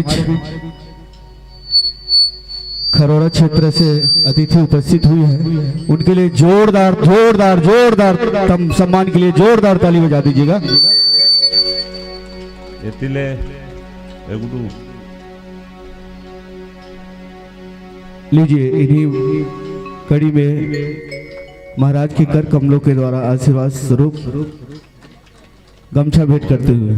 बीच खरोड़ा क्षेत्र से अतिथि उपस्थित हुई है, उनके लिए जोरदार जोरदार जोरदार सम्मान के लिए जोरदार ताली बजा दीजिएगा। लीजिए इन्हीं कड़ी में महाराज के कर कमलों के द्वारा आशीर्वाद स्वरूप गमछा भेंट करते हुए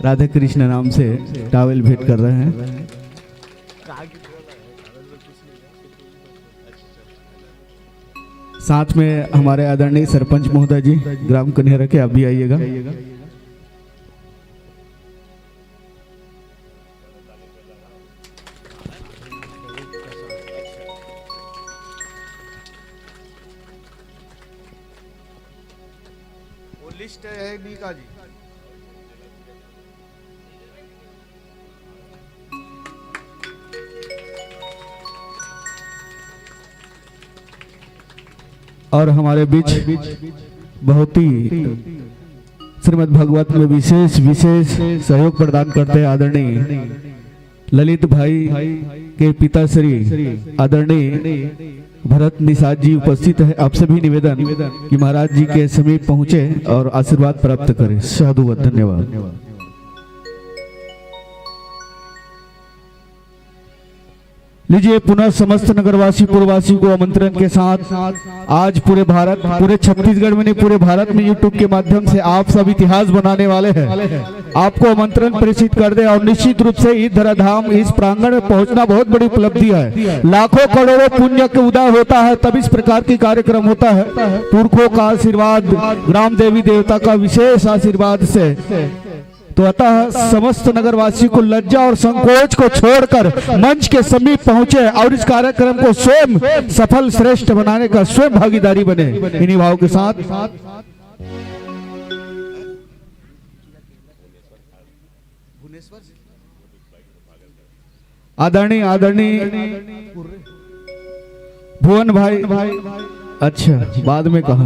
राधा कृष्ण नाम से टावल भेंट कर रहे हैं। साथ में हमारे आदरणीय सरपंच महोदय जी ग्राम कन्हेरा के, आप भी आइएगा। लिस्ट है नीका जी। और हमारे बीच बहुत ही श्रीमद् भागवत में विशेष विशेष सहयोग प्रदान करते हैं आदरणीय ललित भाई के पिता श्री आदरणीय भरत निषाद जी उपस्थित है। आप सभी निवेदन कि महाराज जी के समीप पहुंचे और आशीर्वाद प्राप्त करें। साधुवाद, धन्यवाद। लीजिए पुनः समस्त नगरवासी पूर्ववासी को आमंत्रण के साथ आज पूरे भारत, पूरे छत्तीसगढ़ में नहीं पूरे भारत में यूट्यूब के माध्यम से आप सब इतिहास बनाने वाले हैं। आपको आमंत्रण प्रेषित कर दे और निश्चित रूप से इस धराधाम इस प्रांगण में पहुंचना बहुत बड़ी उपलब्धि है। लाखों करोड़ों पुण्य के उदय होता है तब इस प्रकार के कार्यक्रम होता है। पुरखों का आशीर्वाद, ग्राम देवी देवता का विशेष आशीर्वाद से तो अतः समस्त नगरवासी को लज्जा और संकोच को छोड़कर मंच के समीप पहुंचे और इस कार्यक्रम को स्वयं सफल श्रेष्ठ बनाने का स्वयं भागीदारी बने। इन्हीं भाव के साथ आदरणीय आदरणीय भुवन भाई, अच्छा बाद में कहा।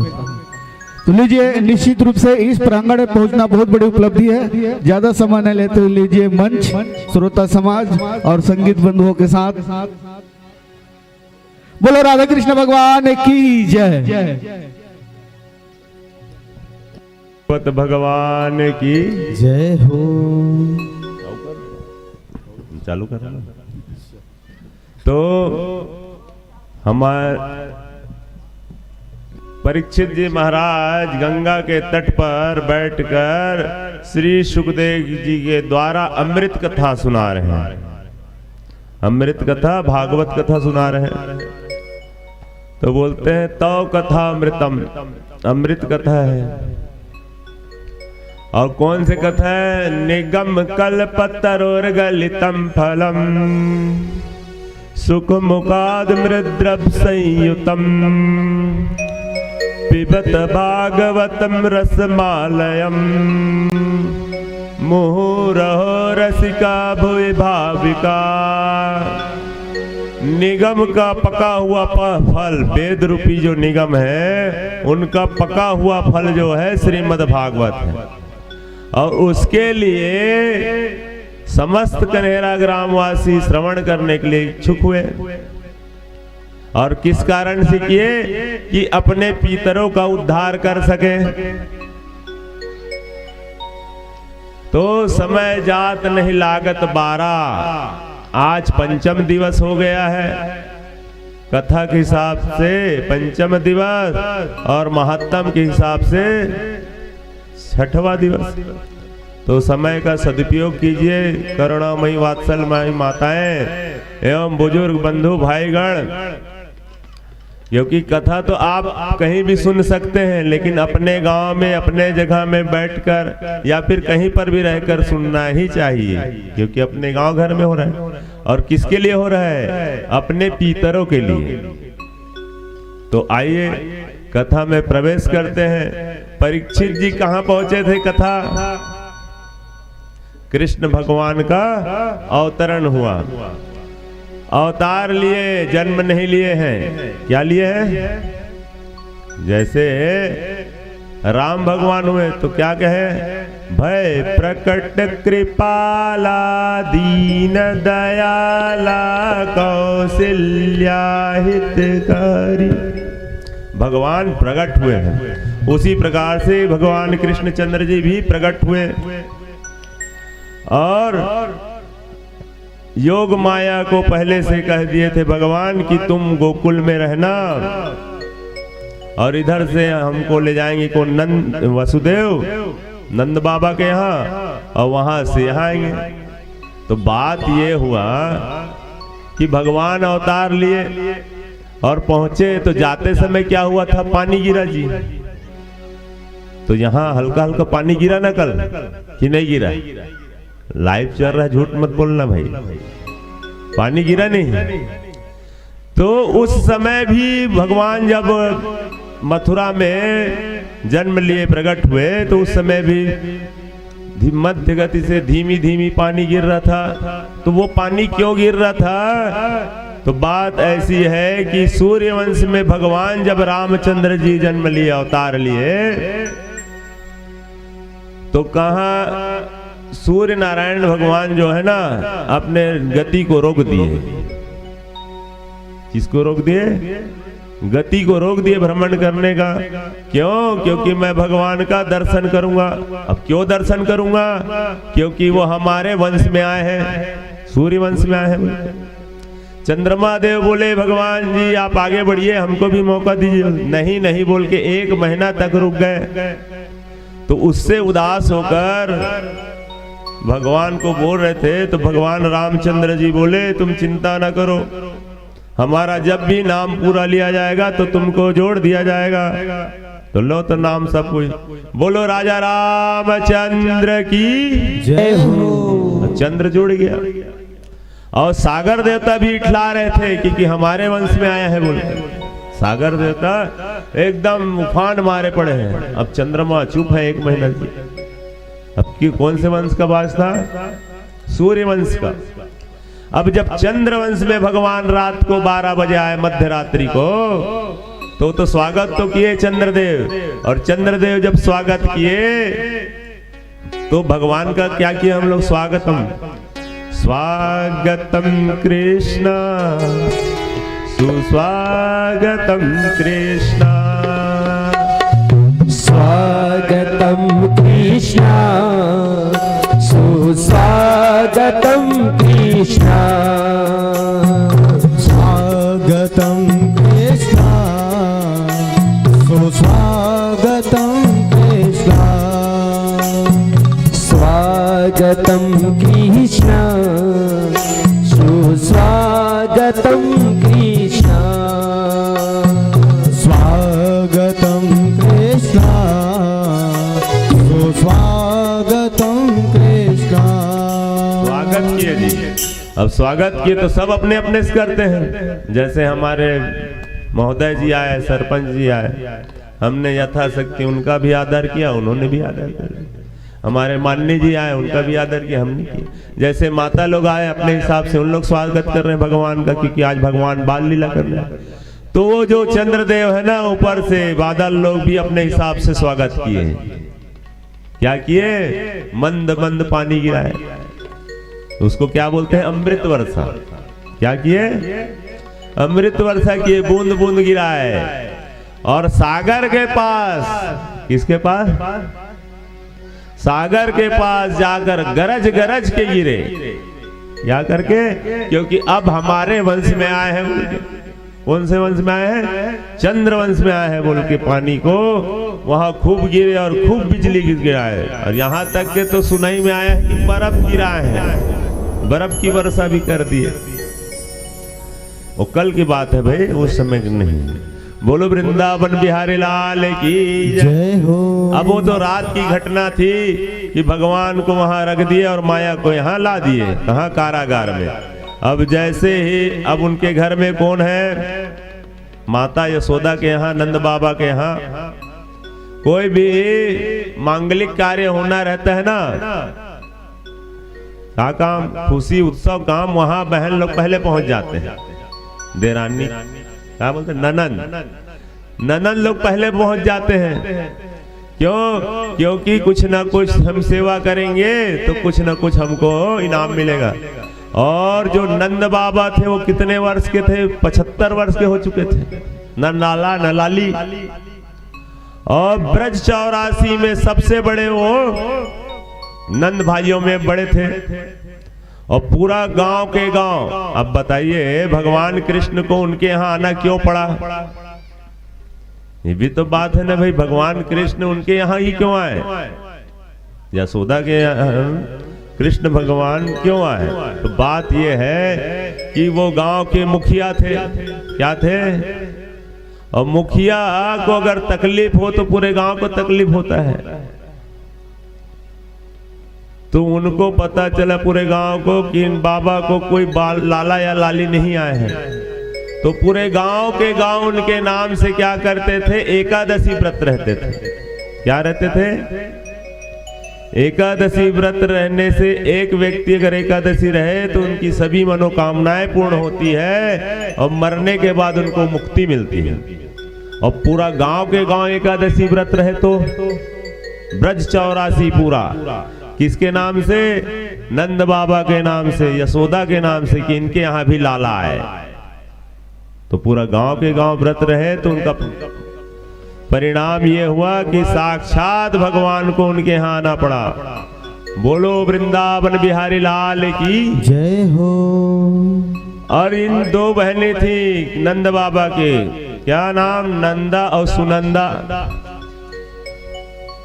तो लीजिए निश्चित रूप से इस प्रांगण में पहुंचना बहुत बड़ी उपलब्धि है। ज्यादा समय न लेते लीजिए मंच श्रोता समाज और संगीत बंधुओं के साथ बोलो राधा कृष्ण भगवान की जय। भगवान की जय हो। चालू कर तो हमारे परीक्षित जी महाराज गंगा के तट पर बैठकर श्री सुखदेव जी के द्वारा अमृत कथा सुना रहे हैं। अमृत कथा भागवत कथा सुना रहे हैं। तो बोलते हैं तो कथा अमृतम, अमृत कथा है। और कौन सी कथा है? निगम कल्पतरोर गलितम फलम सुख मुखाद मृद्रव संयुतम पिबत भागवतम रसमालयम मुहुरहो रसिका भुवि भाविका। निगम का पका हुआ फल, वेद रूपी जो निगम है उनका पका हुआ फल जो है श्रीमद् भागवत है। और उसके लिए समस्त कन्हेरा ग्रामवासी श्रवण करने के लिए इच्छुक हुए। और किस कारण से किए? कि अपने पितरों का उद्धार कर सके। तो समय जात नहीं लागत 12, आज पंचम दिवस हो गया है कथा के हिसाब से, पंचम दिवस और महत्तम के हिसाब से 6वां दिवस। तो समय का सदुपयोग कीजिए करुणामयी वात्सल्यमयी माताएं एवं बुजुर्ग बंधु भाईगण, क्योंकि कथा तो आप कहीं भी सुन सकते हैं लेकिन अपने गांव में अपने जगह में बैठकर या फिर कहीं पर भी रहकर सुनना ही चाहिए, क्योंकि अपने गांव घर में हो रहा है। और किसके लिए हो रहा है? अपने पितरों के लिए। तो आइए कथा में प्रवेश करते हैं। परीक्षित जी कहाँ पहुंचे थे? कथा कृष्ण भगवान का अवतरण हुआ। अवतार लिए, जन्म नहीं लिए हैं। क्या लिए हैं? जैसे राम भगवान हुए तो क्या कहे, भय प्रकट कृपाला दीन दयाला कौशल्या हितकारी। भगवान प्रकट हुए हैं, उसी प्रकार से भगवान कृष्णचंद्र जी भी प्रकट हुए और योग माया को पहले से कह दिए थे भगवान कि तुम गोकुल में रहना और इधर से हमको ले जाएंगे को नंद वसुदेव नंद बाबा के यहाँ और वहां से यहाँ आएंगे। तो बात ये हुआ कि भगवान अवतार लिए और पहुंचे तो जाते समय क्या हुआ था, पानी गिरा जी। तो यहाँ हल्का हल्का पानी गिरा ना कल कि नहीं गिरा, लाइव चल रहा है, झूठ मत बोलना भाई, पानी गिरा नहीं। तो उस समय भी भगवान जब मथुरा में जन्म लिए प्रकट हुए तो उस समय भी मध्य गति से धीमी धीमी पानी गिर रहा था। तो वो पानी क्यों गिर रहा था, तो बात ऐसी है कि सूर्यवंश में भगवान जब रामचंद्र जी जन्म लिए अवतार लिए तो कहा सूर्य नारायण भगवान जो है ना अपने गति को रोक दिए। किसको रोक दिए, गति को रोक दिए भ्रमण करने का। क्यों, क्योंकि मैं भगवान का दर्शन करूंगा। अब क्यों दर्शन करूंगा, क्योंकि वो हमारे वंश में आए हैं, सूर्य वंश में आए हैं। चंद्रमा देव बोले भगवान जी आप आगे बढ़िए, हमको भी मौका दीजिए। नहीं नहीं बोल के 1 महीना तक रुक गए। तो उससे उदास होकर भगवान को बोल रहे थे तो भगवान रामचंद्र जी बोले तुम चिंता ना करो, हमारा जब भी नाम पूरा लिया जाएगा तो तुमको जोड़ दिया जाएगा। तो लो तो नाम सब कुछ बोलो, राजा रामचंद्र की जय हो। चंद्र जुड़ गया और सागर देवता भी इठला रहे थे क्योंकि हमारे वंश में आया है बोलते। सागर देवता एकदम उफान मारे पड़े हैं। अब चंद्रमा चुप है 1 महीना की। अब की कौन से वंश का वास था, सूर्य वंश का। अब जब चंद्र वंश में भगवान रात को 12 बजे आए मध्य रात्रि को तो स्वागत तो किए चंद्रदेव। और चंद्रदेव जब स्वागत किए तो भगवान का क्या किया हम लोग, स्वागतम स्वागतम कृष्ण सुस्वागतम कृष्ण स्वागतम कृष्ण सुस्वागतम कृष्ण स्वागतम कृष्ण सुस्वागतम कृष्ण स्वागतम कृष्ण सुस्वागतम कृष्ण स्वागतम कृष्ण सुस्वागतम कृष्ण। स्वागत किए जी। अब स्वागत किए तो सब अपने अपने से करते हैं। जैसे हमारे महोदय जी आए, सरपंच जी आए, हमने यथाशक्ति उनका भी आदर किया, उन्होंने भी आदर किया। हमारे माननीय जी आए, उनका भी आदर किया, हमने किया। जैसे माता लोग आए अपने हिसाब से उन लोग स्वागत कर रहे हैं भगवान का, क्योंकि आज भगवान बाल लीला कर रहे हैं। तो वो जो चंद्रदेव है ना ऊपर से बादल लोग भी अपने हिसाब से स्वागत किए। क्या किए, मंद मंद पानी गिराए, उसको क्या बोलते हैं, अमृत वर्षा। क्या किए, अमृत वर्षा किए, बूंद बूंद गिराए। और सागर के पास, किसके पास, सागर के पास जाकर गरज गरज के गिरे। क्या करके, क्योंकि अब हमारे वंश में आए हैं। कौन से वंश में आए हैं, चंद्र वंश में आए हैं बोल के पानी को वहां खूब गिरे और खूब बिजली गिरा है। और यहाँ तक के तो सुनाई में आया है कि बर्फ गिरा है, बर्फ की वर्षा भी कर दी है। वो कल की बात है भाई, उस समय की नहीं। बोलो वृंदावन बिहारी लाल की जय हो। अब वो तो रात की घटना थी कि भगवान को वहां रख दिए और माया को यहाँ ला दिए, कहाँ, कारागार में। अब जैसे ही अब उनके घर में कौन है, माता यशोदा के यहाँ, नंद बाबा के यहाँ कोई भी मांगलिक कार्य होना रहता है ना, क्या काम, खुशी उत्सव काम, वहां बहन लोग पहले पहुंच जाते हैं। देरानी क्या बोलते, ननन, ननद लोग पहले पहुंच जाते हैं। क्यों? क्योंकि कुछ ना कुछ हम सेवा करेंगे तो कुछ ना कुछ हमको इनाम मिलेगा। और जो नंद बाबा थे वो कितने वर्ष के थे? 75 वर्ष के हो चुके थे, न नाला न लाली। और ब्रज 84 में सबसे बड़े वो नंद भाइयों में बड़े थे। और पूरा गांव के गांव, अब बताइए भगवान कृष्ण को उनके यहाँ आना क्यों पड़ा? ये भी तो बात है ना भाई, भगवान कृष्ण उनके यहाँ ही क्यों आए? यशोदा के यहाँ कृष्ण भगवान क्यों आए? तो बात ये है कि वो गांव के मुखिया थे। क्या थे? और मुखिया को अगर तकलीफ हो तो पूरे गांव को तकलीफ होता है। तो उनको पता चला पूरे गांव को कि इन बाबा को कोई लाला या लाली नहीं आए हैं। तो पूरे गांव के गांव उनके नाम से क्या करते थे? एकादशी व्रत रहते थे। क्या रहते थे? एकादशी व्रत रहने से एक व्यक्ति अगर एकादशी रहे तो उनकी सभी मनोकामनाएं पूर्ण होती है और मरने के बाद उनको मुक्ति मिलती है। और पूरा गांव के गांव एकादशी व्रत रहे तो ब्रज 84 पूरा किसके नाम से? नंद बाबा के नाम से, यशोदा के नाम से, कि इनके यहाँ भी लाला आए। तो पूरा गांव के गांव व्रत रहे तो उनका परिणाम ये हुआ कि साक्षात भगवान को उनके यहाँ आना पड़ा। बोलो वृंदावन बिहारी लाल की जय हो। और इन दो बहनें थी नंद बाबा के, क्या नाम? नंदा और सुनंदा।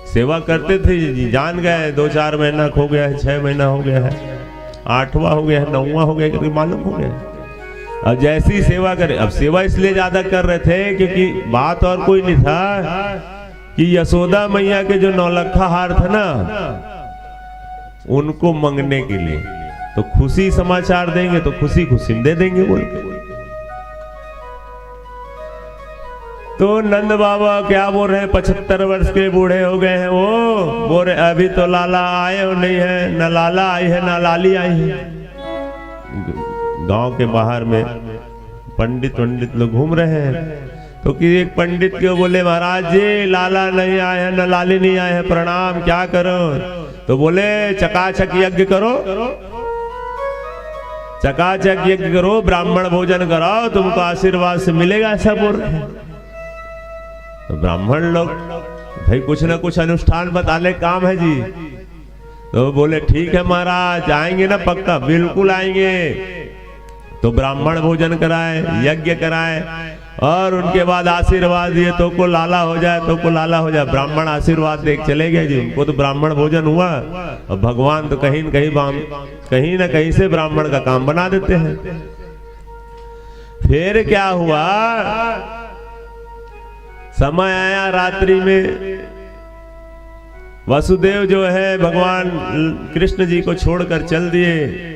सेवा करते थे जी, जान गए 2-4 महीना हो गया है, 6 महीना हो गया है, 8वां हो गया है, 9वां हो गया, क्योंकि मालूम हो गया। अब जैसी सेवा करे, अब सेवा इसलिए ज्यादा कर रहे थे क्योंकि बात और कोई नहीं था कि यशोदा मैया के जो 9 लखा हार था ना, उनको मंगने के लिए तो खुशी समाचार देंगे तो खुशी खुशी दे देंगे बोल के। तो नंद बाबा क्या बोल रहे हैं? 75 वर्ष के बूढ़े हो गए हैं वो। बोल रहे अभी तो लाला आए हो नहीं है, न लाला आई है न लाली आई है। गांव के बाहर में पंडित लोग घूम रहे हैं। तो कि एक पंडित क्यों बोले महाराज जी लाला नहीं आए हैं न लाली नहीं आए हैं, प्रणाम, क्या करो? तो बोले चकाचक यज्ञ करो, चकाचक यज्ञ करो, ब्राह्मण भोजन कराओ, तुमको आशीर्वाद से मिलेगा, ऐसा बोल रहे हैं। तो ब्राह्मण लोग भाई कुछ ना कुछ अनुष्ठान बताने काम है जी। तो बोले ठीक है महाराज, आएंगे ना पक्का? बिल्कुल आएंगे। तो ब्राह्मण भोजन कराए, यज्ञ कराए और उनके बाद आशीर्वाद दिए, तो को लाला हो जाए, तो को लाला हो जाए। ब्राह्मण आशीर्वाद देख चले गए जी, उनको तो ब्राह्मण भोजन हुआ। और भगवान तो कहीं ना कहीं से ब्राह्मण का काम बना देते हैं। फिर क्या हुआ? समय आया रात्रि में, वसुदेव जो है भगवान कृष्ण जी को छोड़कर चल दिए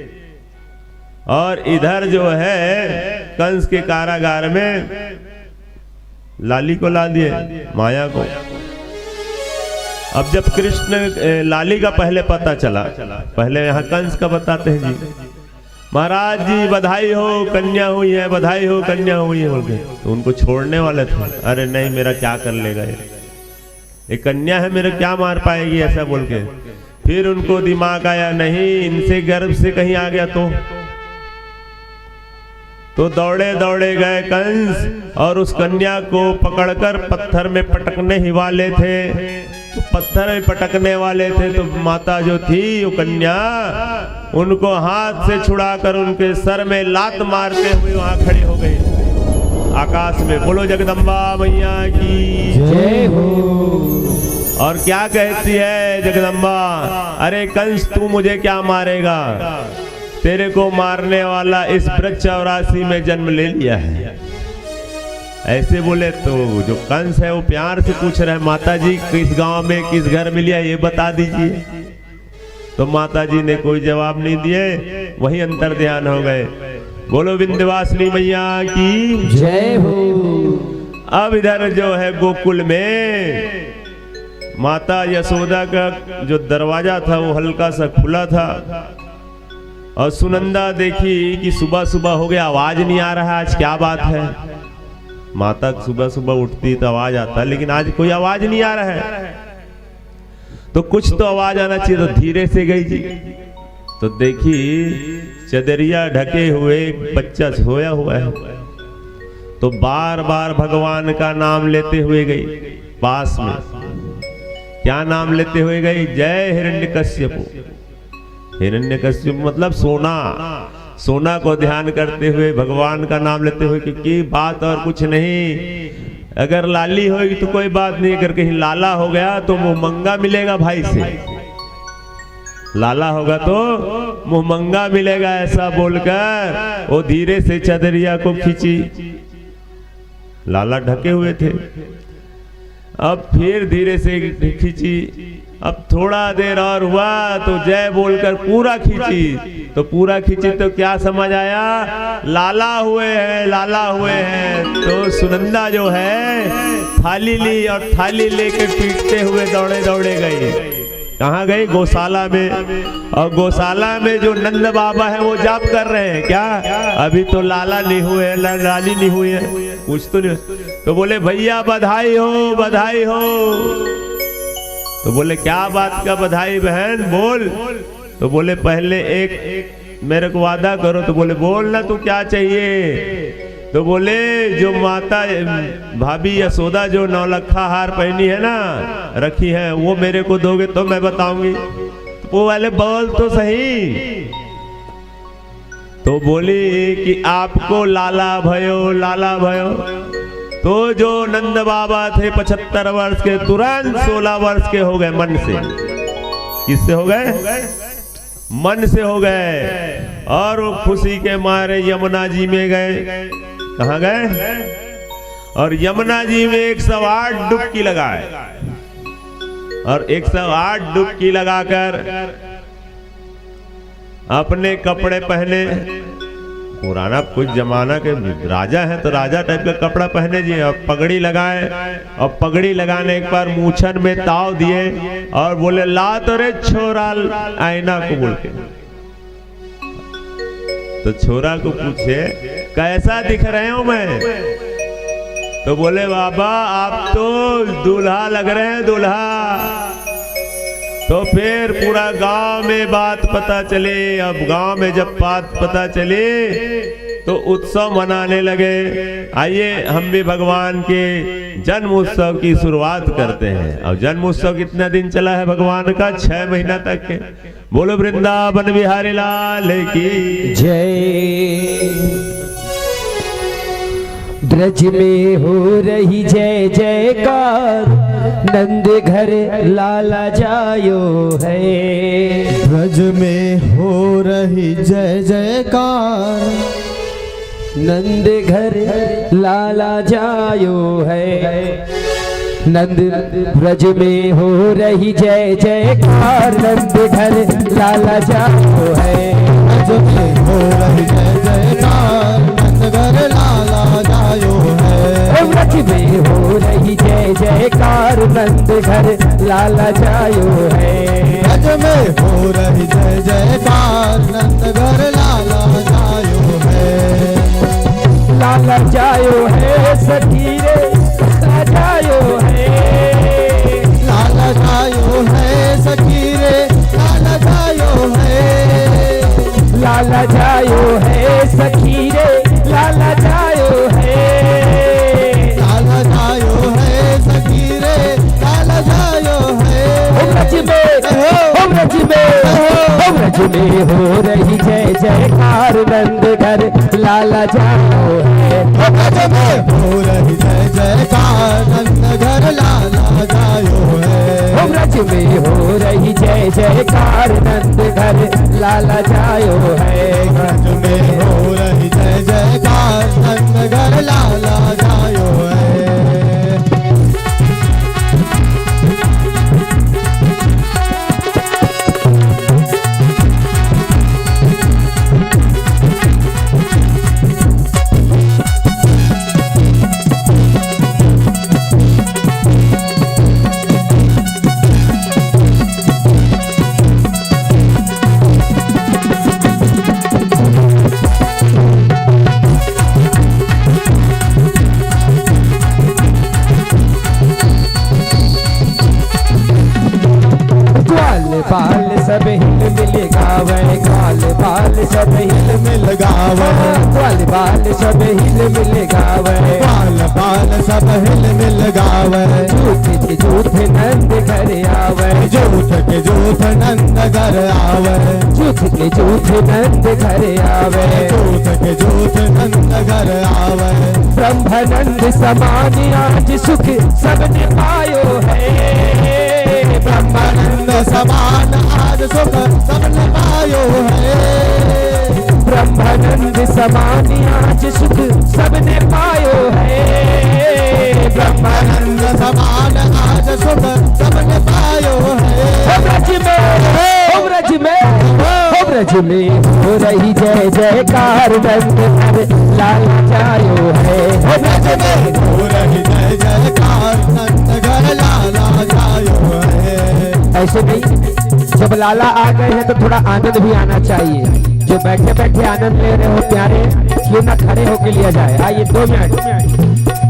और इधर जो है कंस के कारागार में लाली को ला दिए, माया को। अब जब कृष्ण लाली का पहले पता चला, पहले यहाँ कंस का बताते हैं जी, महाराज जी बधाई हो कन्या हुई है, बधाई हो कन्या हुई है बोल के। तो उनको छोड़ने वाले थे, अरे नहीं मेरा क्या कर लेगा ये कन्या है, मेरा क्या मार पाएगी, ऐसा बोल के। फिर उनको दिमाग आया नहीं इनसे गर्भ से कहीं आ गया तो दौड़े दौड़े गए कंस और उस कन्या को पकड़कर पत्थर में पटकने ही वाले थे। तो पत्थर में पटकने वाले थे तो माता जो थी वो कन्या उनको हाथ से छुड़ाकर उनके सर में लात मारते हुए वहां खड़ी हो गई आकाश में। बोलो जगदम्बा मैया की जय हो। और क्या कहती है जगदम्बा, अरे कंस तू मुझे क्या मारेगा, तेरे को मारने वाला इस ब्रज 84 में जन्म ले लिया है। ऐसे बोले तो जो कंस है वो प्यार से पूछ रहे हैं, माता जी किस गांव में किस घर में लिया ये बता दीजिए। तो माता जी ने कोई जवाब नहीं दिए, वही अंतर ध्यान हो गए। बोलो विंध्यवासिनी मैया की जय हो। अब इधर जो है गोकुल में माता यशोदा का जो दरवाजा था वो हल्का सा खुला था और सुनंदा देखी कि सुबह सुबह हो गया, आवाज नहीं आ रहा, आज क्या बात है। माता सुबह सुबह उठती तो आवाज आता, लेकिन आज कोई आवाज नहीं आ रहा है। तो कुछ तो आवाज आना चाहिए, तो धीरे से गई जी, तो देखी चदरिया ढके हुए एक बच्चा सोया हुआ है। तो बार बार भगवान का नाम लेते हुए गई पास में। क्या नाम लेते हुए गई? जय हिरण्यकश्यप। हिरण्यकश्यप मतलब सोना, सोना को ध्यान करते हुए भगवान का नाम लेते हुए, क्योंकि बात और कुछ नहीं। अगर लाली होगी तो कोई बात नहीं, अगर कहीं लाला हो गया तो मुंह मंगा मिलेगा भाई से, लाला होगा तो मुंह मंगा मिलेगा, ऐसा बोलकर वो धीरे से चदरिया को खींची। लाला ढके हुए थे, अब फिर धीरे से खींची। अब थोड़ा देर और हुआ तो जय बोलकर पूरा खींची। तो पूरा खींची तो क्या समझ आया? लाला हुए हैं, लाला हुए हैं। तो सुनंदा जो है थाली ली और थाली लेके पीटते हुए दौड़े दौड़े गई। कहाँ गई? गौशाला में। और गौशाला में जो नंद बाबा है वो जाप कर रहे हैं। क्या अभी तो लाला नहीं हुए, लाली नहीं हुई है, कुछ तो नहीं। तो बोले भैया बधाई हो, बधाई हो। तो बोले क्या बात का बधाई बहन, बोल। तो बोले पहले एक मेरे को वादा करो। तो बोले बोल ना, तू क्या चाहिए? तो बोले जो माता भाभी यशोदा जो नौलखा हार पहनी है ना, रखी है, वो मेरे को दोगे तो मैं बताऊंगी। तो वो वाले बोल तो सही। तो बोली कि आपको लाला भयो, लाला भयो। तो जो नंद बाबा थे 75 वर्ष के, तुरंत 16 वर्ष के हो गए मन से। किससे हो गए? मन से हो गए। और वो खुशी के मारे यमुना जी में गए। कहाँ गए? और यमुना जी में 108 डुबकी लगाए। और 108 डुबकी लगाकर अपने कपड़े पहने। पुराना कुछ जमाना के राजा है तो राजा टाइप का कपड़ा पहने जी, और पगड़ी लगाए। और पगड़ी लगाने एक बार मूछन में ताव दिए और बोले ला तो रे छोरा आईना को बोल के। तो छोरा को पूछे कैसा दिख रहे हो मैं? तो बोले बाबा आप तो दूल्हा लग रहे हैं, दूल्हा। तो फिर पूरा गांव में बात पता चले। अब गांव में जब बात पता चले तो उत्सव मनाने लगे। आइए हम भी भगवान के जन्म उत्सव की शुरुआत करते हैं। अब जन्म उत्सव कितना दिन चला है भगवान का? 6 महीना तक के। बोलो वृंदावन बिहारी लाल की जय। ब्रज में हो रही जय जयकार, नंद घर लाला जायो है। ब्रज में हो रही जय जयकार, नंद घर लाला जायो है। नंद ब्रज में हो रही जय जयकार, नंद घर लाला जायो है। ब्रज में हो रही जय जयकार, नंद घर लाला जायो है। ब्रज में हो रही जय जयकार, नंद घर लाला जायो है। ब्रज में हो रही जय जयकार, नंद घर लाला जायो है। लाला जायो है सखी रे, लाला जायो है। लाला जायो है सखी रे, लाला जायो है। लाला जायो है सखी रे, लाला जायो है। लाला जायो है सखी रे, लाला जायो है। ब्रज में हो रही जय जयकार, नंद घर लाला जायो है। ब्रज में हो रही जय जयकार, नंद घर लाला जायो है। ब्रज में हो रही जय जयकार, नंद घर लाला जायो है। ब्रज में हो रही जय जयकार, नंद घर लाला जायो है। बाल सब हिल मिल गावे, ग्वाल बाल सब हिल मिल गावे, ग्वाल बाल सब हिल मिल गावे, ग्वाल बाल सब हिल मिल गावे। झूठ के झूठ नंद घर आवे, झूठ के झूठ नंद घर आवे, झूठ के झूठ नंद घर आवे, झूठ के झूठ नंद घर आवे। ब्रह्मानंद समान आज सुख सबने पायो है, ब्रह्मानंद समान आज सुख सबने पायो है, ब्रह्मानंद समान आज सुख सबने पायो है, ब्रह्मानंद समान आज सुख सबने पायो है। ब्रज में हो रही जय जयकार, नंद घर लाला जायो है, ब्रज में हो रही जय जयकार, नंद घर लाला जायो है। ऐसे नहीं, जब लाला आ गए हैं तो थोड़ा आनंद भी आना चाहिए। जो बैठे बैठे आनंद ले रहे हो प्यारे, क्यों ना खड़े होके लिया जाए। आइए 2 मिनट।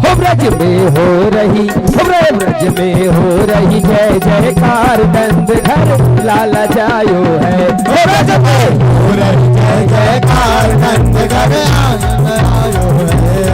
हो ब्रज में हो रही, ब्रज में हो रही जय जयकार, नंद घर लाला जायो है, ब्रज में हो रही जय जयकार, नंद घर आनंद आयो है।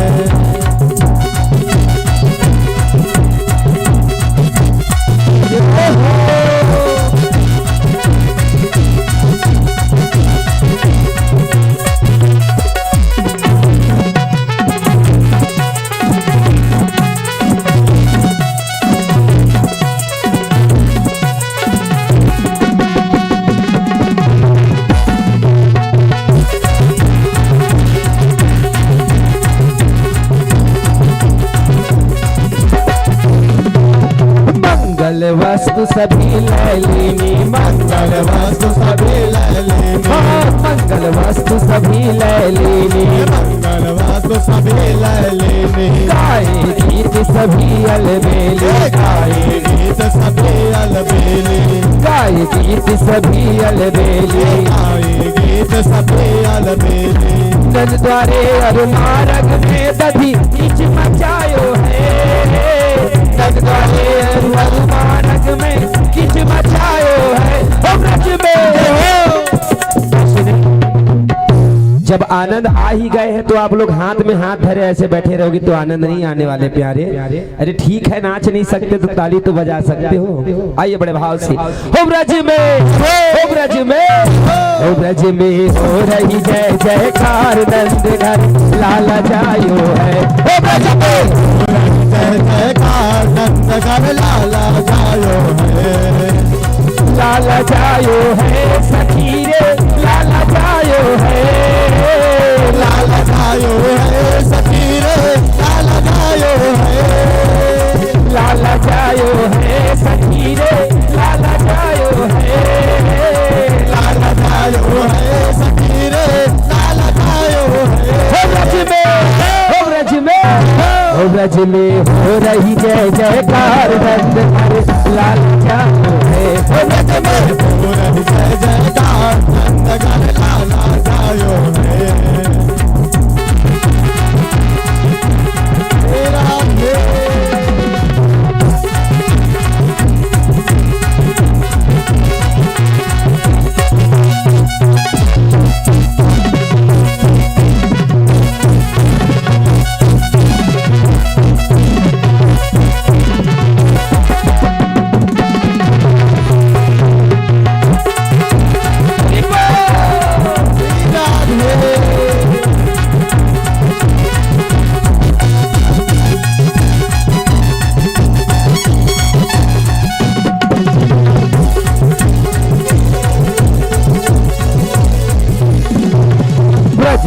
मंगल वस्तु सभी ले लेनी, मंगल वस्तु सभी ले लेनी, मंगल वस्तु सभी ले लेनी, मंगल वस्तु सभी ले लेनी। गाए गीत सभी अलबेली, गाए गीत सभी अलबेली, गाए गीत सभी अलबेली, गाए गीत सभी अलबेली। नंद द्वारे और मार्ग में दधी बीच मचायो है, नंद द्वारे और मार्ग में किच मचायो है, ब्रज में। जब आनंद आ ही गए हैं तो आप लोग हाथ में हाथ धरे ऐसे बैठे रहोगे तो आनंद नहीं आने वाले प्यारे। अरे ठीक है, नाच नहीं सकते तो ताली तो बजा सकते हो। आइए बड़े भाव से। हो ब्रज में, हो ब्रज में, हो ब्रज में हो रही जय जयकार, नंद घर लाला जायो है, हो ब्रज में जय जयकार, नंद घर लाला जायो है, लाला जायो है सखी रे, लाला जायो है, लाला जायो है सखी रे, लाला जायो है, लाला जायो है सखी रे, लाला जायो है, लाला जायो है सखी रे, लाला जायो है। हो ब्रज में, हो ब्रज में, हो ब्रज में हो रही जय जयकार, नंद घर लाला जायो है, हो ब्रज में हो रही जय जयकार, नंद घर लाला जायो है।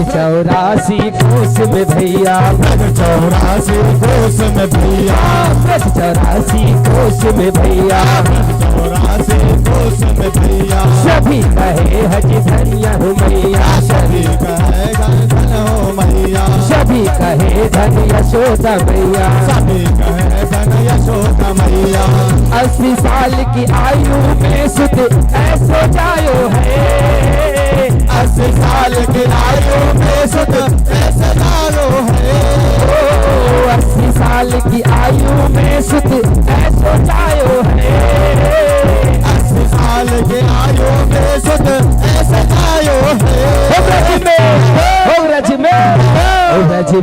चौरासी कोस में भैया, ब्रज 84 कोस में भैया, ब्रज 84 कोस में भैया, 84 कोस में भैया। सभी कहे हज धन्य हो मैया, सभी कहे धन हो मैया, सभी कहे धन यशोदा मैया, सभी कहे धन यशोदा मैया। 80 साल की आयु में सुत ऐसो जायो है, 80 साल की आयु में सुत ऐसे जायो है, 80 साल की आयु में सुत ऐसो जायो है, 80 साल की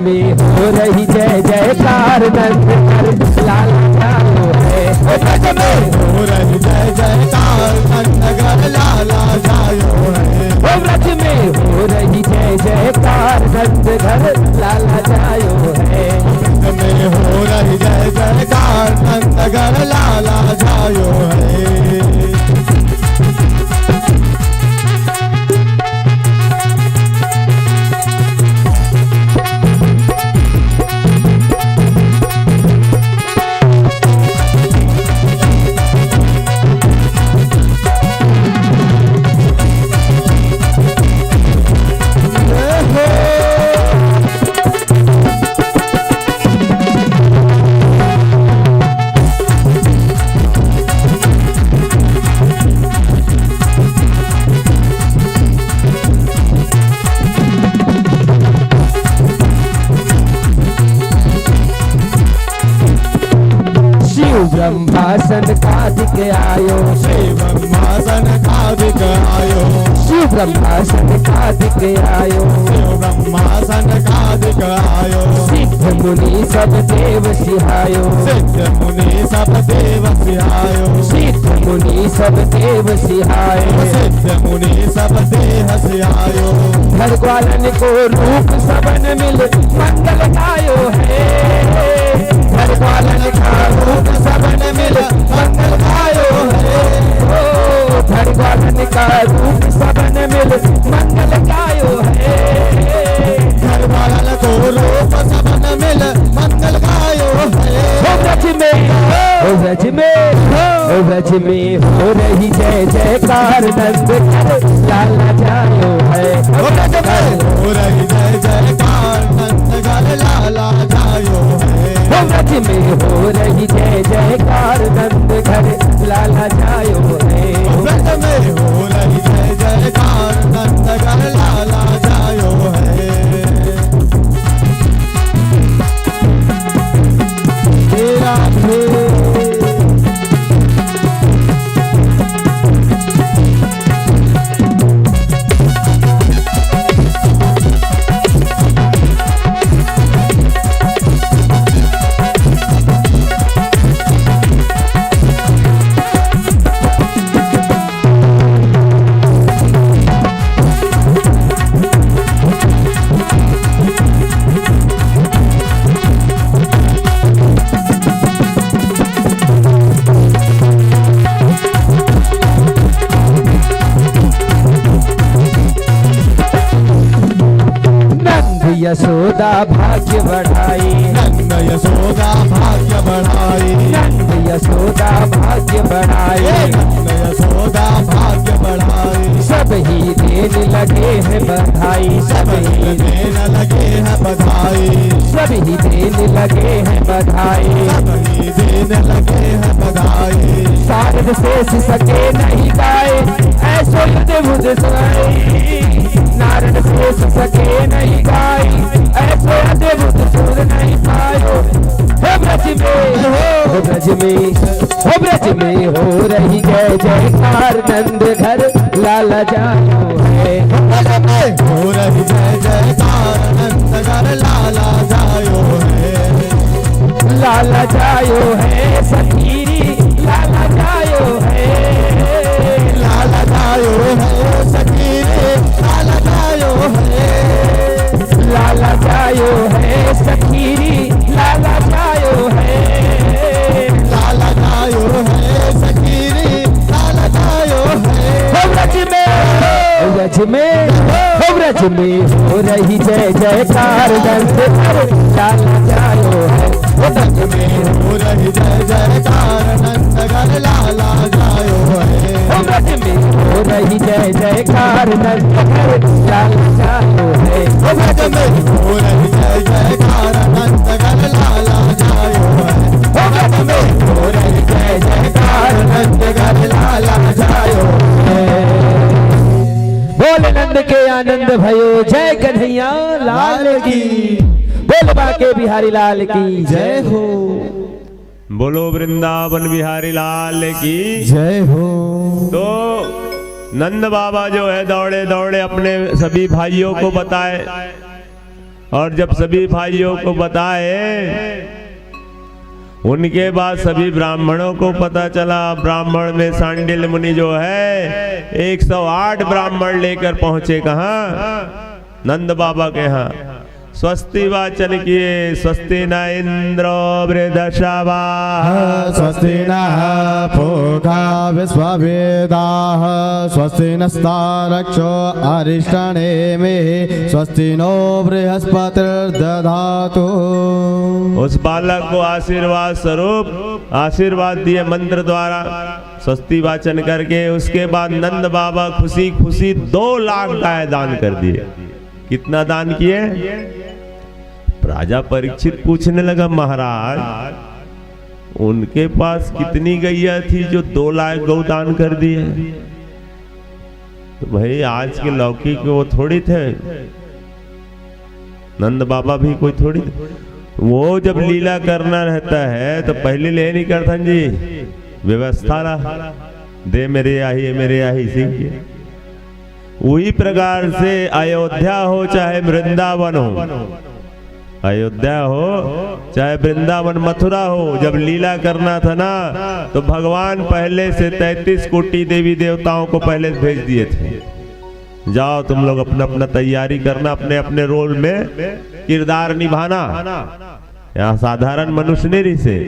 में हो रही जय जयकार नंद घर लाला जायो है। ओ ब्रज में हो रही जय जयकार नंदघर लाला जायो है। ओ ब्रज में हो रही जय जयकार नंद घर लाला जायो है। में हो रही जय जयकार नंदघर लाला जायो है। ब्रह्मासन कादिक आयो, शिव ब्रह्मासन कादिक आयो, शिव ब्रह्मासन कादिक आयो, शिव ब्रह्मासन कादिक आयो, सिद्ध मुनि सब देव सिहायो, सिद्ध मुनि सब देव सिहायो, सिद्ध मुनि सब देव सिहायो, सिद्ध मुनि सब देह सिहायो। हर ग्वालन को रूप सबन मिल मंगल गायो है। हर ग्वालन का रूप सबन मिल मंगल गायो है। ओ हर ग्वालन का रूप सबन मिल मंगल गायो है। हर ग्वालन को रूप सबन मिल मंगल गायो है। ओ ब्रज में, ओ ब्रज में, ओ ब्रज में हो रही जय जयकार नंद घर लाला जायो है। ओ ब्रज में हो रही जय जयकार नंदघर लाला जायो है। ओ ब्रज में हो रही जय जयकार नंद घर लाला जायो है। ब्रज में हो रही जय जयकार नंदघर लाला जायो है। तेरा यशोदा भाग्य बढ़ाई, नंद यशोदा भाग्य बढ़ाई, नंद यशोदा भाग्य बढ़ाई, नंद यशोदा भाग्य बढ़ाई। सब ही देने लगे हैं बधाई, सब ही देने लगे हैं बधाई, सब ही देने लगे हैं बधाई। सब ही देने लगे हैं बधाई। शारद शेष सके नहीं गाए, ऐसो युद्ध बुध सुनाई। नारद शेष सके नहीं गाए, ऐसो युद्ध बुध सुन नहीं पायो। हो ब्रज में, हो ब्रज में, हो ब्रज में हो रही जय जयकार नंद घर लाला जायो है। ब्रज में हो रही जय जयकार नंदघर लाला जायो है। लाला जायो है सखीरी, लाला जायो है। लाला जायो है सखीरे, लाला जायो है। लाला जायो है सखीरी, लाला जायो है। लाला जायो है सखीरे, लाला जायो है। हो ब्रज में, हो ब्रज में, हो ब्रज में हो रही जय जयकार नंद घर लाला जायो है। हो ब्रज में हो रही जय जयकार नंदघर लाला जायो है। हो ब्रज में हो रही जय जयकार नंद घर लाला जायो है। हो ब्रज में हो रही जय जयकार नंदघर लाला जायो है। हो ब्रज में हो रही जय जयकार नंदघर लाला जायो है। बोल नंद के आनंद भयो, जय कन्हैया लाल की। बोल बाके बिहारी लाल की जय हो। बोलो वृंदावन बिहारी लाल की जय हो। तो नंद बाबा जो है दौड़े दौड़े अपने सभी भाइयों को बताए और जब सभी भाइयों को बताए, उनके बाद सभी ब्राह्मणों को पता चला। ब्राह्मण में सांडिल्य मुनि जो है 108 ब्राह्मण लेकर पहुंचे कहाँ? नंद बाबा के यहाँ। स्वस्ति वाचन किए। स्वस्ति न इंद्रो वृद्धश्रवाः, स्वस्ति नः पूषा विश्ववेदाः, स्वस्ति नस्तारक्षो अरिष्टनेमिः, स्वस्ति नो बृहस्पतिर्दधातु। उस बालक को आशीर्वाद स्वरूप आशीर्वाद दिए मंत्र द्वारा, स्वस्ति वाचन करके। उसके बाद नंद बाबा खुशी खुशी 2 लाख गाय दान कर दिए। कितना दान किए? राजा परीक्षित पूछने लगा, महाराज उनके पास कितनी गैया थी जो 2 लाख गौ दान कर दिए? तो भाई आज के लौकिक वो थोड़ी थे, नंद बाबा भी कोई थोड़ी थे। वो जब लीला करना रहता है तो पहले ले नहीं करता जी, व्यवस्था रहा दे मेरे आही सीखिए। वही प्रकार से अयोध्या हो चाहे वृंदावन हो, अयोध्या हो चाहे वृंदावन मथुरा हो, जब लीला करना था ना तो भगवान पहले से 33 कोटि देवी देवताओं को पहले भेज दिए थे। जाओ तुम लोग अपना अपना तैयारी करना, अपने अपने रोल में किरदार निभाना। यहाँ साधारण मनुष्य नहीं रही से।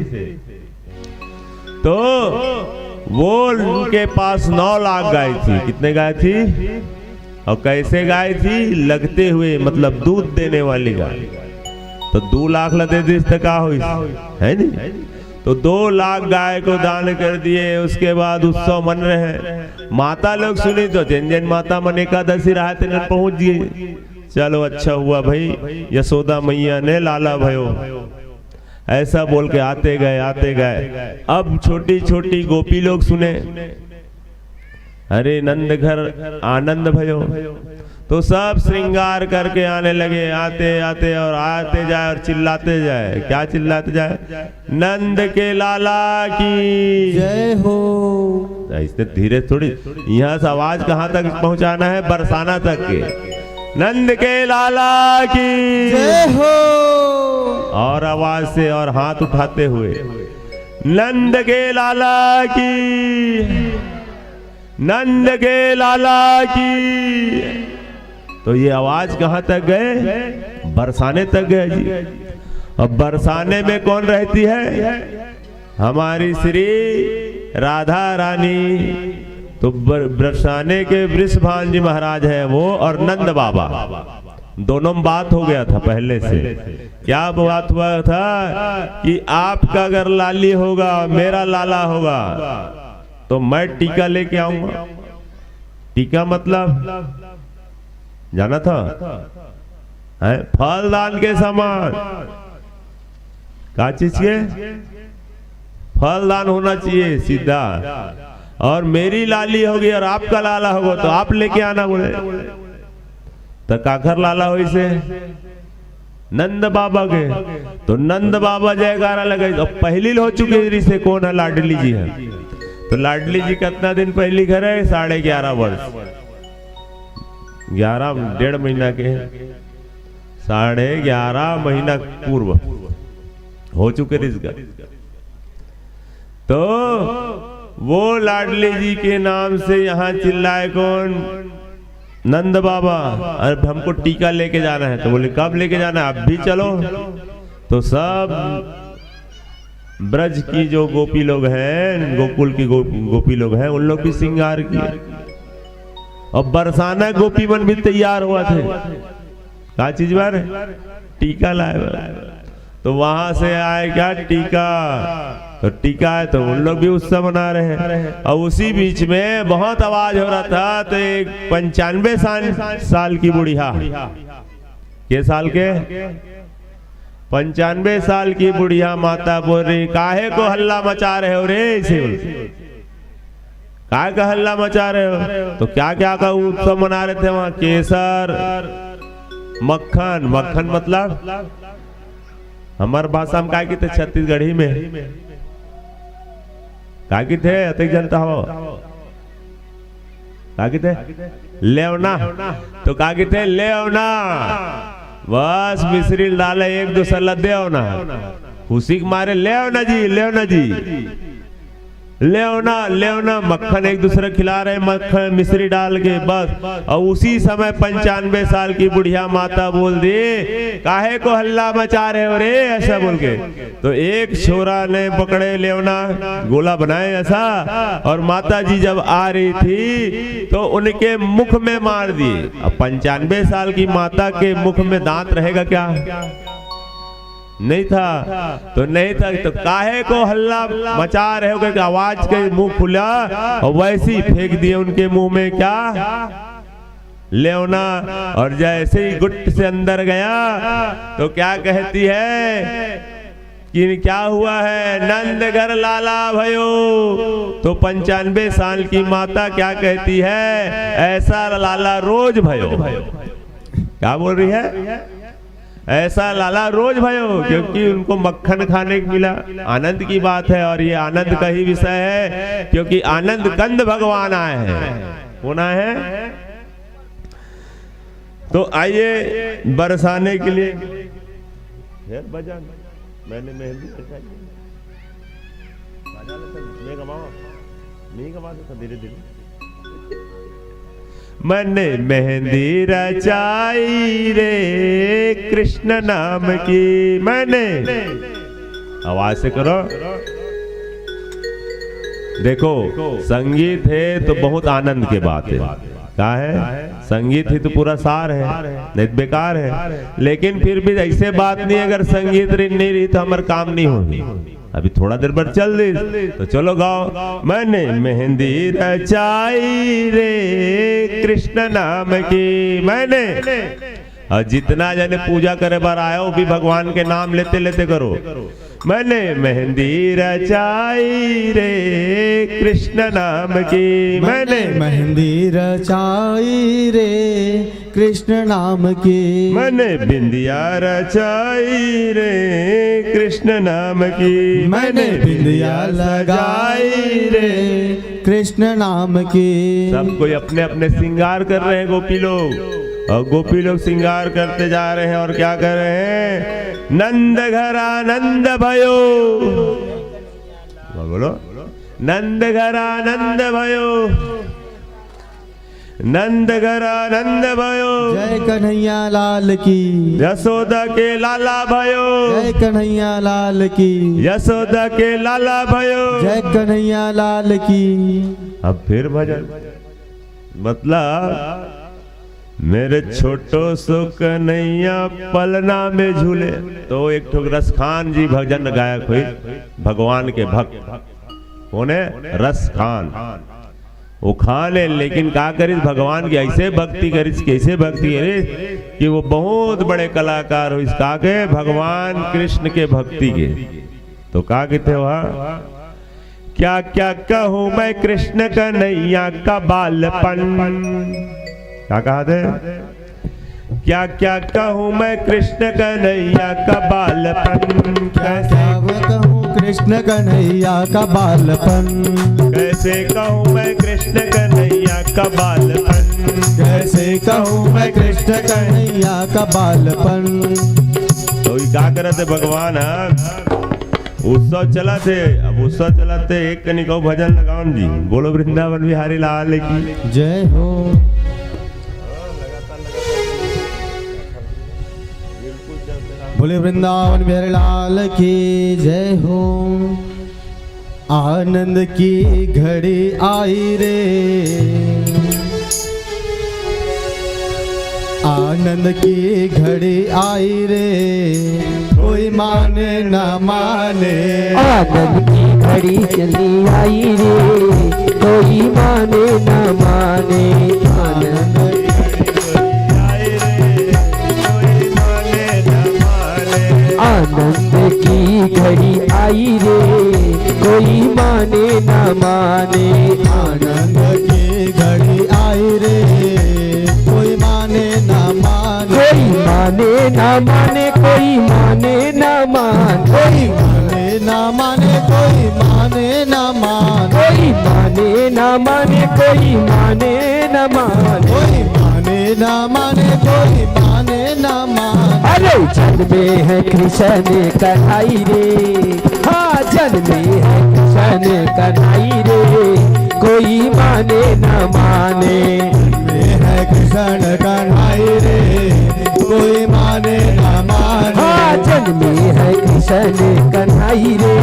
तो वो उनके पास 9 लाख गाय थी। कितने गाय थी? और कैसे गाय थी? लगते हुए, मतलब दूध देने वाली गाय। तो 2 लाख लदे दिस तक हुई है नहीं। तो 2 लाख गाय को दान कर दिए। उसके बाद उत्सव मन रहे। माता लोग सुनी तो जैन जैन माता मन एकादशी रात पहुंच गए। चलो अच्छा हुआ भाई, यशोदा मैया ने लाला भयो, ऐसा बोल के आते गए। अब छोटी छोटी गोपी लोग सुने, अरे नंद घर आनंद भयो, तो सब श्रृंगार करके आने लगे। आते और आते जाए और चिल्लाते जाए। क्या चिल्लाते जाए? नंद के लाला की जय हो। इसने धीरे थोड़ी, यहाँ से आवाज कहाँ तक पहुंचाना है? बरसाना तक के। नंद के लाला की जय हो। और आवाज से और हाथ उठाते हुए, नंद के लाला की, नंद के लाला की। तो ये आवाज कहां तक गए? बरसाने तक गए जी। अब बरसाने में कौन रहती है? हमारी श्री राधा रानी। तो बरसाने के वृषभान जी महाराज है वो, और नंद बाबा, दोनों में बात हो गया था पहले से। क्या बात हुआ था कि आपका अगर लाली होगा, मेरा लाला होगा, तो मैं टीका लेके आऊंगा। टीका मतलब जाना था है? फल दान के समान। क्या चीज के? फल दान होना चाहिए सीधा। और मेरी लाली होगी और आपका लाला होगा तो आप लेके आना बोले। तो काखर लाला हो इसे नंद बाबा के। तो नंद बाबा जयकारा लगे। तो पहली हो चुकी से कौन है? लाडली जी है। तो लाडली जी कितना दिन पहली घर है? 11.5 वर्ष। 11.5 महीना के 11.5 महीना पूर्व हो चुके रिश्ता। तो वो लाडली जी के नाम से यहाँ चिल्लाए कौन? नंद बाबा। अरे हमको टीका लेके जाना है। तो बोले कब लेके जाना है? अब भी चलो। तो सब ब्रज की जो गोपी लोग हैं, गोकुल की गोपी लोग हैं, उन लोग भी श्रृंगार किए। और बरसाना गोपी मन भी तैयार हुआ थे। क्या चीज बार? टीका लाए। तो वहां से आए क्या? टीका। तो टीका है तो उन लोग भी उत्सव मना रहे हैं। और उसी बीच में बहुत आवाज हो रहा था। तो एक 95 साल की बुढ़िया, के साल के? 95 साल की बुढ़िया माता बोल रही, काहे को हल्ला मचा रहे हो रे? इसे काय का हल्ला मचा रहे हो? तो क्या क्या का उत्सव मना रहे थे वहां? केसर, मक्खन। मक्खन मतलब हमारे भाषा में क्या कहते? छत्तीसगढ़ी में क्या कहते? अतिक जनता हो क्या कहते? लेवना। तो क्या कहते? लेवना। बस मिश्री डाले एक दूसरा दे ना, खुशी के मारे ले ना जी, ले ना जी, ले ना मक्खन एक दूसरे खिला रहे, मक्खन मिश्री डाल के बस। और उसी समय 95 साल की बुढ़िया माता बोल दी, काहे को हल्ला मचा रहे हो रे, ऐसा बोल के। तो एक छोरा ने पकड़े लेवना, गोला बनाए ऐसा, और माता जी जब आ रही थी तो उनके मुख में मार दिए। अब 95 साल की माता के मुख में दांत रहेगा क्या? नहीं था, तो नहीं था, तो काहे को हल्ला मचा रहे हो कि आवाज के मुंह खुला, और वैसे ही फेंक दिए उनके मुंह में क्या, लेवना। और जैसे ही गुट से अंदर गया तो क्या कहती है कि क्या हुआ है, नंद घर लाला भयो। तो 95 साल की माता क्या कहती है, ऐसा लाला रोज भयो। क्या बोल रही है, ऐसा लाला रोज भयो, क्योंकि उनको मक्खन खाने को मिला। आनंद की बात है, और ये आनंद का ही विषय है, क्योंकि आनंद कंद भगवान आए हैं। कौन आए हैं? तो आइए बरसाने के लिए बजा, मैंने मेहंदी धीरे धीरे मैंने मेहंदी रचाई रे कृष्ण नाम की, मैंने, आवाज से करो। देखो संगीत है तो बहुत आनंद की बात है। क्या है? संगीत ही तो पूरा सार है, नहीं बेकार है। लेकिन फिर भी ऐसे बात नहीं, अगर संगीत नहीं रही तो हमारा काम नहीं होगी। अभी थोड़ा देर बाद चल दी तो चलो गाओ, मैंने मेहंदी रचाई रे कृष्ण नाम की, मैंने। और जितना जने पूजा करे बार आया हो भी भगवान के नाम लेते लेते करो। मैंने मेहंदी रचाई रे कृष्ण नाम की, मैंने मेहंदी रचाई रे कृष्ण नाम की, मैंने बिंदिया रचाई रे कृष्ण नाम की, मैंने बिंदिया लगाई रे कृष्ण नाम की। सब कोई अपने अपने श्रृंगार कर रहे हैं गोपी लोग, और गोपी लोग श्रृंगार करते जा रहे हैं। और क्या कर रहे हैं? नंद घर आनंद भयो, बोलो नंद घर आनंद भयो, नंद घर आनंद भयो। जय कन्हैया लाल की, यशोदा के लाला भयो, जय कन्हैया लाल की, यशोदा के लाला भयो, जय कन्हैया लाल की। अब फिर भजन, मतलब मेरे छोटो सो कन्हैया पलना में झूले। तो एक ठो रस खान जी भजन गायक हुई, भगवान के भक्त। कौन है? रस खान। वो खान है, लेकिन क्या करिस भगवान की ऐसे भक्ति करिस, कैसे भक्ति करिस कि वो बहुत बड़े कलाकार हुई का के भगवान कृष्ण के भक्ति के। तो क्या कहते वहाँ, क्या क्या कहूँ मैं कृष्ण कन्हैया का बालपन। क्या कहा थे? क्या क्या कहूँ मैं कृष्ण कन्हैया का बालपन, कैसे कहूँ कृष्ण कन्हैया का बालपन, कैसे कहूँ मैं कृष्ण कन्हैया का बालपन, कैसे कहूँ मैं कृष्ण कन्हैया का बालपन। तो ये क्या करे थे भगवान? उत्सव चला थे, अब उत्सव चलाते एक कनिको भजन लगाओ जी, बोलो वृंदावन बिहारी लाल की जय हो। बोले वृंदावन बिहारी लाल की जय हो। आनंद की घड़ी आई रे, आनंद की घड़ी आई रे, कोई माने न माने। आनंद की घड़ी चली आई रे, कोई माने न माने। आनंद आनंद की घड़ी आई रे, कोई माने न माने। आनंद की घड़ी आई रे, कोई माने न माने। कोई माने न माने, कोई माने न मान, कोई माने न माने, कोई माने न मान। कोई माने न माने, कोई माने न मान। कोई माने न माने, कोई माने न मान। अरे जन्मे है कृष्ण कन्हई रे, हाँ जन्मे है कृष्ण कन्हई रे, कोई माने न माने। में है कृष्ण कन्हई रे, कोई माने न माने। हाँ जन्मे है कृष्ण कन्हई रे,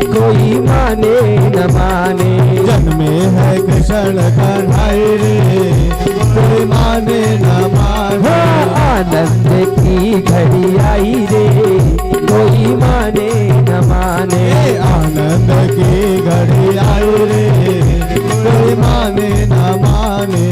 कोई माने न माने। जन्मे है कृष्ण कन्हई रे, कोई माने न माने। हाँ आनंद की घड़ी आई रे, कोई माने न माने। आनंद की घड़ी आई रे, कोई माने न माने।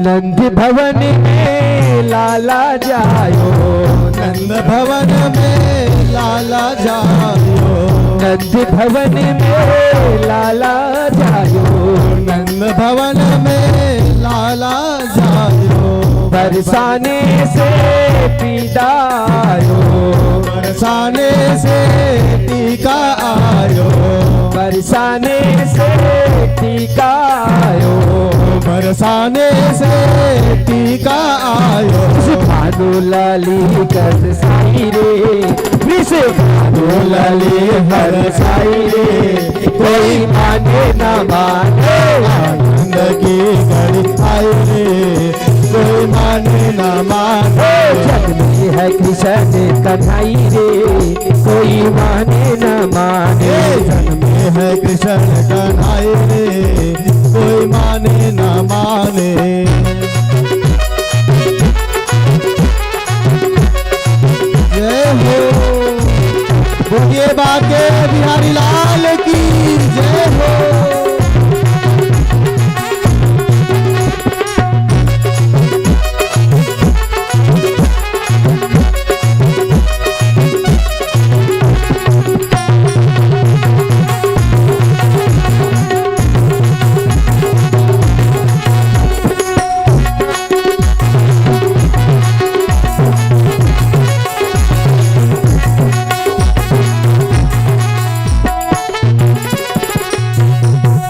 नंद भवन में लाला जायो, नंद भवन में लाला जायो। नंद भवन में लाला जायो, नंद भवन में लाला जायो। बरसाने से पीदायो, बरसाने से टीका आयो। बरसाने से टीका आयो। बरसाने से टीका आयो। भानु लाली कर साई रे, विष भानु लाली कर साई रे, कोई माने न माने। आनंद की घड़ी आई रे, कोई माने न माने। जन्मे है कृष्ण कन्हई रे, कोई माने न माने। जन्मे है कृष्ण कन्हई रे, कोई माने न माने। जय हो बोलिए बाके बिहारी लाल की जय हो।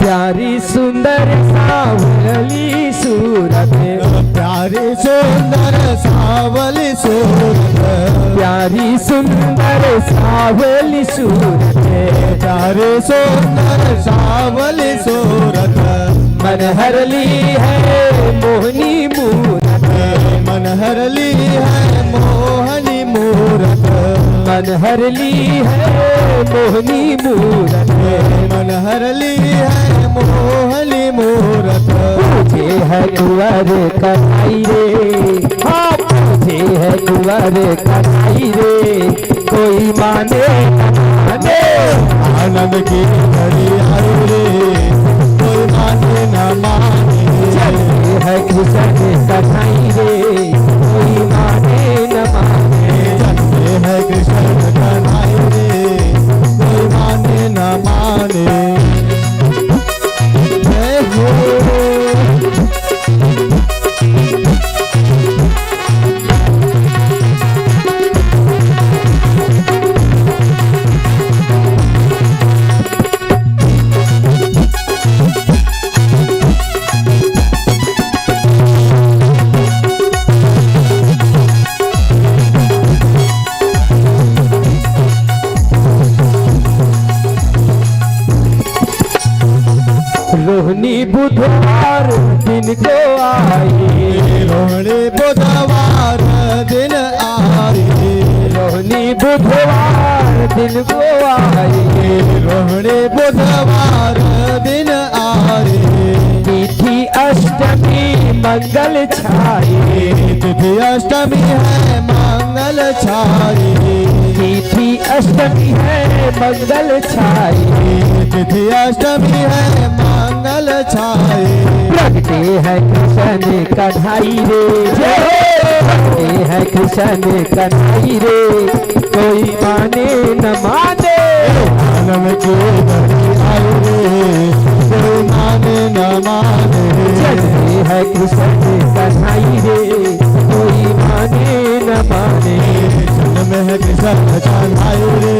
प्यारी सुंदर सावली सूरत, प्यारी सुंदर सावली सूरत। प्यारी सुंदर सावली सूरत, प्यारी सुंदर सावली सूरत। मन हरली है मोहनी मूरत, मन हरली है मोहनी मूरत। मन हरली है मोहनी मूरत। मन हरली है मोहनी मूरत। मुझे है कुंवर कन्हई रे, हाँ मुझे है कुंवर कन्हई रे, कोई माने न माने। आनंद की घड़ी आई रे, कोई माने न माने। जन्मे है कृष्ण कन्हई रे, कोई माने न माने। जन्मे है कृष्ण कन्हई रे, कोई माने न माने। जय हो रोहिणी बुधवार दिन को आई, रोहिणी बुधवार दिन आई। रोहिणी बुधवार दिन को आई, रोहिणी बुधवार दिन आई। तिथि अष्टमी मंगल छाई, तिथि अष्टमी है मंगल छाई। तिथि अष्टमी है मंगल छाई। तिथि अष्टमी है मंगल छाई। चलते हैं कृष्ण कन्हई रे, जय हो। चलते हैं कृष्ण कन्हई रे, कोई माने न माने। आनंद की घड़ी आई रे, कोई माने न माने। चलते हैं कृष्ण कन्हई रे, कोई माने न माने। जन्म है कृष्ण कन्हई रे,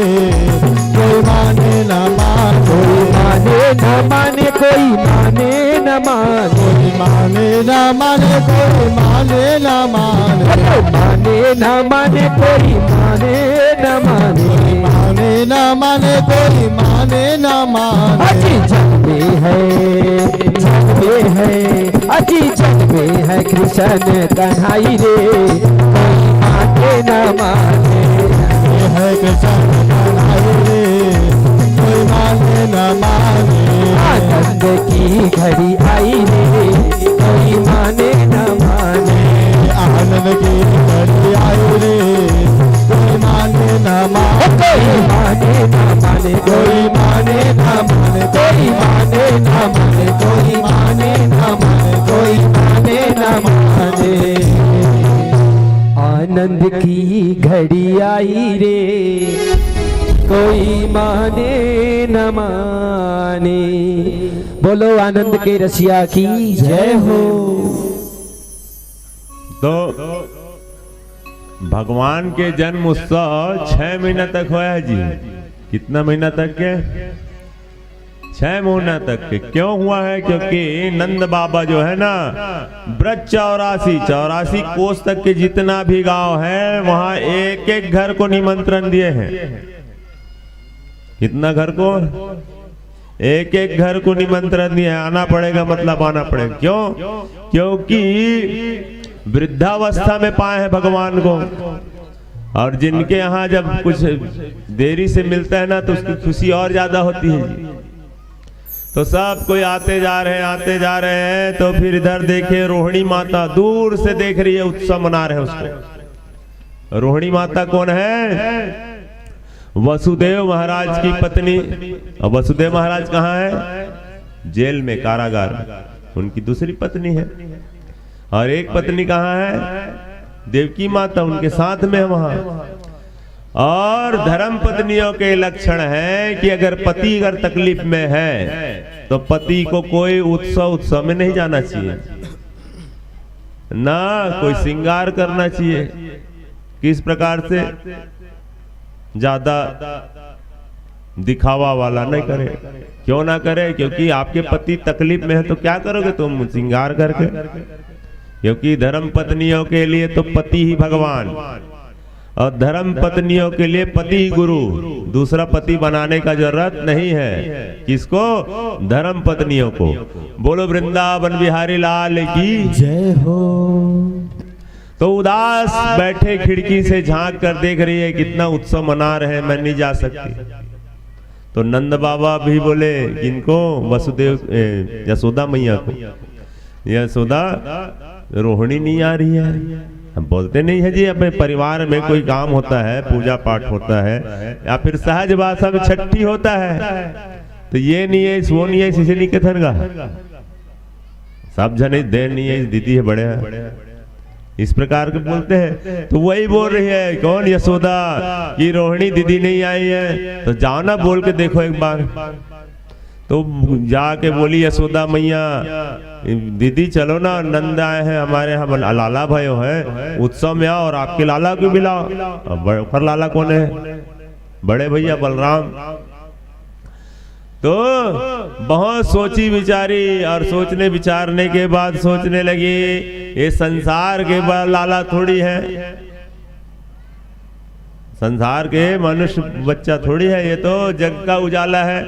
कोई माने न माने। कोई माने न माने, कोई माने न माने। कोई माने न माने, कोई माने न माने। माने न माने, कोई माने न माने। माने न माने, कोई माने न माने। अजी जन्मे है, अजी जन्मे है कृष्ण कन्हई रे, कोई माने न माने। ये है कृष्ण कन्हई रे, कोई माने न माने। आनंद की घड़ी आई रे, कोई माने न माने। आनंद की घड़ी आई रे, कोई माने न माने। कोई माने न माने, कोई माने न माने। कोई माने न माने, कोई माने न माने, कोई माने न माने। आनंद की घड़ी आई रे, कोई माने न माने। बोलो आनंद के रसिया की जय हो। तो भगवान के जन्म उत्सव 6 महीना तक हुआ है जी। कितना महीना तक के? 6 महीना तक के। क्यों हुआ है? क्योंकि नंद बाबा जो है ना, ब्रज 84 कोस तक के जितना भी गांव है, वहां एक एक घर को निमंत्रण दिए हैं। कितना घर को? एक एक घर को निमंत्रण दिए। आना पड़ेगा, मतलब आना पड़ेगा। क्यों? क्योंकि वृद्धावस्था में पाए हैं भगवान को, और जिनके यहाँ जब कुछ देरी से मिलता है ना, तो उसकी खुशी और ज्यादा होती है जी। तो सब कोई आते जा रहे हैं। तो फिर इधर देखे रोहिणी माता दूर से देख रही है, उत्सव मना रहे हैं उसको। रोहिणी माता कौन है? वसुदेव महाराज की पत्नी। और वसुदेव महाराज कहाँ है? जेल में, कारागार में। उनकी दूसरी पत्नी है। और एक पत्नी कहाँ है? देवकी माता, उनके साथ में है वहां। और धर्म पत्नियों के लक्षण है कि अगर पति अगर तकलीफ में है, तो पति को कोई उत्सव में नहीं जाना चाहिए, ना कोई श्रृंगार करना चाहिए। किस प्रकार से? ज्यादा दिखावा वाला नहीं करे। क्यों ना करे? क्योंकि आपके पति तकलीफ में है, तो क्या करोगे तुम श्रृंगार करके? क्योंकि धर्म पत्नियों के लिए तो पति ही भगवान, और धर्म पत्नियों के लिए पति ही गुरु। दूसरा पति बनाने का जरूरत नहीं है। किसको? धर्म पत्नियों को। बोलो वृंदावन बिहारी लाल की जय हो। तो उदास बैठे खिड़की से झांक कर देख रही है, कितना उत्सव मना रहे हैं, मैं नहीं जा सकती। तो नंद बाबा भी बोले, किनको? वसुदेव यशोदा मैया को। यशोदा, रोहिणी नहीं आ रही है। हम बोलते नहीं है जी, अपने परिवार में कोई काम होता है, पूजा पाठ होता है, या फिर सहज भाषा में छठी होता है, तो ये नहीं है, वो नहीं है, इसी निकेतन का सब जने देर नहीं है, दीदी है, बड़े है, इस प्रकार के बोलते हैं। तो वही बोल रही है, कौन? यशोदा की रोहिणी दीदी नहीं आई है, तो जाओ ना, बोल के देखो एक बार। तो जाके बोली यशोदा मैया, दीदी चलो ना, नंद आए हैं हमारे यहाँ, लाला भयो है, उत्सव में आओ, और आपके लाला को बुलाओ। अब लाला कौन है? बड़े भैया बलराम। तो बहुत सोची विचारी, और सोचने विचारने के बाद सोचने लगी, ये संसार के लाला थोड़ी है, संसार के मनुष्य बच्चा थोड़ी है, ये तो जग का उजाला है।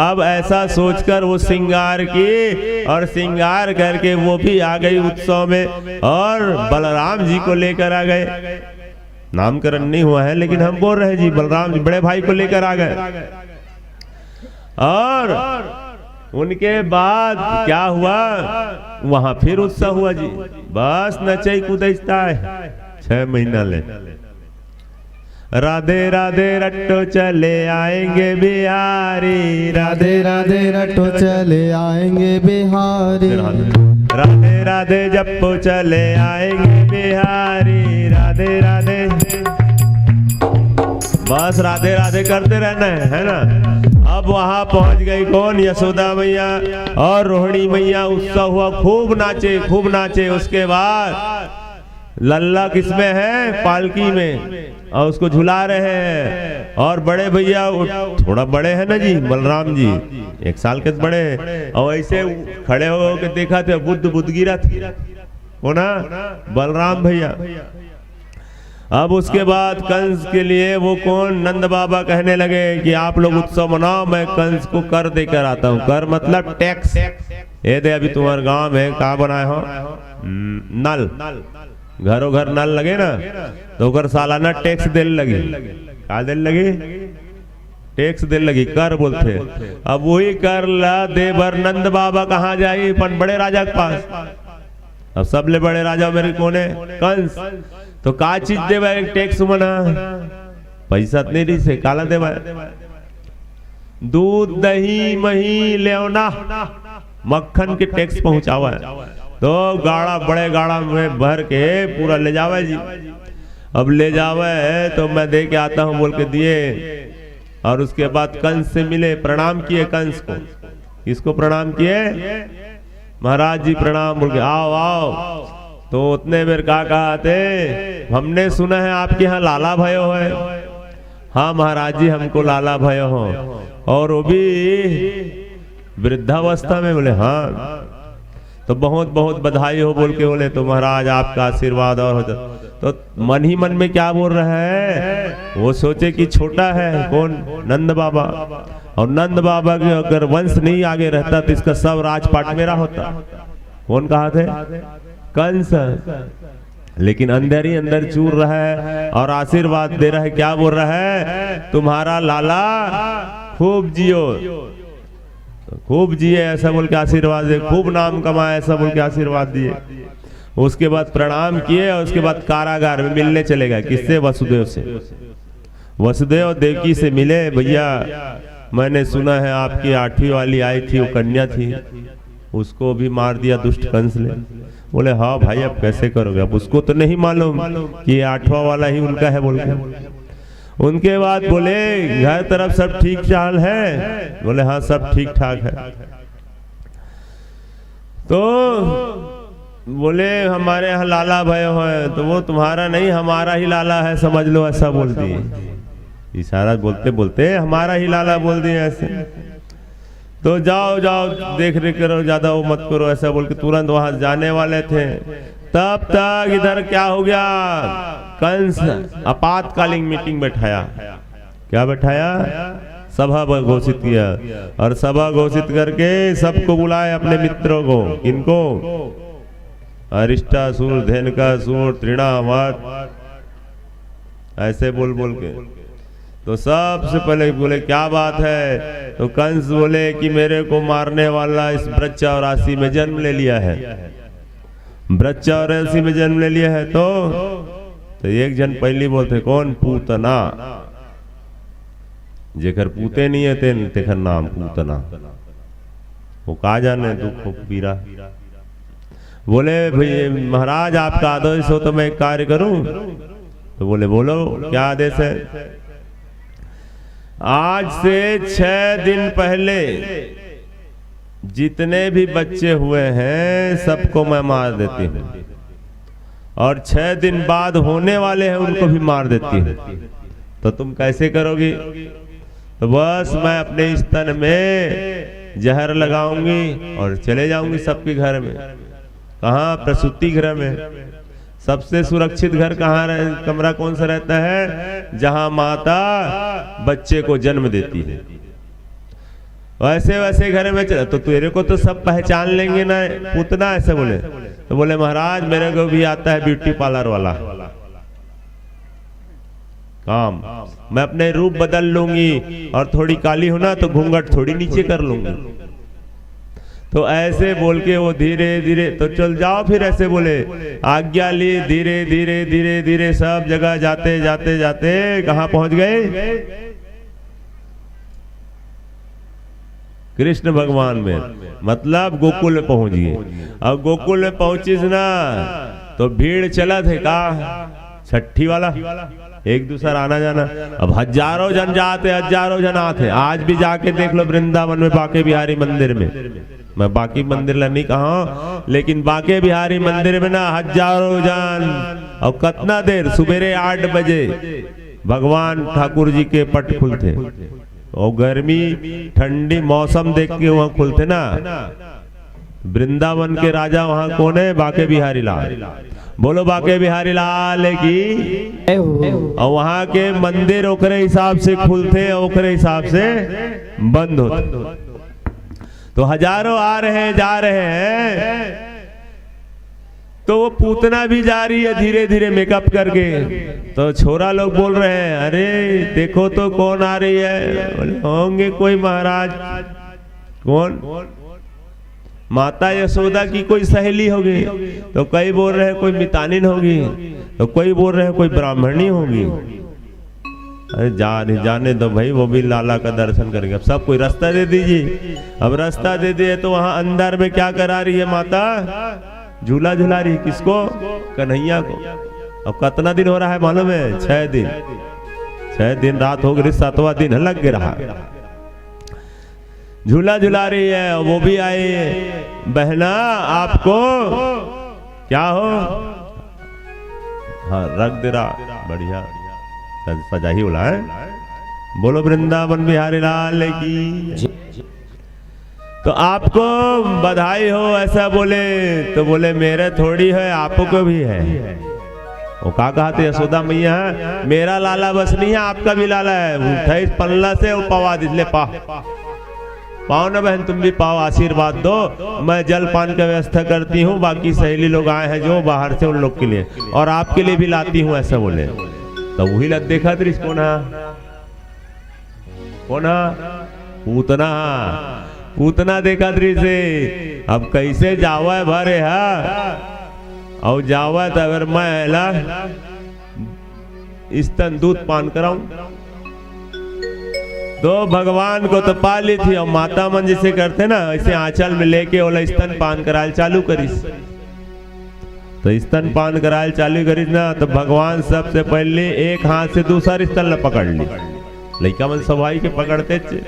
अब ऐसा सोचकर वो श्रृंगार की, और श्रृंगार करके वो भी आ गई उत्सव में, और बलराम जी को लेकर आ गए। नामकरण नहीं हुआ है, लेकिन हम बोल रहे हैं जी, बलराम जी बड़े भाई को लेकर आ गए। और उनके बाद क्या हुआ? वहां फिर उत्सव हुआ जी, बस नचई कुदता है 6 महीना ले। राधे राधे रट्टो चले आएंगे बिहारी, राधे राधे रटो चले आएंगे बिहारी, राधे राधे जप्पो चले आएंगे बिहारी, राधे राधे। बस राधे राधे करते रहना है ना। अब वहां पहुंच गई कौन, यशोदा मैया और रोहिणी मैया। उत्सव हुआ, खूब नाचे खूब नाचे। उसके बाद लल्ला किसमें है, पालकी में, और उसको झुला रहे हैं। और बड़े भैया थोड़ा बड़े हैं ना जी, बलराम जी 1 साल के बड़े हैं, और ऐसे खड़े हो के देखा थे, बुद्ध गिरा थी वो ना बलराम भैया। अब उसके बाद कंस के लिए वो कौन, नंद बाबा कहने लगे कि आप लोग उत्सव मनाओ, मैं कंस को कर देकर आता हूँ। कर मतलब टैक्स। ये दे अभी तुम्हारे गांव में कहा बनाए हो नल, घरों घर नल लगे ना, तो उधर सालाना टैक्स देने लगी। क्या देने लगी, टैक्स देने लगी, कर बोलते। अब वही कर ला दे भर नंद बाबा कहाँ जाई, पन बड़े राजा के पास। अब सबले बड़े राजा मेरे कौन है, कंस। तो का चीज देवा टैक्स मना, पैसा नहीं रही से काला देवा, दूध दही मही लेवना मक्खन के टैक्स पहुंचावा। तो गाड़ा, बड़े गाड़ा में भर के पूरा ले जावे जी। अब ले जावे तो मैं दे के आता हूं बोल के दिए। और उसके बाद कंस से मिले, प्रणाम किए कंस को। किसको प्रणाम किए, महाराज जी प्रणाम बोल के, आओ आओ। तो उतने बेर कहा थे, हमने सुना है आपके यहाँ लाला भयो है। हाँ महाराज जी हमको लाला भयो हो, और वो भी वृद्धावस्था में। बोले हाँ, तो बहुत बहुत बधाई हो बोल के बोले, तो महाराज आपका आशीर्वाद और हो जाए। तो मन ही मन में क्या बोल रहा है, वो सोचे कि छोटा है कौन, नंद बाबा। और नंद बाबा के अगर वंश नहीं आगे रहता तो इसका सब राजपाट मेरा होता। कौन कहा थे, कंस। लेकिन अंदर ही अंदर चूर रहा है और आशीर्वाद दे रहा है। क्या बोल रहा है, तुम्हारा लाला खूब जियो, खूब जिए ऐसा बोल के आशीर्वाद दे, खूब नाम कमाए ऐसा बोल के आशीर्वाद दिए। उसके बाद प्रणाम किए और उसके बाद कारागार में मिलने चले गए। किससे, वसुदेव से। वसुदेव देवकी से मिले, भैया मैंने सुना है आपकी 8वीं वाली आई थी, वो कन्या थी, उसको भी मार दिया दुष्ट कंस ने। बोले हाँ भाई अब कैसे करोगे, अब उसको तो नहीं मालूम कि 8वां वाला ही उनका है बोल के। उनके बाद बोले घर तरफ सब ठीक ठाक है, बोले हाँ सब ठीक ठाक है। तो बोले हमारे यहाँ लाला भयो है, तो वो तुम्हारा नहीं हमारा ही लाला है समझ लो, ऐसा बोल दिए। इशारा बोलते बोलते हमारा ही लाला बोल दिए ऐसे। तो जाओ जाओ देख रेख करो, ज्यादा वो मत करो ऐसा बोल के तुरंत वहां जाने वाले थे। तब तक इधर क्या हो गया, कंस आपातकालीन मीटिंग बैठाया। क्या बैठाया, सभा घोषित किया। और सभा घोषित करके सबको बुलाए, अपने मित्रों को। किनको, अरिष्टासुर, धेनुकासुर, तृणावर्त, ऐसे बोल बोल के। तो सबसे पहले बोले क्या बात है, तो कंस बोले कि मेरे को मारने वाला इस वृक्षराशि में जन्म ले लिया है, वृक्षराशि में जन्म ले लिया है। तो एक जन पहली बोलते कौन, पूतना। जेकर पूते नहीं है तेखर नाम पूतना, वो कहा जाने दुख पीरा। बोले भाई महाराज आपका आदेश हो तो मैं एक कार्य करूं। तो बोले बोलो क्या आदेश है। आज से 6 दिन पहले जितने भी बच्चे हुए हैं सबको मैं मार देती हूँ, और 6 दिन बाद होने वाले हैं उनको भी मार देती हूँ। तो तुम कैसे करोगी। तो बस मैं अपने स्तन में जहर लगाऊंगी और चले जाऊंगी सबके घर में। कहाँ, प्रसूति गृह में। सबसे सुरक्षित घर कहाँ कमरा कौन सा रहता है, जहां माता बच्चे को जन्म देती है। वैसे वैसे घर में चला तो तेरे को तो सब पहचान लेंगे ना पूतना, ऐसे बोले। तो बोले महाराज मेरे को भी आता है ब्यूटी पार्लर वाला काम, मैं अपने रूप बदल लूंगी और थोड़ी काली हो ना तो घूंघट थोड़ी नीचे कर लूंगी। तो ऐसे बोल के वो धीरे धीरे, तो चल जाओ फिर ऐसे बोले, आज्ञा ली, धीरे धीरे धीरे धीरे सब जगह जाते जाते जाते कहाँ पहुंच गए? कृष्ण भगवान में, मतलब गोकुल में पहुंच गए। अब गोकुल में पहुंचिस ना तो भीड़ चला थे का छठी वाला, एक दूसरा आना जाना। अब हजारों जन जाते, हजारों जन आते। आज भी जाके देख लो वृंदावन में बांके बिहारी मंदिर में, मैं बाकी मंदिर ला नहीं कहा, लेकिन बांके बिहारी मंदिर में ना हजारों जन। और कितना देर, सुबेरे 8 बजे भगवान ठाकुर जी के पट खुलते, और गर्मी ठंडी मौसम देख के वहां खुलते ना। वृंदावन के राजा वहां कौन है? बांके बिहारी लाल। बोलो बांके बिहारी लाल की। और वहां के मंदिर ओकरे हिसाब से खुलते, ओकरे हिसाब से बंद होते। तो हजारों आ रहे हैं, जा रहे हैं, तो वो पूतना भी जा रही है धीरे धीरे मेकअप करके। तो छोरा लोग बोल रहे हैं, अरे देखो तो कौन आ रही है? बोले होंगे कोई महाराज। कौन? माता यशोदा की कोई सहेली होगी। तो कई बोल रहे हैं कोई मितानिन होगी, तो कोई बोल रहे हैं कोई ब्राह्मणी होगी। अरे जाने दो भाई, वो भी लाला का दर्शन करेंगे। अब सब कोई रास्ता दे दीजिए। अब रास्ता दे दिए तो वहां अंदर में क्या करा रही है माता? झूला झुला रही। किसको? कन्हैया को। अब कितना दिन हो रहा है मालूम है? 6 दिन। 6 दिन रात हो गई, 7वां दिन लग रहा, झूला झुला रही है। वो भी आए, बहना आपको क्या हो? हाँ रख दे रहा, बढ़िया सजा ही बोला है। बोलो वृंदावन बिहारी लाल की। तो आपको बधाई हो ऐसा बोले, तो बोले मेरे थोड़ी है, आपको भी है। वो का कहा थे? यशोदा मैया मेरा लाला बस नहीं है, आपका भी लाला है। उठाई पल्ला से वो पवा दिले, पाओ ना बहन, तुम भी पाओ, आशीर्वाद दो। मैं जल पान की व्यवस्था करती हूँ, बाकी सहेली लोग आए हैं जो बाहर से, उन लोग के लिए और आपके लिए भी लाती हूँ, ऐसा बोले। तो वही लग देखा दृश कोना पूतना देखा दृश्य। अब कैसे जावा है भरे है, और जावा तो अगर मैं ला स्तन दूध पान कराऊं, तो भगवान को तो पा ली थी। और माता मन जैसे करते ना, ऐसे आंचल में लेके ओला स्तन पान कराल चालू करीस। तो स्तन पान कराल चालू करीस ना, तो भगवान सबसे पहले एक हाथ से दूसरा स्तन पकड़ ली। लड़का मन सवाई के पकड़ते थे,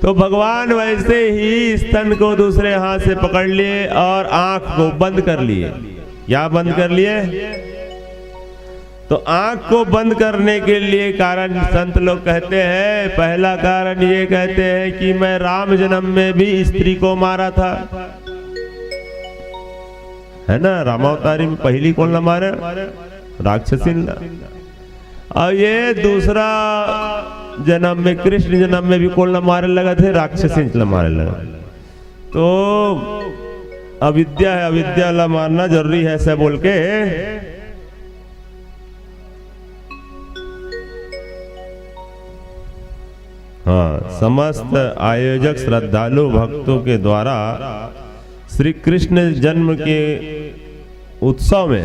तो भगवान वैसे ही स्तन को दूसरे हाथ से पकड़ लिए और आंख को बंद कर लिए। क्या बंद कर लिए? तो आंख को बंद करने के लिए कारण संत लोग कहते हैं, पहला कारण ये कहते हैं कि मैं राम जन्म में भी स्त्री को मारा था, है ना। रामावतारी में पहली कौन न मारे? राक्षसी। और ये दूसरा जन्म में, कृष्ण जन्म में भी कौन न मारे लगा थे? राक्षसी मारे लगा। तो अविद्या है, अविद्या ला मारना जरूरी है ऐसा बोल के हाँ, समस्त आयोजक श्रद्धालु भक्तों के द्वारा श्री कृष्ण जन्म के उत्सव में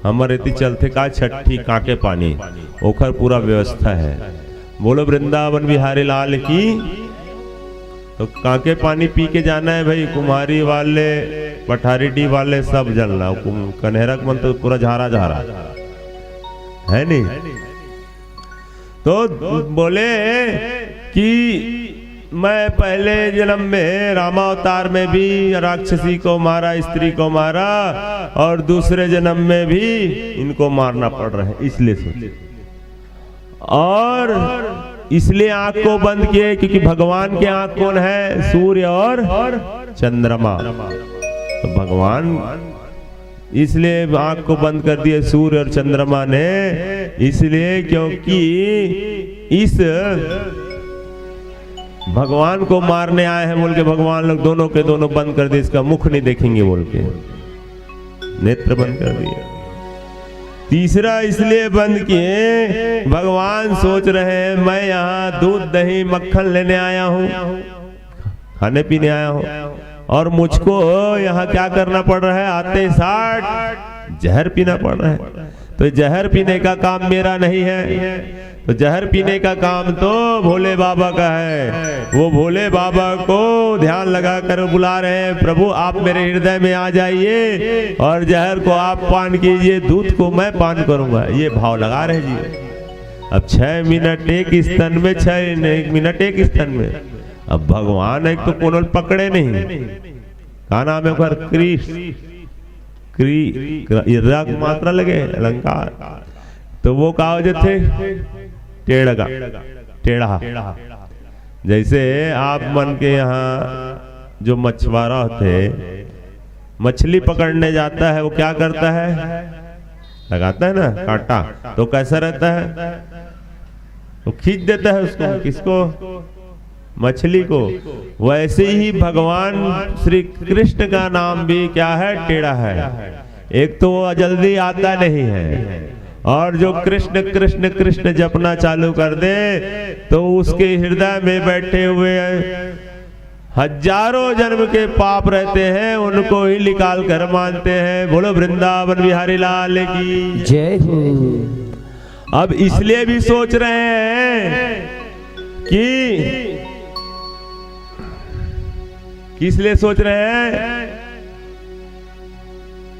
हमारे इति चलते का छठी काके पानी ओखर पूरा व्यवस्था है। बोलो वृंदावन बिहारी लाल की। तो काके पानी पी के जाना है भाई। कुमारी वाले, पठारी डी वाले सब जलना। कन्हैरक मन तो पूरा झारा झारा है नहीं। तो बोले कि मैं पहले जन्म में रामावतार में भी राक्षसी को मारा, स्त्री को मारा, और दूसरे जन्म में भी इनको मारना पड़ रहा है, इसलिए सोचे। और इसलिए आंख को बंद किए क्योंकि भगवान के आंख कौन है? सूर्य और चंद्रमा। तो भगवान इसलिए आंख को बंद कर दिए सूर्य और चंद्रमा ने, इसलिए क्योंकि इस भगवान को मारने आए हैं बोल के भगवान लोग दोनों के दोनों बंद कर दिए, इसका मुख नहीं देखेंगे बोल के नेत्र बंद कर दिए। तीसरा इसलिए बंद किए, भगवान सोच रहे हैं मैं यहाँ दूध दही मक्खन लेने आया हूँ, खाने पीने आया हूँ, और मुझको यहाँ क्या करना पड़ रहा है, आते साथ जहर पीना पड़ रहा है। तो जहर पीने का काम मेरा नहीं है, तो जहर पीने का काम तो भोले बाबा का है। वो भोले बाबा को ध्यान लगा कर बुला रहे हैं, प्रभु आप मेरे हृदय में आ जाइए और जहर को आप पान कीजिए, दूध को मैं पान करूंगा। ये भाव लगा रहे जी। अब 6 मिनट एक स्तन में, 6 मिनट एक स्तन में। अब भगवान एक तो कोनल पकड़े नहीं, का नाम है क्री मात्रा लगे अलंकार, तो वो कहा थे टेढ़ा। जैसे आप मन के यहाँ जो मछुआरा होते, मछली पकड़ने जाता है, वो क्या करता है, लगाता है ना कांटा, तो कैसा रहता है, तो खींच देता है उसको, किसको, मछली को। वैसे ही भगवान श्री कृष्ण का नाम भी क्या है, टेढ़ा है। एक तो वो जल्दी आता नहीं है, और जो कृष्ण कृष्ण कृष्ण जपना चालू कर दे तो उसके हृदय में बैठे हुए हजारों जन्म के पाप रहते हैं, उनको ही निकाल कर मानते हैं। बोलो वृंदावन बिहारी लाल की जय हो। अब इसलिए भी सोच रहे हैं कि इसलिए सोच रहे हैं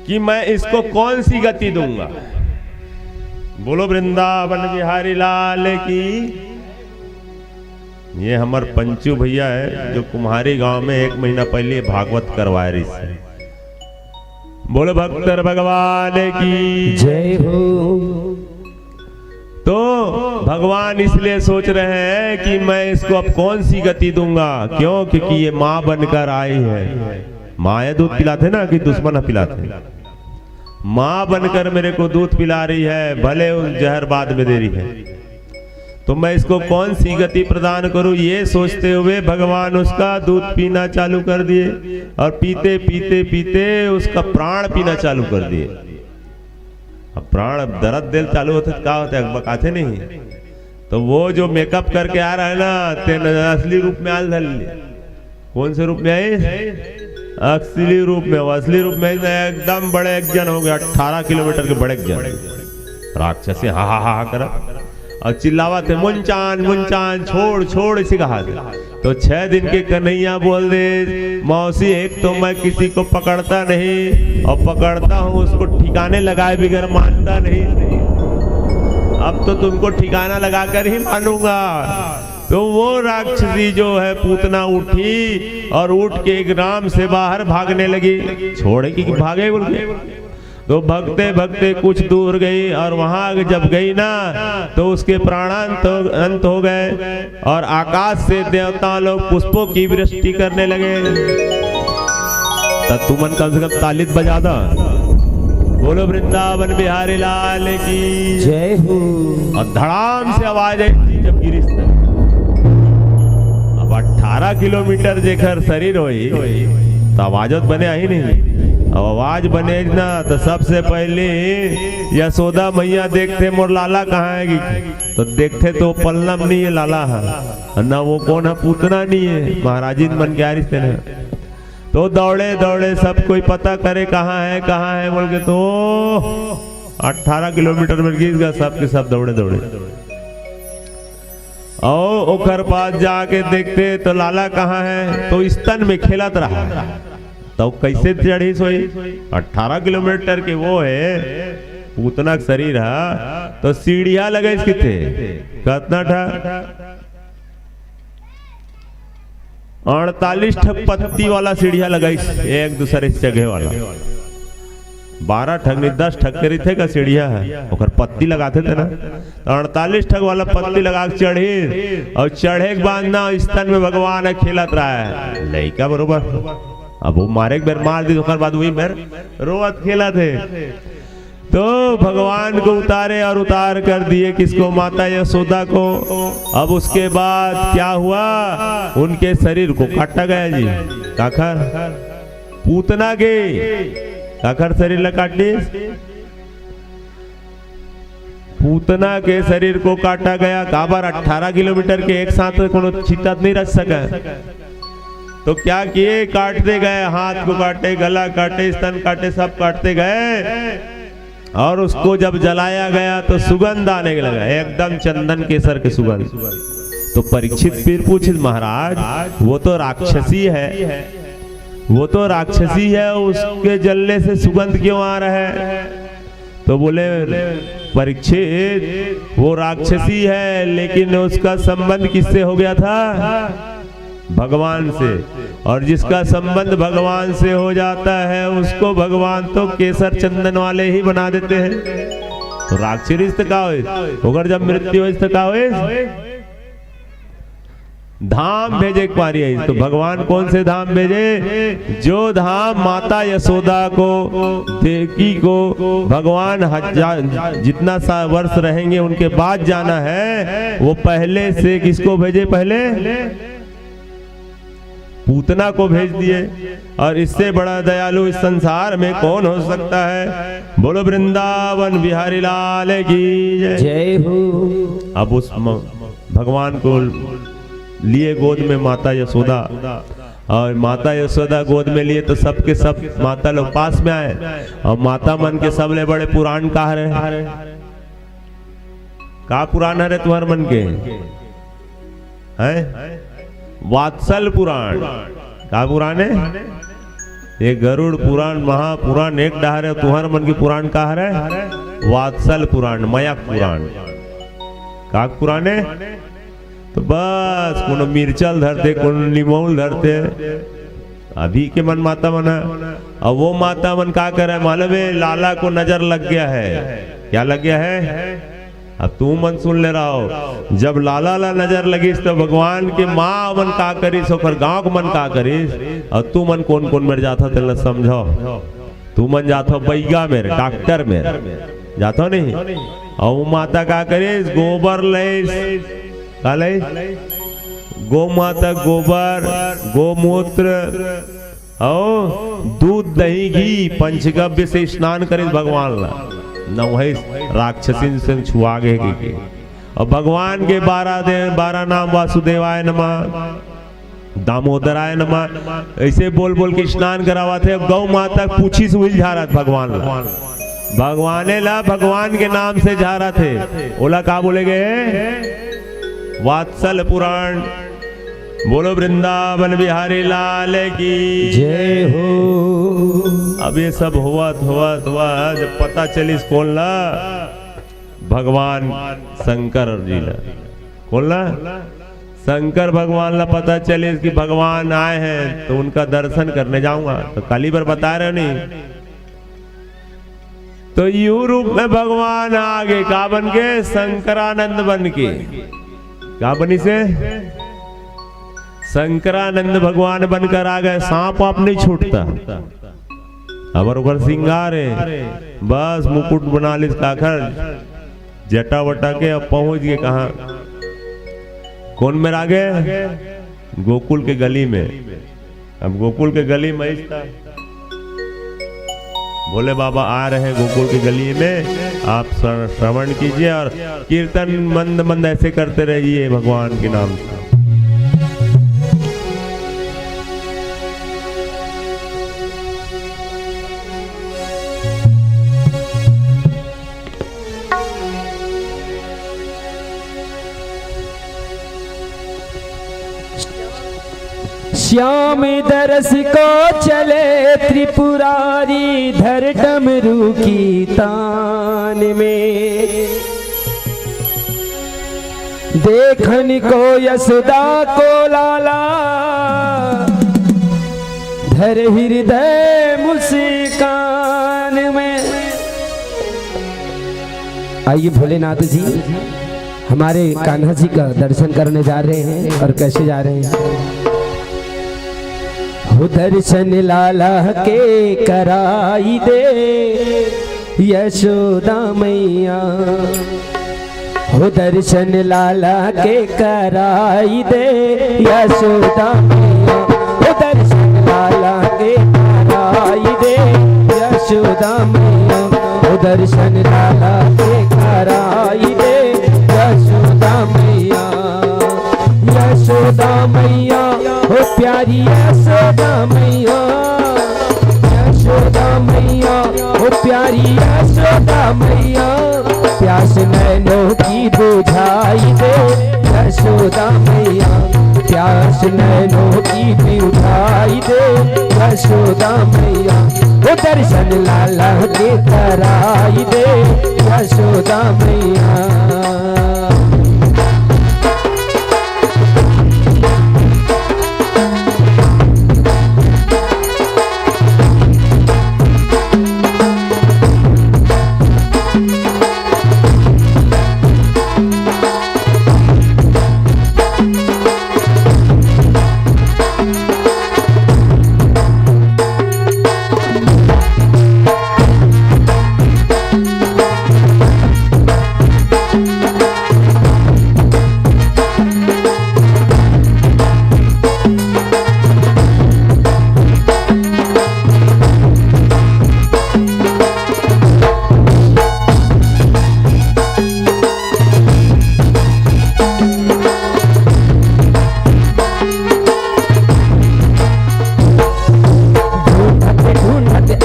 कि मैं इसको कौन सी गति दूंगा। बोलो वृंदावन बिहारी लाल की। ये हमार पंचू भैया है जो कुम्हारी गांव में 1 महीना पहले भागवत करवाए रही से। बोलो भक्तर भगवान की जय हो। तो भगवान इसलिए सोच रहे हैं कि मैं इसको अब कौन सी गति दूंगा। क्यों? क्योंकि ये माँ बनकर आई है। माँ दूध पिलाते ना कि दुश्मन पिलाते, माँ बनकर मेरे को दूध पिला रही है, भले उस जहर बाद में दे रही है, तो मैं इसको कौन सी गति प्रदान करूं, ये सोचते हुए भगवान उसका दूध पीना चालू कर दिए, और पीते पीते पीते उसका प्राण पीना चालू कर दिए। अब प्राण दर्द दिल चालू होते क्या होता है, बकाते नहीं। तो वो जो मेकअप करके आ रहा है ना, तेन असली रूप में आल धल, कौन से रूप में आए, असली रूप में। असली रूप में एकदम बड़े एक जन हो गया, 18 किलोमीटर के बड़े जन, राक्षस हा हा हा कर और चिल्लावा थे, मुंचान मुंचान छोड़ छोड़ इसी कहा। तो 6 दिन के कन्हैया बोल दे, मौसी एक तो मैं किसी को पकड़ता नहीं, और पकड़ता हूँ उसको ठिकाने लगाए बिगर मानता नहीं, अब तो तुमको ठिकाना लगाकर ही मानूंगा। तो वो राक्षसी जो है पूतना उठी और उठ के ग्राम से बाहर भागने लगी। छोड़े कि भागे बोल के। तो भगते भगते कुछ दूर गई, और वहां जब गई ना तो उसके प्राणांत अंत हो गए, और आकाश से देवता लोग पुष्पों की वृष्टि करने लगे। तब तुमन कम से कम तालित बजा दो। बोलो वृंदावन बिहारी लाल की जय हो। और धड़ाम से आवाज आई जब गिरी। अब 18 किलोमीटर जेकर शरीर होई तो आवाजत बने आई नहीं। अब आवाज बने ना तो सबसे पहले यशोदा मैया देखते मोर लाला कहाँ है, तो देखते तो पल्लम नहीं है लाला है ना, वो कौन है, पूतना नहीं है, महाराजी मन के आ रही थे। तो दौड़े दौड़े सब कोई पता करे कहाँ है बोल के, तो 18 किलोमीटर में गिर गया। सब के सब दौड़े दौड़े और ओकर पास जाके देखते तो लाला कहाँ है, तो स्तन में खेलत रहा। तो कैसे चढ़ी सोई, 18 किलोमीटर के वो है पूतना शरीर है, तो सीढ़िया लगे इसके थे कितना था, 48 पत्ती वाला सीढ़िया लगाई एक दूसरे जगह वाला। 12 ठग नहीं 10 ठग करी थे का सीढ़िया है, और पत्ती लगाते थे ना, 48 ठग वाला पत्ती लगा के चढ़ी, और चढ़े के बाद ना स्तन में भगवान है खेलत रहा है लड़का बरोबर। अब वो मारे एक बार मार दी, तो बाद वही मेर रोवत खेला थे। तो भगवान को उतारे और उतार कर दिए किसको, माता यशोदा को। अब उसके बाद क्या हुआ, उनके शरीर को काटा गया जी। काखर पूतना के काखर शरीर ल काटनी, पूतना के शरीर को काटा गया। काबर 18 किलोमीटर के एक साथ कोनो चित्त नहीं रख सका। तो क्या किए, काटते गए, हाथ को काटे, गला काटे, स्तन काटे, सब काटते गए। और उसको जब जलाया गया तो सुगंध आने लगा, एकदम चंदन केसर के सुगंध। तो परीक्षित फिर पूछे, महाराज वो तो राक्षसी है, वो तो राक्षसी है, उसके जलने से सुगंध क्यों आ रहा है? तो बोले, परीक्षित वो राक्षसी है, लेकिन उसका संबंध किससे हो गया था? भगवान से। और जिसका संबंध भगवान से हो जाता है उसको भगवान तो केसर चंदन वाले ही बना देते हैं। तो राक्षस का होकर जब मृत्यु हो का धाम भेजे पारी है। तो भगवान कौन से धाम भेजे? जो धाम माता यशोदा को, देवकी को भगवान जितना सा वर्ष रहेंगे उनके बाद जाना है, वो पहले से किसको भेजे? पहले पूतना को भेज दिए। और इससे बड़ा दयालु इस संसार में कौन हो सकता है? बोलो वृंदावन बिहारी लाल की जय हो। अब उस भगवान को लिए गोद में माता यशोदा, और माता यशोदा गोद में लिए तो सबके सब माता लोग पास में आए। और माता मन के सबले बड़े पुराण कहा रहे, का पुराण है तुम्हारे मन के? हैं वात्सल पुराण। का पुराण है? ये गरुड़ पुराण, महापुराण एक डहार है। तुम्हारे मन की पुराण कहा है? वात्सल पुराण, मयक पुराण। का पुराण है? तो बस कोनो मिर्चल धरते, कोनो निमौल धरते। अभी के मन माता मन है। और वो माता मन का करे मालूम है? लाला को नजर लग गया है। क्या लग गया है? अब तू मन सुन ले रहा हो, जब लाला ला नजर लगिस तो भगवान के माँ मन का करिस, और गांव को मन का करिस। और तू मन कौन कौन मेरे जाता तेल समझो। तू मन जाता बैगा मेरे, डॉक्टर मेरे जाता नहीं। और वो माता का करिस? गोबर ले, गौ माता गोबर, गोमूत्र और दूध दही घी पंचगव्य से स्नान करिस भगवान ला। न राक्षसी से छुआ गए के। और भगवान के 12 नाम, वासुदेवाय नमः, दामोदराय नमः, ऐसे बोल बोल के स्नान करावा थे। गौ माता पूछी से उल झारा भगवान ला, भगवाने ला भगवान के नाम से झारा थे। ओला का बोले गए? वात्सल पुराण। बोलो वृंदावन बिहारी लाल की जय हो। अब ये सब हुआ जब पता चली कौन ला? भगवान शंकर जी ला। कौन ला? शंकर भगवान ला पता चले कि भगवान आए हैं, तो उनका दर्शन करने जाऊंगा। तो काली पर बता रहे नहीं, तो यू रूप में भगवान आगे का बन के? शंकरानंद बन के। क्या बनी से? शंकरानंद भगवान बनकर आ गए। सांप आप नहीं छूटता। अबर ऊपर सिंगार है, बस मुकुट बना ली काखर, जटा वटा के अब पहुंच गए कहा? कौन में आ गए? गोकुल के गली में। अब गोकुल के गली में भोले बाबा आ रहे हैं गोकुल की गली में। आप श्रवण कीजिए और कीर्तन मंद मंद ऐसे करते रहिए भगवान के नाम से। श्याम दरस को चले त्रिपुरारी, धर डमरू की तान में। देखन को यशोदा को लाला, धर हृदय मुस्कान में। आइए भोलेनाथ जी, हमारे कान्हा जी का दर्शन करने जा रहे हैं। और कैसे जा रहे हैं? हो दर्शन लाला के कराई दे यशोदा मैया। हो दर्शन लाला के कराई दे यशोदा मैया। हो दर्शन लाला के कराई दे यशोदा मैया। हो दर्शन लाला के कराई दे यशोदा मैया। यशोदा मैया हो प्यारी प्यारी यशोदा मैया, यशोदा मैया, ओ प्यारी यशोदा मैया, प्यास नैनों की बुझाई दे यशोदा मैया, प्यास नैनों की बुझाई दे यशोदा मैया, ओ दर्शन लाला के कराई दे यशोदा मैया।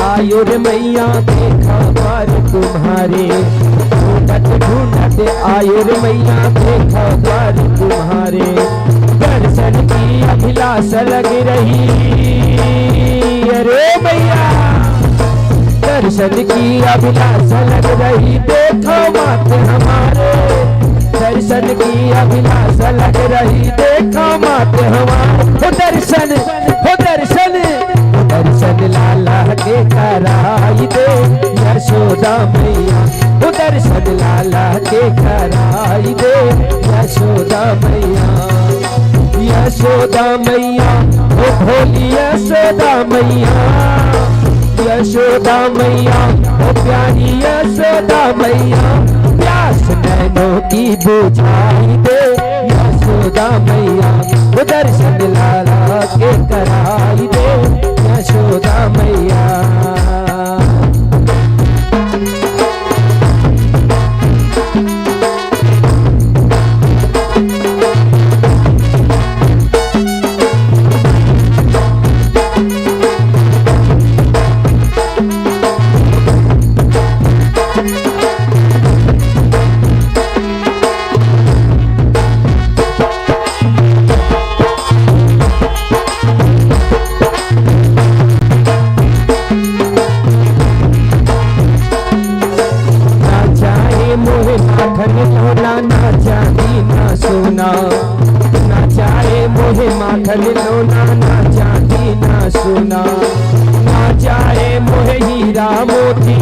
आयो रे मैया देखा द्वार तुम्हारे, ढूंढत ढूंढत आयो रे मैया देखा द्वार तुम्हारे, दर्शन की अभिलाषा लग रही अरे मैया, दर्शन की अभिलाषा लग रही देखो माते हमारे, दर्शन की अभिलाषा लग रही देखो माते हमारे, हो दर्शन हो दर्शन दर्शन लाला के कराई दे यशोदा मैया, ओ दर्शन लाला के कराई दे यशोदा मैया, यशोदा मैया, ओ भोली यशोदा मैया, यशोदा मैया, ओ प्यारी यशोदा मैया, प्यास नैनों की बुझाई दे यशोदा मैया, ओ दर्शन लाला के कराई दे यशोदा मैया। ना चांदी ना सोना, ना चाहे मोहे माखन लोना, ना चांदी ना सोना, ना चाहे मोहे हीरा मोती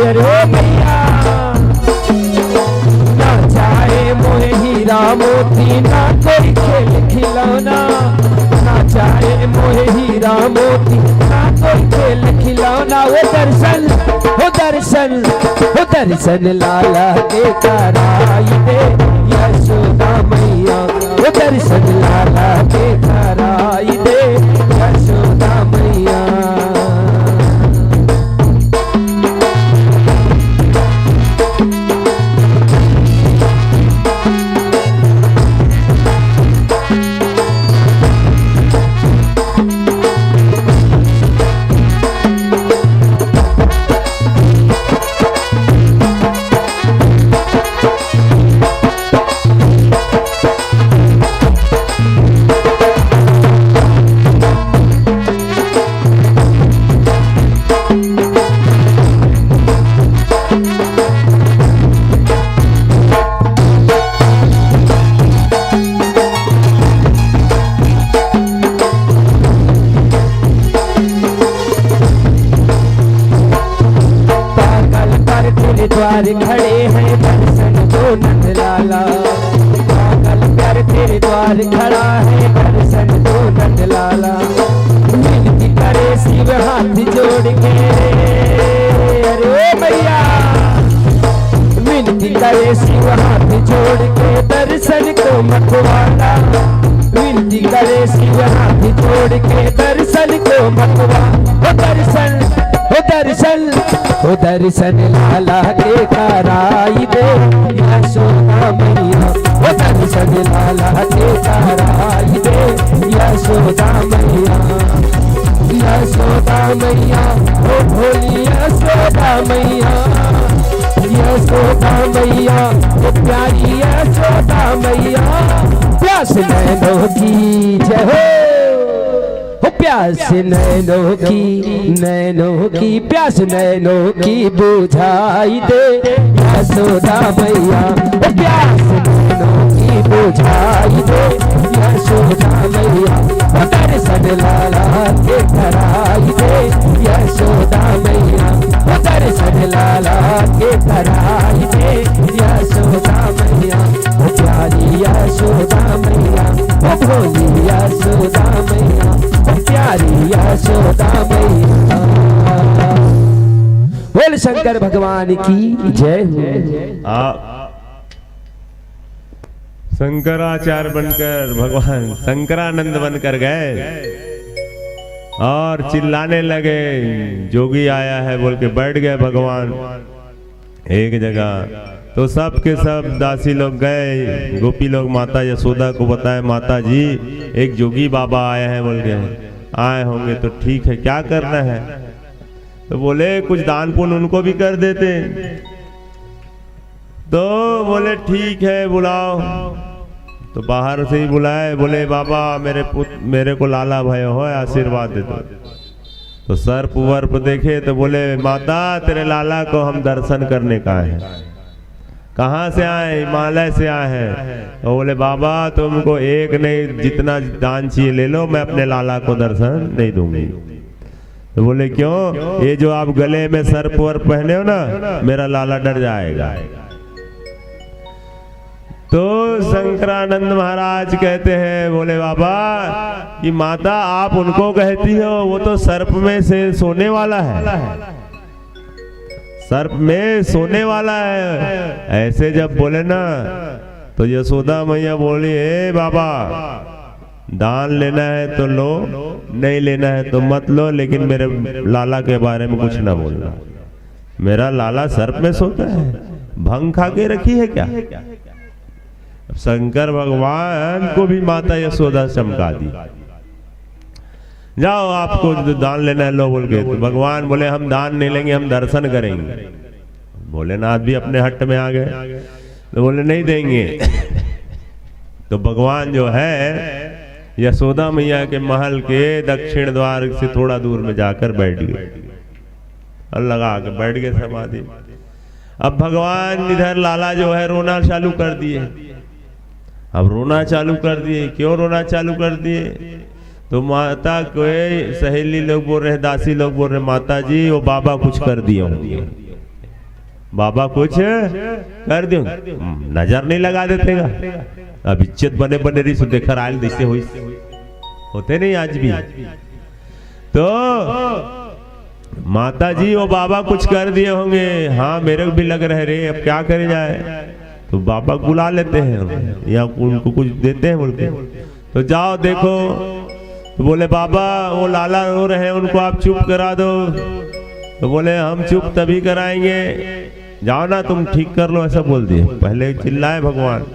अरे मैया, ना चाहे मोहे हीरा मोती, ना कोई खेल खिलौना, ना चाहे मोहे हीरा मोती, ना कोई खेल खिलौना, वो दर्शन हो दर्शन हो दर्शन लाला के कराई दे यशोदा मैया, वो दर्शन लाला के कराई दे यशोदा मैया। द्वार खड़े हैं दर्शन दो नंद लाला, पागल कर तेरे द्वार खड़ा है दर्शन दो नंद लाला, मिलती करे शिव हाथ जोड़ के अरे मैया, मिलती करे शिव हाथ जोड़ के दर्शन को मखवाला, मिलती करे शिव हाथ जोड़ के दर्शन को मखवा, ओ दर्शन ओ दर्शन ओ दर्शन लाला के कराई दे यशोदा मैया, ओ दर्शन दर्शन लाला के कराई दे यशोदा मैया, यशोदा मैया ओ भोली यशोदा मैया, यशोदा मैया ओ प्यारी यशोदा मैया। प्यास नैनों की जय हो, प्यास नैनों की प्यास नैनों की बुझाई दे यशोदा मैया, ओ प्यास नैनों की बुझाई दे यशोदा मैया, ओ दर्शन लाला के कराई दे यशोदा मैया, ओ दर्शन लाला के कराई दे यशोदा मैया, ओ प्यारी यशोदा मैया, ओ भोली यशोदा मैया, ओ प्यारी यशोदा मैया। बोल शंकर भगवान की जय हो। शंकराचार्य बनकर भगवान शंकरानंद बनकर गए और चिल्लाने लगे, जोगी आया है बोल के बैठ गए भगवान एक जगह। तो सब के सब दासी लोग गए, गोपी लोग माता यशोदा को बताए, माता जी एक जोगी बाबा आए हैं बोल के। आए होंगे तो ठीक है, क्या करना है? तो बोले कुछ दान पुण्य उनको भी कर देते। तो बोले ठीक है बुलाओ। तो बाहर से ही बुलाए, बोले बाबा मेरे को लाला भय हो, आशीर्वाद दे दो। तो सर्प वर्प देखे तो बोले माता तेरे लाला को हम दर्शन करने का है। कहाँ से आए? हिमालय से आए हैं। तो बोले बाबा तुमको एक नहीं जितना दान चाहिए ले लो, मैं अपने लाला को दर्शन नहीं दूंगी। तो बोले क्यों? ये जो आप गले में सर्प वर्प पहने हो ना, मेरा लाला डर जाएगा। तो शंकरानंद महाराज कहते हैं, बोले बाबा कि माता आप उनको कहती हो, वो तो सर्प में से सोने वाला है, सर्प में सोने वाला है। ऐसे जब बोले ना तो यशोदा मैया बोली, हे बाबा दान लेना है तो लो, नहीं लेना है तो मत लो, लेकिन मेरे लाला के बारे में कुछ ना बोलना। मेरा लाला सर्प में सोता है, भंग खा के रखी है क्या? शंकर भगवान को भी माता यशोदा चमका दी। जाओ आपको दान लेना है लो बोल के। तो भगवान बोले हम दान नहीं लेंगे, हम दर्शन करेंगे। भोलेनाथ भी अपने हट में आ गए। तो बोले नहीं देंगे। तो भगवान जो है यशोदा मैया के महल के दक्षिण द्वार से थोड़ा दूर में जाकर बैठ गए, और लगा के बैठ गए समाधि। अब भगवान इधर लाला जो है रोना चालू कर दिए। अब रोना चालू कर दिए। क्यों रोना चालू कर दिए? तो माता को सहेली लोग बोल रहे, दासी लोग बोल रहे, माता जी वो बाबा कुछ कर दिए होंगे, बाबा कुछ कर दियो, नजर नहीं लगा देतेगा। अब इज्जत बने बने रही देखकर आयल दिसे हुई होते नहीं आज भी। तो माता जी वो बाबा कुछ कर दिए होंगे। हाँ मेरे को भी लग रहे रे, अब क्या करे जाए। तो बाबा बुला लेते हैं या उनको कुछ देते हैं बोलते। तो जाओ देखो। तो बोले बाबा वो लाला रो रहे हैं, उनको आप चुप करा दो। तो बोले हम चुप तभी कराएंगे, जाओ ना तुम ठीक कर लो, ऐसा बोल दिए। पहले चिल्लाए भगवान।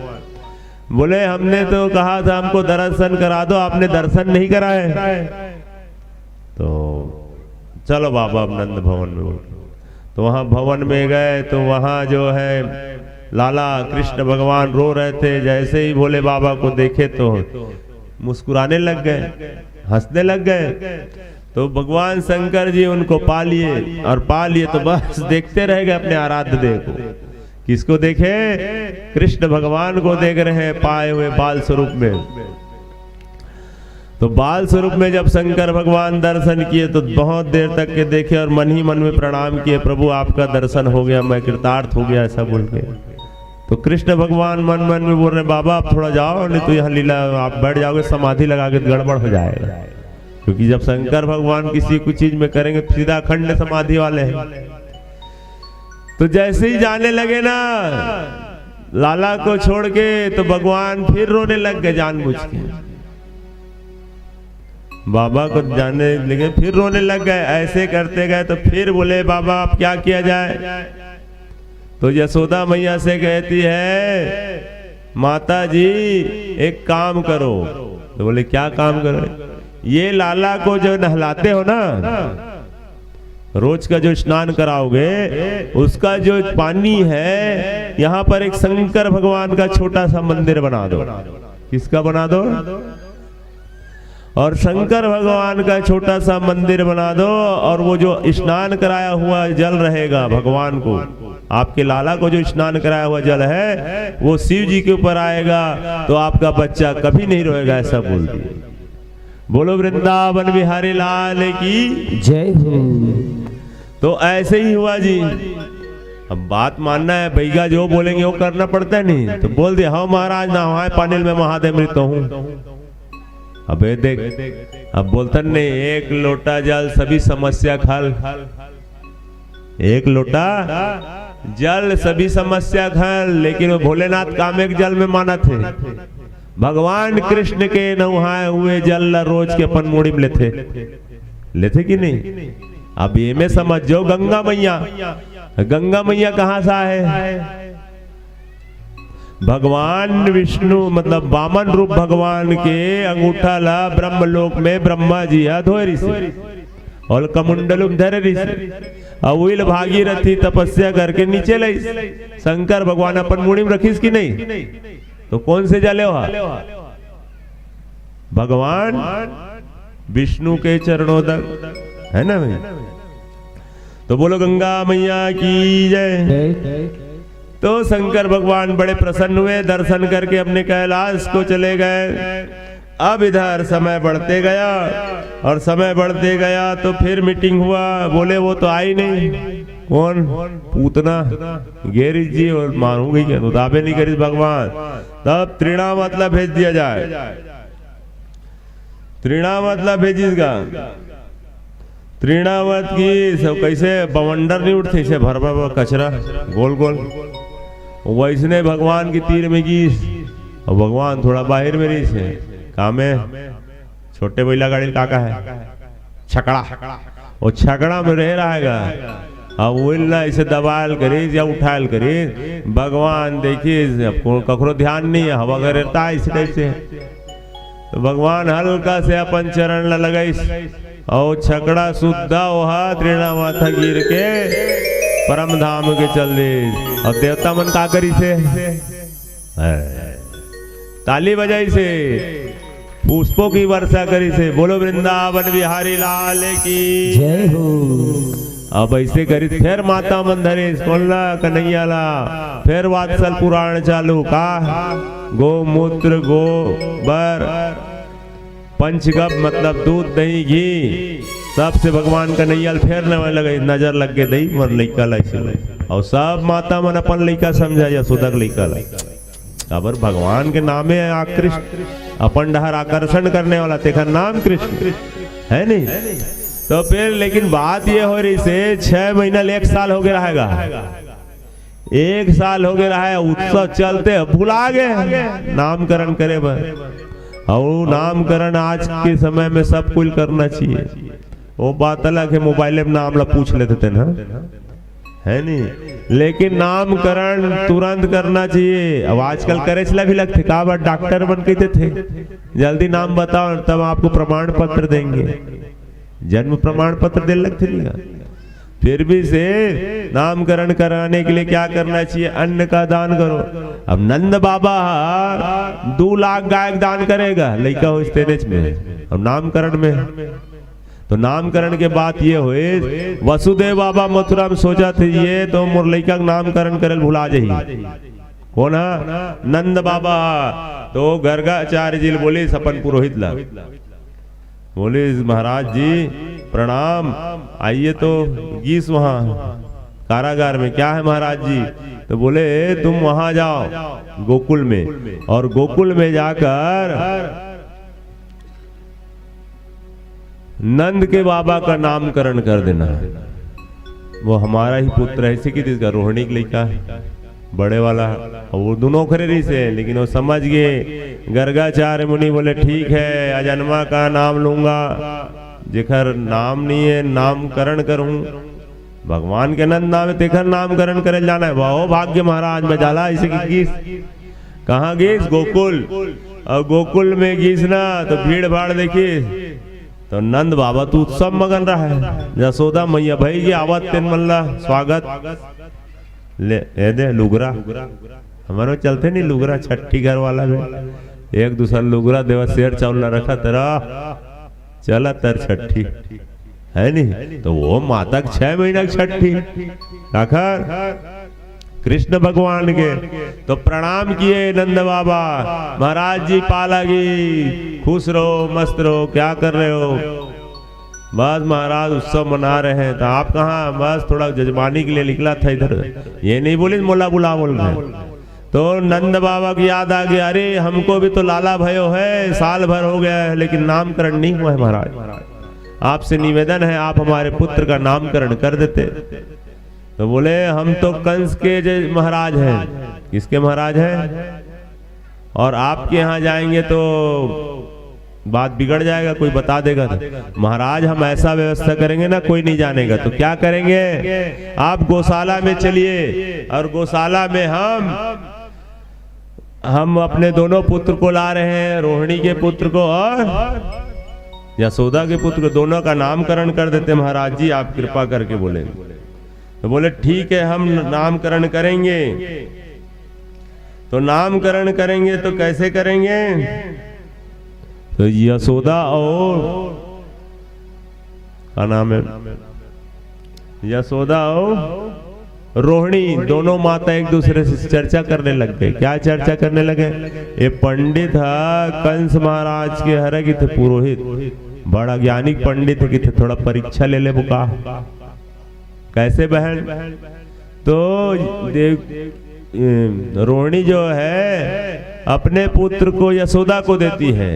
बोले हमने तो कहा था हमको दर्शन करा दो, आपने दर्शन नहीं कराए। तो चलो बाबा अब नंद भवन में। तो वहां भवन में गए तो वहां जो है लाला कृष्ण भगवान रो रहे थे। जैसे ही भोले बाबा को देखे तो मुस्कुराने लग गए, हंसने लग गए। तो भगवान शंकर जी उनको पा लिए, और पा लिए तो बस देखते रह गए अपने आराध्य देव को। किसको देखे? कृष्ण भगवान को देख रहे हैं पाए हुए बाल स्वरूप में। तो बाल स्वरूप में जब शंकर भगवान दर्शन किए तो बहुत देर तक के देखे और मन ही मन में प्रणाम किए, प्रभु आपका दर्शन हो गया, मैं कृतार्थ हो गया, ऐसा बोल के। तो कृष्ण भगवान मन मन में बोल रहे बाबा आप थोड़ा जाओ, नहीं तो यहाँ लीला आप बैठ जाओगे समाधि लगा के गड़बड़ हो जाएगा। क्योंकि जब शंकर भगवान किसी कुछ चीज में करेंगे सीधा अखंड समाधि वाले हैं। तो जैसे ही जाने लगे ना लाला को छोड़ के, तो भगवान फिर रोने लग गए जानबूझ के। बाबा को जाने लगे फिर रोने लग गए। ऐसे करते गए तो फिर बोले बाबा अब क्या किया जाए। तो यशोदा मैया से कहती है माता जी एक काम करो। तो बोले क्या काम करो? ये लाला को जो नहलाते हो ना, रोज का जो स्नान कराओगे, उसका जो पानी है, यहाँ पर एक शंकर भगवान का छोटा सा मंदिर बना दो। किसका बना दो? और शंकर भगवान का छोटा सा मंदिर बना दो, और वो जो स्नान कराया हुआ जल रहेगा भगवान को, आपके लाला को जो स्नान कराया हुआ जल है वो शिव जी के ऊपर आएगा, तो आपका बच्चा कभी नहीं रोएगा। ऐसा बोल दिए। बोलो वृंदावन बिहारी लाल की जय हो। तो ऐसे ही हुआ जी। अब बात मानना है, भैया जो बोलेंगे वो करना पड़ता है। नहीं तो बोल दिया, हाँ महाराज नहाए पानी में महादेव मृत हूँ। अबे देख, अब बोलता नहीं, एक लोटा जल सभी समस्या खल। एक लोटा जल सभी समस्या खल। लेकिन वो भोलेनाथ कामेक जल में माना थे। भगवान कृष्ण के नहाए हुए जल रोज के अपन मुड़ी में लेते कि नहीं? अब ये में समझ जाओ, गंगा मैया कहां से है? भगवान विष्णु मतलब वामन रूप भगवान के अंगूठा ला ब्रह्मलोक में ब्रह्मा जी धोरी से और कमुंडलुम धरे ऋषि अविल भागीरथी तपस्या करके नीचे लाई। शंकर भगवान अपन मुड़ी में रखीस कि नहीं? तो कौन से जले हो? भगवान विष्णु के चरणों तक है ना भाई। तो बोलो गंगा मैया की जय। तो शंकर भगवान बड़े प्रसन्न हुए, दर्शन करके अपने कैलाश को चले गए। अब इधर समय बढ़ते गया, और समय बढ़ते गया तो फिर मीटिंग हुआ। बोले वो तो आई नहीं। कौन? पूतना गेरिस जी। और मानूंगी क्या? तो दावे नहीं करी भगवान। तब त्रिणा मतलब भेज दिया जाए। त्रिणा मतलब भेजिएगा। त्रिणावत की सब कैसे बवंडर नहीं उठते से भर भर कचरा गोल गोल, वैसने भगवान की तीर में गीस। और भगवान थोड़ा बाहर में रही से काम है। छोटे बैला गाड़ी काका है छकड़ा, वो छकड़ा में रह रहेगा। अब वो ना इसे दबाल करीज या उठाल करीज। भगवान देखिए कखरो ध्यान नहीं है, हवा करता है इस टाइप से। तो भगवान हल्का से अपन चरण ला लगाइस, और छकड़ा सुद्धा वहा त्रिणा माथा गिर के परम धाम के चल दे। और देवता मन का करी से ताली बजाई से, पुष्पों की वर्षा करी से। बोलो वृंदावन बिहारी लाल की जय हो। अब ऐसे करी फिर माता मंदरे सोलना कन्हैया ला। फिर वात्सल पुराण चालू का गोमूत्र गोबर पंचगप मतलब दूध दही घी सबसे भगवान का नैयल फेरने में लगे। नजर लग के दही मर लइका ला। और सब माता मन अपन लइका समझा या सुधक लइका ला। अबर भगवान के नामे आकृष्ट अपन डहर आकर्षण करने वाला तेखा नाम कृष्ण है नहीं। तो फिर लेकिन बात ये हो रही से 6 महीना 1 साल हो गया रहेगा। 1 साल हो गया है उत्सव चलते, भुला गए नामकरण करे बर। और नामकरण आज के समय में सब कुछ करना चाहिए। वो बात अलग है, मोबाइल में नाम ला पूछ लेते थे ना, है नहीं। लेकिन नामकरण तुरंत करना चाहिए। अब आजकल करे चला भी लगते का बार डॉक्टर बन कहते थे जल्दी नाम बताओ तब आपको प्रमाण पत्र देंगे। जन्म प्रमाण पत्र दे लगते नहीं। फिर भी से नामकरण कराने के लिए क्या करना चाहिए? अन्न का दान करो। अब नंद बाबा 2 लाख गाय दान करेगा लड़का हो स्टेज में। अब नामकरण में तो नामकरण के बाद ये हुए वसुदेव बाबा मथुरा में सोचा थे ये तो मोर लड़का नामकरण करे भुला जाही। कौन है? नंद बाबा। तो गर्गाचार्य जी बोले सपन पुरोहित ला, बोले महाराज जी प्रणाम, आइए तो गीस वहां कारागार में। क्या है महाराज जी? तो बोले तुम वहां जाओ गोकुल में, और गोकुल में जाकर नंद के बाबा का नामकरण कर देना। वो हमारा ही पुत्र है, इसी की इसका रोहिणी के लड़का बड़े वाला। और वो दोनों खरे रही से, लेकिन वो समझ गए। गर्गाचार्य मुनि बोले ठीक है अजन्मा का नाम लूंगा, जेखर नाम नहीं है नामकरण करूं। भगवान के नंद नाम तेखर नामकरण करे जाना है। वाह भाग्य महाराज में जाला इसे की कहाँ गईस? गोकुल। और गोकुल में गईस ना तो भीड़ भाड़ देखिए, तो नंद बाबा तो उत्सव मगन रहा है। यशोदा मैया भाई ये आवत तेन मल्ला स्वागत ले दे लुगरा, हमारे चलते नहीं लुगरा, छठी घर वाला में एक दूसरा लुगरा देवा शेर चावल रखा तेरा चला तर छठी है नहीं, तो वो माता 6 महीना की छठी आखिर कृष्ण भगवान के तो प्रणाम किए नंद बाबा, महाराज जी पालागी, खुश रहो मस्त रहो, क्या कर रहे हो? बस महाराज उत्सव मना रहे हैं। तो आप कहाँ? बस थोड़ा जजमानी के लिए निकला था इधर, ये नहीं बोली मोला बुला बोल रहे। तो नंद बाबा की याद आ गई, अरे हमको भी तो लाला भयो है, साल भर हो गया है लेकिन नामकरण नहीं हुआ है महाराज, आपसे निवेदन है आप हमारे पुत्र का नामकरण कर देते। तो बोले हम तो कंस के महाराज हैं। किसके महाराज हैं? और आपके यहाँ जाएंगे तो बात बिगड़ जाएगा, कोई बता देगा तो। महाराज हम ऐसा व्यवस्था करेंगे ना कोई नहीं जानेगा। तो क्या करेंगे? आप गौशाला में चलिए और गौशाला में हम अपने दोनों पुत्र को ला रहे हैं, रोहिणी के पुत्र को और यशोदा के पुत्र को, दोनों का नामकरण कर देते महाराज जी, आप कृपा करके बोले। तो बोले ठीक है हम नामकरण करेंगे। तो नामकरण करेंगे तो कैसे करेंगे? तो यशोदा और क्या नाम है, यशोदा और रोहिणी दोनों माता एक दूसरे से चर्चा करने लग गए। क्या चर्चा करने लगे? ये पंडित है कंस महाराज के हर की थे पुरोहित, बड़ा ज्ञानिक पंडित है कि थे, थोड़ा परीक्षा ले ले बुका। कैसे बहन? तो रोहिणी जो है अपने पुत्र को यशोदा को देती है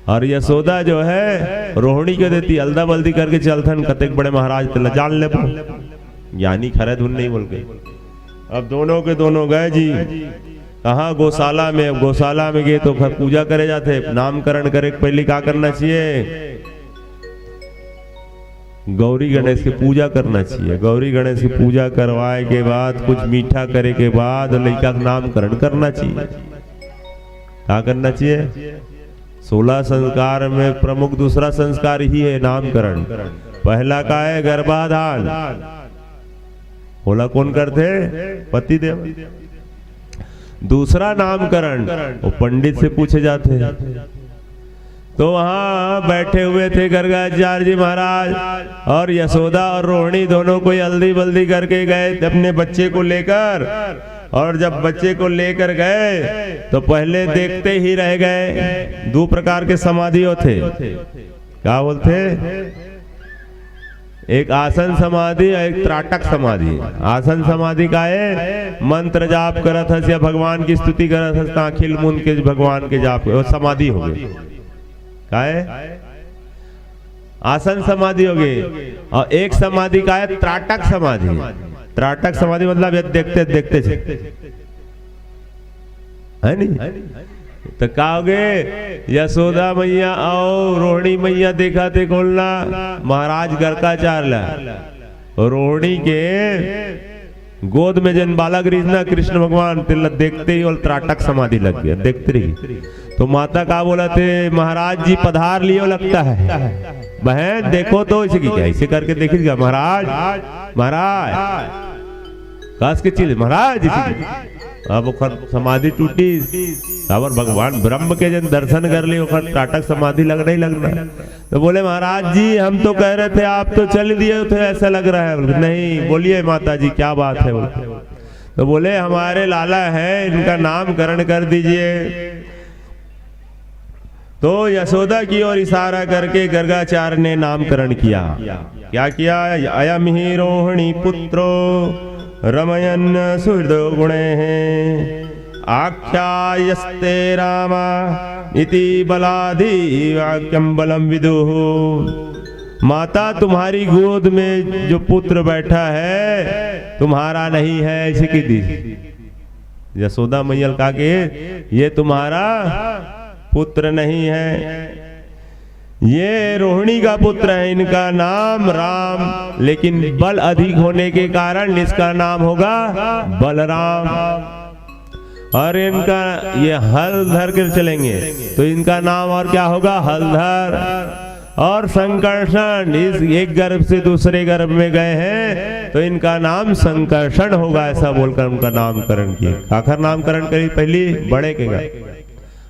और यशोदा जो है रोहिणी को देती, अलदा बल्दी करके चलथन कतेक बड़े महाराज तला जान ले ज्ञानी खरे धुन नहीं बोल के। अब दोनों के दोनों गए जी कहा? गौशाला में। अब गौशाला में गए तो फिर पूजा करे जाते, नामकरण करे पहले क्या करना चाहिए? गौरी गणेश की पूजा करना चाहिए। गौरी गणेश की पूजा करवाए के बाद कुछ मीठा करे के बाद लड़का का नामकरण करना चाहिए। क्या करना चाहिए? 16 संस्कार में प्रमुख दूसरा संस्कार ही है नामकरण। पहला का है गर्भाधान, बोला कौन करते? पति देव। दूसरा नामकरण वो पंडित से पूछे जाते हैं। तो वहां बैठे हुए थे गर्गाचार्य जी महाराज और यशोदा और रोहिणी दोनों को जल्दी बल्दी करके गए अपने बच्चे को लेकर। और जब बच्चे को लेकर गए तो पहले देखते ही रह गए। 2 प्रकार के समाधियों थे। क्या बोलते? एक आसन समाधि और एक त्राटक समाधि। आसन समाधि का है मंत्र जाप करत हस या भगवान की स्तुति करत हस, अखिल मुंद के भगवान के जाप, वो समाधि हो गई। क्या है? आसन समाधि हो गई। और एक समाधि का है त्राटक समाधि। त्राटक समाधि मतलब ये देखते देखते है नहीं। तो कहोगे यशोदा मैया और रोहिणी मैया देखा थे खोलना महाराज गर्गाचार्य रोहिणी के गोद में जन बालक रीजना कृष्ण भगवान तिल देखते ही और त्राटक समाधि लग गया, देखते रही। तो माता का बोला थे महाराज जी पधार लियो लगता है। बहन देखो तो इसे क्या ऐसे करके देखिएगा महाराज महाराज काश की चीज महाराज। अब समाधि टूटी और भगवान ब्रह्म के जन दर्शन कर लिए त्राटक समाधि लगना ही लगना। तो बोले महाराज जी हम तो कह रहे थे आप तो चल दिए थे, ऐसा लग रहा है। नहीं, बोलिए माता जी क्या बात है? तो बोले हमारे लाला है, इनका नामकरण कर दीजिए। तो यशोदा की ओर इशारा करके गर्गाचार्य ने नामकरण किया। क्या किया? अयम ही रोहिणी पुत्रो रमयन सुहृदो गुणे आख्यायस्ते रामा इति बलाधि वाक्यम बलम विदुः। माता तुम्हारी गोद में जो पुत्र बैठा है तुम्हारा नहीं है, ऐसे की दी यशोदा मैया का के ये तुम्हारा पुत्र नहीं है, ये रोहिणी का पुत्र है। इनका नाम राम, लेकिन बल अधिक होने के कारण इसका नाम होगा बलराम। और इनका ये हल धर कर चलेंगे तो इनका नाम और क्या होगा, हलधर। और संकर्षण, इस एक गर्भ से दूसरे गर्भ में गए हैं तो इनका नाम संकर्षण होगा, ऐसा बोलकर उनका नामकरण किया। आखिर नामकरण करी पहली बड़े के गए।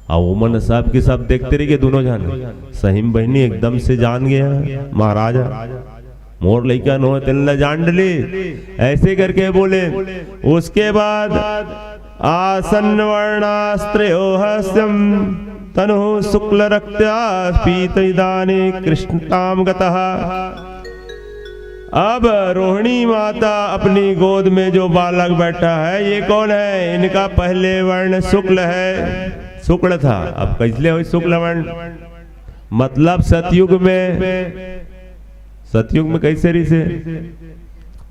अब उमन साहब के सब देखते रहिए दोनों जान। सहीम बहनी एकदम से जान गया महाराजा मोर लइका नो तिल्ला जान डली, ऐसे करके बोले। उसके बाद आसन वर्णास्त्रयोहस्यम तनु शुक्ल रक्त्या पीत इदानी कृष्णताम गतः। अब रोहिणी माता अपनी गोद में जो बालक बैठा है ये कौन है, इनका पहले वर्ण शुक्ल है, शुक्ल था। अब कैसे हो शुक्ल वर्ण, मतलब सतयुग में कैसे रही से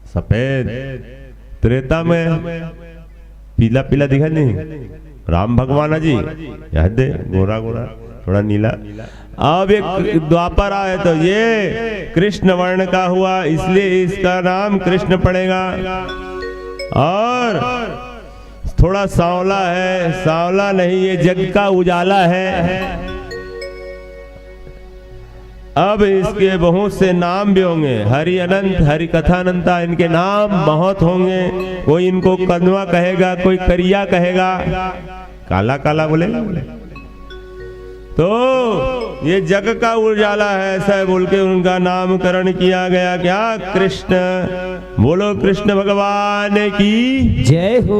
सफेद, त्रेता में पीला पीला दिखा नहीं, राम भगवान जी याद दे गोरा गोरा थोड़ा नीला। अब एक द्वापर आए तो ये कृष्ण वर्ण का हुआ, इसलिए इसका नाम कृष्ण पड़ेगा। और थोड़ा सांवला है, सांवला नहीं ये जग का उजाला है। अब इसके बहुत से नाम भी होंगे, हरि अनंत, हरि कथानंता, इनके नाम बहुत होंगे। कोई इनको कदवा कहेगा, कोई करिया कहेगा, काला काला बोले। तो ये जग का उजाला है ऐसा बोल के उनका नामकरण किया गया। क्या, कृष्ण। बोलो कृष्ण भगवान की जय हो,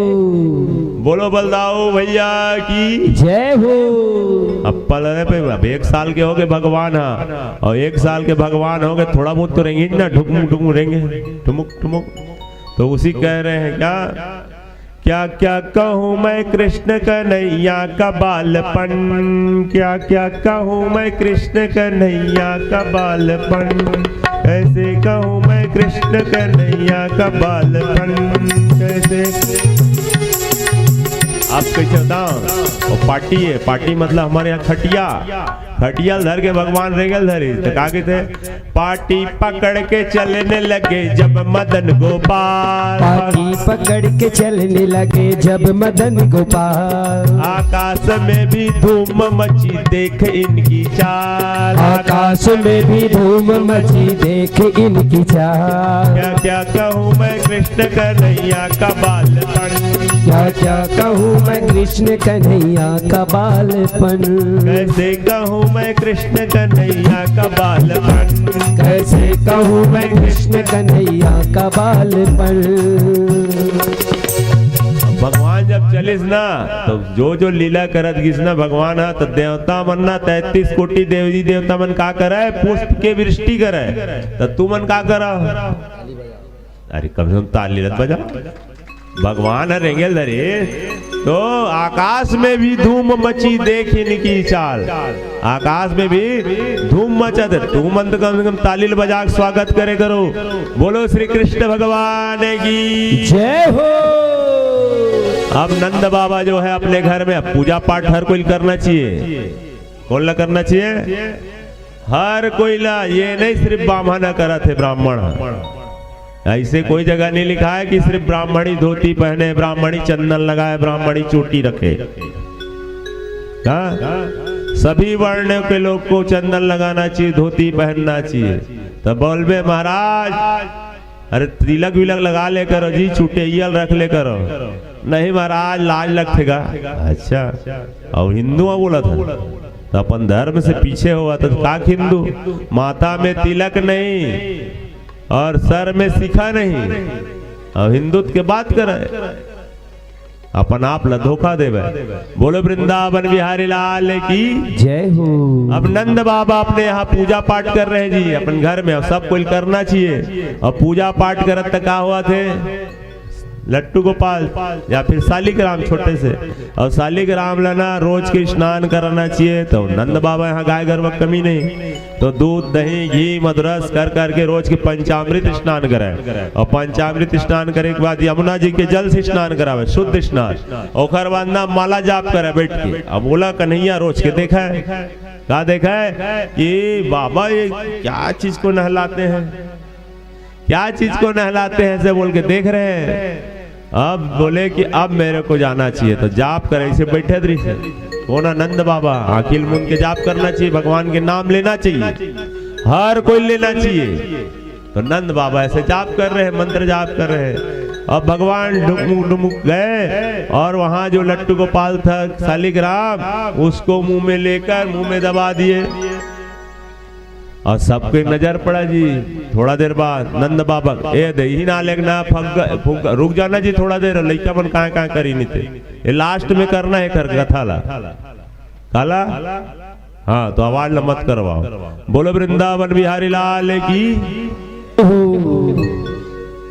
बोलो बलदाऊ भैया की जय हो। अब पल पे अब 1 साल के हो गए भगवान, हाँ, और 1 साल के भगवान हो गए, थोड़ा बहुत तो रहेंगे ना, ठुकमुक ठुकमुक रहेंगे, ठुमुक ठुमुक। तो उसी कह रहे हैं क्या, क्या क्या कहूँ मैं कृष्ण कन्हैया का बालपन, क्या क्या कहूँ मैं कृष्ण कन्हैया का बालपन, कैसे कहूँ मैं कृष्ण कन्हैया का बालपन, कैसे। आप कैसे बताओ, और पार्टी है, पार्टी मतलब हमारे यहाँ खटिया, खटिया धर के भगवान रेगल धरी तो का थे, पार्टी पकड़ के चलने लगे जब मदन गोपाल, पार्टी पकड़ के चलने लगे जब मदन गोपाल, आकाश में भी धूम मची देख इनकी चाल, आकाश में भी धूम मची देख इनकी चाल, क्या क्या कहूँ मैं कृष्ण कन्हैया का बालपन, क्या क्या कहूँ मैं कृष्ण कन्हैया का बालपन, कैसे कहूँ मैं कृष्ण कन्हैया का बालपन, कैसे कहूँ मैं कृष्ण कन्हैया का बालपन। भगवान जब चलिस ना तो जो जो लीला करत गिस ना भगवान, तो देवता मन ना 33 कोटि देवी देवता मन का करे, पुष्प के वृष्टि करे, तो तू मन का करा, अरे कम से कम ताली रत बजा, भगवान है रेंगेल धरे। तो आकाश में भी धूम मची देख इनकी चाल, आकाश में भी धूम मचा दे, तू मन तो कम से कम ताली बजा के स्वागत करे करो। बोलो श्री कृष्ण भगवान की जय हो। अब नंद बाबा जो है अपने घर में पूजा पाठ हर कोई करना चाहिए, कौन ला करना चाहिए, हर कोई ला, ये नहीं सिर्फ ब्राह्मण करा थे, ब्राह्मण ऐसे कोई जगह नहीं लिखा है कि सिर्फ ब्राह्मणी धोती पहने, ब्राह्मणी चंदन लगाए, ब्राह्मणी चोटी रखे। सभी वर्ण के लोग को चंदन लगाना चाहिए, धोती पहनना चाहिए। तो बोलबे महाराज अरे तिलक विलक लगा ले करो जी, चुटेयल रख ले करो, नहीं महाराज लाज लगेगा। अच्छा, और हिंदू बोला था तो अपन धर्म से पीछे हुआ तो का हिंदू, माथा में तिलक नहीं और सर में सिखा नहीं, और हिंदुत्व के बात करे, अपन आप ला धोखा देवे। बोलो वृंदावन बिहारी लाल की जय हो। अब नंद बाबा अपने यहाँ पूजा पाठ कर रहे हैं जी अपन घर में, और सब कोई करना चाहिए। और पूजा पाठ करत तक का हुआ थे, लट्टू गोपाल या फिर शालिग्राम छोटे से, और शालिग्राम लेना रोज के स्नान कराना चाहिए। तो नंद बाबा यहाँ गाय गर्भ कमी नहीं, तो दूध दही घी मधुरस कर करके रोज के पंचामृत स्नान कराए, और पंचामृत स्नान करे के बाद यमुना जी के जल से स्नान करावे, शुद्ध स्नान। और बाद ना माला जाप करे बैठ के। अब बोला कन्हैया रोज के देखा है, क्या देखा है कि बाबा ये क्या चीज को नहलाते हैं, क्या चीज को नहलाते हैं ऐसे बोल के देख रहे हैं। अब बोले कि अब मेरे को जाना चाहिए, तो जाप कर ऐसे बैठे दृश्य कौन आनंद बाबा अखिल मुन के जाप करना चाहिए, भगवान के नाम लेना चाहिए, हर कोई लेना चाहिए। तो नंद बाबा ऐसे जाप कर रहे हैं, मंत्र जाप कर रहे हैं। अब भगवान डुमुक डुमुक गए और वहां जो लट्टू गोपाल था शालिग्राम, उसको मुंह में लेकर मुंह में दबा दिए और सबके नजर पड़ा जी। थोड़ा देर बाद नंद बाबा ए दही ना लेना फग रुक जाना जी थोड़ा देर, लइका मन कहाँ करी नहीं थे, ये लास्ट में करना है कर कथा ला काला। हाँ तो आवाज ला मत करवाओ, बोलो वृंदावन बिहारी लाल की।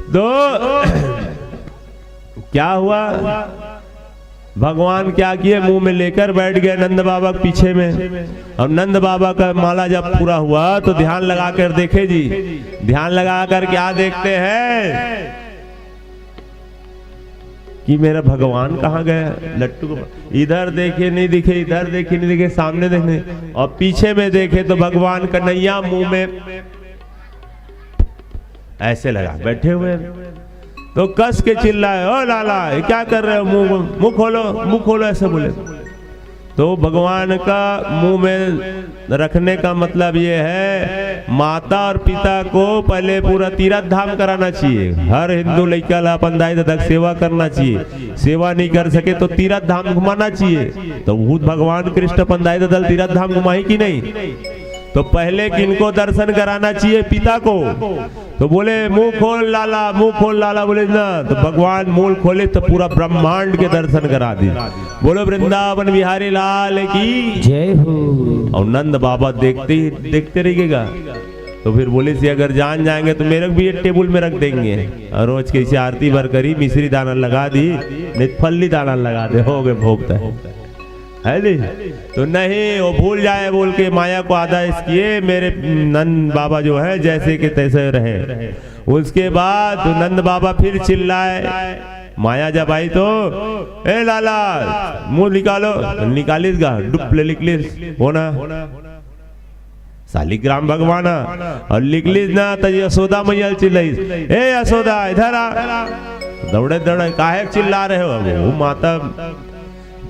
दो क्या हुआ, भगवान क्या किए, मुंह में लेकर बैठ गए नंद बाबा के पीछे में। और नंद बाबा का माला जब पूरा हुआ तो ध्यान लगा कर देखे जी, ध्यान लगा कर क्या देखते हैं कि मेरा भगवान कहाँ गया, लट्टू को इधर देखे नहीं दिखे, इधर देखे नहीं दिखे, सामने देखने और पीछे में देखे तो भगवान कन्हैया मुंह में ऐसे लगा बैठे हुए। तो कस के चिल्लाए, ओ लाला ये क्या कर रहे हो, मुंह खोलो, मुंह खोलो ऐसे बोले। तो भगवान का मुंह में रखने का मतलब ये है, माता और पिता को पहले पूरा तीर्थ धाम कराना चाहिए। हर हिंदू लड़का ला अपन दाई दादा सेवा करना चाहिए, सेवा नहीं कर सके तो तीर्थ धाम घुमाना चाहिए। तो भूत भगवान कृष्ण अपन दाई दादा तीर्थ धाम घुमाई कि नहीं, तो पहले किनको दर्शन कराना चाहिए, पिता को। तो बोले मुंह खोल लाला, मुंह खोल लाला, बोले ना, तो भगवान मुंह खोले तो पूरा ब्रह्मांड के दर्शन करा दिए। बोलो वृंदावन बिहारी लाल की जय हो। और नंद बाबा देखते रहिएगा। तो फिर बोले से अगर जान जाएंगे तो मेरे को भी एक टेबल में रख देंगे और रोज कैसे आरती भर करी, मिश्री दाना लगा दी, नहीं फल्ली दाना लगा दे, हो गए भोगता है नहीं। तो नहीं वो भूल जाए बोल के माया को आदेश किए, मेरे नंद बाबा जो है जैसे के तैसे रहे। उसके बाद तो नंद बाबा फिर चिल्लाए, माया जब आई तो ए लाला मुंह निकालो, निकालिस गा डुप्ले लिखलिस होना शालिग्राम भगवान और लिखलिस ना तो यशोदा मैया चिल्लाइस, ए यशोदा इधर आ, दौड़े दौड़े काहे चिल्ला रहे हो, वो माता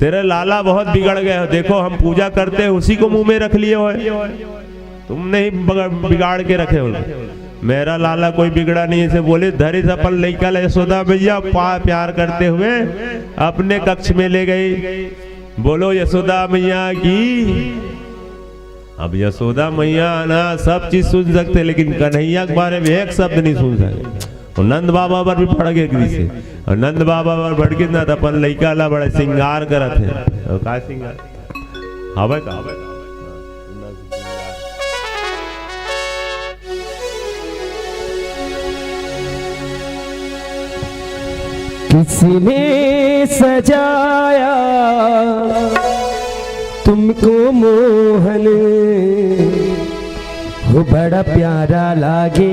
तेरे लाला बहुत बिगड़ गए हो, देखो हम पूजा करते हैं उसी को मुंह में रख लिए हो, तुम नहीं बिगाड़ के रखे हो। मेरा लाला कोई बिगड़ा नहीं है, बोले धरी अपन लइका यशोदा भैया प्यार करते हुए अपने कक्ष में ले गई। बोलो यशोदा मैया की। अब यशोदा मैया ना सब चीज सुन सकते, लेकिन कन्हैया के बारे में एक शब्द नहीं सुन सकते। और नंद बाबा पर भी पड़ गए से, और नंद बाबा पर बढ़ के ना अपन लइका ला बड़ा श्रृंगार करत है। और का श्रृंगार हवे का किसने सजाया तुमको मोहन, हो बड़ा प्यारा लागे,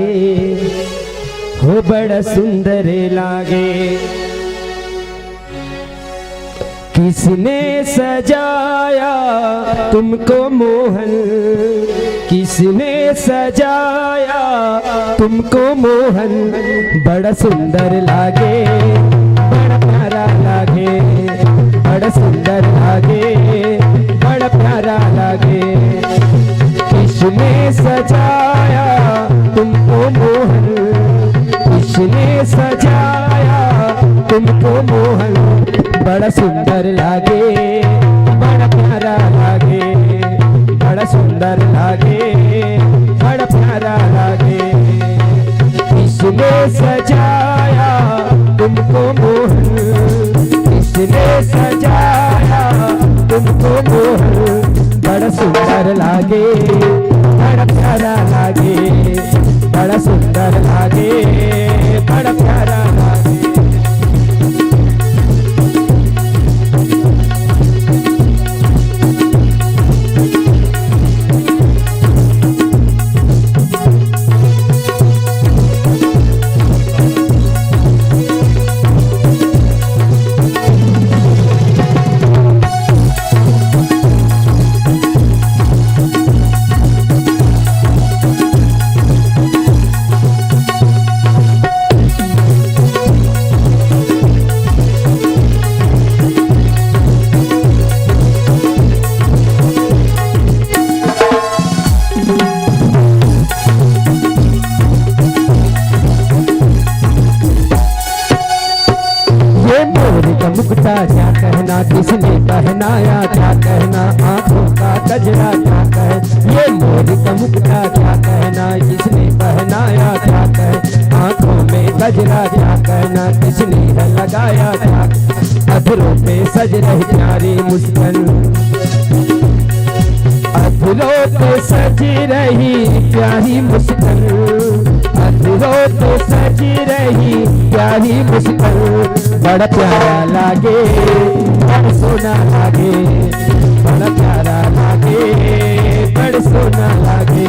हो बड़ा सुंदर लागे। किसने सजाया तुमको मोहन, किसने सजाया तुमको मोहन, बड़ा सुंदर लागे, बड़ा प्यारा लागे, बड़ा सुंदर लागे, बड़ा प्यारा लागे। किसने सजाया तुमको मोहन, किसने सजाया तुमको मोहन, बड़ा सुंदर लागे, बड़ा प्यारा लागे, बड़ा सुंदर लागे, बड़ा प्यारा लागे। किसने सजाया तुमको मोहन, किसने सजाया तुमको मोहन, बड़ा सुंदर लागे, बड़ा प्यारा लागे, बड़ा सुंदर लागे, बड़ा प्यारा लागे। मुकुटा क्या कहना, किसने पहनाया क्या कहना, आंखों का गजरा क्या कहना, ये मोर का मुकुटा क्या कहना, किसने पहनाया क्या कहना, आंखों में गजरा क्या कहना, किसने है लगाया क्या, अधरों पे सज रही प्यारी मुस्कान, अधरों पे सज रही प्यारी मुस्कान, अधरों पे सज रही प्यारी मुस्कान, बड़ा प्यारा लागे बड़ा सोना लागे, बड़ा प्यारा लागे बड़ा सोना लागे,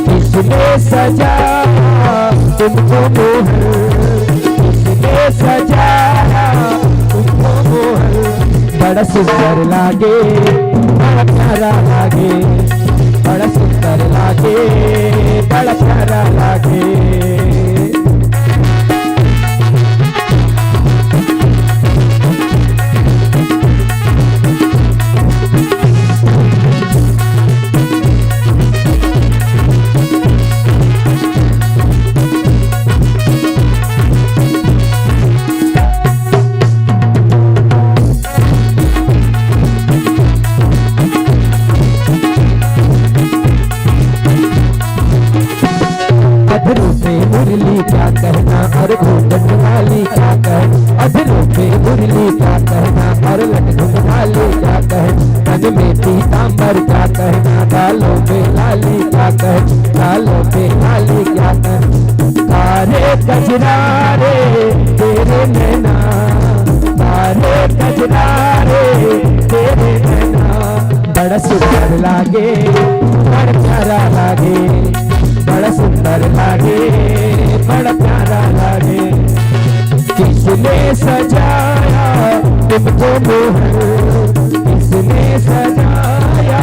किसने सजाया तुमको मोहन, किसने सजाया तुमको मोहन, बड़ा सुंदर लागे बड़ा प्यारा लागे, बड़ा सुंदर लागे बड़ा प्यारा लागे। अधरों पे मुरली क्या कहना और घूंघट वाली क्या कहना, अधरों पे मुरली क्या कहना और लटघुन वाली क्या कहना, तन में पीतांबर क्या कहना, गालों में लाली क्या कहना, गालों पे लाली क्या कहना, कारे कजरा रे तेरे नैना, कारे कजरा रे तेरे नैना, बड़ा सुंदर लागे बड़ा प्यारा लागे, बड़ा सुंदर लागे बड़ा प्यारा लागे, किसने सजाया तुमको मोहन, किसने सजाया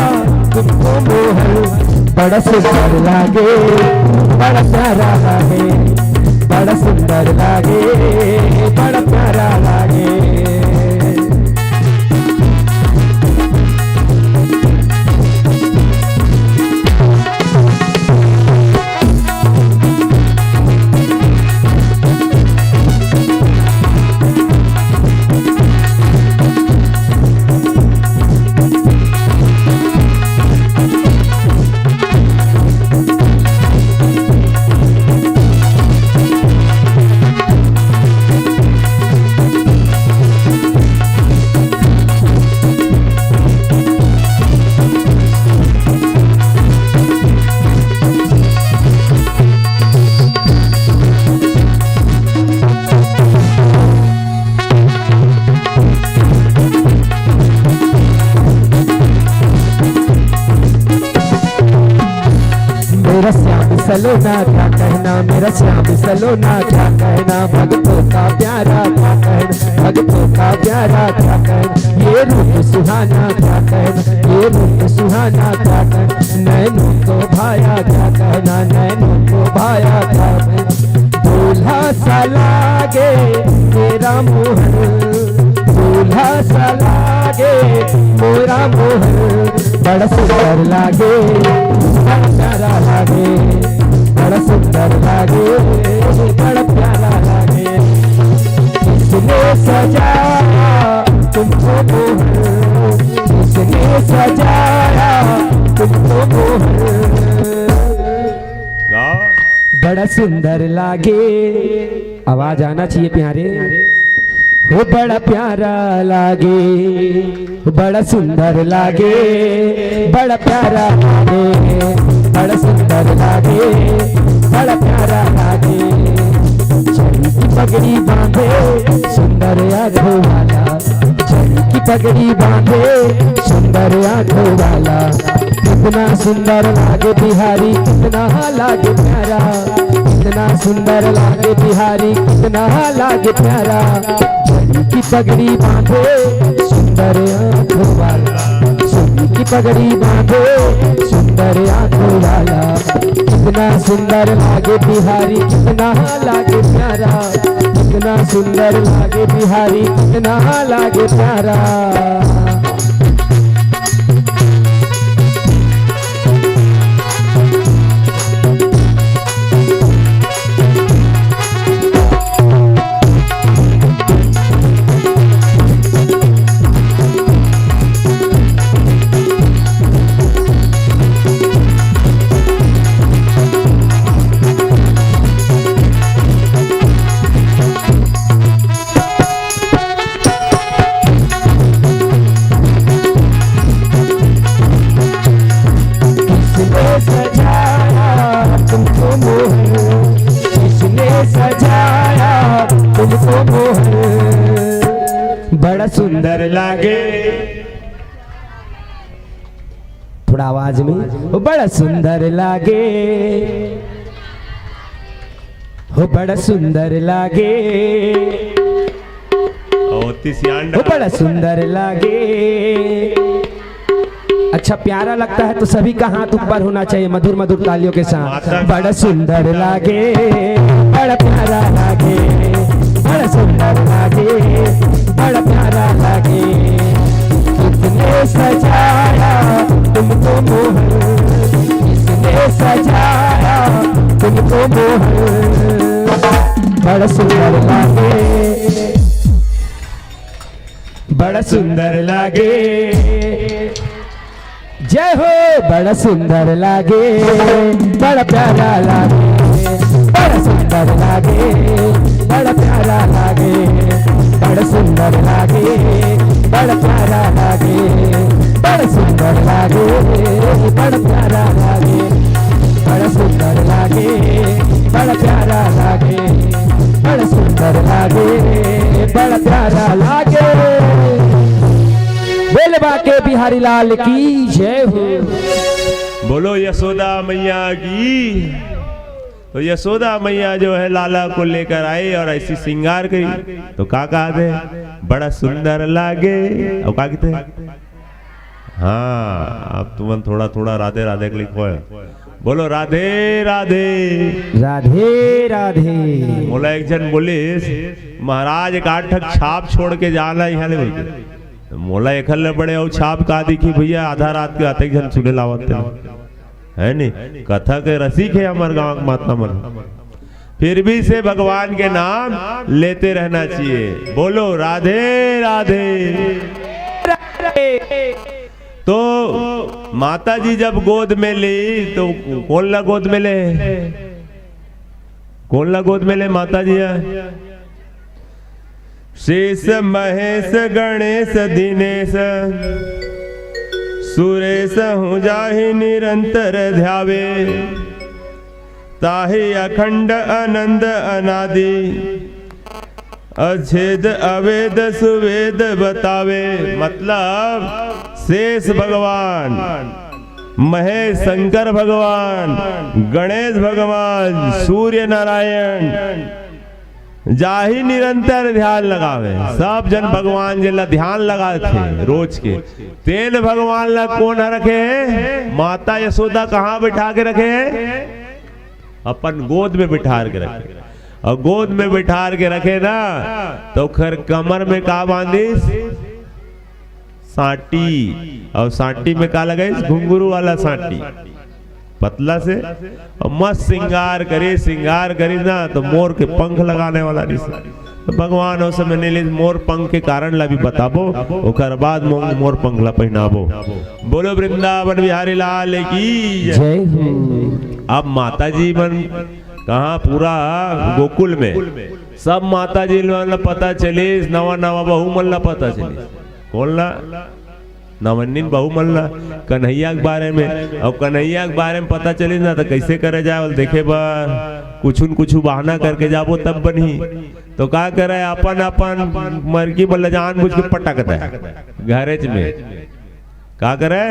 तुमको मोहन, बड़ा सुंदर लागे बड़ा प्यारा लागे, बड़ा सुंदर लागे बड़ा प्यारा लागे। मेरा श्याम सलोना क्या कहना, मेरा श्याम सलोना क्या कहना, भक्तों का प्यारा क्या कहना, भक्तों का प्यारा क्या कहना, ये रूप सुहाना क्या कहना, ये रूप सुहाना क्या कहना, नैनों को भाया क्या कहना, नैनों को भाया क्या कहना, दूल्हा सा लागे मेरा मोहन, दूल्हा सा लागे मेरा मोहन, बड़ा सुंदर लागे बड़ा प्यारा लागे, बड़ा सुंदर लागे बड़ा प्यारा लागे, किसने सजाया तुमको मोहन, किसने सजाया तुमको मोहन, बड़ा सुंदर लागे, आवाज आना चाहिए प्यारे, वो बड़ा प्यारा लागे, बड़ा सुंदर लागे बड़ा प्यारा लागे, बड़ा सुंदर लागे बड़ा प्यारा लागे, चली की पगड़ी बांधे सुंदर आंखों वाला, चली की पगड़ी बांधे सुंदर आंखों वाला, कितना सुंदर लागे बिहारी कितना लागे प्यारा, कितना सुंदर लागे बिहारी कितना लागे प्यारा, चली की पगड़ी बांधे सुंदर आंखों वाला, चली की पगड़ी बांधे सुंदर आंखों वाला, कितना सुंदर लागे बिहारी कितना लागे प्यारा, कितना सुंदर लागे बिहारी कितना लागे प्यारा। किसने सजाया तुमको मोहर, बड़ा सुंदर लागे, थोड़ा आवाज में, ओ बड़ा सुंदर लागे, हो बड़ा सुंदर लागे, ओ बड़ा सुंदर लागे। अच्छा प्यारा लगता है तो सभी का हाथ ऊपर होना चाहिए मधुर मधुर तालियों के साथ। बड़ा सुंदर लागे, बड़ा प्यारा लागे, बड़ा सुंदर लागे, बड़ा प्यारा लागे, किसने सजाया तुमको मोहर, किसने सजाया तुमको मोहर, बड़ा सुंदर लागे, बड़ा सुंदर लागे, जय हो। बड़ा सुंदर लागे, बड़ा प्यारा लागे, बड़ा सुंदर लागे, बड़ा प्यारा लागे, बड़ा सुंदर लागे, बड़ा प्यारा लागे, बड़ा सुंदर लागे, बड़ा प्यारा लागे, बड़ा सुंदर लागे, बड़ा प्यारा लागे, बड़ा सुंदर लागे, बड़ा प्यारा लागे। बोले बाके बिहारी लाल की जय हो। बोलो यशोदा मैया की। तो यशोदा मैया जो है लाला को लेकर आई और ऐसी श्रृंगार करी तो क्या कहा थे, बड़ा सुंदर लागे। अब क्या कहते हैं, हाँ अब तुम थोड़ा थोड़ा राधे राधे के लिखो है। बोलो राधे राधे, राधे राधे। बोला एक जन बोले महाराज एक आठ छाप छोड़ के जाना यहाँ बोलते, मोला एक बड़े और छाप का दिखी भैया आधा रात के आते जन सुने लावत है नहीं, कथा के रसिक है हमारे गांव महात्मा मन, फिर भी से भगवान के नाम लेते रहना चाहिए। बोलो राधे राधे। तो माता जी जब गोद में ली तो कौन ला गोद में ले, कौन ला गोद में ले माता जी है, शेष महेश गणेश दिनेश सुरेश हूँ जाहि निरंतर ध्यावे, ताहि अखंड आनंद अनादि अछेद अवेद सुवेद बतावे। मतलब शेष भगवान, महेश शंकर भगवान, गणेश भगवान, सूर्य नारायण जाहि निरंतर ध्यान लगावे। सब जन भगवान जिला ध्यान लगाए थे रोज के, तेन भगवान ला कौन रखे, माता यशोदा कहाँ बिठा के रखे, अपन गोद में बिठा के रखे। और गोद में बिठा के रखे ना तो खैर कमर में का बांधी, साटी, और साटी में का लगे, घुंघरू वाला साटी पतला से, और मस्त श्रृंगार करी ना तो मोर के पंख लगाने वाला तो भगवान उस समय ने मोर पंख के कारण ला भी बताबो, ओकर बाद मोर पंख ला पहनाबो। बोलो वृंदावन बिहारी लाल की जय। अब माता जी मन कहा, पूरा गोकुल में सब माता जी ला पता चले, नवा नवा बहू मन ला पता चले, कौन ला, नवन्नीन बहू मल्ला कन्हैया के बारे में। और कन्हैया के बारे में पता चली ना तो कैसे करे जाए, देखे बार कुछ बहाना करके जाबो तब बनी। तो का करे, अपन अपन मर्गी मल्ला जान बुझ के पटक दे घरेज में, का करे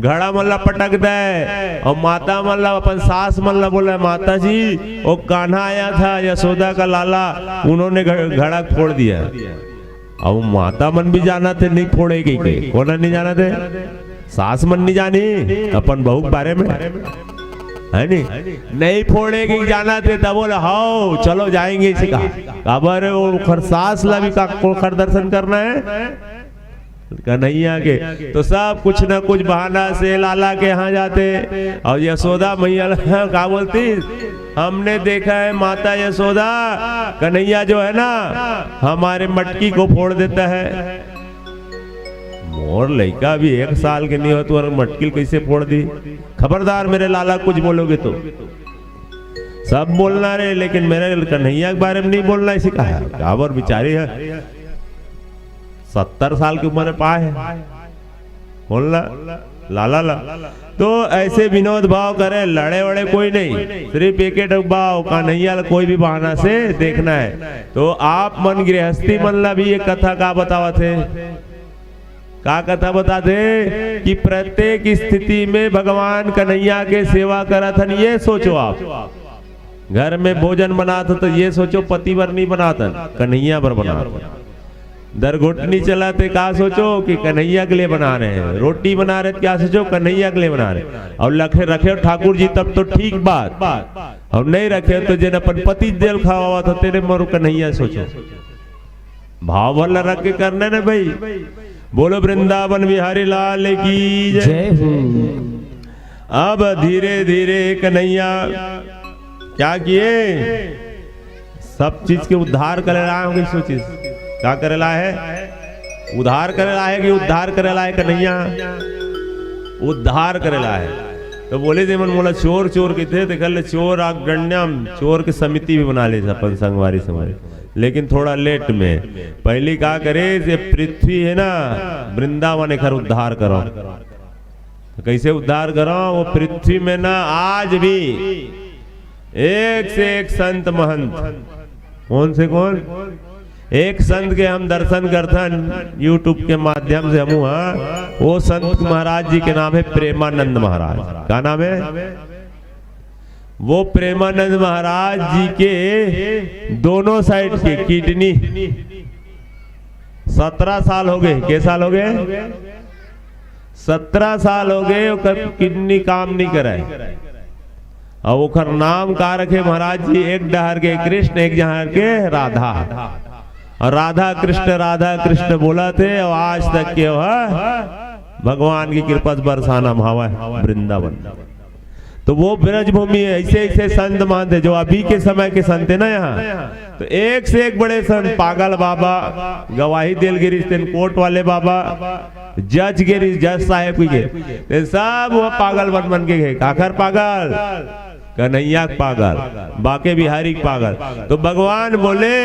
घड़ा मल्ला पटक दे। और माता मल्ला अपन सास मल्ला बोला, माता जी वो कान्हा आया था यशोदा का लाला, उन्होंने घड़ा फोड़ दिया। अब माता मन भी जाना थे नहीं फोड़ेगी के, कौन नहीं जाना थे, सास मन नहीं जानी अपन बहू के बारे में है नहीं फोड़ेगी जाना थे। तब बोले हाओ चलो जाएंगे, इसे कहा खबर वो खर सास ला भी का खर दर्शन करना है कन्हैया के। तो सब कुछ न कुछ बहाना से लाला के यहाँ जाते। और यशोदा मैया क्या बोलती, हमने देखा है माता यशोदा कन्हैया जो है ना हमारे मटकी को फोड़ देता है। मोर लड़का भी 1 साल के नहीं हो तो मटकी कैसे फोड़ दी, खबरदार मेरे लाला कुछ बोलोगे तो सब बोलना रे, लेकिन मेरे कन्हैया के बारे में नहीं बोलना, इसी कहा काबर बिचारी है 70 साल की उम्र में पाए है बोलना लाला ला। तो ऐसे विनोद भाव करे, लड़े वड़े कोई नहीं, सिर्फ एक भाव कन्हैया कोई भी बहाना से देखना है। तो आप मन गृहस्थी मन ला भी ये कथा का बतावा थे, का कथा बताते कि प्रत्येक स्थिति में भगवान कन्हैया के सेवा करत हन। ये सोचो आप घर में भोजन बनाते तो ये सोचो पति बर नहीं बनाता, कन्हैया पर बनाते। दरघुटनी चलाते क्या सोचो कि कन्हैया के लिए बना रहे हैं, रोटी बना रहे क्या सोचो कन्हैया के लिए बना रहे। और लखे रखे ठाकुर जी तब तो ठीक बात, और नहीं रखे तो जिन अपन पति जेल खावा था तेरे मरु कन्हैया सोचो। भाव वाला रख के करना ना भाई। बोलो वृंदावन बिहारी लाल की जय हो। अब धीरे धीरे कन्हैया क्या किए, सब चीज के उद्धार कर रहा है। सोचिए क्या करेला है, उद्धार करेला है कि उद्धार करेला है कन्हैया, उद्धार करेला है। तो बोले थे मन बोला चोर चोर के थे तो कल चोर अग्रण्यम, चोर की समिति भी बना ले अपन संगवारी समाज, लेकिन थोड़ा लेट में। पहले क्या करे, ये पृथ्वी है ना वृंदावन एक उद्धार करो। कैसे उद्धार करो, वो पृथ्वी में ना आज भी एक से एक संत महंत, कौन से कौन, एक संत के हम दर्शन करथन यूट्यूब के माध्यम से हम। वो संत महाराज जी के नाम है प्रेमानंद महाराज। क्या नाम है? वो प्रेमानंद महाराज जी के दोनों साइड के किडनी 17 साल हो गए। के साल हो गए? 17 साल हो गए किडनी काम नहीं कराए। और ओखर नाम का रखे महाराज जी, एक डहर के कृष्ण एक जहर के राधा, और राधा कृष्ण बोला थे। और आज तक के भगवान की कृपा बरसाना भावा वृंदावन। तो वो ब्रज भूमि है। ऐसे ऐसे संत मानते जो अभी के समय के संत है ना यहाँ, तो एक से एक बड़े संत, पागल बाबा गवाही दिल गिरी, कोट वाले बाबा, जज गिरी, जज साहेब के सब वो पागल बन के गए। काखर पागल, कन्हैया पागल, बाके बिहारी पागल। तो भगवान बोले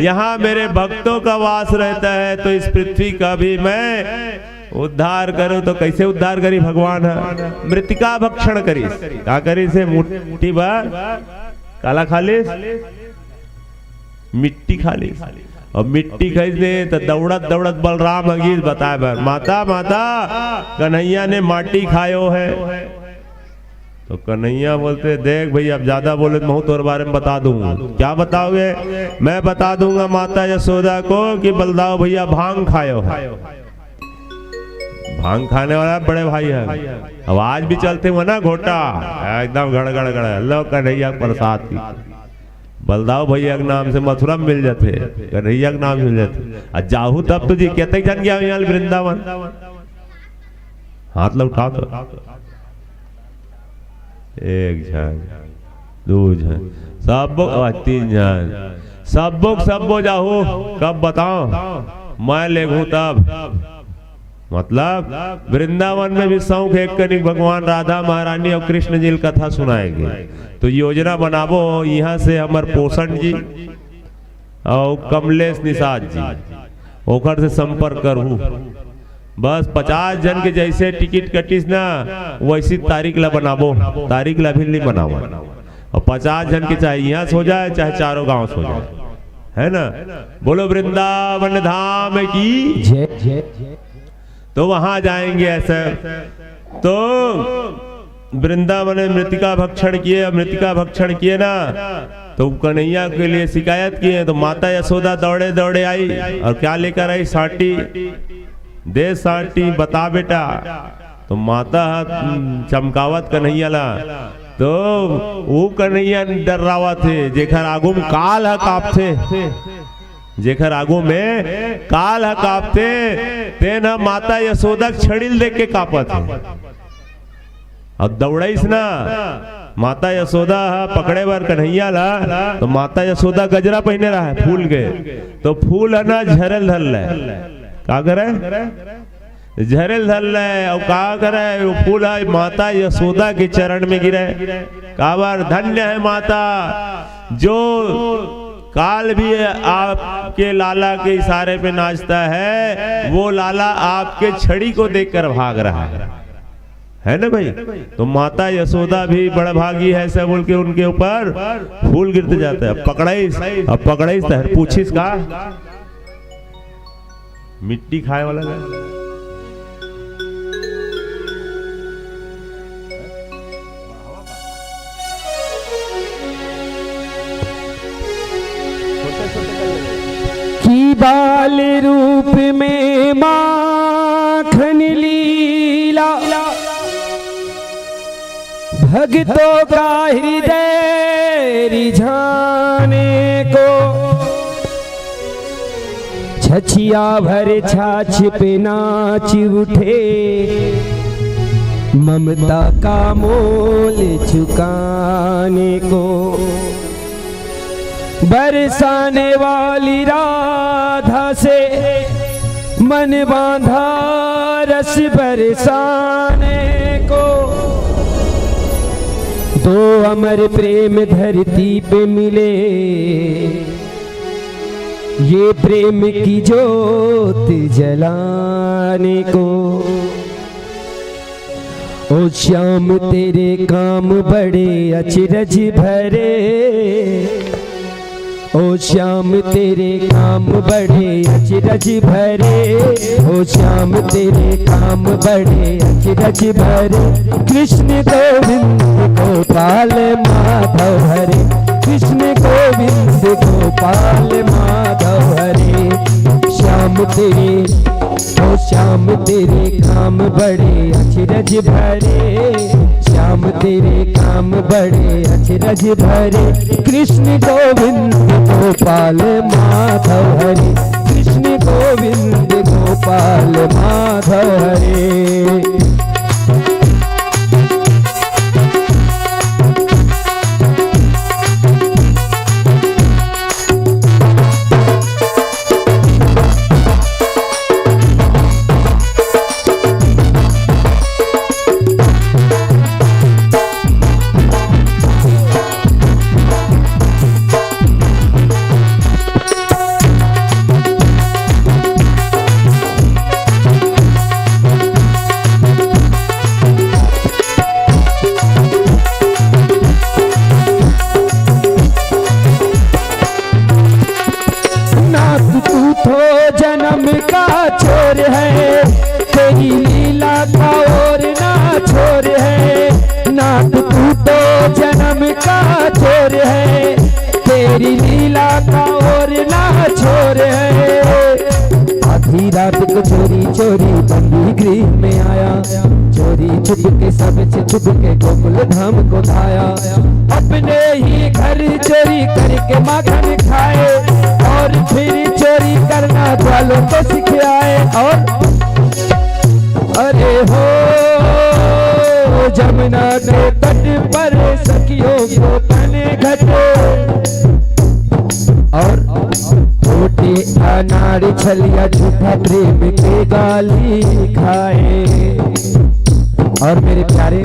यहाँ मेरे भक्तों का वास रहता है, तो इस पृथ्वी का भी मैं उद्धार करूं। तो कैसे उद्धार करी भगवान? मृतिका भक्षण करी। क्या करी से? मुट्ठी भर काला खाली, मिट्टी खाली। और मिट्टी खरीदने तो दौड़त दौड़त बलराम अगीर बताए बर, माता माता कन्हैया ने माटी खायो है। तो कन्हैया बोलते देख भाई अब ज्यादा बोले तो मैं तोर बारे में बता दूंगा। क्या बताओगे? मैं बता दूंगा माता यशोदा को कि बलदाओ भैया भांग खायो है। भांग खाने वाला बड़े भाई है। अब आज भी चलते हुए ना घोटा एकदम गड़गड़ लो कन्हैया प्रसाद की। बलदाओ भैया के नाम से मथुरा में मिल जाते, कन्हैया के नाम मिल जाते। जाहू तब तुझे कहते जन गया यहाँ वृंदावन, हाथ लो उठाओ तो एक झन, दो झन, सब 3 झन, सब जाहू। कब बताओ? मैं लेगू तब। मतलब वृंदावन में भी शौक एक कनिक भगवान राधा महारानी और कृष्ण जी कथा सुनाएंगे। तो योजना बनाबो यहाँ से हमार पोषण जी और कमलेश निषाद जी, ओकर से संपर्क करूँ। बस 50 जन के जैसे टिकट कटिस ना वैसी तारीख ला बनाबो, तारीख ला भी नहीं बनाओ। और 50 जन के चाहे यहाँ से हो जाए चाहे चारों गांव से हो जाए, है ना। बोलो वृंदावन धाम की जय। तो वहां जाएंगे ऐसे। तो वृंदावन में मृतिका भक्षण किए ना, तो कन्हैया के लिए शिकायत किए। तो माता यशोदा दौड़े दौड़े आई और क्या लेकर आई? साटी दे, साटी बता बेटा। तो माता चमकावत कन्हैया ला। तो वो कन्हैया डर रहा थे जेखर आगू में काल है कापथे, जेखर आगू में काल है कापते तेना माता यशोदा छड़िल देख के कापत है। अब दौड़ाइस ना माता यशोदा पकड़े बार कन्हैया ला। तो माता यशोदा गजरा पहने रहा है फूल के, तो फूल है ना झरल धल है। क्या करे? झरल धल है। और क्या करे? वो फूल है माता यशोदा के चरण में गिरे। का बार धन्य है माता जो काल भी आपके लाला के इशारे पे नाचता है, वो लाला आपके छड़ी को देखकर भाग रहा है। है ना भाई। तो माता यशोदा भी बड़ा भागी है, ऐसा बोल के उनके ऊपर फूल गिरते जाते हैं। अब पकड़ाई तहर पूछिस का मिट्टी खाए वाला है। की बाल रूप में माखन लीला, भक्तों का हृदय रिझाने को, छछिया भर छाछ पे नाच उठे, ममता का मोल चुकाने को, बरसाने वाली राधा से मन बांधा रस बरसाने को, दो अमर प्रेम धरती पे मिले, ये प्रेम की जोत जलाने को। ओ श्याम तेरे काम बड़े अचरज भरे, ओ श्याम तेरे काम बड़े अचरज भरे, ओ श्याम तेरे काम बड़े अचरज भरे, कृष्ण गोविंद गोपाल माधव हरे, कृष्ण गोविंद गोपाल माधव हरे। श्याम तेरे, ओ श्याम तेरे काम बड़े अचरज भरे, श्याम तेरे काम बड़े अचरज भरे, कृष्ण गोविंद गोपाल माधव हरे, कृष्ण गोविंद गोपाल माधव हरे। तेरी लीला का और ना छोड़ है। आधी रात को चोरी चोरी बंदी गृह में आया, चोरी छुप के सब से छुप के गोकुल धाम को धाया, अपने ही घर चोरी करके माखन खाए, और फिर चोरी करना वालों को सिखाए। और अरे हो जमुना के तट पर सखियों को तने घटे, और छोटे अनार छलिया झूठा प्रेम के गाली खाए। और मेरे प्यारे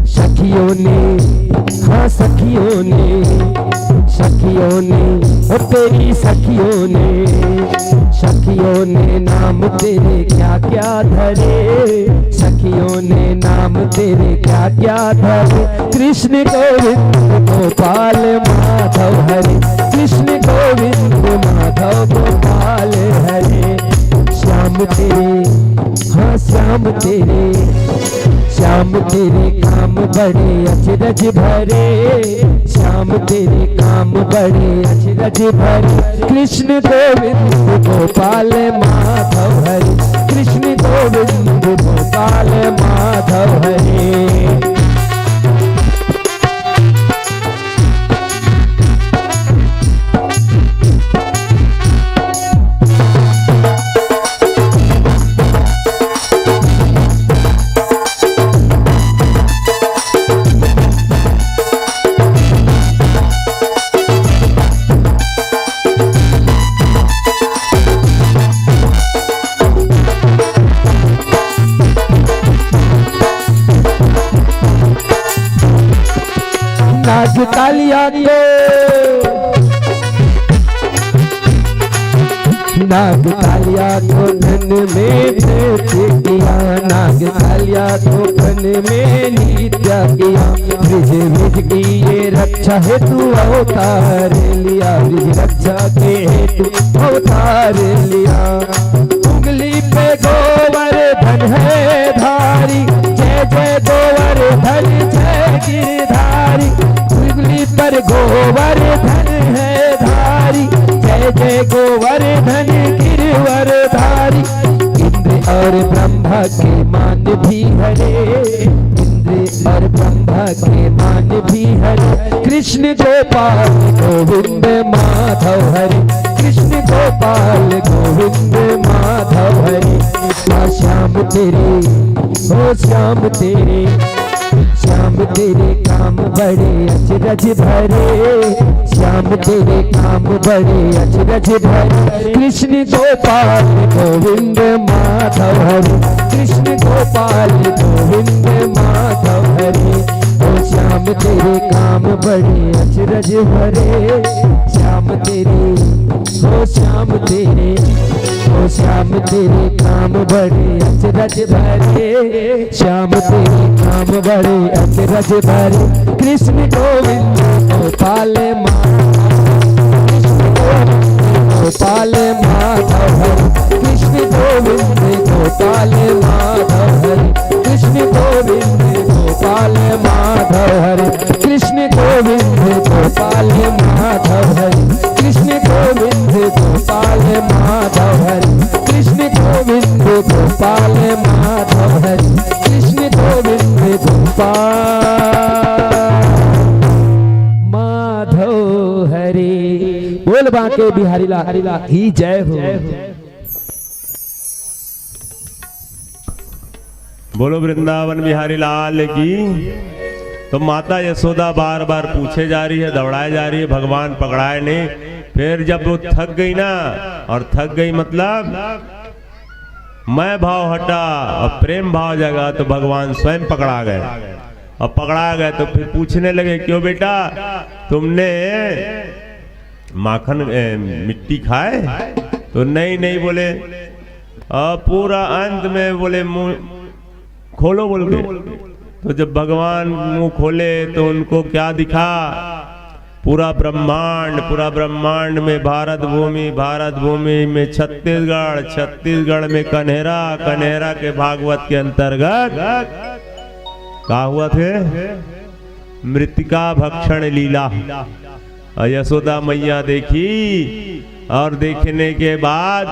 सखियों ने, हाँ सखियों ने, सखियों ने, और तेरी सखियों ने, सखियों ने नाम तेरे क्या क्या धरे, सखियों ने नाम तेरे क्या क्या धरे। कृष्ण गोविंद गोपाल माधव हरे, कृष्ण गोविंद माधव गोपाल हरे। श्याम तेरे, हाँ श्याम तेरे, श्याम तेरे काम बड़े अचरज भरे, श्याम तेरे काम बड़े अचरज भरे। कृष्ण गोविंद गोपाल माधव हरे, कृष्ण गोविंद गोपाल माधव हरे। नाग कालिया को, नाग कालिया को धन में नृत्य किया, नाग कालिया धोपन में नृत्य किया। ब्रिज ब्रिज की ये रक्षा हेतु अवतार लिया, ब्रिज रक्षा के हेतु अवतार लिया। उंगली पे गोवर्धन है धारी, जय जय गोवर्धन जय गिरधारी। उंगली पर गोवर्धन है धारी, जय जय गोवर्धन गिरवरधारी। इंद्र और ब्रह्मा के मान भी हरे, इंद्र और ब्रह्मा के मान भी हरे। कृष्ण गोपाल गोविंद माधव हरे, कृष्ण गोपाल गोविंद माधव हरे। श्याम तेरे हो श्याम तेरे, श्याम तेरे काम बड़े अचरज भरे, श्याम तेरे काम बड़े अचरज भरे। कृष्ण गोपाल गोविंद माधव हरे, कृष्ण गोपाल गोविंद माधव हरे। ओ श्याम तेरे काम बड़े अचरज भरे, श्याम तेरे हो श्याम तेरे, ओ श्याम तेरे काम बड़े अचरज भरे, श्याम तेरे काम बड़े अचरज भरे। कृष्ण गोविंद गोपाल गोपाल माधव हरे, कृष्ण गोविंद गोपाल माधव हरे, कृष्ण गोविंद गोपाल माधव हरे, कृष्ण गोविंद गोपाल माधव हरे, कृष्ण गोविंद गोपाल माधव हरे, कृष्ण गोविंद गोपाल माधव हरे, कृष्ण गोविंद गोपाल माधव हरे। बोल बांके बिहारी लाल की जय हो। बोलो वृंदावन बिहारी लाल की। तो माता यशोदा बार बार पूछे जा रही है, दौड़ाए जा रही है, भगवान पकड़ाए नहीं। फिर जब वो थक गई ना, और थक गई मतलब मैं भाव हटा और प्रेम भाव जगा, तो भगवान स्वयं पकड़ा गए। और पकड़ा गए तो फिर पूछने लगे, क्यों बेटा तुमने माखन मिट्टी खाए? तो नहीं नहीं बोले। और पूरा अंत में बोले मुंह खोलो बोल के। तो जब भगवान मुंह खोले तो उनको क्या दिखा? पूरा ब्रह्मांड में भारत भूमि में छत्तीसगढ़ में कन्हेरा के भागवत के अंतर्गत क्या हुआ थे? मृतिका भक्षण लीला। यशोदा मैया देखी, और देखने के बाद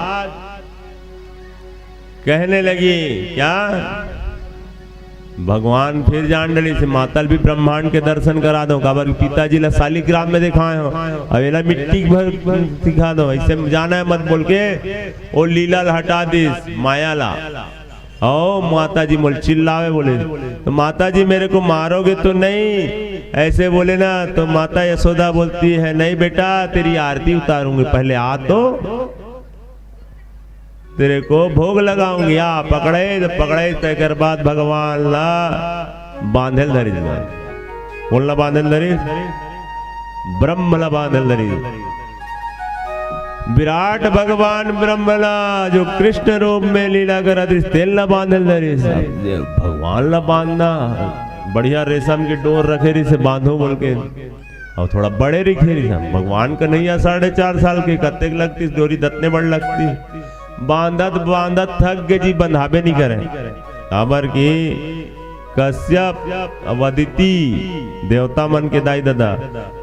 कहने लगी, क्या भगवान फिर जान डली से मातल भी ब्रह्मांड के दर्शन करा दो। काबर पिताजी ला शालिग्राम में दिखाए हो, अब एला मिट्टी भर दिखा दो। ऐसे जाना है मत बोल के वो लीला हटा दी माया ला। ओ माता जी मोल चिल्लावे बोले, तो माता जी मेरे को मारोगे तो नहीं? ऐसे बोले ना, तो माता यशोदा बोलती है, नहीं बेटा तेरी आरती उतारूंगी, पहले आ तो तेरे को भोग लगाऊंगी। आ पकड़े तेकर बाद भगवान ला बांधल धरी। बोलना बांधल धरी, ब्रह्म ला बांधल धरी। विराट भगवान ब्रह्मला जो कृष्ण रूप में लीला करा तेल ला बांधल धरी। भगवान ला बांधना बढ़िया रेशम की डोर रखे रही से बांधो बोल के, और थोड़ा बड़े रखे रही। भगवान का नैया 4.5 साल के कत्तेक लगती डोरी, दतने बड़ लगती। बांधत थक गए जी, बंधाबे नहीं करे। काबर की कश्यप अवदिति देवता मन के दाई दादा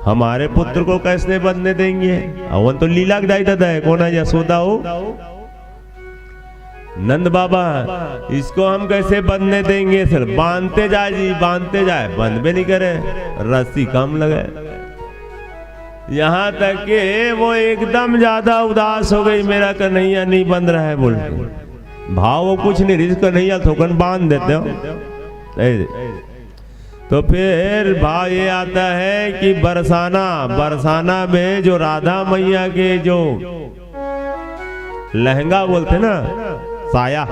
हमारे पुत्र को कैसे बंधने देंगे? अवन तो लीला के दाई दादा है, कौन है? यशोदा हो, नंद बाबा, इसको हम कैसे बंधने देंगे? सर बांधते जाए जी, बांधते जाए, बंद भी नहीं करे, रस्सी कम लगे। यहाँ तक कि वो एकदम ज्यादा उदास हो गई, मेरा कन्हैया नहीं बंध रहा है बोल के। भाव वो कुछ नहीं, रिस्क कन्हैया थोकन बांध देते हो। तो फिर भाव ये आता है कि बरसाना में जो राधा मैया के जो लहंगा बोलते ना, साया,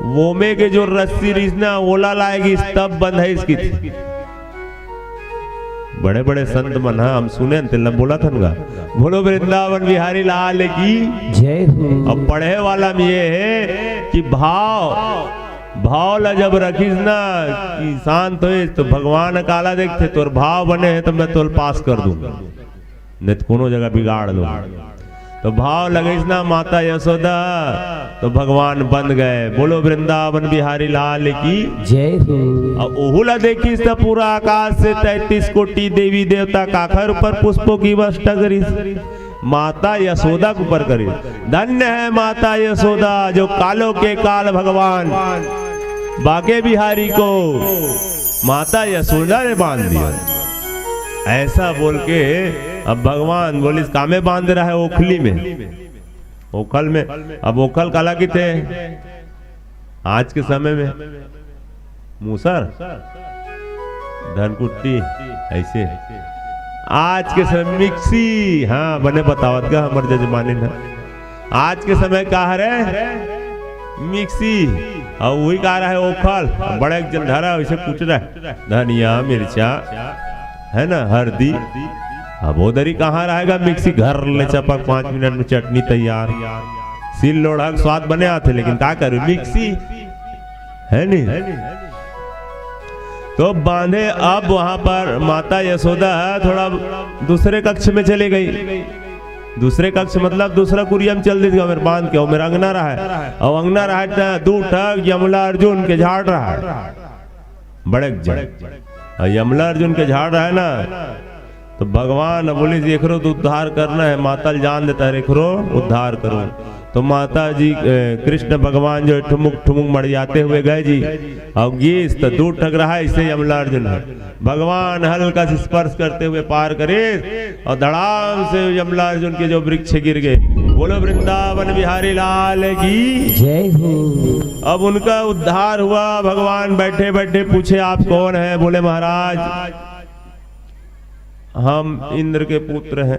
वो में के जो रस्सी रिसना ओला लाएगी तब बंध है इसकी। बड़े बड़े संत मन है हम सुने तिल बोला था ना, बोलो वृंदावन बिहारी लाल की जय हो। अब पढ़े वाला में ये है कि भाव ला जब रखीस ना कि शांत हो तो भगवान काला देखते तोर भाव बने है तो मैं तोल पास कर दूंगा, नहीं तो कोनो जगह बिगाड़ दो। तो भाव लगेस ना माता यशोदा तो भगवान बन गए। बोलो वृंदावन बिहारी लाल की जय हो। अब ओहुला देखिस तो पूरा आकाश से 33 कोटि देवी देवता काखर ऊपर पुष्पों की वर्षा करिस, माता यशोदा के ऊपर करिस। धन्य है माता यशोदा जो कालों के काल भगवान बाके बिहारी को माता यशोदा ने बांध दिया। ऐसा बोल के अब भगवान बोले कामे बांध रहा है ओखली में, ओखल में। अब ओखल काला की थे आज के समय में मूसर धनकुट्टी ऐसे, आज के समय मिक्सी, हाँ बने बतावत का हमारे जजमानी ना आज के समय कहा है मिक्सी, और वही कहा रहा है ओखल। बड़े जन धरा वैसे पूछ रहा है धनिया मिर्चा है ना हल्दी, अब उधर ही कहाँ रहेगा मिक्सी, घर ले चपक 5 मिनट में चटनी तैयार, सिल लोढ़ा स्वाद बने आते, लेकिन क्या करूं मिक्सी है नहीं। तो बांधे अब वहां पर माता यशोदा थोड़ा दूसरे कक्ष में चली गई। दूसरे कक्ष मतलब दूसरा कुरिया में चल दी, मेरे बांध के मेरा अंगना रहा है, और अंगना रहा है 2 ठग यमला अर्जुन के झाड़ रहा है, बड़े यमला अर्जुन के झाड़ रहा है ना। तो भगवान बोले देखो तो उद्धार करना है, माता जान देता है रेखरो उद्धार करो। तो माता जी कृष्ण भगवान जो ठुमुक ठुमुक मर जाते हुए गए जी, और गीस तो 2 ठग रहा है, इससे यमला अर्जुन है। भगवान हल्का से स्पर्श करते हुए पार करे और धड़ाम से यमला अर्जुन के जो वृक्ष गिर गए। बोलो वृंदावन बिहारी लाल की जय हो। अब उनका उद्धार हुआ। भगवान बैठे बैठे पूछे आप कौन है? बोले महाराज हम इंद्र के पुत्र हैं,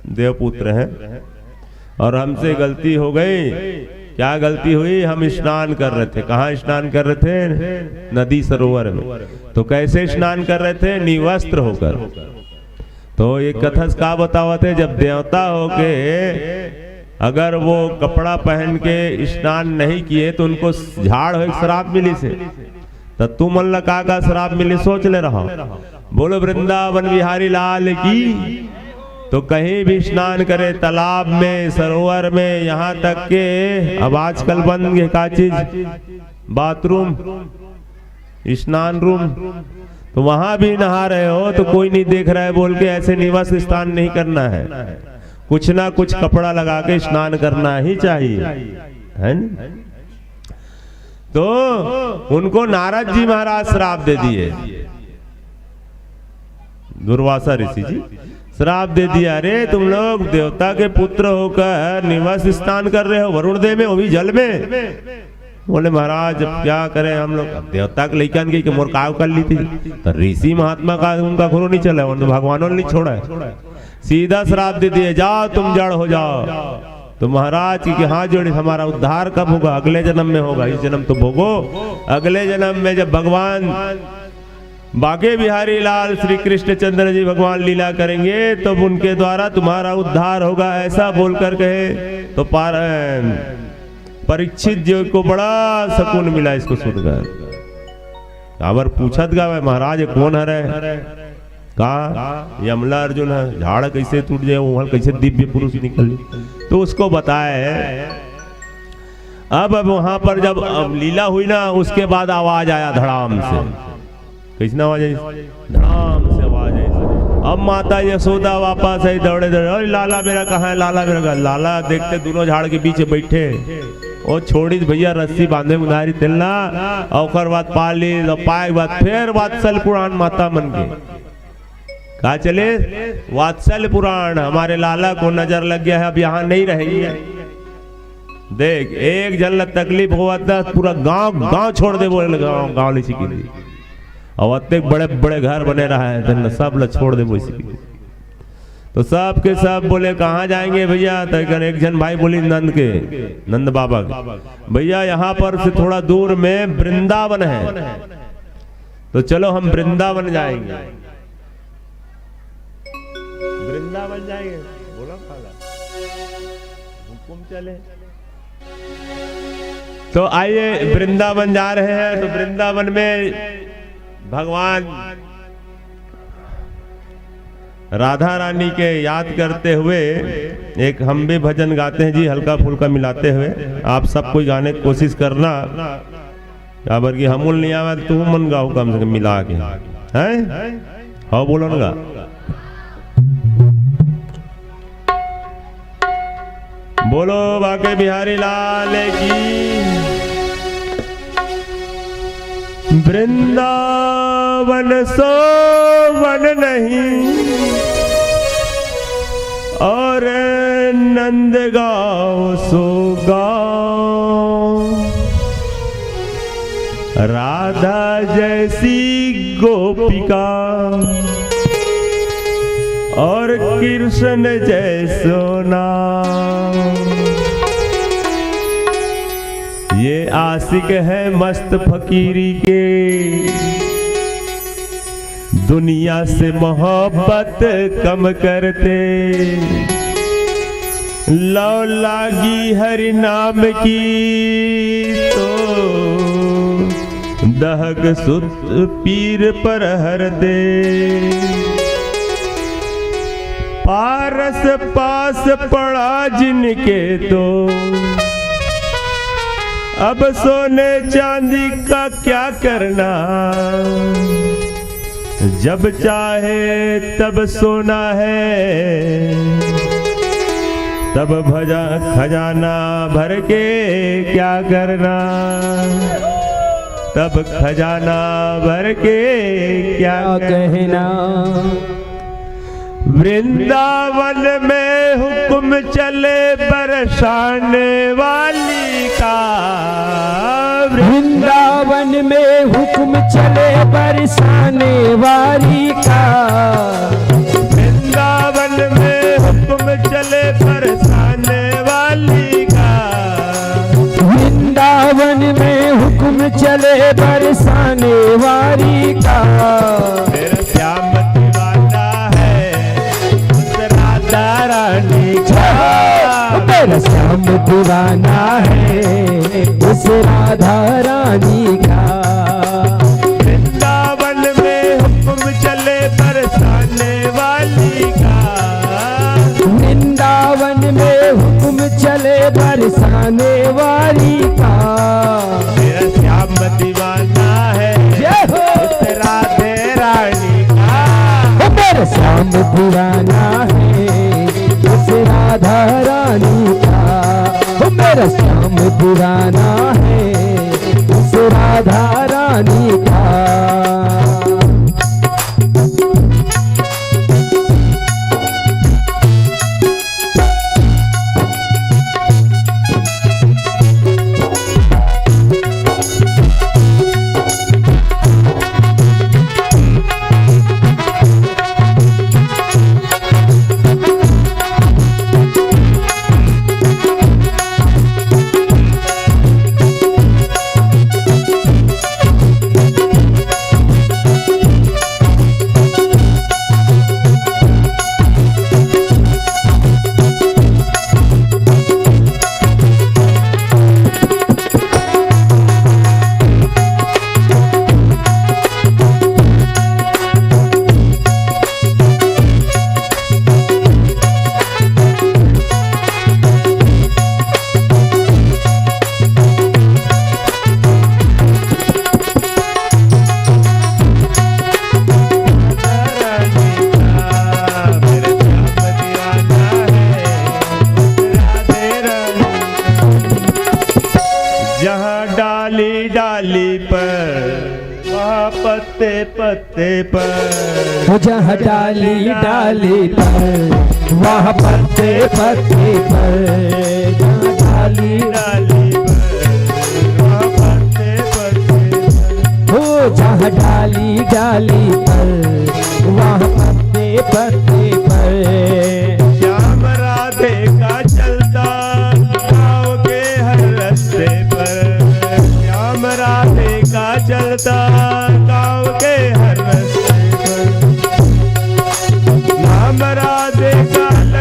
देवपुत्र हैं, और हमसे गलती हो गई। क्या गलती हुई? हम स्नान कर रहे थे। कहाँ स्नान कर रहे थे? नदी सरोवर में। तो कैसे स्नान कर रहे थे? निवस्त्र होकर। तो एक कथा का बतावते, जब देवता होके अगर वो कपड़ा पहन के स्नान नहीं किए तो उनको झाड़ हो श्राप मिली से, तो तुम अल्लाह का श्राप मिली सोच ले रहा। बोलो वृंदावन बिहारी लाल की। तो कहीं भी स्नान करे, तालाब में, सरोवर में, यहाँ तक के अब आजकल बन गए का चीज, बाथरूम, स्नान रूम, तो वहां भी नहा रहे हो तो कोई नहीं देख रहा है बोल के ऐसे निवास स्थान नहीं करना है। कुछ ना कुछ कपड़ा लगा के स्नान करना ही चाहिए, है न? तो उनको नारद जी महाराज श्राप दे दिए, दुर्वासा ऋषि जी श्राप दे दिया। अरे तुम लोग देवता के पुत्र होकर निवास स्थान कर रहे हो वरुण देव में, वो भी जल में। बोले महाराज अब क्या करें हम लोग, अब देवता के लेकर गई कि मोर काव कर ली थी, तो ऋषि महात्मा का उनका खुरो नहीं चला, उन्होंने भगवानों ने नहीं छोड़ा है, सीधा श्राप दे दिए जाओ तुम जड़ हो जाओ। तो महाराज की हाथ जोड़ी, हमारा उद्धार कब होगा? अगले जन्म में होगा, इस जन्म तो भोगो। अगले जन्म में जब भगवान बाके बिहारी लाल श्री कृष्ण चंद्र जी भगवान लीला करेंगे तब तो उनके द्वारा तुम्हारा उद्धार होगा, ऐसा बोलकर कहे। तो परीक्षित जी को बड़ा सकून मिला इसको सुनकर। अबर पूछत गा महाराज कौन है? कहा यमला अर्जुन है। झाड़ कैसे टूट जाए, वहां कैसे दिव्य पुरुष निकले? तो उसको बताए। अब वहां पर जब लीला हुई ना, उसके बाद आवाज आया धड़ाम से। कैसी आवाज आई? धड़ाम से आवाज आई। अब माता यशोदा वापस आई दौड़े दौड़े, अरे लाला मेरा कहाँ है? लाला मेरा कहाँ? लाला देखते दोनों झाड़ के पीछे बैठे, ओ छोड़ी भैया रस्सी बांधे उधारी तिलना, और बाद पाली पाए बाद फिर वात्सल पुराण माता मन के कहा चले वात्सल पुराण। हमारे लाला को नजर लग गया है, अब यहाँ नहीं रहेंगे। देख एक जन तकलीफ हुआ था, पूरा गांव छोड़ दे, बोले गांव लिखी की, और अत्यधिक बड़े बड़े घर बने रहा है, सब ल छोड़ दे वैसे। तो सब के सब बोले कहाँ जाएंगे भैया? तो एक जन भाई बोली नंद बाबा के, भैया यहाँ पर से थोड़ा दूर में वृंदावन है, तो चलो हम वृंदावन जाएंगे। वृंदावन जाएंगे, बोला खाला हुकुम चले। तो आइए वृंदावन जा रहे हैं। तो वृंदावन में भगवान राधा रानी के याद करते हुए एक हम भी भजन गाते हैं जी, हल्का फुल्का मिलाते हुए। आप सब कोई गाने की कोशिश करना, अगर की हमूल नहीं आवा तो तू मन गाओ कम से कम मिला के, हैं हाँ बोलो ना। बोलो बाके बिहारी लाल की। वृंदावन सोवन नहीं और नंदगांव सो गाँव, राधा जैसी गोपिका और कृष्ण जैसो नाम। ये आशिक है मस्त फकीरी के, दुनिया से मोहब्बत कम करते। लौ लागी हरि नाम की तो दहक सुत पीर पर हर दे। पारस पास पड़ा जिनके तो अब सोने चांदी का क्या करना। जब चाहे तब सोना है, तब भजा खजाना भर के क्या करना। तब खजाना भर के क्या कहना। वृंदावन में हुक्म चले बरसाने वाली का। वृंदावन में हुक्म चले बरसाने वाली का। वृंदावन में हुक्म चले बरसाने वाली का। वृंदावन में हुक्म चले बरसाने वाली का। मेरा श्याम रानी का। मेरा श्याम दीवाना है उस राधा रानी का। वृंदावन में हुक्म चले बरसाने वाली का। वृंदावन में हुक्म चले बरसाने वाली का। मेरा श्याम दीवाना है उस राधे रानी का। मेरा श्याम दीवाना है उस राधा रानी का। मेरा श्याम दीवाना है उस राधा रानी का। पत्ते पत्ते पर। जहाँ डाली डाली पर वहाँ पत्ते पत्ते पर। जहाँ डाली डाली पर वहाँ पत्ते पत्ते पर। हो जहाँ डाली डाली पर वहाँ पत्ते पत्ते पर। श्याम राधे का चलता गाँव के हर रास्ते पर। श्याम राधे का चलता गाँव के हर रास्ते पर। नाम राधे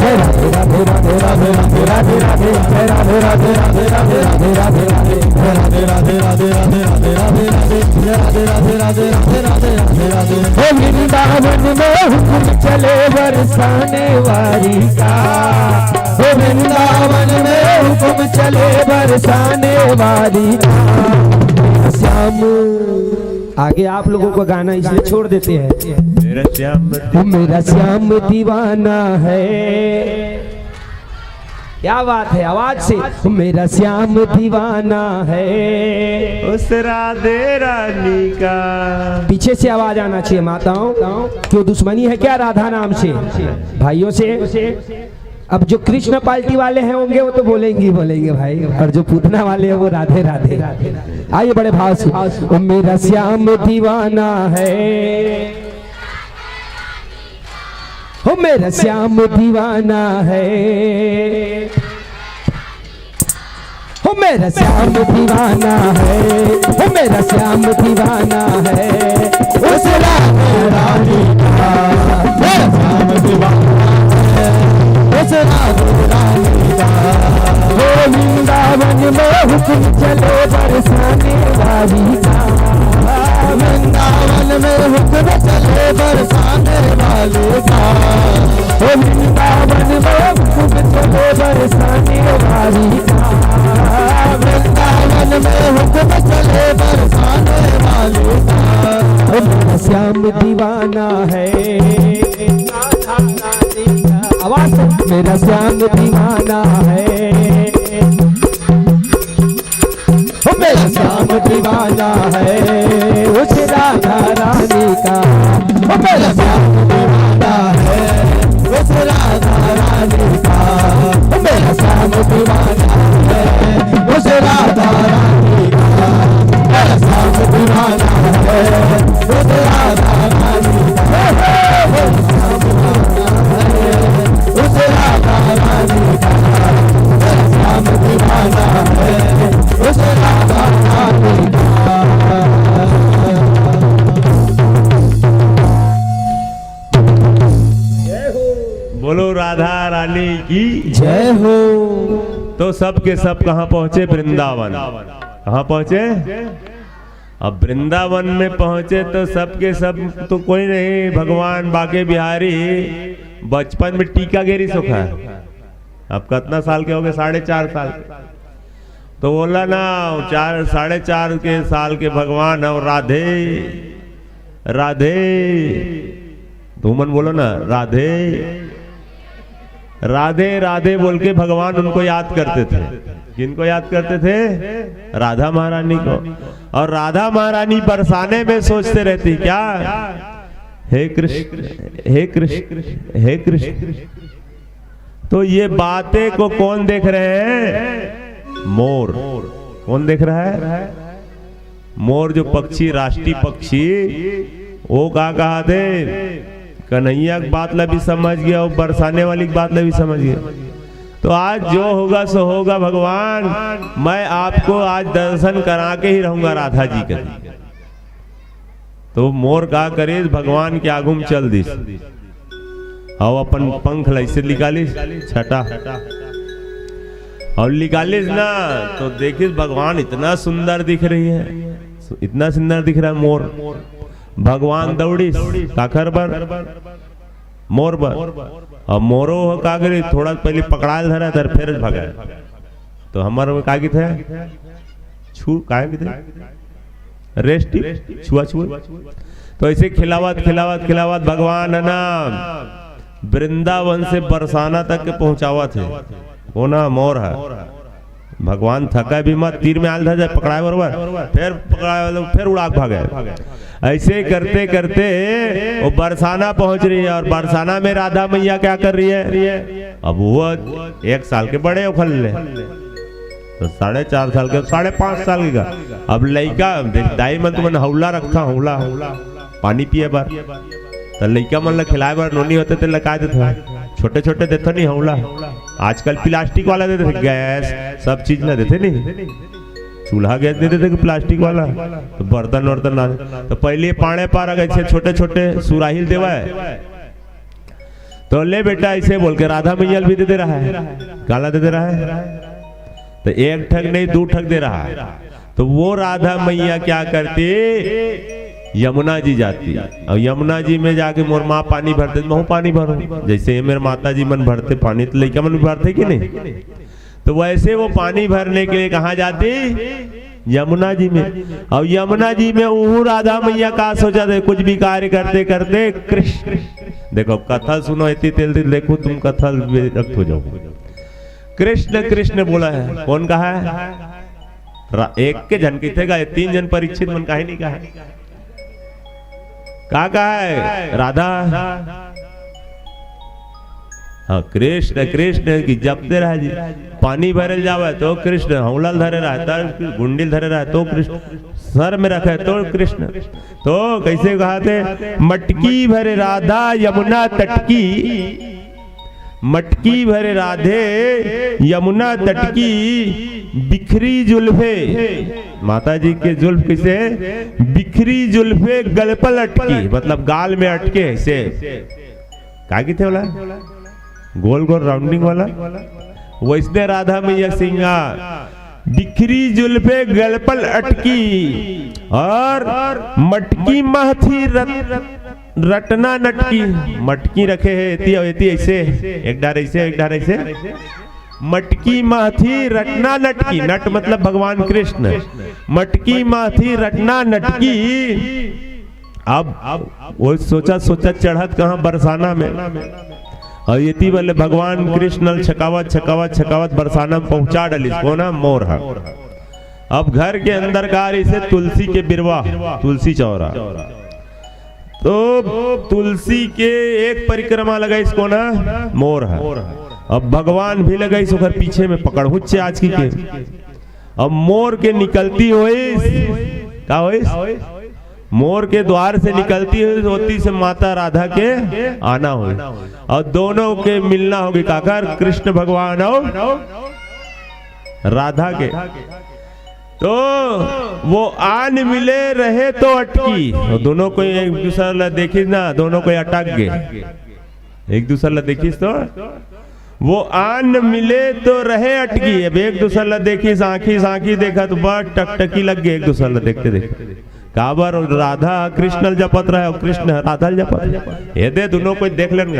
जय राधे राधे राधे राधे राधे राधे राधे जय राधे राधे राधे राधे राधे राधे राधे जय राधे राधे राधे राधे राधे राधे राधे जय राधे राधे राधे राधे राधे राधे राधे। ओ वृंदावन में हुक्म चले बरसाने वाली का, ओ वृंदावन में हुक्म चले बरसाने वाली का। श्याम, आगे आप लोगों को गाना इसलिए छोड़ देते हैं। मेरा श्याम वो मेरा श्याम दीवाना है, क्या बात है, आवाज से। वो मेरा श्याम दीवाना है, उस राधे रानी का। पीछे से आवाज आना चाहिए माताओं। क्यों दुश्मनी है क्या राधा नाम से भाइयों से? अब जो कृष्ण पार्टी वाले हैं होंगे वो तो बोलेंगे भाई, और जो पूतना वाले हैं वो राधे राधे। आइए बड़े भाव से। वो मेरा श्याम दीवाना है, वो मेरा श्याम दीवाना है, वो मेरा श्याम दीवाना है, वो मेरा श्याम दीवाना है। उस राधे रानी का मेरा श्याम दीवाना है, उस राधे रानी का। वो वृंदावन में हुक्म चले बरसाने वाली का, वृंदावन में हुक्म चले बरसाने वाले का। वो वृंदावन में हुक्म चले बरसाने वाली का, वृंदावन में हुक्म चले बरसाने वाले का। वो मेरा श्याम दीवाना है, आवाज से। मेरा श्याम दीवाना है, वो मेरा श्याम दीवाना है, उस राधा रानी का। वो मेरा श्याम दीवाना है, उस राधा रानी का। वो मेरा श्याम दीवाना है, उस राधा रानी का। मेरा श्याम दीवाना है, उस राधा रानी का। उस राधा रानी का मेरा श्याम दीवाना है, उस राधा रानी का। बोलो राधा रानी की जय हो। तो सब के सब कहाँ पहुंचे? वृंदावन। कहाँ पहुंचे? अब वृंदावन में पहुंचे तो सब के सब तो कोई नहीं, भगवान बाके बिहारी बचपन में टीकागिरी सुखा है। अब कितना साल के हो गए? 4.5 साल। तो बोला ना 4.5 के साल के भगवान और राधे राधे, तुमन बोलो ना राधे राधे राधे बोल के भगवान उनको याद करते थे। किनको याद करते थे? राधा महारानी को। और राधा महारानी बरसाने में सोचते रहती क्या? हे कृष्ण हे कृष्ण हे कृष्ण। तो ये बातें को कौन देख रहे हैं? मोर। कौन देख रहा है? मोर जो पक्षी, राष्ट्रीय पक्षी, वो कहा थे कन्हैया की बात ला भी समझ गया और बरसाने वाली की बात ला भी समझ गया। तो आज जो होगा सो होगा भगवान, मैं आपको आज दर्शन करा के ही रहूंगा राधा जी का। तो मोर का करे भगवान के आगू में चल दी और अपन पंख ऐसे निकालिस छटा और निकालिस ना, तो देखिस भगवान इतना सुंदर दिख रही है, इतना सुंदर दिख रहा है मोर। भगवान दौड़ी काखर पर मोर पर, और मोरो का करे थोड़ा पहले पकड़ा धरा था फिर भगा। तो हमारे का थे छू का रेस्ट छुआ छुआ। तो ऐसे खिलावत खिलावत खिलावत भगवान है ना वृंदावन से बरसाना तक के पहुंचावा थे। वो ना मोर है। भगवान थका भी मत, तीर में आल था जाए पकड़ाए बरबर, फिर पकड़ाए फिर उड़ाक भागे। ऐसे करते करते वो बरसाना पहुंच रही है। और बरसाना में राधा मैया क्या कर रही है? अब वो 1 साल के बड़े उखल ले, तो 4.5 साल के 5.5 साल के का। अब लड़का दाई मन तुमने हौला रखा, हौला पानी पिए बार, तो लड़का मन खिलाए बार नोनी होते थे लगा देते, छोटे छोटे देते नहीं हौला। आजकल प्लास्टिक वाला देते थे, गैस सब चीज ना देते नहीं, चूल्हा गैस देते थे कि प्लास्टिक वाला, तो बर्तन वर्तन ना। तो पहले पाने पार आ गए छोटे छोटे सुराहिल देवा है। तो ले बेटा ऐसे बोल के राधा मैया भी दे रहा है, काला दे रहा है। तो एक ठग नहीं 2 ठग दे रहा है। तो वो राधा मैया क्या करती, यमुना जी जाती और यमुना जी में जाके मोर माँ पानी भरते, मैं पानी भरूं, जैसे मेरे माता जी मन भरते पानी तो लड़का मन भी भरते कि नहीं। तो वैसे वो पानी भरने के लिए कहाँ जाती, यमुना जी में। और यमुना जी में वो राधा मैया का सोचा थे, कुछ भी कार्य करते करते कृष्ण, देखो कथा सुनो इतनी तेल दिल, देखो तुम कथा रक्त हो जाओ। कृष्ण कृष्ण बोला है, कौन कहा है, एक के जन कितने का है, 3 जन परीक्षित मन का ही नहीं कहा है, कहा है राधा, हाँ कृष्ण कृष्ण की जपते रहा जी। पानी भरल जावे तो कृष्ण, हौलल धरे रहा है, गुंडिल धरे रहा है तो कृष्ण, सर में रखे तो कृष्ण। तो कैसे कहा थे, मटकी भरे राधा यमुना तटकी, मटकी भरे राधे यमुना तटकी, बिखरी जुल्फे, माता जी के जुल्फ किसे, बिखरी जुल्फे गल पर अटकी, मतलब गाल में अटके ऐसे, क्या की थे बोला, गोल गोल राउंडिंग वाला, वैसने राधा मैया सिंगा, बिखरी जुल्फे गल पर अटकी और मटकी महथी रटना नटकी, मटकी रखे है एती ऐसे, एक डार ऐसे एक डार ऐसे, मटकी महथी रटना नटकी, नट मतलब भगवान कृष्ण, मटकी महथी रटना नटकी। अब वो सोचा चढ़त कहाँ, बरसाना में, और ये वाले भगवान कृष्ण छकावत छकावत छकावत बरसाना में पहुंचा डली, को ना मोर है। अब घर के अंदर का इसे तुलसी के बिरवा, तुलसी चौरा, तो तुलसी के एक परिक्रमा लगा इसको ना मोर है। अब भगवान भी लगा इस घर पीछे में पकड़ हुच्चे आज की के। अब मोर के निकलती हुई क्या हुई, मोर के द्वार से निकलती हुई होती से माता राधा के आना हो, और दोनों के मिलना होगी काकर, कृष्ण भगवान और राधा के। तो वो आन मिले रहे तो अटकी, तो दोनों को एक दूसरा देखी ना, दोनों को अटक गए, एक दूसरा देखी तो वो आन मिले तो रहे अटकी। अब एक दूसरा देखी, साखी साखी देखा तो बस टकटकी लग गई एक दूसरा देखते देखते, काबर राधा कृष्ण जपत रहे और कृष्ण राधा जपत, ये दे दोनों को देख लेंगे,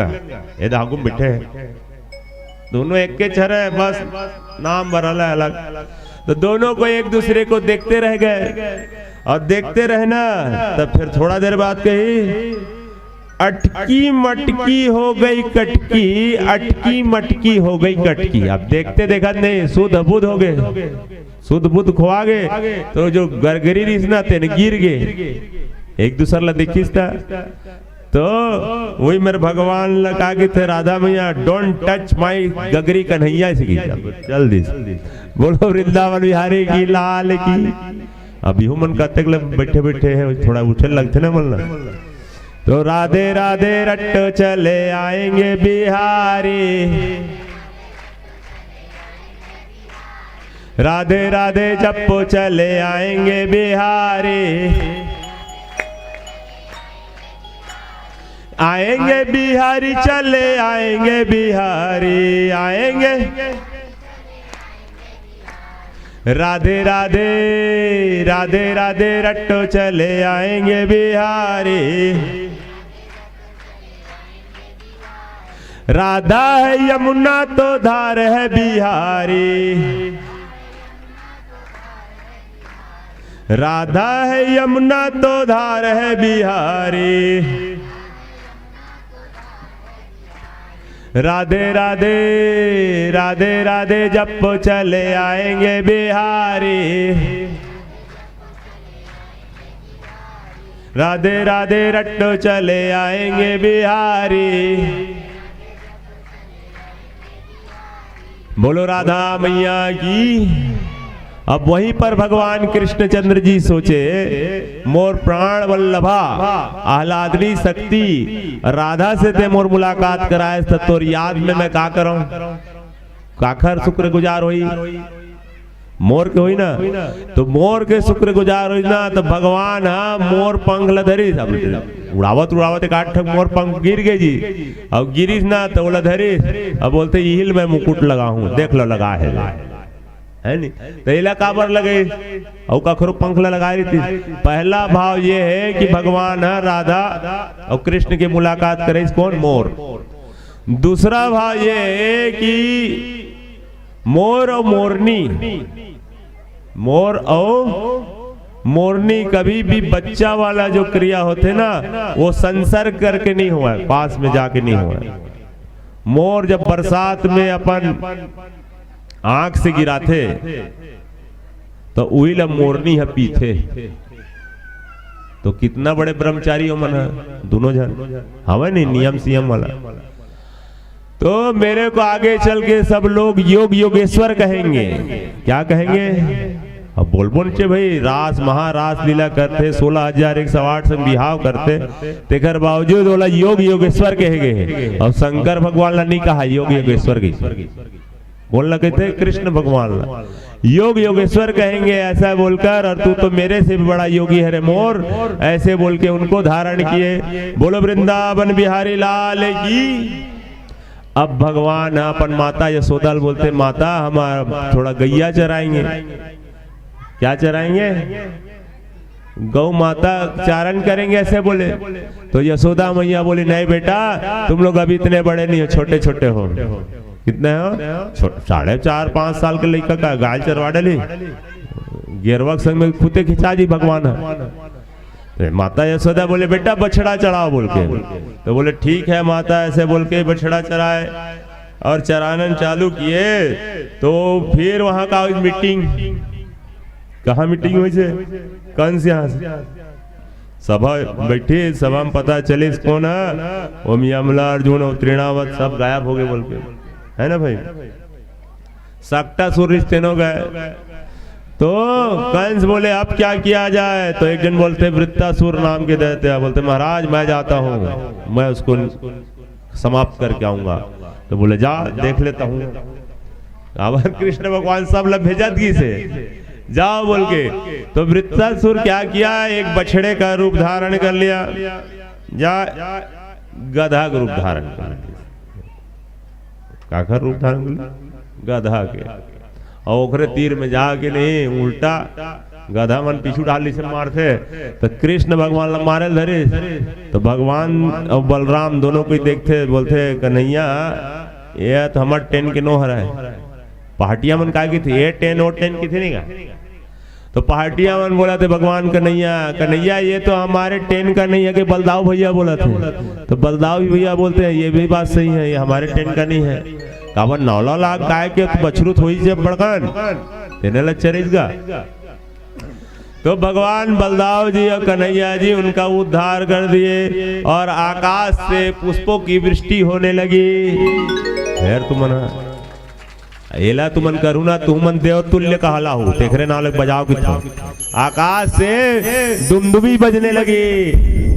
ये धागु बैठे हैं दोनों एक के चेहरे, बस नाम बरल है अलग। तो दोनों को एक दूसरे को देखते रह गए, और देखते रहना तब फिर थोड़ा देर बाद कही, अटकी मटकी हो गई कटकी, अटकी मटकी हो गई कटकी। अब देखते देखा नहीं, शुद्ध बुद्ध हो गए, शुद्ध बुद्ध खोआ गए, तो जो गरगरी रिसना तेन गिर गए, एक दूसरा ला देखिस था। तो वही मेरे भगवान लगा के थे, राधा मैया डोंट टच माई गगरी कन्हैया से चल दी, बोलो वृंदावन बिहारी की लाल की। अभी मन कहते बैठे बैठे हैं, थोड़ा उठे लगते ना मन। तो राधे राधे रट्टो चले आएंगे बिहारी, राधे राधे जप्पो चले आएंगे बिहारी, आएंगे बिहारी चले आएंगे बिहारी आएंगे, राधे राधे राधे राधे रट्टो चले आएंगे बिहारी। राधा है यमुना तो धार है बिहारी, राधा है यमुना तो धार है बिहारी, राधे राधे राधे राधे जप्पो चले आएंगे बिहारी, राधे राधे रट्टो चले आएंगे बिहारी। बोलो राधा मैया की। अब वहीं पर भगवान कृष्णचंद्र जी सोचे, मोर प्राण वल्लभा आह्लादनी शक्ति राधा से ते मोर मुलाकात कराए, तोर याद में मैं का करूं, काखर शुक्र गुजार हुई। मोर के हुई ना, तो मोर के शुक्र गुजार हुई ना, तो भगवान हाँ मोर पंख लधरी उड़ावत उड़ावत एक 8 मोर पंख गिर गए जी। अब गिरीश ना तो बोला धरी, अब बोलते हिल में मुकुट लगा हूं, देख लो लगा है नहीं, तो इला काबर लगे और कखरो पंख लगा रही थी। पहला भाव ये है कि भगवान राधा और कृष्ण की मुलाकात करे कौन, मोर। दूसरा भाव ये है कि मोर और मोरनी, मोर और मोरनी कभी भी बच्चा वाला जो क्रिया होते ना वो संसर्ग करके नहीं हुआ है, पास में जाके नहीं हुआ है। मोर जब बरसात में अपन आंख से गिराते तो उइला मोरनी है पीते, तो कितना बड़े ब्रह्मचारी हो मन दोनों जन हवा नहीं, नियम सियम वाला। तो मेरे को आगे चल के सब लोग योग योगेश्वर कहेंगे। क्या कहेंगे? अब बोल बोल चे भाई रास महारास लीला करते 16,108 संग बिहाव करते, तेकर बावजूद बोला योग योगेश्वर कहेंगे। अब शंकर भगवान ने नहीं कहा योग योगेश्वर की, बोलना कहते कृष्ण भगवान योग योगेश्वर कहेंगे ऐसा बोलकर, और तू तो मेरे से भी बड़ा योगी है रे मोर, ऐसे बोल के उनको धारण किए। बोलो वृंदावन बिहारी लाल की। अब भगवान अपन माता यशोदा बोलते माता हमारा थोड़ा गैया चराएंगे। क्या चराएंगे? गौ माता चारण करेंगे ऐसे बोले। तो यशोदा मैया बोली नहीं बेटा तुम लोग अभी इतने बड़े नहीं हो, छोटे छोटे हो। कितने हो? 4.5-5 साल के लड़का का गाय चरवा डाली, गिरवक संग में खुदे खिंचा जी भगवान है। माता यशोदा बोले बेटा बछड़ा चढ़ाओ बोल के, तो बोले ठीक है माता, ऐसे बोल के बछड़ा चराए और चरानन चालू किए। तो फिर वहां का मीटिंग, कहा मीटिंग हुई से कंस यहाँ से सभा बैठी, सभा में पता चले कौन है, वो यमला अर्जुन और तृणावत सब गायब हो गए बोल के, है ना भाई। सक्टासुर रिश्तेनो गए। तो कंस बोले अब क्या किया जाए? तो एक जन बोलते वृत्तासुर नाम के देते, बोलते महाराज मैं जाता हूँ, मैं उसको समाप्त करके आऊंगा। तो बोले जा देख लेता हूँ। अब कृष्ण भगवान सब लोग भेजा दी से जाओ बोल के। तो वृत्तासुर क्या किया, एक बछड़े का रूप धारण कर लिया, या गधा का रूप धारण कर लिया। का रूप धारण कर लिया? गधा के। और ओखरे तीर में जाके नहीं उल्टा गधा मन पीछू डाली से मारते, तो कृष्ण भगवान मारे धरे। तो भगवान और बलराम दोनों को देखते, बोलते कन्हैया ये तो हमारे 10 के नो हरा है। पहाटिया मन का की थी, ये 10 और 10 की थी नहीं का। तो पहाटिया मन बोला थे भगवान कन्हैया, कन्हैया ये तो हमारे 10 का नहीं है कि बलदाव भैया बोला थे। तो बलदाव भैया बोलते हैं ये भी बात सही है, ये हमारे 10 का नहीं है। काबर 9 लाख गाय के तो बछरू थोड़ी जब बड़कन तेने लग चरेगा। तो भगवान बलदाव जी और कन्हैया जी उनका उद्धार कर दिए और आकाश से पुष्पों की वृष्टि होने लगी। खैर तुमन एला तुमन करुणा तुमन देव तुल्य कहला हो, तेखरे नालक बजाओ कितना। आकाश से दुमदुमी बजने लगी,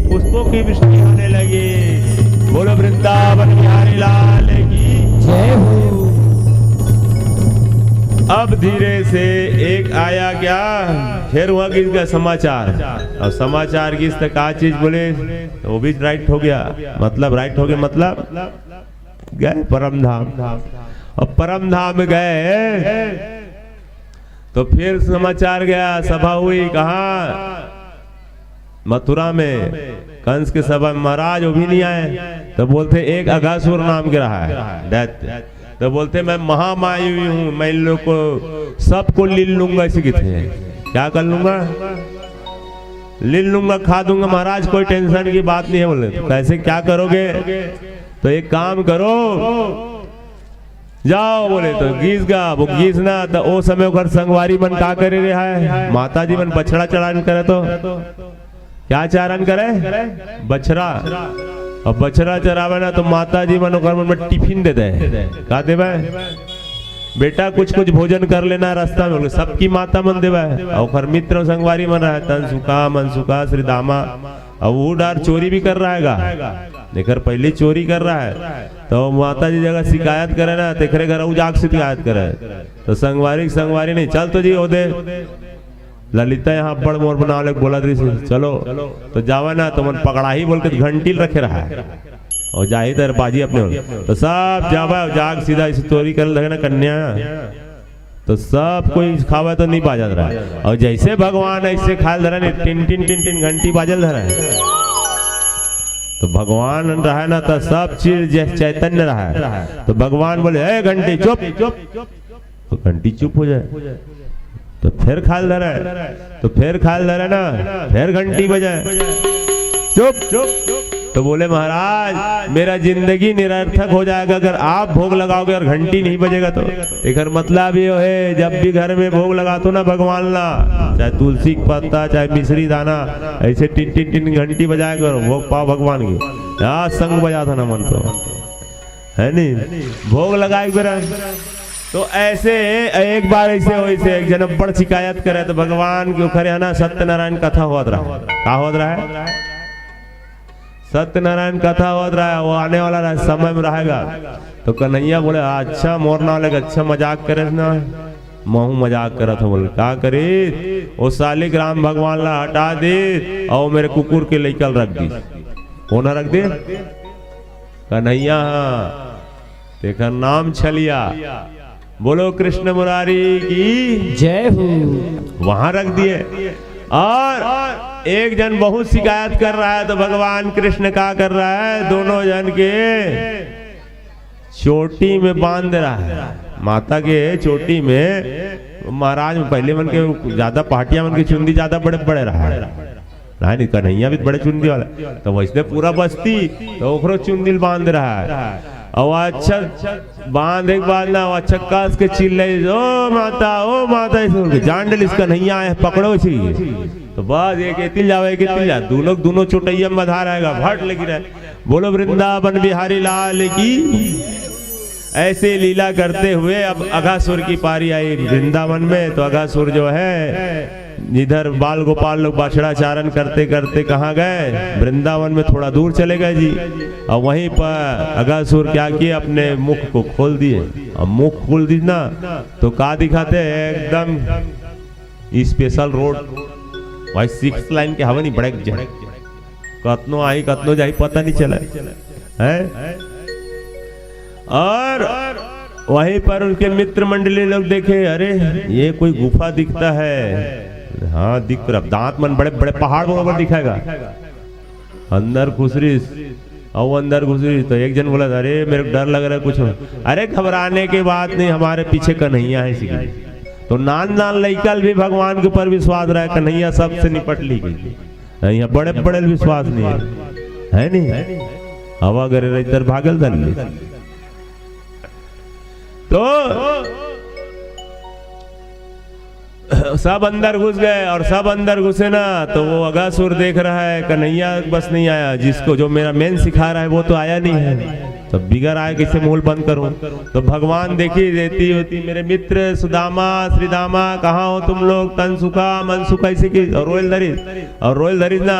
पुष्पों की वृष्टि होने लगी। बोलो वृंदावन बिहारी लाल की जय हो। अब धीरे से एक आया क्या, फिर हुआ किसका समाचार। और समाचार किस तक का चीज बोले, वो भी राइट हो गया, मतलब राइट हो गया, मतलब गए परम धाम। और परम धाम गए तो फिर समाचार गया, सभा हुई कहाँ, मथुरा में। कंस के सभा में महाराज वो भी नहीं आए। तो बोलते एक अघासुर नाम के रहा है दैत्य। तो बोलते मैं महामायी हूँ, मैं इन लोग को सबको लील लूंगा। इसी कितने क्या कर लूंगा, लील लूंगा, खा दूंगा महाराज, कोई टेंशन की बात नहीं है। बोले तो कैसे क्या करोगे? तो एक काम करो जाओ। बोले तो गीस गा, वो गीस ना तो ओ समय घर संगवारी मन का करे रहा है, माता जी मन बछड़ा चढ़ान करे। तो क्या चारण करे? बछड़ा। अब बछड़ा चरावे ना तो माता जी मन घर में टिफिन दे दे। का देवे? बेटा कुछ कुछ भोजन कर लेना रास्ता में। सबकी माता मन देवे और मित्र संगवारी मन है, तन सुखा मन सुखा श्री दामा अब वो डार चोरी भी कर रहा है देकर पहले चोरी कर रहा है तो माता जी जगह शिकायत करे ना तेरे घर जाग शिकायत करे तो संगवारी नहीं चल तो जी ओदे ललिता यहाँ बड़ मोर बना ले बोला चलो तो जावा ना तो मन पकड़ा ही बोल के घंटी रखे रहा है और जाही तर बाजी अपने तो सब जावा जाग सीधा इस चोरी कर लगे ना कन्या तो सब कोई खावा तो नहीं बाजा रहा है और जैसे भगवान ऐसे खाल धरा नहीं टिन टिन टिन टिन घंटी बाजल धरा है तो भगवान रहा ना तो सब चीज चैतन्य रहा है तो भगवान बोले ए घंटी चुप तो घंटी चुप हो जाए तो फिर खाल धरा है तो फिर खाल धरा ना फिर घंटी बजाए चुप तो बोले महाराज मेरा जिंदगी निरर्थक हो जाएगा अगर आप भोग लगाओगे और घंटी नहीं बजेगा तो एक मतलब ये है जब भी घर में भोग लगाते ना भगवान ला चाहे तुलसी का पत्ता चाहे मिश्री दाना ऐसे टिन टिन टिन घंटी बजाया करो भोग पाओ भगवान की यहाँ संग बजा था ना मन तो है नहीं भोग लगाए बेरा तो ऐसे एक बार ऐसे हो ऐसे एक जन बड़ शिकायत करे तो भगवान के खरे है ना सत्यनारायण कथा होत रहा क्या होत रहा है सत्यनारायण कथा होत रहा है वो आने वाला समय में रहेगा तो कन्हैया बोले अच्छा मोर ना लगे अच्छा मजाक करे ना महू मजाक करा था बोले क्या करे वो सालिक राम भगवान ला हटा दे और मेरे कुकुर के लेकर रख दी कौन रख दे कन्हैया देखा नाम छलिया बोलो कृष्ण मुरारी की जय हो। वहां रख दिए और एक जन बहुत शिकायत कर रहा है तो भगवान कृष्ण क्या कर रहा है दोनों जन के चोटी में बांध रहा है माता के चोटी में महाराज में पहले मन के ज्यादा पार्टियां मन की चुंदी ज्यादा बड़े बड़े रहा है नहीं कन्हैया भी बड़े चुंदी वाला तो वैसे पूरा बस्ती तो ओकरो चुंदी बांध रहा है और अच्छा बांध एक बार ना अच्छा कस के चिल्ले ओ माता ऐसे जान डल इसका नहीं आए पकड़ो छी तो बस एक एतिल जावे दोनों चोटैया में बधा रहेगा भट लगी रहे बोलो वृंदावन बिहारी लाल की। ऐसे लीला करते हुए अब अघासुर की पारी आई वृंदावन में तो अघासुर जो है इधर बाल गोपाल लोग बाछड़ा चारण करते करते कहाँ गए वृंदावन में थोड़ा दूर चले गए जी और वहीं पर अघासुर क्या किए अपने मुख को खोल दिए और मुख खोल दी ना तो क्या दिखाते एकदम स्पेशल रोड भाई 6 लाइन के हवा नहीं बड़े कतनो आई कतनो जाई पता नहीं चला है और वहीं पर उनके मित्र मंडली लोग देखे अरे ये कोई गुफा दिखता है हाँ दिख रहा दांत मन बड़े बड़े पहाड़ बराबर दिखाएगा अंदर घुसरीस और अंदर घुसरीस तो एक जन बोला अरे मेरे को डर लग रहा है कुछ अरे घबराने के बाद नहीं हमारे पीछे कन्हैया है सीखी तो नान लड़का भी भगवान के ऊपर विश्वास रहा है कन्हैया सबसे निपट ली गई यहाँ बड़े बड़े विश्वास नहीं है नहीं हवा करे इधर भागल दल तो सब अंदर घुस गए और सब अंदर घुसे ना तो वो अघासुर देख रहा है कन्हैया बस नहीं आया जिसको जो मेरा मेन सिखा रहा है वो तो आया नहीं है तो बिगड़ आए कैसे मूल बंद करूं तो भगवान देखी देती होती मेरे मित्र सुदामा श्रीदामा कहाँ हो तुम लोग तन सुखा मन सुखा ऐसे की और रोयल धरिस ना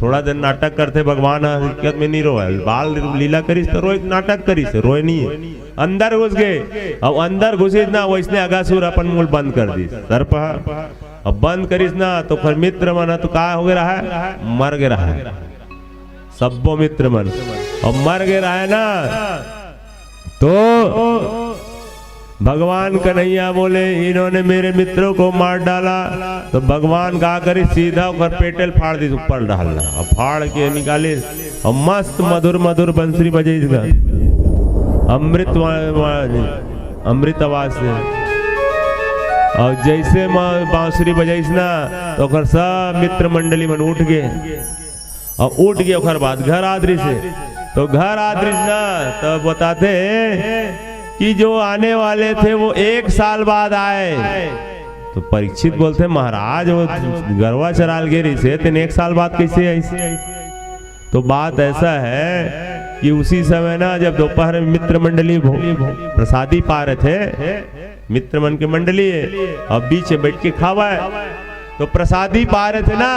थोड़ा दिन नाटक करते भगवान हकीकत में नहीं रोए बाल लीला करीस तो रोए नाटक करीस रोए नहीं अंदर घुस गए अब अंदर घुसे ना वैसने अघासुर अपन मूल बंद कर दी सर पर अब बंद करीस ना तो फिर मित्र मन तो क्या हो गया है मर गया है सबो मित्र मन और मर गया है ना तो भगवान कन्हैया बोले इन्होंने मेरे मित्रों को मार डाला तो भगवान कहा करी सीधा ऊपर पेटेल फाड़ दी ऊपर डालना और फाड़ के निकाले और मस्त मधुर मधुर बंसुरी बजे इसका अमृत आवाज से और जैसे बांसुरी बजाइस ना तो सब मित्र मंडली मन उठ गए और उठ गए और बाद घर आदरी से तो घर आदरी ना तो बताते कि जो आने वाले थे वो 1 साल बाद आए तो परीक्षित बोलते महाराज वो गरवा चराल गिरी से तेन 1 साल बाद कैसे ऐसे तो बात ऐसा है कि उसी समय ना जब दोपहर में मित्र मंडली प्रसादी पा रहे थे मित्र मन के मंडली और बीच में बैठ के खावा है तो प्रसादी पा रहे थे ना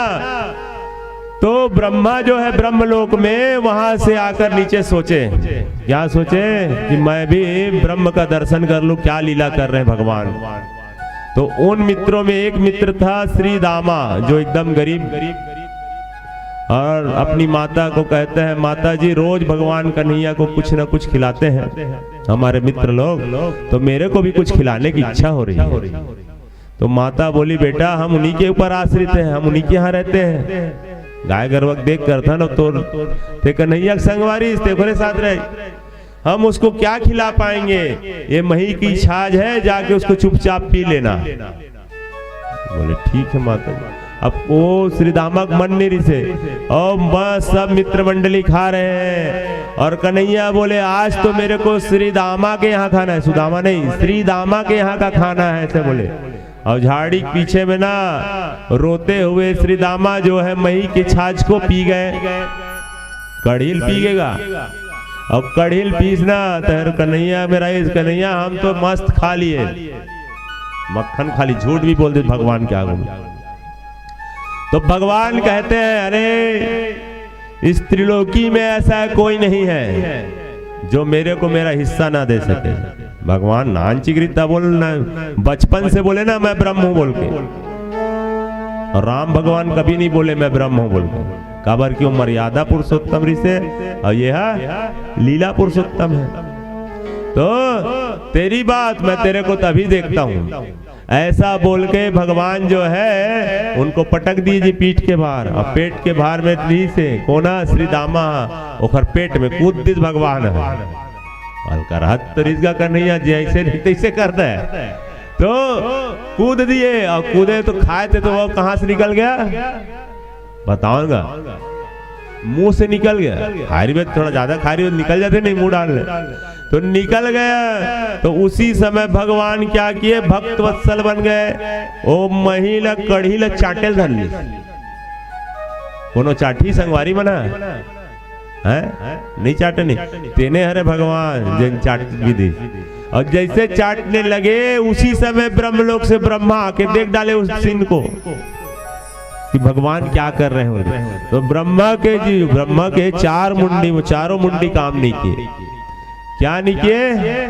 तो ब्रह्मा जो है ब्रह्मलोक में वहां से आकर नीचे सोचे, क्या सोचे कि मैं भी ब्रह्म का दर्शन कर लूं, क्या लीला कर रहे हैं भगवान। तो उन मित्रों में एक मित्र था श्री दामा, जो एकदम गरीब और अपनी माता को कहते हैं, माता जी रोज भगवान कन्हैया को कुछ न कुछ खिलाते हैं हमारे मित्र लोग, तो मेरे को भी कुछ खिलाने की इच्छा हो रही है। तो माता बोली, बेटा हम उन्हीं के ऊपर आश्रित हैं, हम उन्हीं के यहाँ रहते हैं। गाय गर्वक देख कर था ना, तो थे कन्हैया संगवारी तेरे साथ रहे, हम उसको क्या खिला पाएंगे, ये मही की छाछ है, जाके उसको चुपचाप पी लेना। बोले ठीक है माता जी। अब वो श्री दामक मन नहीं से, और बस सब मित्र मंडली खा रहे हैं, और कन्हैया बोले आज तो मेरे को श्री दामा के यहाँ खाना है, सुदामा नहीं, श्री दामा के यहाँ का खाना है, ऐसे बोले। और झाड़ी के पीछे में ना रोते हुए श्री दामा जो है मही के छाछ को पी गए। कढ़ील पीगेगा, अब कढ़ील पीसना तर कन्हैया मेरा, इस कन्हैया हम तो मस्त खा लिए, मक्खन खाली, झूठ भी बोल दे भगवान के आगे। तो भगवान कहते हैं, अरे इस त्रिलोकी में ऐसा कोई नहीं है जो मेरे को मेरा हिस्सा ना दे सके। भगवान नानचिग्रिता बोलना, बचपन से बोले ना मैं ब्रह्म हूं बोल के, और राम भगवान कभी नहीं बोले मैं ब्रह्म हूं बोल के। काबर क्यों, मर्यादा पुरुषोत्तम ऋषि, और यह लीला पुरुषोत्तम है। तो तेरी बात मैं तेरे को तभी देखता हूं, ऐसा बोल के भगवान जो है उनको पटक दीजिए पीठ के बाहर, और पेट के बाहर में ली से कोना श्री दामा ओखर पेट में कूद दी भगवान है। इसका कन्हैया जैसे नहीं तैसे करता है, तो कूद दिए, और कूदे तो खाए थे, तो वो कहां से निकल गया बताऊंगा, मुंह से निकल गया। खारी में थोड़ा ज्यादा खारी में निकल जाते नहीं मुंह डालने, तो निकल गया। तो उसी समय भगवान क्या किए, भक्त वत्सल बन गए। ओ महिला कढ़ी ल चाटेल धर ली, कोनो चाटी संगवारी बना है नहीं, चाटे नहीं, तेने हरे भगवान जिन चाट विधि। और जैसे चाटने लगे उसी समय ब्रह्मलोक से ब्रह्मा आके देख डाले उस सीन को कि भगवान क्या कर रहे हैं। तो ब्रह्मा के चार मुंडी, वो चारों मुंडी काम नहीं किए। क्या नहीं किए,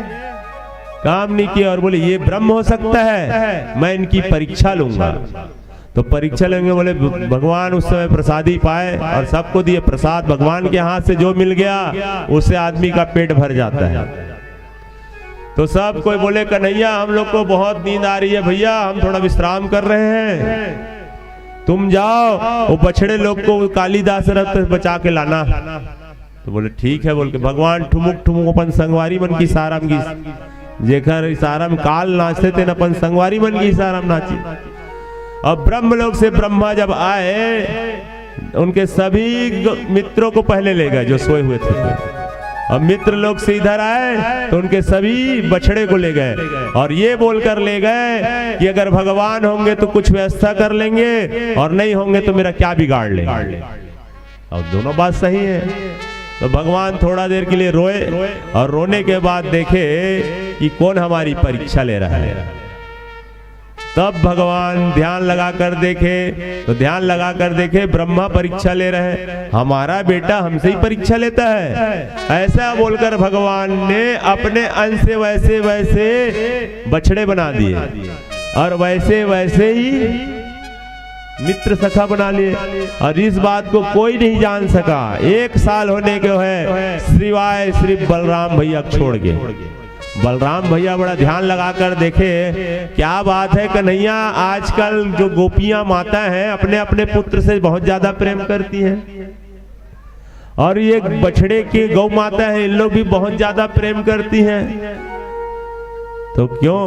काम नहीं किए, और बोले ये ब्रह्म हो सकता है, मैं इनकी परीक्षा लूंगा। तो परीक्षा लेंगे, बोले भगवान उस समय प्रसादी पाए और सबको दिए प्रसाद। भगवान के हाथ से जो मिल गया उससे आदमी का पेट भर जाता है। तो सब कोई बोले कन्हैया हम लोग को बहुत नींद आ रही है भैया, हम थोड़ा विश्राम कर रहे हैं, तुम जाओ वो बछड़े लोग को कालीदास रथ बचा के लाना। तो बोले ठीक है बोल के भगवान ठुमुक ठुमुक अपन संगवारी मन की साराम की, जेकर इशारा में काल नाचते थे, अपन संगवारी मन की इशारा में नाची। अब ब्रह्मलोक से ब्रह्मा जब आए, उनके सभी मित्रों को पहले ले गए जो सोए हुए थे। अब मित्र लोग से इधर आए तो उनके सभी बछड़े को ले गए, और ये बोलकर ले गए कि अगर भगवान होंगे तो कुछ व्यवस्था कर लेंगे, और नहीं होंगे तो मेरा क्या बिगाड़ लेंगे। और दोनों बात सही है। तो भगवान थोड़ा देर के लिए रोए, और रोने के बाद देखे कि कौन हमारी परीक्षा ले रहा है। तब भगवान ध्यान लगा कर देखे, तो ध्यान लगा कर देखे ब्रह्मा परीक्षा ले रहे हैं, हमारा बेटा हमसे ही परीक्षा लेता है। ऐसा बोलकर भगवान ने अपने अंश से वैसे वैसे बछड़े बना दिए, और वैसे वैसे ही मित्र सखा बना लिए। और इस बात को कोई नहीं जान सका। 1 साल होने के है सिवाय श्री बलराम भैया छोड़ के। बलराम भैया बड़ा ध्यान लगाकर देखे, क्या बात है कन्हैया, आजकल जो गोपियां माता हैं अपने अपने पुत्र से बहुत ज्यादा प्रेम करती हैं, और ये बछड़े की गौ माता है इन लोग भी बहुत ज्यादा प्रेम करती हैं। तो क्यों?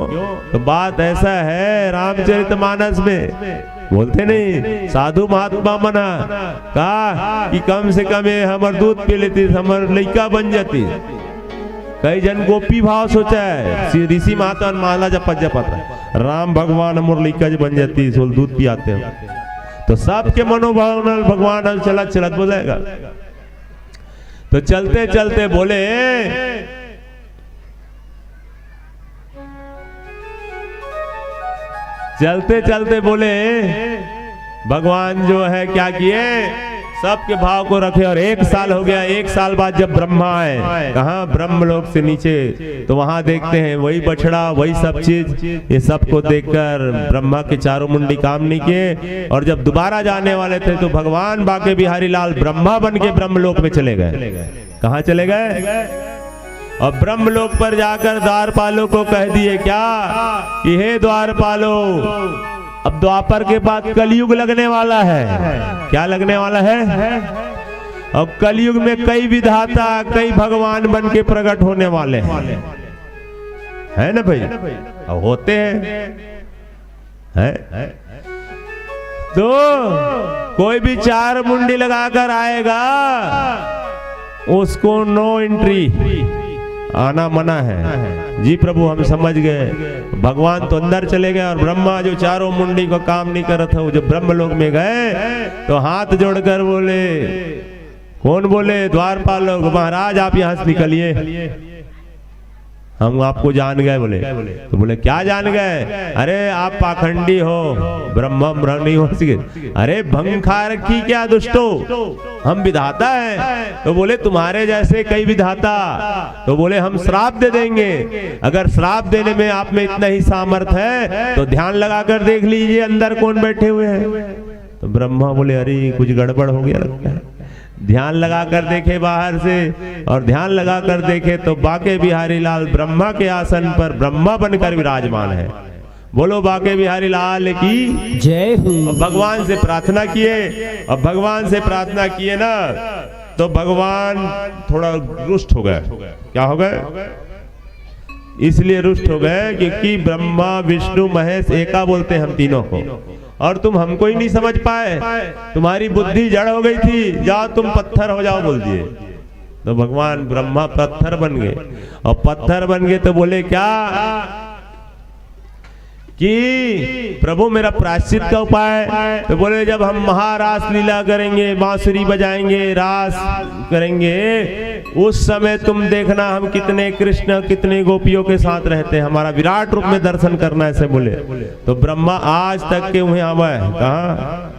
तो बात ऐसा है, रामचरितमानस में बोलते नहीं, साधु महात्मा मना कहा कि कम से कम हमर दूध पी लेती, हमर लड़का बन जाती। कई जन गोपी भाव सोचा है, ऋषि माता माला जपत राम भगवान हमर लड़का बन जाती, सोल दूध पियाते हैं। तो सबके मनोभाव भगवान चलत चलत बोलेगा। तो चलते चलते बोले, चलते चलते बोले भगवान जो है क्या किए, सबके भाव को रखे। और 1 साल हो गया, 1 साल बाद जब ब्रह्मा आए कहाँ ब्रह्मलोक से नीचे, तो वहां देखते हैं वही बछड़ा वही सब चीज। ये सबको देखकर ब्रह्मा के चारों मुंडी काम नहीं किए। और जब दोबारा जाने वाले थे तो भगवान बाके बिहारी लाल ब्रह्मा बन के ब्रह्मलोक में चले गए। कहाँ चले गए? और ब्रह्मलोक पर जाकर द्वारपालों को कह दिए क्या कि हे द्वारपालो, अब द्वापर के बाद कलयुग लगने वाला है। क्या लगने वाला है? अब कलयुग में कई विधाता कई भगवान बन के प्रकट होने वाले हैं, है ना भाई? अब होते हैं तो कोई भी 4 मुंडी लगाकर आएगा उसको नो एंट्री, आना मना है। जी प्रभु हम समझ गए। भगवान तो अंदर चले गए और ब्रह्मा जो चारों मुंडी को काम नहीं कर रहा था वो जब ब्रह्मलोक में गए तो हाथ जोड़कर बोले, कौन बोले? द्वारपाल लोग, महाराज आप यहां से निकलिए, हम आपको जान गए। बोले तो बोले क्या जान गए? अरे आप पाखंडी हो, ब्रह्म नहीं हो सके। अरे भंग खा रखी क्या दुष्टो, हम विधाता हैं। तो बोले तुम्हारे जैसे कई विधाता। तो बोले हम श्राप दे देंगे। अगर श्राप देने में आप में इतना ही सामर्थ है तो ध्यान लगा कर देख लीजिए अंदर कौन बैठे हुए हैं। तो ब्रह्मा बोले अरे कुछ गड़बड़ हो गया लगता है। ध्यान लगा कर देखे बाहर से, और ध्यान लगा कर देखे तो बाके बिहारी लाल ब्रह्मा के आसन पर ब्रह्मा बनकर विराजमान है। बोलो बाके बिहारी लाल की जय हो। भगवान से प्रार्थना किए, और भगवान से प्रार्थना किए ना तो भगवान थोड़ा रुष्ट हो गए। क्या हो गए? इसलिए रुष्ट हो गए क्योंकि ब्रह्मा विष्णु महेश एका बोलते हैं हम तीनों को, और तुम हमको ही नहीं समझ पाए। तुम्हारी बुद्धि जड़ हो गई थी, जाओ तुम पत्थर हो जाओ बोल दिए। तो भगवान ब्रह्मा पत्थर बन गए, और पत्थर बन गए तो बोले क्या कि प्रभु मेरा प्रायश्चित का उपाय। तो बोले जब हम महारास लीला करेंगे, बांसुरी बजाएंगे, रास करेंगे, उस समय तुम देखना हम कितने कृष्ण कितने गोपियों के साथ रहते हैं, हमारा विराट रूप में दर्शन करना ऐसे बोले। तो ब्रह्मा आज तक के वहीं आवा है। कहाँ?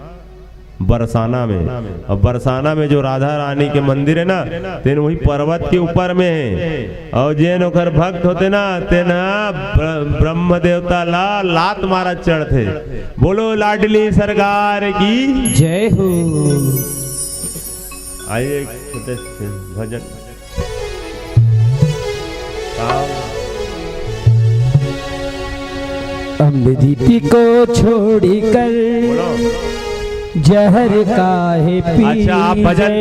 बरसाना में। और बरसाना में जो राधा रानी के मंदिर है ना, तेन वही पर्वत के ऊपर में है। और जैन ओकर भक्त होते ना तेना ब्रह्म देवता लात मारा चढ़ते। बोलो लाडली सरकार की जय हो। आइए छोटे भजन अमृति को छोड़ी कर जहर काहे पी। अच्छा आप भजन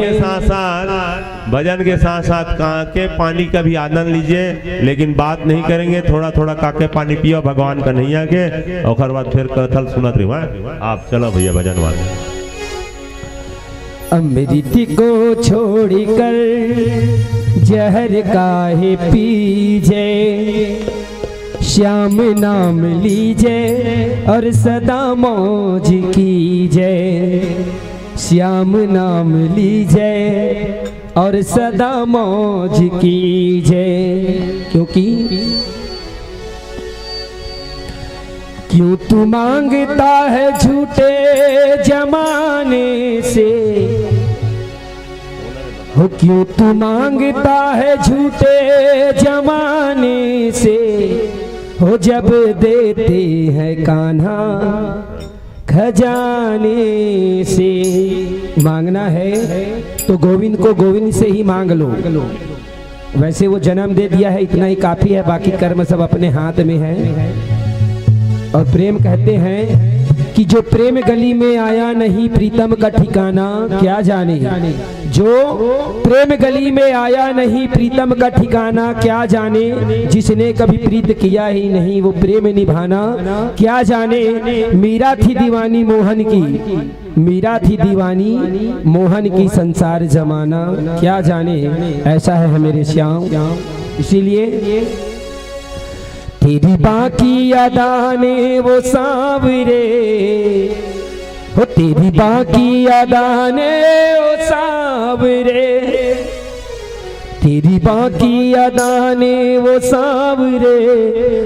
के साथ साथ काके पानी का भी आनंद लीजिए, लेकिन बात नहीं करेंगे। थोड़ा थोड़ा काके पानी पियो भगवान का नहीं आके, और बाद फिर कथल सुनत रही। आप चलो भैया भजन वाले। अमृति को छोड़ी कर जहर काहे पीजे, श्याम नाम लीजे और सदा मौज कीजे। श्याम नाम लीजे और सदा मौज कीजे। क्यों तू मांगता है झूठे जमाने से, हो क्यों तू मांगता है झूठे जमाने से। हो जब देते हैं कान्हा खजाने से। मांगना है तो गोविंद को गोविंद से ही मांग लो। वैसे वो जन्म दे दिया है, इतना ही काफी है, बाकी कर्म सब अपने हाथ में है। और प्रेम कहते हैं कि जो प्रेम गली में आया नहीं प्रीतम का ठिकाना क्या जाने। जो प्रेम गली में आया नहीं प्रीतम का ठिकाना क्या जाने। जिसने कभी प्रीत किया ही नहीं वो प्रेम निभाना क्या जाने। मीरा थी दीवानी मोहन की, मीरा थी दीवानी मोहन की, संसार जमाना क्या जाने। ऐसा है मेरे श्याम। इसीलिए तेरी बाकी अदाने वो सांवरे, हो तेरी बाकी अदाने वो सांवरे। तेरी बाकी अदाने वो सांवरे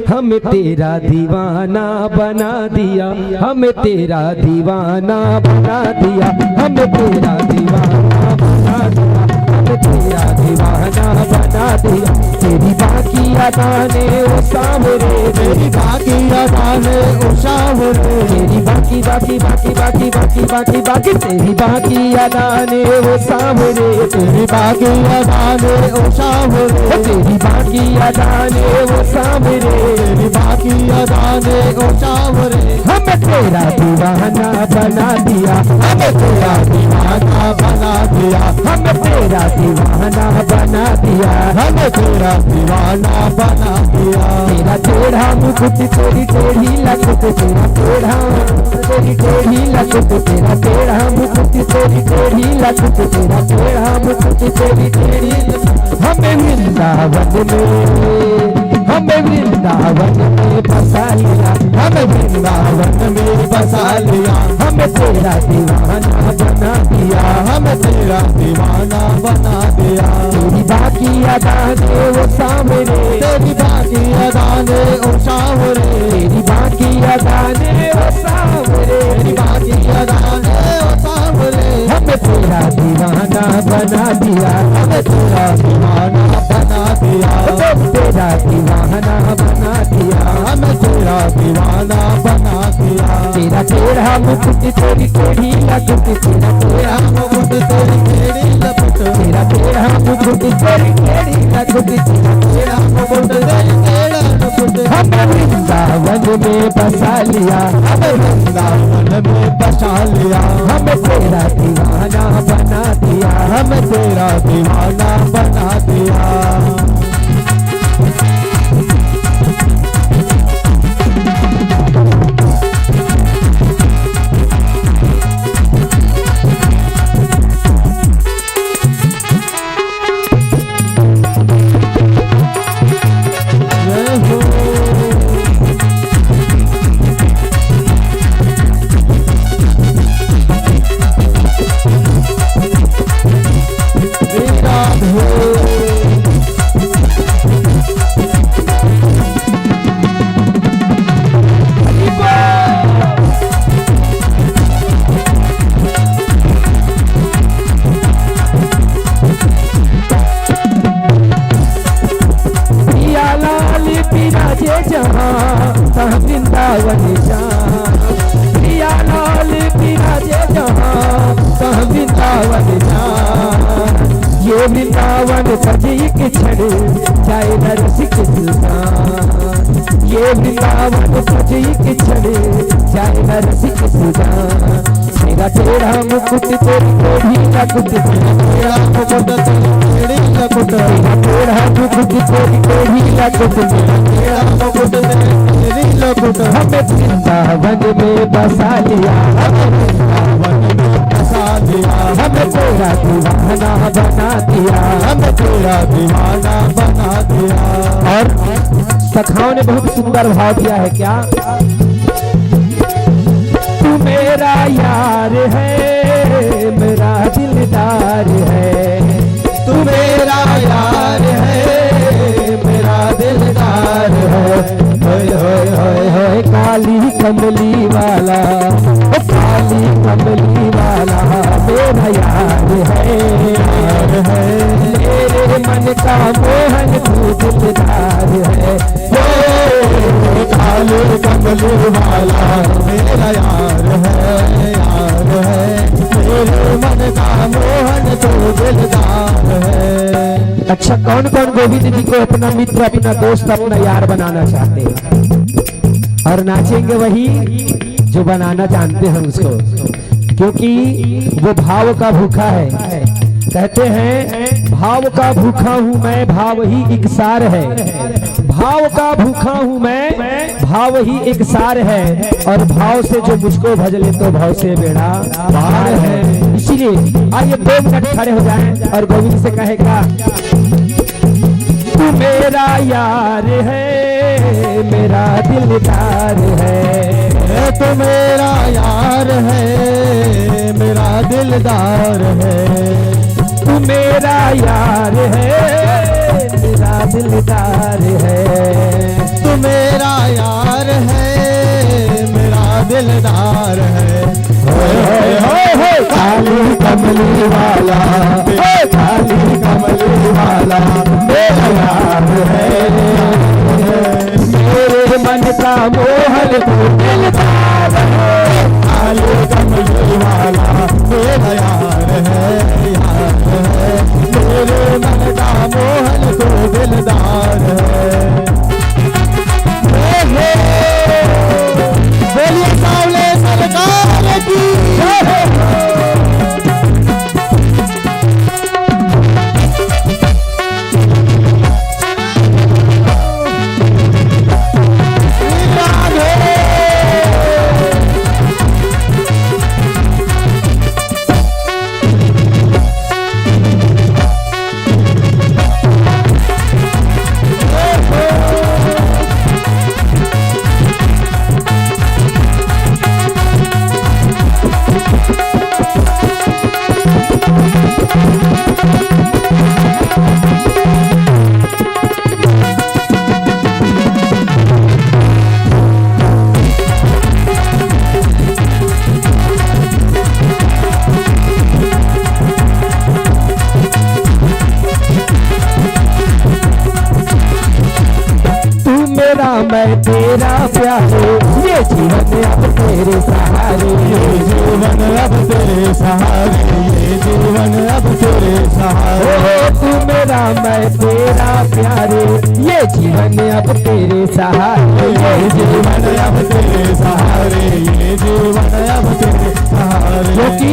हमें तेरा दीवाना बना दिया, हमें तेरा दीवाना बना दिया, हमें तेरा दीवाना बना दिया, हमें तेरा दीवाना बना दिया। तेरी बाकी अदाने वो सांवरे, तेरी बाकी अदाने ओ सांवरे, तेरी बाकी बाकी बाकी बाकी बाकी बाकी बाकी तेरी बाकी अदाने वो सांवरे, तेरी बाकी अदाने ओ सांवरे, तेरी बाकी अदाने वो सांवरे, तेरी बाकी अदाने ओ सांवरे। हमें तेरा दीवाना बना दिया, हमें तेरा दीवाना बना दिया, हमें तेरा दीवाना बना दिया, हमें तेरा दीवाना बना दिया। तेरा टेढ़ा मुकुट तेरी टेढ़ी लकुट, तेरा टेढ़ा तेरी टेढ़ी लकुट, तेरा टेढ़ा मुकुट तेरी टेढ़ी लकुट, तेरा टेढ़ा मुकुट तेरी टेढ़ी। हमें वृंदावन में, हमें वृंदावन में बसा लिया, हमें वृंदावन में बसा लिया, हमें तेरा दीवाना बना दिया, हमें तेरा दीवाना बना दिया। तेरी बाकी अदाने वो सांवरे, तेरी बाकी अदाने ओ सांवरे, तेरी बाकी अदाने वो सांवरे, तेरी बाकी अदाने ओ सांवरे। हमें तेरा दीवाना बना दिया, हमें तेरा दीवाना बना दिया, तेरा दीवाना बना दिया, हमें तेरा दीवाना बना दिया। तेरा टेढ़ा मुकुट तेरी टेढ़ी लकुट, तेरा टेढ़ा मुकुट तेरी टेढ़ी लपट, तेरा टेढ़ा मुकुट तेरी टेढ़ी लकुट, तेरा तेरा मुकुट तेरी टेढ़ा लपट। हमें वृंदावन में बसा लिया, हमें वृंदावन में बसा लिया, हमें तेरा दीवाना बना दिया, हमें तेरा दीवाना बना दिया। वृंदावन जहाँ प्रिया लाल विराजे जहाँ कह वृंदावन जहाँ ये वृंदावन सजी के क्षण जाए नरसिक सुजान ये वृंदावन सजी के क्षण जाए नरसिक सुजान मेरा तेरा मुकुट तेरी कोढ़ी लकुट तेरा मुकुट तेरी लकुट तेरा मुकुट तेरी कोढ़ी लकुट तेरा मुकुट तेरी लकुट हमें वृंदावन में बसा लिया वृंदावन में बसा दिया हमें तेरा दीवाना बना दिया हमें तेरा दीवाना बना दिया। और सखाओं ने बहुत सुंदर भाव दिया है क्या तू मेरा यार है मेरा दिलदार है तू मेरा यार है मेरा दिलदार है होय होय होय होय काली कमली वाला ओ काली कमली वाला मेरा यार है मेरे मन का मोहन तू दिलदार है काली कमली वाला मेरा यार है मेरे मन का मोहन तो दिलदार है। अच्छा कौन कौन गोविंद जी को अपना मित्र अपना दोस्त अपना यार बनाना चाहते हैं और नाचेंगे वही जो बनाना जानते हैं उसको क्योंकि वो भाव का भूखा है कहते हैं भाव का भूखा हूँ मैं भाव ही इकसार है भाव का भूखा हूँ मैं भाव ही इकसार है और भाव से जो मुझको भज ले तो भाव से बेड़ा पार है। इसीलिए आइए 2 मिनट खड़े हो जाएं और गोविंद से कहेगा तू मेरा यार है मेरा दिलदार है तू मेरा यार है मेरा दिलदार है तू मेरा यार है दिलदार है। तू मेरा यार है, मेरा दिलदार है। काली कमली वाला, काली कमली वाला मेरा यार है। मेरे मन का मोहन तू दिलदार है। काली कमली वाला मेरा यार है, यार है। मेरे मन का मोहन तो दिलदार है। बोलिए सावले सरकार की जय। मैं तेरा प्यारे, ये जीवन अब तेरे सहारे। ये जीवन अब तेरे सहारे, ये जीवन अब तेरे सहारे। ओ तू मेरा मैं तेरा प्यारे, ये जीवन अब तेरे सहारे। ये जीवन अब तेरे सहारे, ये जीवन अब तेरे सहारे। क्योंकि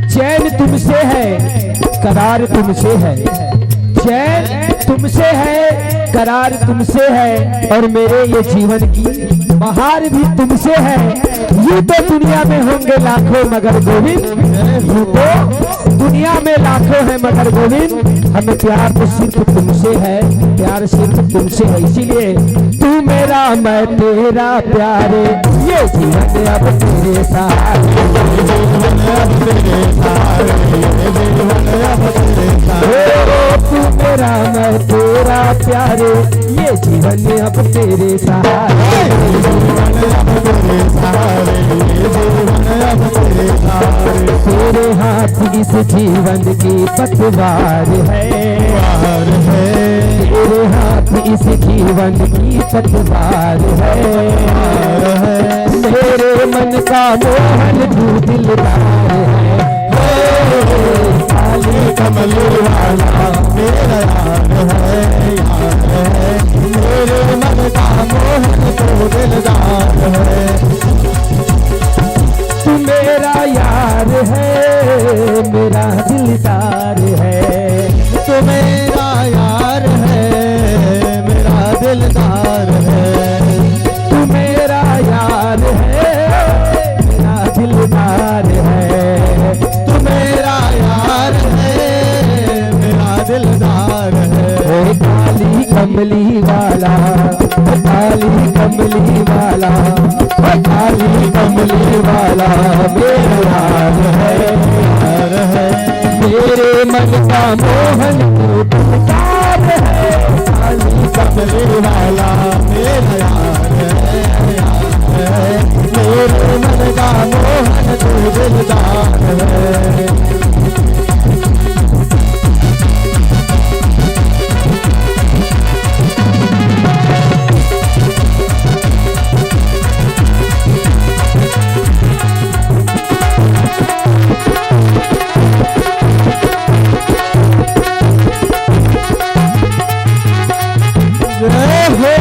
चैन तुमसे है, करार तुमसे है। चैन तुमसे है, करार तुमसे है, और मेरे ये जीवन की बहार भी तुमसे है। यूं तो दुनिया में होंगे लाखों मगर गोविंद, यूं तो दुनिया में लाखों है मगर गोविंद, हमें प्यार तो सिर्फ तुमसे है, प्यार सिर्फ तुमसे है। इसीलिए तू मेरा मैं तेरा प्यारे, ये जीवन अब तेरे सहारे। ये जीवन अब तेरे सहारे, ये जीवन अब तेरे सहारे। तू मेरा मैं तेरा प्यारे, ये जीवन अब तेरे सहारे। ये जीवन अब तेरे सहारे, ये जीवन अब तेरे सहारे। तेरे हाथ इस जीवन की पतवार है, वार है। तेरे हाथ इस जीवन की पतवार है। मेरे मन का मोहन तू दिलदार है। काली कमली वाला मेरा यार है, यार है। मेरे मन का मोहन तो दिलदार है। तू मेरा यार है, मेरा दिलदार है। तू मेरा यार है, मेरा दिलदार है। तू मेरा यार है, मेरा दिलदार है। तू मेरा यार है, मेरा दिलदार है। ओ काली कमली वाला, काली कमली वाला, काली कमली वाला मेरा यार है, यार है। मेरे मन का मोहन तू दिलदार है। काली कमली वाला मेरा यार है, यार है। मेरे मन का मोहन तो दिलदार है। जय हो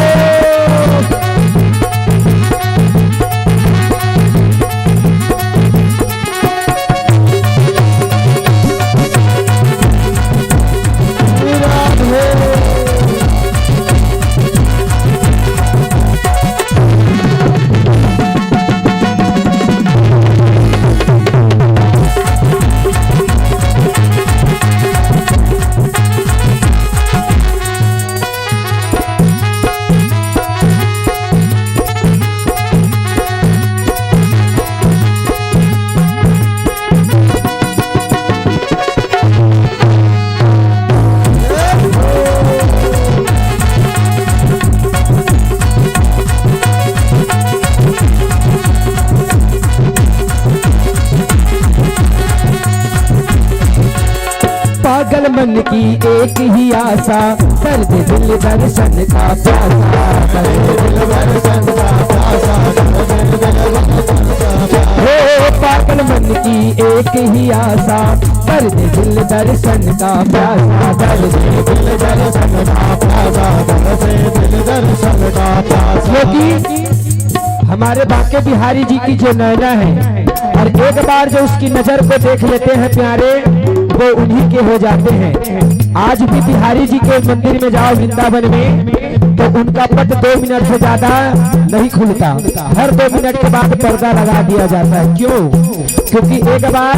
पागल मन की एक ही आशा, कर दे दिल दर्शन का प्यासा, कर दे दिल दर्शन का प्यासा, हो पागल मन की एक ही आशा, कर दे दिल दर्शन का प्यासा, कर दे दिल दर्शन का प्यासा, कर दे दिल दर्शन का प्यासा। क्योंकि हमारे बांके बिहारी जी की जो नैना है, और एक बार जो उसकी नजर को देख लेते हैं प्यारे, वो उन्हीं के हो जाते हैं। आज भी बिहारी जी के मंदिर में जाओ वृंदावन में, तो उनका पट 2 मिनट से ज्यादा नहीं खुलता, हर 2 मिनट के बाद पर्दा लगा दिया जाता है। क्यों? क्योंकि एक बार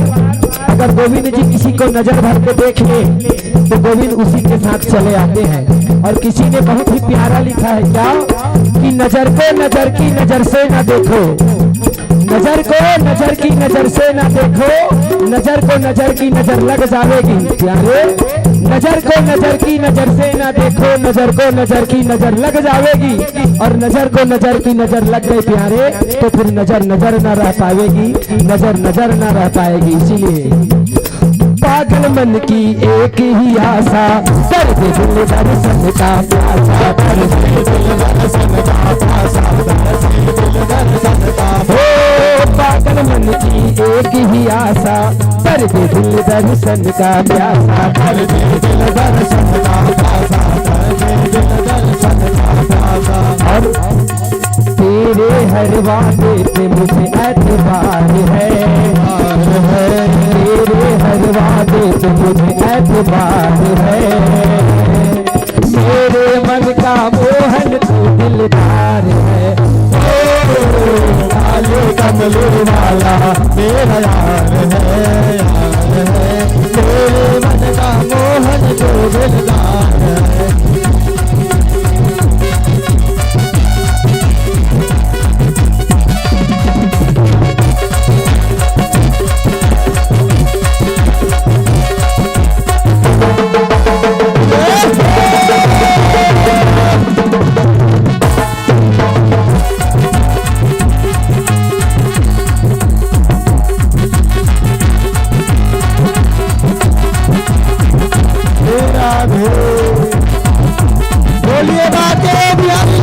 अगर गोविंद जी किसी को नजर भर के देख ले, तो गोविंद उसी के साथ चले आते हैं। और किसी ने बहुत ही प्यारा लिखा है क्या, कि नजर को नजर की नजर से न देखो, नजर को नजर की नजर से न देखो, नजर को नजर की नजर लग जाएगी प्यारे, नजर को नजर की नजर से न देखो, नजर को नजर की नजर लग जाएगी, और नजर को नजर की नजर लग गई प्यारे, तो फिर नजर नजर न रह पाएगी, नजर नजर न रह पाएगी। इसीलिए पागल मन की एक ही आशा, कर दे दिल दर्शन का प्यासा, कर दे दिल दर्शन का प्यासा, कर दे दिल दर्शन का। हो पागल मन की एक ही आशा, कर दे दिल दर्शन का प्यासा, कर दे दिल दर्शन का प्यासा, कर दे दिल दर्शन का प्यासा। और तेरे हर वादे पे मुझे एतबार है, तेरे हर वादे पे मुझे एतबार है, मेरे मन का मोहन तू दिलदार है, काले कमले वाला मेरा यार है, यार है, मेरे मन का मोहन जो दिलदार है। बोलिए बाके बिहारी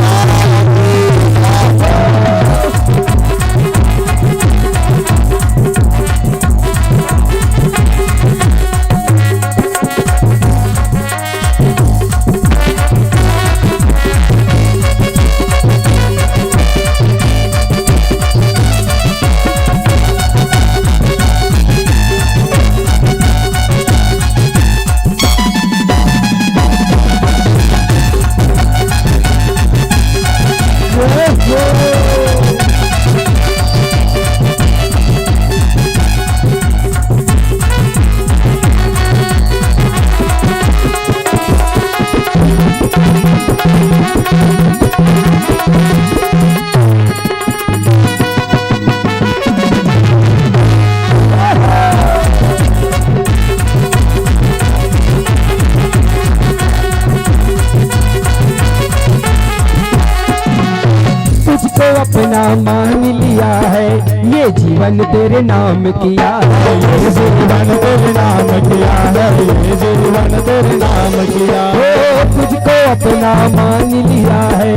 अपना मान लिया है, ये जीवन तेरे नाम किया है, ये जीवन तेरे नाम किया है, ये जीवन तेरे नाम किया है, तुझको अपना मान लिया है,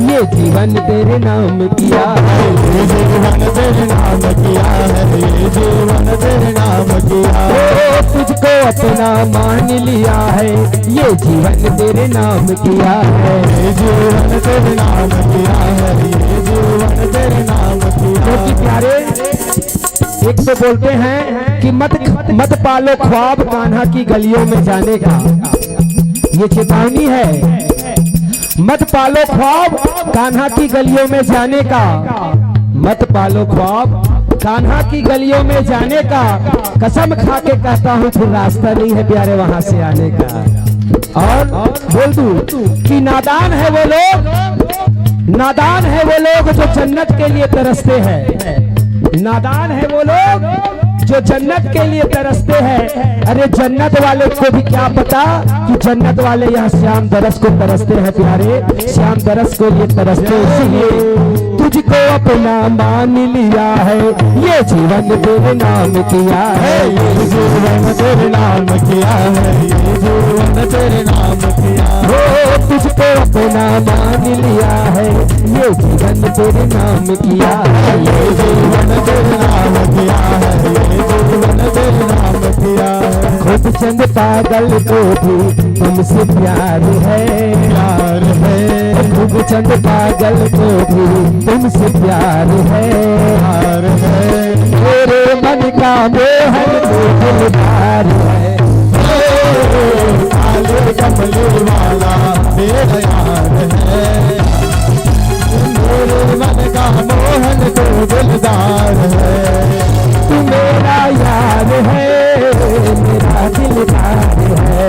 ये जीवन तेरे नाम किया है, ये जीवन तेरे नाम किया है, ये जीवन तेरे नाम किया है, तुझको अपना मान लिया है, ये जीवन तेरे नाम किया है, ये जीवन तेरे नाम किया है, ये जीवन तेरे नाम किया। क्योंकि प्यारे एक तो बोलते हैं कि मत पालो ख्वाब कान्हा की गलियों में जाने का, ये चेतावनी है। मत पालो ख्वाब कान्हा की गलियों में जाने का, मत पालो ख्वाब कान्हा की गलियों में जाने का, कसम खा के कहता हूँ फिर रास्ता नहीं है प्यारे वहां से आने का। और बोल दूं कि नादान है वो लोग, नादान है वो लोग जो जन्नत के लिए तरसते हैं, नादान है वो लोग जो जन्नत के लिए तरसते हैं। अरे जन्नत वाले को भी क्या पता कि जन्नत वाले यहाँ श्याम दरस को तरसते हैं प्यारे, श्याम दरस को लिए तरसते। इसीलिए तू तुझको अपना मान लिया है, ये जीवन तेरे नाम किया है, ये जीवन तेरे नाम किया है, ये जीवन तेरे नाम किया है। ओ तुझको अपना मान लिया है, ये जीवन तेरे नाम किया है, ये जीवन तेरे नाम किया है, ये जीवन तेरे नाम किया है। खुद चंद पागल को भी तुमसे प्यार है, प्यार है। खुद चंद पागल को भी तुमसे प्यार है, प्यार है। मेरे मन का मोहन तो दिलदार है, काले कमले वाला मेरा यार है। मेरे मन का मोहन तो दिलदार है, तू मेरा यार है, मेरा दिलदार है।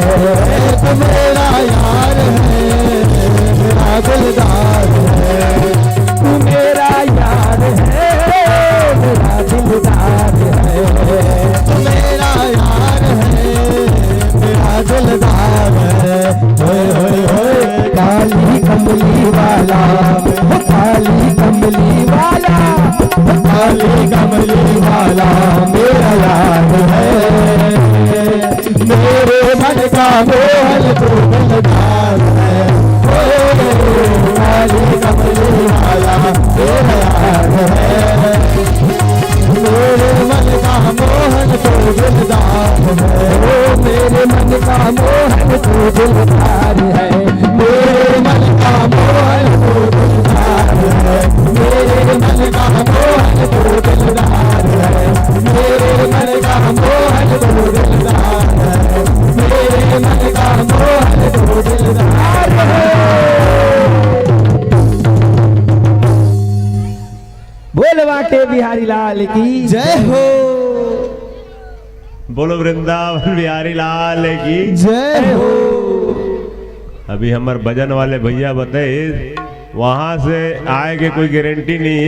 तू मेरा यार है, मेरा दिलदार है। तू मेरा यार है, मेरा दिलदार है। तू मेरा यार है, मेरा दिलदार है। होए होए होए काली कमली वाला, काली कमली वाला, काली कमली वाला मेरा यार है। मेरे मन का मोहन तो दिलदार है, काली कमली वाला मेरा यार है। मेरे मन का मोहन तो दिलदार है, मेरे मन का मोहन तो दिलदार है। मेरे मन का मोहन तो दिलदार है, मेरे मन का मोहन तो दिलदार है। मेरे मन का मोहन तो दिलदार है, मेरे मन का मोहन तो दिलदार है। बोल बाटे बिहारी लाल की जय हो, बोलो वृंदावन बिहारी लाल की जय हो। अभी हमारे भजन वाले भैया बताए वहां से आए के कोई गारंटी नहीं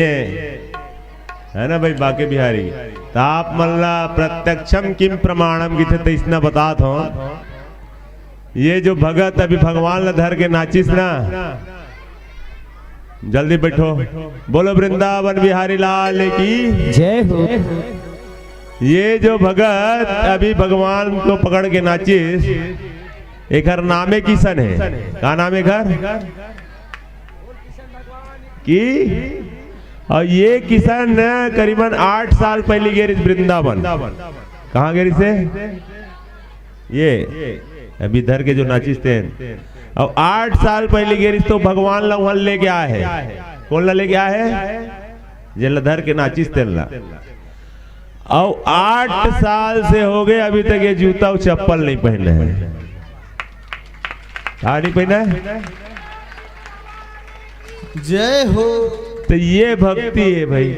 है ना भाई। बाके बिहारी ताप मल्ला प्रत्यक्षम किम प्रमाणम की थे तो इसना बतात हो। ये जो भगत अभी भगवान ला धर के नाचिस ना, जल्दी बैठो। बोलो वृंदावन बिहारी लाल की जय हो। ये जो भगत अभी भगवान को पकड़ के नाचिस, एक हर नामे किसन है। का नाम है घर की? और ये किसन करीबन 8 साल पहले गए वृंदावन। कहाँ गए से? ये अभी धर के जो नाचिस थे, और 8 साल पहले गए तो भगवान ला वहां लेके आए है। कौन ला लेके आए है? जेल धर के नाचिस थे ला। और 8 साल से हो गए अभी तक ये जूता और चप्पल नहीं पहने हैं। नहीं पहना है? जय हो। तो ये भक्ति है भाई।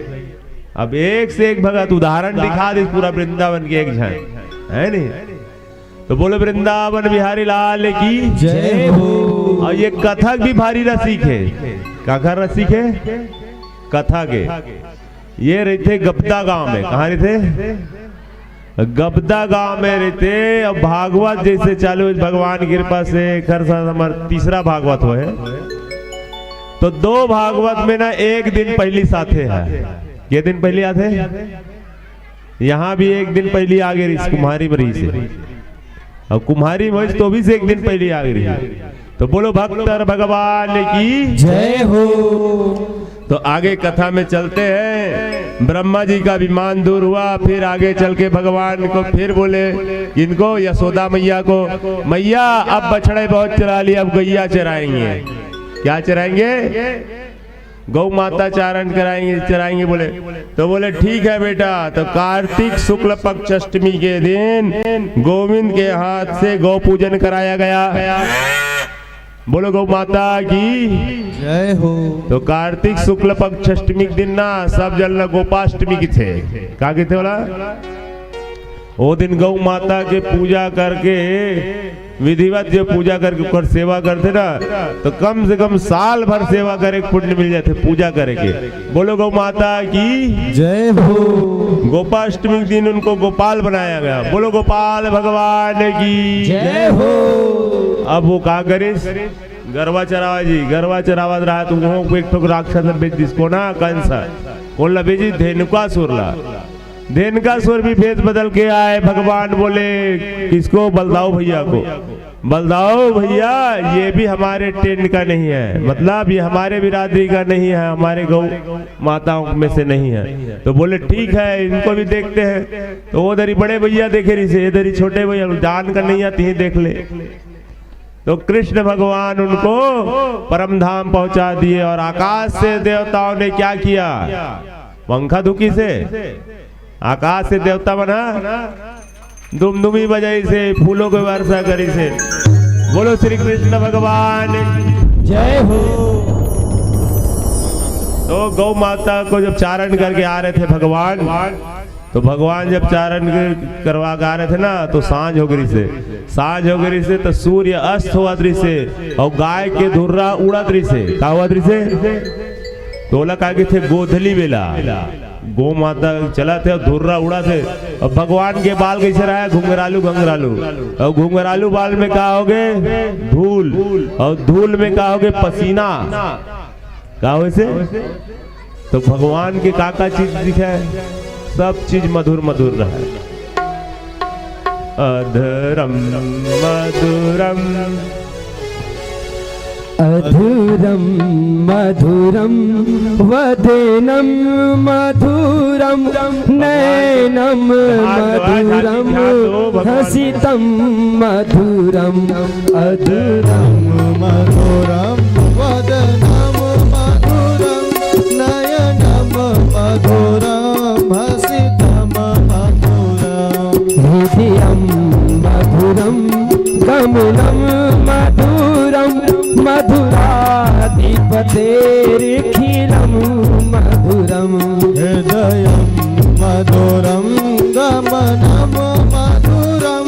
अब एक से एक भगत उदाहरण दिखा दे पूरा वृंदावन के एक झन है नहीं। तो बोलो वृंदावन बिहारी लाल की जय हो। और ये कथक भी भारी रसिक है। काकर रसिक है? कथा के। ये रहते गबदा गांव में। कहाँ रहते? गबदा गांव में रहते। और भागवत जैसे चालू भगवान की कृपा से हमारा 3रा भागवत हो है। तो 2 भागवत में ना एक दिन पहली साथे है। ये दिन पहले आते यहाँ भी एक दिन पहले आ गई कुम्हारी मरी से। और कुम्हारी मज तो भी से एक दिन पहले आ गई। तो बोलो भक्तर भगवान की जय हो। तो आगे कथा में चलते हैं। ब्रह्मा जी का विमान दूर हुआ, फिर आगे चल के भगवान को फिर बोले इनको यशोदा मैया को, मैया अब बछड़े बहुत चरा लिए, अब गैया चराएंगे। क्या चराएंगे? गौ माता चारण कराएंगे, चराएंगे। बोले तो बोले ठीक है बेटा। तो कार्तिक शुक्ल पक्ष अष्टमी के दिन गोविंद के हाथ से गौ पूजन कराया गया। बोलो गौ माता की जय हो। तो कार्तिक शुक्ल पक्ष अष्टमी के दिन ना सब जन गोपाष्टमी की थे। कहा के थे बोला? वो दिन गौ माता के पूजा करके विधिवत जो पूजा करके ऊपर सेवा करते ना, तो कम से कम साल भर सेवा करे पुण्य मिल जाते पूजा करे के। बोलो गौ माता की जय हो। गोपाष्टमी के दिन उनको गोपाल बनाया गया। बोलो गोपाल भगवान की जय हो। अब वो कहा करे गरवा चरावा जी, गरवा चरावा रहा तो वहाँ एक ठोक राक्षस बेच जिसको ना कंस कौन ला भेजी धेनुकासुर ला। धेनुकासुर भी भेद बदल के आए। भगवान बोले किसको? बलदाऊ भैया को। बलदाऊ भैया ये भी हमारे टेंट का नहीं है, मतलब ये हमारे बिरादरी का नहीं है, हमारे गौ माताओं में से नहीं है। तो बोले ठीक है इनको भी देखते हैं। तो वो इधर ही बड़े भैया देखे रही से, इधर ही छोटे भैया जान कर नहीं आती है देख ले। तो कृष्ण भगवान उनको परम धाम पहुंचा दिए और आकाश से देवताओं ने क्या किया? पंखा धुकी से आकाश से देवता बना, दुमदुमी बजाई से, फूलों को वर्षा करी से। बोलो श्री कृष्ण भगवान जय हो। तो गौ माता को जब चारण करके आ रहे थे भगवान, तो भगवान जब चारण करवा के आ रहे थे ना, तो सांझ हो गई से, सांझ हो गई से तो सूर्य अस्त हुआ दृश्य से और गाय के धुर्रा उड़ा दृश्य से। क्या हुआ दृश्य से? तोला का थे गोधली बेला, गौ माता चला थे और धुर्रा उड़ा थे। और भगवान के बाल कैसे रहा है? घुंघरालू घुंघरालू। और घुंघरालू बाल में क्या हो गए? धूल। और धूल में क्या हो गए? पसीना। क्या हो से? तो भगवान के काका चीज दिखा है? सब चीज मधुर मधुर रहा। अधरम मधुरम अधुरम मधुरम वदनम मधुरम नयनम मधुरम हसितम मधुरम अधुरम मधुरम वदनम मधुरम नयनम मधुरम हसितम मधुरम हृदयम मधुरम गमनम मधुरम मधुराधिपतेर्खिलं मधुरम हृदयं मधुरं गमनं मधुरं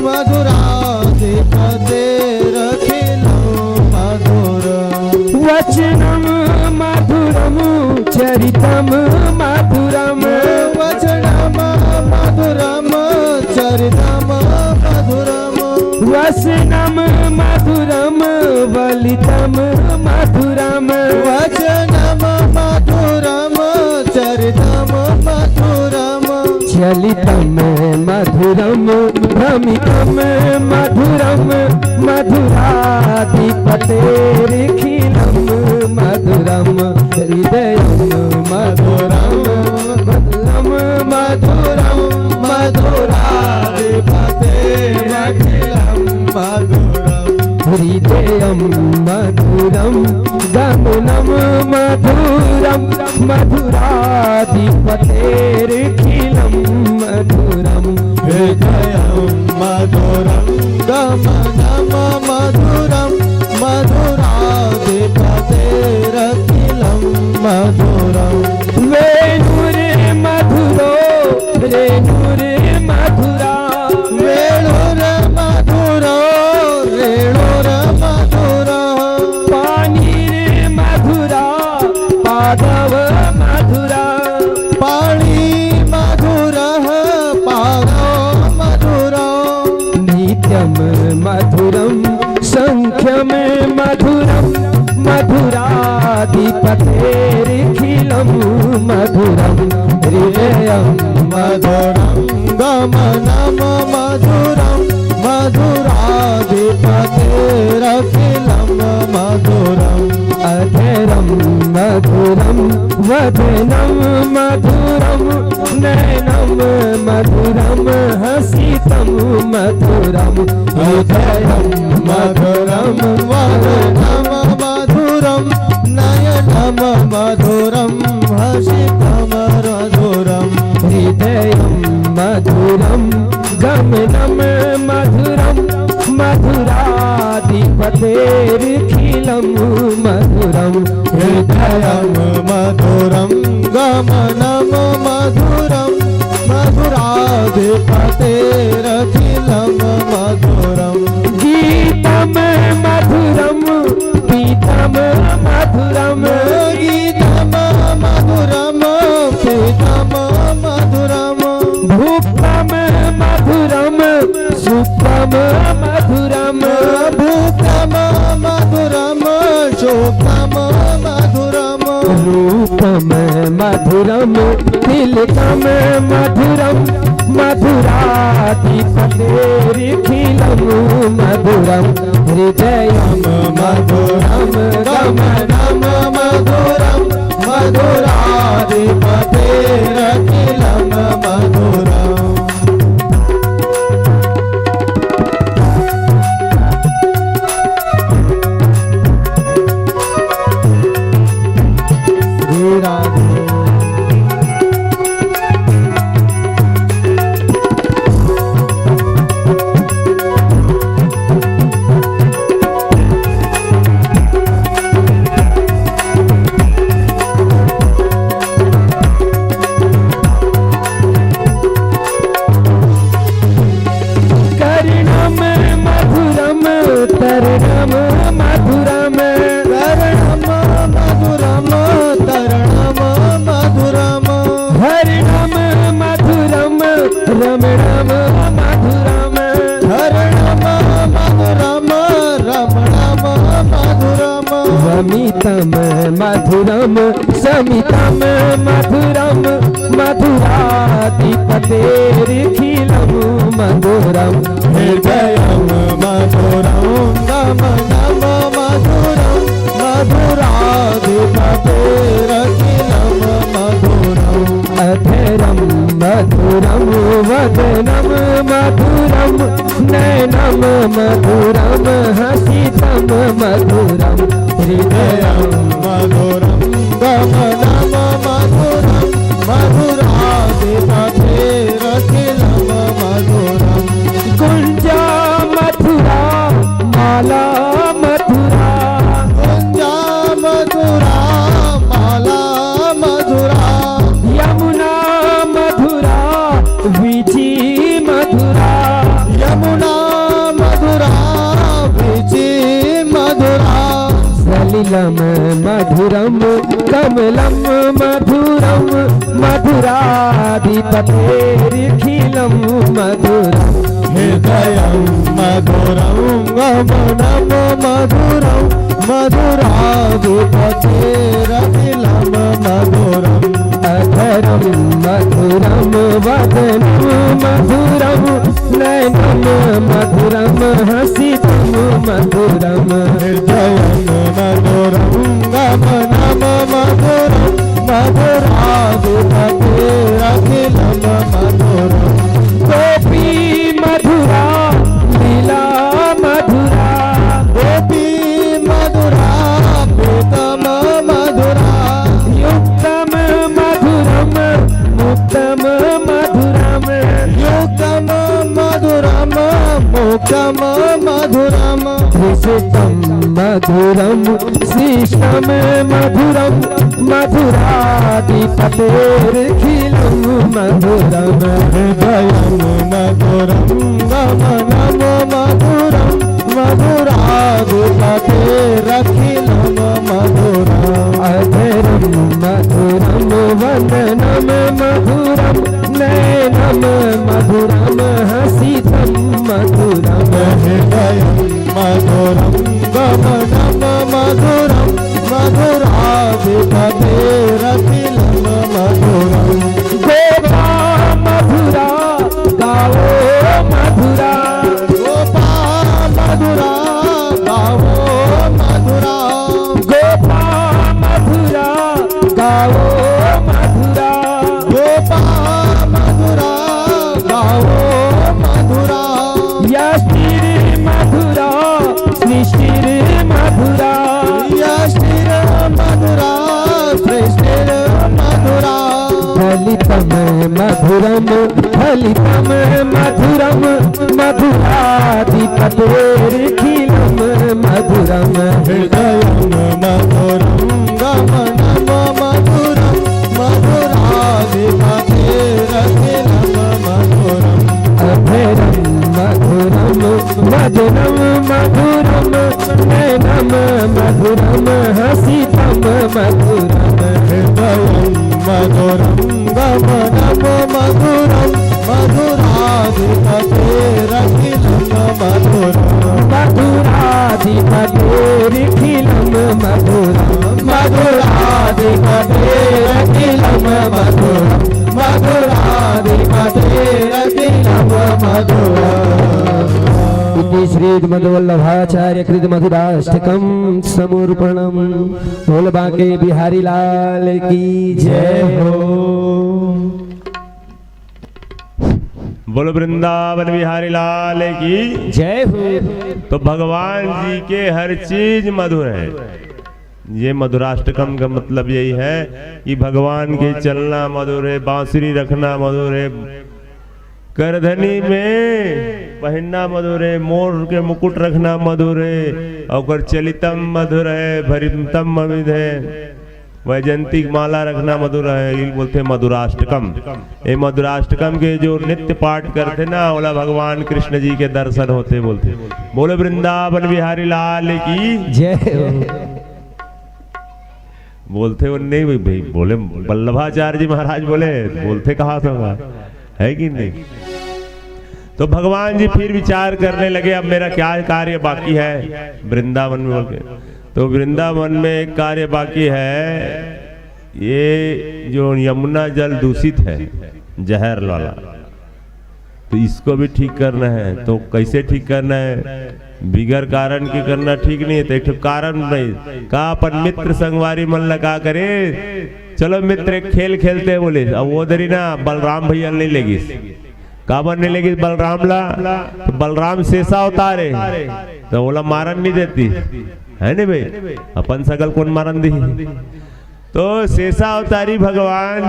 मधुराधिपतेरखिलं मधुरं वचनं मधुरं चरितं मधुरं वचनं मधुरं चरितं मधुरं वसनं मधुरं वलितं मधुरं वचनं मधुरं चरितं मधुरं चलितं मधुरं भ्रमितं मधुरं मधुराधिपतेर्खिलं मधुरं हृदयं मधुरं मधुरं मधुरं मधुराधिपतेरखिलं मधुरं हृदयं मधुरं गमनं मधुरं मधुराधिपतेर्खिलं मधुरं हृदयं मधुरं गमनं मधुरं मधुराधिपतेरखिलं मधुरं वेणुर्मधुरो रेणुर्मधुरा वेणुर्मधुरो रेणुर्मधुरो पाणिर्मधुरा पादव मधुरा पाणि मधुरः पादो मधुरो नित्यं मधुरं संख्यं मधुरं मधुराधिपतेर्खिलं मधुरं हृदयं मधुरं गमनं मधुरं मधुराधिपतेरखिलं मधुरम् अधरं मधुरं वदनं मधुरं नयनं मधुरं हसितं मधुरं हृदयं मधुरं वदनं मधुरं नयनं मधुरं हसितं मधुरं हृदयं मधुरं गमनं मधुरं मधुराधिपतेर्खिलं मधुरं हृदयं मधुरं गमनं मधुरं मधुराधिपतेरखिलं मधुरं गीतं मधुरं पीतं मधुरं गीतं मधुरं पीतं मधुरं भुक्तं मधुरं सुप्तं मधुरं भूतं मधुरं मधुरम तिलकम मधुरम मधुराधिपतेरिखिलं मधुरम हृदयं मधुरम गमनम मधुरम मधुराधिपतेरखिलं मधुरम श्री राधे कर्णम मधुरम तरणम मधुरम करणम मधुरम तरणम मधुरम हरिणम मधुरम रमणम मधुरम हरणम मधुरम रमणम मधुरम वमितम मधुरम समितम मधुरम मधुराधिपतेरिखिलं मधुरम हृदयं मधुरं गमनं मधुरं मधुराधिपतेरखिलं मधुरम् अधरम मधुरम वदनम मधुरम नयनम मधुरम हसितम मधुरम हृदयं मधुरं गमनं मधुरं मधुराधिपतेरखिलं मधुरम् कुंजा मथुरा माला मथुरा कुञ्जा मधुरा माला मधुरा यमुना मधुरा विधि मधुरा यमुना मधुरा विचि मधुरा सलिलम मधुरम कमलम मधुरम मधुराधिपतेरिखिलं मधुरम हृदयं मधुरं गमनं मधुरं मधुराधिपतेरखिलं मधुरम् अधरम मधुरम वदनम मधुरम नयनम मधुरम हसितम मधुरम हृदयं मधुरं गमनं मधुरं मधुराधिपतेरखिलं मधुरम् गोपी मधुरा लीला मधुरा गोपी मधुरा प्रीतम मधुरा युक्तम मधुरम मुक्तम मधुरम युक्तम मधुरम मुक्तम मधुरम हृषितम मधुरम शिष्टम मधुरम मधुराधिपतेरिखिलं मधुरम हृदयं मधुरं गमनं मधुरं मधुराधिपतेरखिलं मधुरम् अधरम मधुरम वदनम मधुरम नयनम मधुरम हसितम मधुरम हृदयं मधुरं गमनं मधुरं मधुराधिपतेरखिलं मधुरम् गोपा मधुरा गावो मधुरा गोपा मधुरा गावो मधुरा गोपा मधुरा गावो मधुरा गोपा मधुरा गावो मधुरा यष्टिर मधुरा सृष्टिर मधुरा यष्टिर मधुरा सृष्टिर मधुरा फलितम मधुरम फलितम मधुरम मधुराधिपतेरिखिलं मधुरम हृदयं मधुरं गमनं मधुरं मधुराधिपतेरखिलं मधुरम् अधरम मधुरम वदनम मधुरम नयनम मधुरम हसितम मधुरम हृदयं मधुरं गमनं मधुरं मधुराधिपतेरखिलं मधुरम् मधुराधिपतेरिखिलं मधुरम मधुराधिपतेरखिलं मधुरं मधुराधिपतेरखिलं मधुरम् इति श्रीमद्वल्लभाचार्य कृत मधुराष्टकम समर्पणम। बोल बांके बिहारी लाल की जय हो। बोलो वृंदावन बिहारी लाल की। जय हो। तो भगवान जी के हर चीज मधुर है। ये मधुराष्टकम का मतलब यही है कि भगवान के चलना मधुर है, बांसुरी रखना मधुर है, करधनी में पहनना मधुर है, मोर के मुकुट रखना मधुर है, और चलितम मधुर है, भरितम ममिद है, वैजंती माला रखना मधुर है। ये बोलते मधुराष्टकम। ये मधुराष्टकम के जो नित्य पाठ करते ना, बोला भगवान कृष्ण जी के दर्शन होते बोलते। बोले वृंदावन बिहारी लाल की जय हो। बोलते वो नहीं भाई, बोले वल्लभाचार्य जी महाराज बोले, बोलते कहा था है कि नहीं। तो भगवान जी फिर विचार करने लगे, अब मेरा क्या कार्य बाकी है वृंदावन में बोल के। तो वृंदावन में एक कार्य बाकी है, ये जो यमुना जल दूषित है जहर वाला, तो इसको भी ठीक करना है। तो कैसे ठीक करना है? बिगर कारण की करना ठीक नहीं है, तो एक कारण नहीं कहा अपन मित्र संगवारी मन लगा करे, चलो मित्र एक खेल खेलते हैं बोले। अब वो दरी ना बलराम भैया नहीं लेगी, काबर नहीं लेगी बलराम ला, तो बलराम शेषा उतारे तो बोला मारन नहीं देती है नहीं भाई, अपन सकल कौन मारन दी। तो शेषा अवतारी भगवान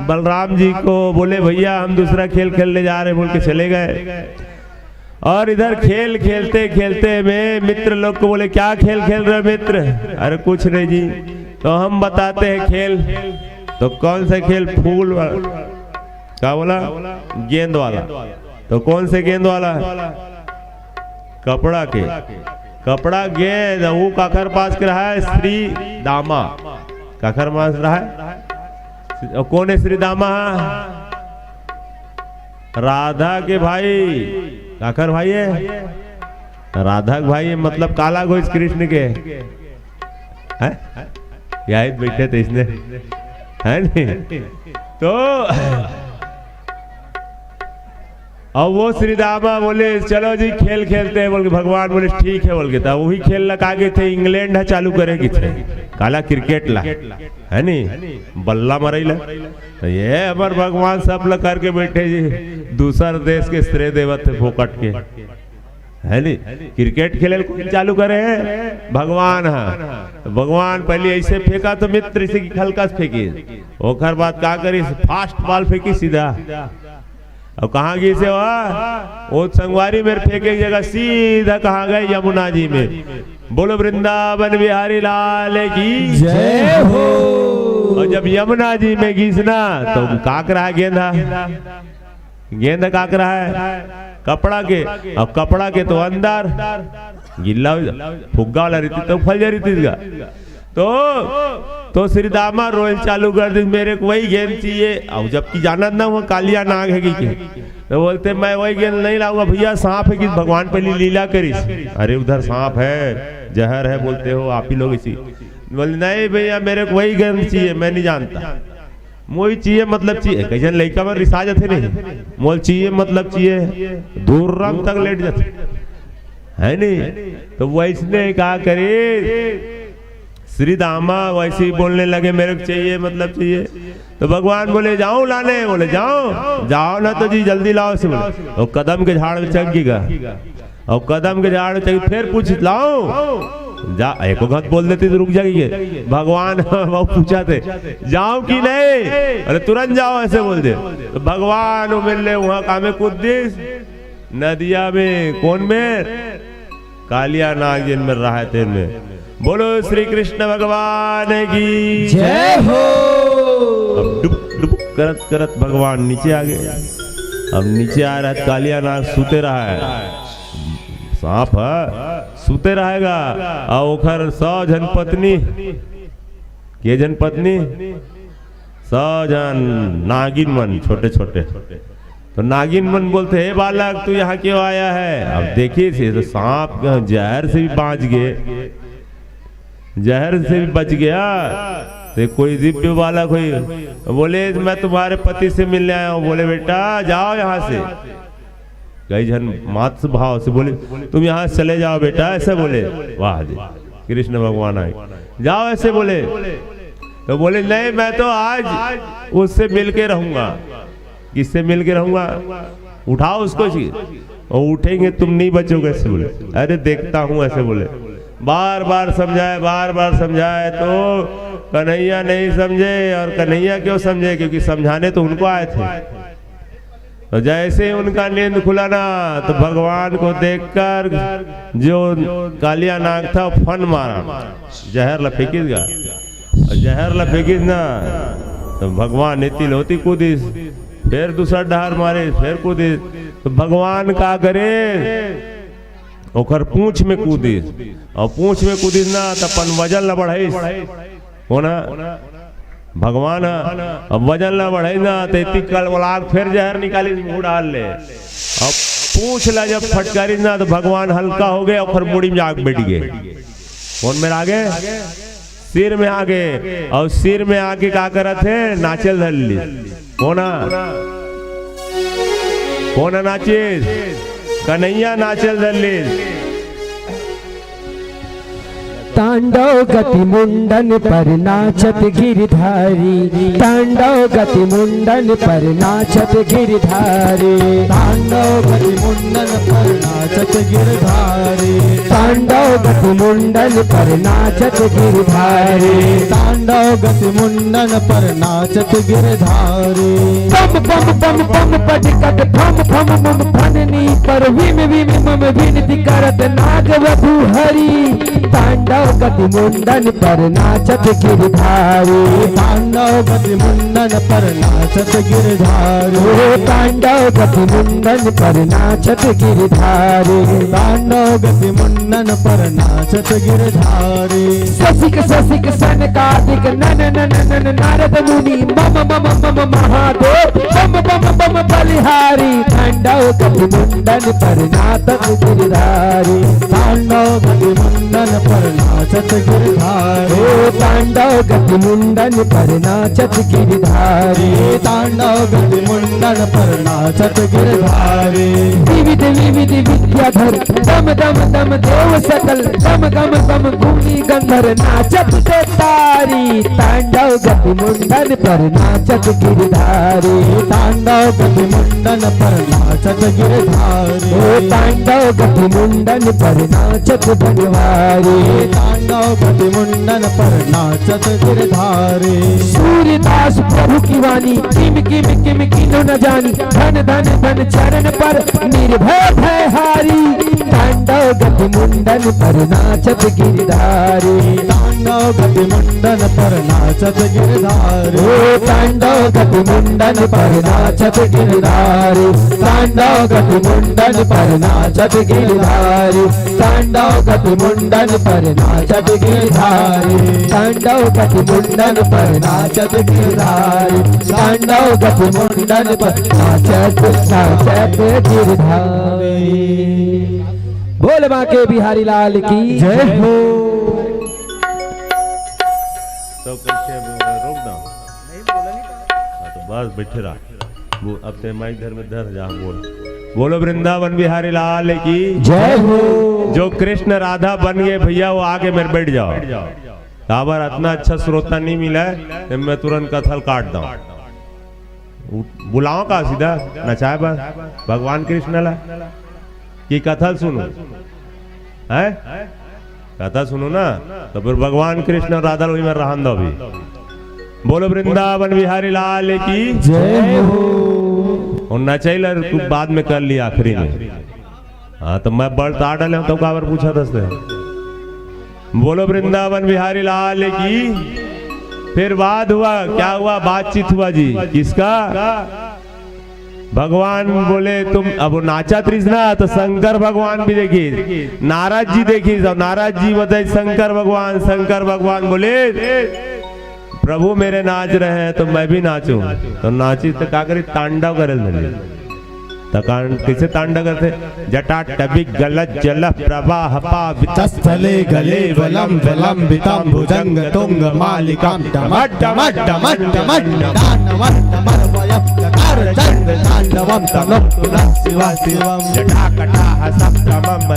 बलराम जी को बोले भैया हम दूसरा खेल खेलने जा रहे बोल के चले गए। और इधर खेल खेलते खेलते में मित्र लोग को बोले क्या खेल खेल रहे मित्र? अरे कुछ नहीं जी। तो हम बताते हैं खेल। तो कौन सा खेल? फूल वाला। क्या बोला? गेंद वाला। तो कौन से गेंद वाला? कपड़ा के। कपड़ा गेंद वो काखर पास के रहा है श्री दामा। काखर पास रहा है। और कौन है श्री दामा? राधा के भाई। काखर भाई है? राधा के भाई है, मतलब काला घोष कृष्ण के है? यही बैठे थे इसने है नहीं। तो अब वो श्री दामा बोले चलो जी खेल खेलते हैं बोल के। भगवान बोले ठीक है बोल के। तब वही खेल लगा के थे, इंग्लैंड है चालू करेगी थे काला क्रिकेट ला है नहीं, बल्ला मरैला। तो ये अमर भगवान सब लोग करके बैठे जी, दूसर देश के श्रेय देवत थे फोकट के है नहीं। क्रिकेट खेले चालू करे हैं भगवान। हाँ तो भगवान पहले ऐसे फेंका तो मित्र इसे की हल्का फेंकी, ओखर बात क्या करी फास्ट बॉल फेंकी सीधा। और कहाँ गई से वो संगवारी में फेंके जगह सीधा कहाँ गए? यमुना जी में। बोलो वृंदावन बिहारी लाल की जय हो। और जब यमुना जी में घिसना तो काक रहा गेंदा। गेंद काक रहा है कपड़ा के। और कपड़ा के तो अंदर गिल्ला फुग्गा वाला रीति तो फल जा रीति। तो श्री दामा रोयल चालू कर दी, मेरे को वही गेंद चाहिए। और जबकि जाना ना वो कालिया नाग है कि तो बोलते मैं वही गेंद नहीं लाऊंगा भैया, सांप है कि भगवान पहले लीला करी। अरे उधर सांप है जहर है बोलते हो आप ही लोग इसी। बोले नहीं भैया मेरे को वही गेंद चाहिए, मैं नहीं जानता। मोई चाहिए मतलब चाहिए कैसे लड़का में रिसा जाते नहीं। मोल चाहिए मतलब चाहिए दूर रंग तक लेट जाते है नहीं। तो वैसने कहा करे श्री दामा वैसे ही बोलने लगे मेरे को चाहिए मतलब चाहिए। तो भगवान बोले जाओ लाने। बोले जाओ जाओ ना तो जी जल्दी लाओ से। बोले और कदम के झाड़ में चगेगा। और कदम के झाड़ में चग फिर पूछ लाओ जा। एक वक्त बोल देती तो रुक जाएगी। भगवान वो पूछा थे जाओ कि नहीं? अरे तुरंत जाओ ऐसे बोल दे। तो भगवान मिल वहां कामे कूद नदिया में। कौन में? कालिया नाग जिन में रहा थे में। बोलो श्री कृष्ण भगवान की जय हो। अब डुब डुब करत करत भगवान नीचे आ गए। अब नीचे आ रहा है कालिया नाग सूते रहा है। सांप है सूते रहेगा। और ओखर 100 जन पत्नी के जन पत्नी 100 जन नागिन मन छोटे छोटे। तो नागिन मन बोलते हे बालक तू यहाँ क्यों आया है? अब देखिए तो सांप जहर से भी बाँच गए जहर से भी बच गया। तो कोई दिव्य वाला कोई बोले मैं तुम्हारे पति से मिलने आया हूँ। बोले बेटा जाओ यहाँ से। कई जन मातृ भाव से बोले तुम यहाँ से चले जाओ बेटा, ऐसे बोले। वाह जी, कृष्ण भगवान आए, जाओ ऐसे बोले। तो बोले नहीं मैं तो आज उससे मिलके रहूंगा। किससे मिलके रहूंगा? उठाओ उसको जी। और उठेंगे तुम नहीं बचोगे ऐसे बोले। अरे देखता हूं ऐसे बोले। बार बार समझाए तो कन्हैया नहीं समझे। और कन्हैया क्यों समझे? क्योंकि समझाने तो उनको आए थे। तो जैसे उनका नींद खुला ना तो भगवान को देखकर जो कालिया नाग था फन मारा, जहर लफेकिस गया। जहर लफेकिस ना तो भगवान नीति लोती कूदिस, फिर दूसरा डहर मारे, फिर कूदिस। तो भगवान का करे ओकर पूंछ में कूदिस। और पूंछ में कूदिस ना तो अपन वजन न बढ़ाइस होना भगवान। अब वजन न बढ़ाई ना तो इतनी कलवलाग फिर जहर निकाली मुंह डाल ले। अब पूछ ला जब फटकारी ना तो भगवान हल्का हो गए और फिर मुड़ी में आग बैठ गए। कौन में आगे? सिर में आगे। और सिर में आके क्या करत है? नाचल धर ली। कौन नाचिस? कन्हैया नाचल धर ली। तांडव गति मुंडन पर नाचत गिरधारी, तांडव गति मुंडन पर नाचत गिरधारी, तांडव गति मुंडन पर नाचत गिरधारी, तांडव गति मुंडन पर नाचत गिरधारी, तांडव गति मुंडन पर नाचत गिरधारी। बम बम बम बम पटकत फम फम मम फननी पर विम विम मम विनती करत नाग वधु हरि, तांडव गति मुंडन पर नाचत गिरधारी, तांडव गति मुंडन पर नाचत गिरधारी, तांडव गति मुंडन पर नाचत गिरधारी, तांडव गति मुंडन पर नाचत गिरधारी। ससिक ससिक सनकादिक नन नन नन नारद मुनि मम मम मम महादेव बम बम बम बलिहारी, तांडव गति मुंडन पर नाचत गिरधारी, तांडव गति मुंडन पर नाचत गिरधारी, तांडव गति मुंडन पर नाचत गिरधारी, तांडव गति मुंडन पर नाचत गिरधारी। विविध विविध विद्याधर दम दम दम देव सकल दम गम गम भूमि गंधर नाचत से तारी, तांडव गति मुंडन पर नाचत गिरधारी, तांडव गति मुंडन पर नाचत गिरधारी, तांडव गति मुंडन पर नाचत बनवारी, तांडव गति मुंडन पर नाचत गिरधारी। सूर्यदास प्रभु की वाणी किम किम किम किनो न जानी, धन धन धन चरण पर निर्भय भय हारी, तांडव गति मुंडन पर नाचत गिरधारी, तांडव गति मुंडन पर नाचत गिरधारी, तांडव गति मुंडन पर नाचत गिरधारी, तांडव गति मुंडन पर नाचत गिरधारी, तांडव गति मुंडन पर नाचत गिरधारी, तांडव गति मुंडन पर नाचत गिरधारी, तांडव गति मुंडन पर नाचत नाचत गिरधारी। बोल बांके बिहारी लाल की जय हो। तो कैसे रोक दो? तो बस बैठे रहा। अब ते माइक धर में धर जा बोल। बोलो वृंदावन बिहारी लाल की जय हो। जो कृष्ण राधा बन गए भैया वो आगे मेरे बैठ जाओ। अगर इतना अच्छा श्रोता नहीं मिला है तो मैं तुरंत कथल काट दूं। बुलाओ का सीधा नचाए बस भगवान कृष्ण ला की कथल सुनो है, कथा सुनो ना तो फिर भगवान कृष्ण राधा वही में रहन दो भी। बोलो वृंदावन बिहारी लाल की जय हो। और नचैला तू बाद में कर लिया आखिरी में। हाँ तो मैं बड़ ताड़ डाले तो काबर पूछा दसते। बोलो वृंदावन बिहारी लाल की। फिर बाद हुआ क्या हुआ? बातचीत हुआ जी। किसका? भगवान बोले तुम अब नाचा त्रिजना तो शंकर भगवान भी देखी, नाराज जी देखी। सब नाराज जी बताए शंकर भगवान बोले प्रभु मेरे नाच रहे हैं तो मैं भी नाचूं। तो नाची तो क्या करी? तांडव करे कैसे तांडव करते? जटा टबिक गलत जल प्रवाह तस्थले गले वलम विलंबितम भुजंग तुंग मालिकाम डमट डमट डमट डमट दानवम तमर्वयम जकार चंद तांडवम तनोक्तुरं शिवा शिवम जटा कटाह सप्तमम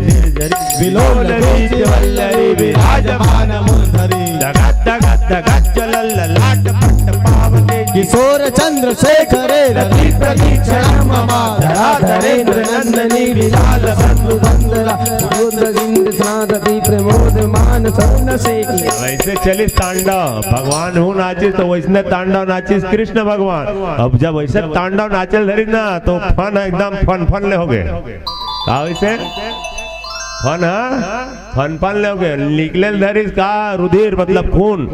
निर्जरी विलोल बीच वल्लरी विराजमान मूर्धरी जगत जगत जगत चलल लाट पट पावते किशोर चंद्रशेखरे रति प्रतीक्षणं मम धराधरेन्द्र नंदनी विलाल बंधु बंदरा रुद्रगिंद साधति प्रमोदमान स्वर्ण से वैसे चलिस तांडव भगवान हूँ नाचिस तो वैसने तांडव नाचिस कृष्ण भगवान। अब जब वैसे तांडव नाचल धरी ना तो फन एकदम फन ले हो गए। का वैसे फन फन ले हो गए। निकले धरिस का रुधिर मतलब खून।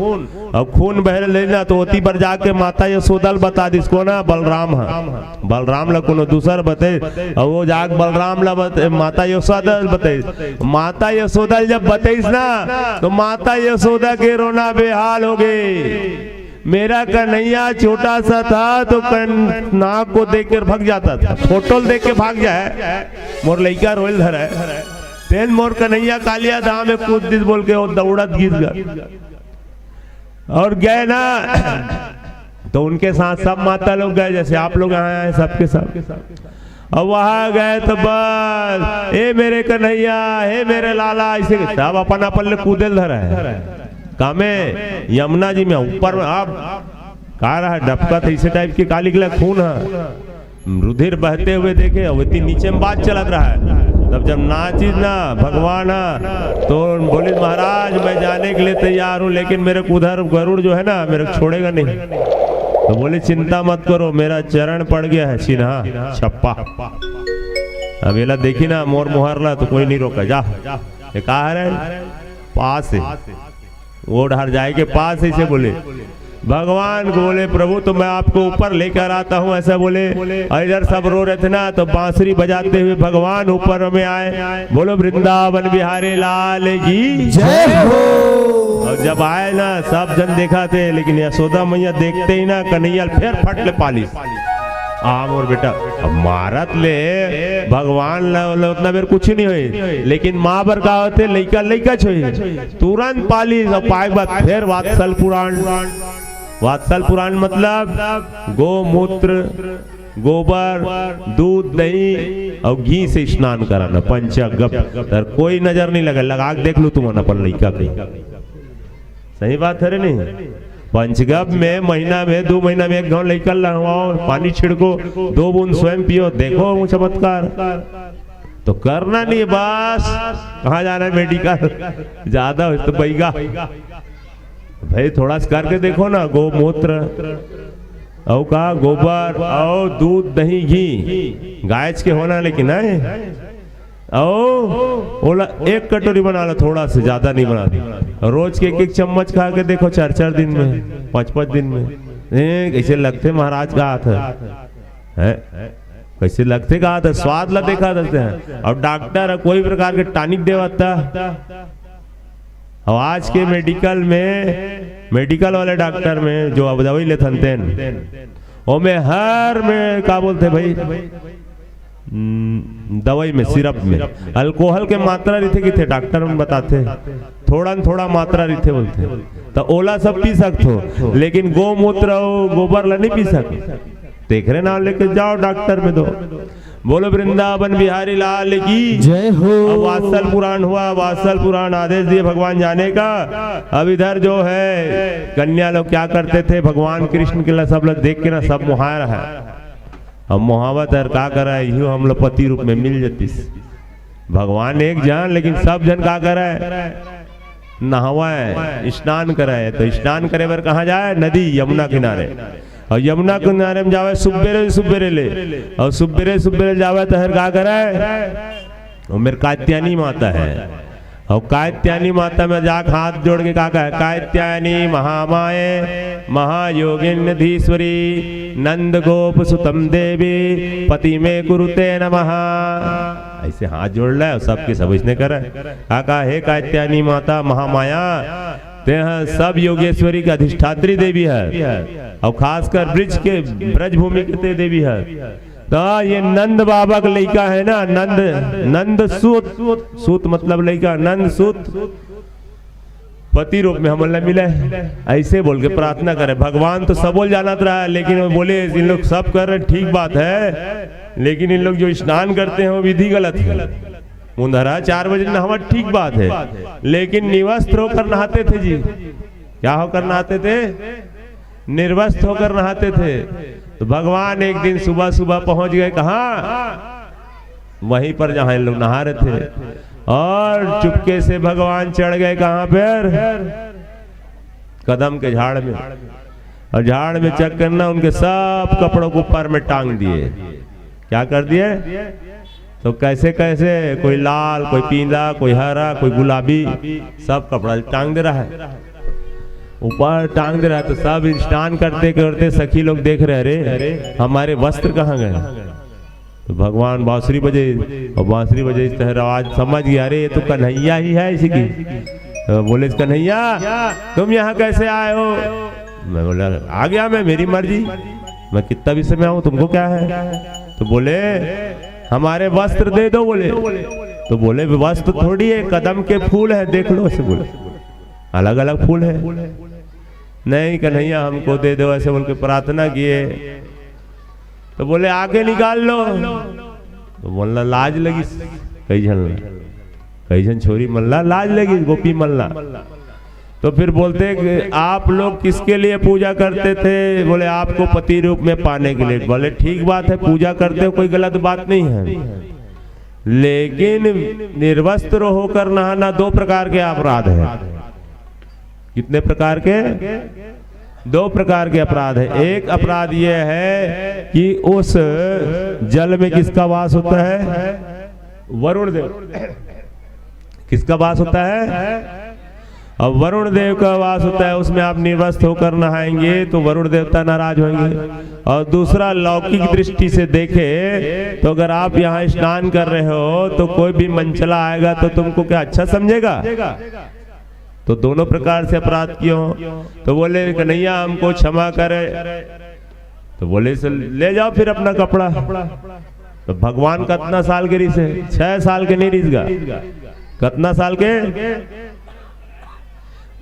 अब खून बहर लेना तो ओती पर जाके माता यशोदल बता दिस को ना बलराम है। बलराम ला कोनो दूसर बते और वो जाग बलराम ला बते माता यशोदल बते। माता यशोदल जब बतेस ना तो माता यशोदा के रोना बेहाल हो गए। मेरा कन्हैया छोटा सा था तो नाक को देखकर भाग जाता था। फोटो देख के भाग जाए मोर लइका रोल धरा है तेन मोर कन्हैया कालिया धाम में कूद दिस बोल के वो दौड़त गिर गया और गए ना तो उनके साथ सब माता लोग गए जैसे आप लोग आए हैं सबके सब। अब वहां गए तो बस ए मेरे कन्हैया हे मेरे लाला ऐसे सब अपन अपन ले कूदल धरा है। कामे यमुना जी में ऊपर में अब कहा रहा डबका था इसे टाइप की काली गला खून है रुधिर बहते हुए देखे अब इतनी नीचे में बात चलत रहा है। तब जब नाचिस ना भगवान तो बोले महाराज मैं जाने के लिए तैयार हूँ लेकिन मेरे को उधर गरुड़ जो है ना मेरे को छोड़ेगा नहीं। तो बोले चिंता मत करो मेरा चरण पड़ गया है सिन्हा छप्पा। अब ये देखी ना मोर मुहरला तो कोई नहीं रोका जा ये कहा है पास है वो ढर जाएगे पास ऐसे बोले भगवान को बोले प्रभु तो मैं आपको ऊपर लेकर आता हूँ ऐसा बोले। इधर सब रो रहे थे ना तो बांसुरी बजाते हुए भगवान ऊपर में आए। बोलो वृंदावन बिहारी लाल की जय हो। और जब आए ना सब जन देखा थे लेकिन यशोदा मैया देखते ही ना कन्हैया फिर फट ले पालिस आम और बेटा अब मारत ले भगवान उतना बेर कुछ नहीं हुई लेकिन माँ बर का होते लइका लइका छोई तुरंत पालिस और पाए बाद फिर वात्सल पुराण मतलब गोमूत्र गोबर दूध दही और घी से स्नान कराना पंचगव्य कोई नजर नहीं लगा लगा देख लो तुम अपन लइका के सही बात है रे नहीं। पंचगव्य में महीना में 2 महीना में एक गाँव लइका लहवाओ पानी छिड़को 2 बूंद स्वयं पियो देखो वो चमत्कार। तो करना नहीं बस कहाँ जाना है मेडिकल ज्यादा हो तो बैगा भाई थोड़ा सा करके देखो ना गोमूत्र और का गोबर और दूध दही घी गाय के होना लेकिन है ओला 1 कटोरी बना लो थोड़ा से ज्यादा नहीं बना दी रोज के 1-1 चम्मच खा के देखो 4-4 दिन में 5-5 दिन में कैसे लगते महाराज का हाथ है कैसे लगते का हाथ स्वाद ला देखा देते हैं। और डॉक्टर कोई प्रकार के टॉनिक देवाता और आज के मेडिकल वाले डॉक्टर में जो अब दवाई लेते हैं वो में हर में क्या बोलते भाई दवाई में सिरप में अल्कोहल के मात्रा रहते कि थे डॉक्टर में बताते थोड़ा मात्रा रहते बोलते तो ओला सब पी सकते हो लेकिन गोमूत्र और गोबर ला नहीं पी सकते। देख रहे ना लेके जाओ डॉक्टर में दो। बोलो वृंदावन बिहारी लाल की जय हो। अब वात्सल पुराण हुआ वात्सल पुराण आदेश दिए भगवान जाने का। अब इधर जो है कन्या लोग क्या करते थे भगवान कृष्ण के लिए सब लोग देख के ना सब मुहार है अब मुहावत है क्या करा है हम लोग पति रूप में मिल जाती भगवान एक जन लेकिन सब जन क्या करा है नहवाए स्नान कराए। तो स्नान करे बार कहाँ जाए नदी यमुना किनारे और यमुना किनारे में जावे सुबेरे ले और सुबेरे जावे तो हर का कराए और मेरे कात्यायनी माता है और कात्यायनी माता में जाके हाथ जोड़ के कहा है कात्यायनी महामाये महायोगिन्यधीश्वरी नंद गोप सुतम देवी पति में कुरुते नमः ऐसे हाथ जोड़ ला और सबके सब इसने करा कहा हे कात्यायनी माता महामाया ते सब योगेश्वरी की अधिष्ठात्री देवी है और खासकर ब्रज भूमि के ते देवी है तो ये नंद बाबा का लड़का है ना, नंद सूत मतलब लड़का, नंद सूत पति रूप में हमला मिले। ऐसे बोल के प्रार्थना करे। भगवान तो सब बोल जानत रहा है, लेकिन वो बोले इन लोग सब कर रहे ठीक बात है, लेकिन इन लोग जो स्नान करते हैं वो विधि गलत है। मुंदरा 4 बजे नहावा ठीक बात है, लेकिन निवस्त्र होकर नहाते थे जी। क्या होकर नहाते थे? निर्वस्त्र होकर नहाते थे। तो भगवान एक दिन सुबह सुबह पहुंच गए कहाँ? वहीं पर जहां इन लोग नहा रहे थे, और चुपके से भगवान चढ़ गए कहां पर? कदम के झाड़ में। और झाड़ में चेक करना, उनके सब कपड़ों को ऊपर में टांग दिए। क्या कर दिए? तो कैसे कैसे, कोई लाल, कोई पीला, कोई हरा, कोई गुलाबी, सब कपड़ा टांग दे रहा है, ऊपर टांग दे रहा है। तो सब स्नान करते करते सखी लोग देख रहे, अरे हमारे वस्त्र कहाँ गए? तो भगवान बांसुरी बजे, और बांसुरी बजे इस तरह आवाज समझ गया, अरे ये तो कन्हैया ही है इसी की। तो बोले कन्हैया तुम यहाँ कैसे आए हो? मैं बोला आ गया मैं, मेरी मर्जी, मैं कितना भी समय आऊँ, तुमको क्या है? तो बोले हमारे वस्त्र दे दो। बोले तो बोले वस्त्र थोड़ी है, कदम के फूल है, देख लो। ऐसे बोले अलग अलग फूल है। नहीं कन्हैया हमको दे दो, ऐसे बोल के प्रार्थना किए। तो बोले आगे निकाल लो। तो बोलना लाज लगी, कई जन छोरी मल्ला लाज लगी, गोपी मल्ला। तो फिर बोलते कि आप लोग किसके लिए पूजा करते थे? बोले आपको पति रूप में पाने के लिए। बोले ठीक बात है, पूजा करते हो, कोई गलत बात नहीं है, लेकिन निर्वस्त्र होकर नहाना 2 प्रकार के अपराध है। कितने प्रकार के? 2 प्रकार के अपराध है। एक अपराध यह है कि उस जल में किसका वास होता है? वरुण देव। किसका वास होता है? अब वरुण देव का वास होता है, उसमें आप निर्वस्त्र होकर नहाएंगे तो वरुण देवता नाराज होंगे। और दूसरा लौकिक दृष्टि से देखे तो अगर आप यहाँ स्नान कर रहे हो तो कोई भी मंचला आएगा तो तुमको क्या अच्छा समझेगा? तो दोनों प्रकार से अपराध क्यों? तो बोले कन्हैया हमको क्षमा करे। तो बोले ले जाओ फिर अपना कपड़ा। तो भगवान कितना साल के रिस है? 6 साल के नहीं रिसगा। कितना साल के?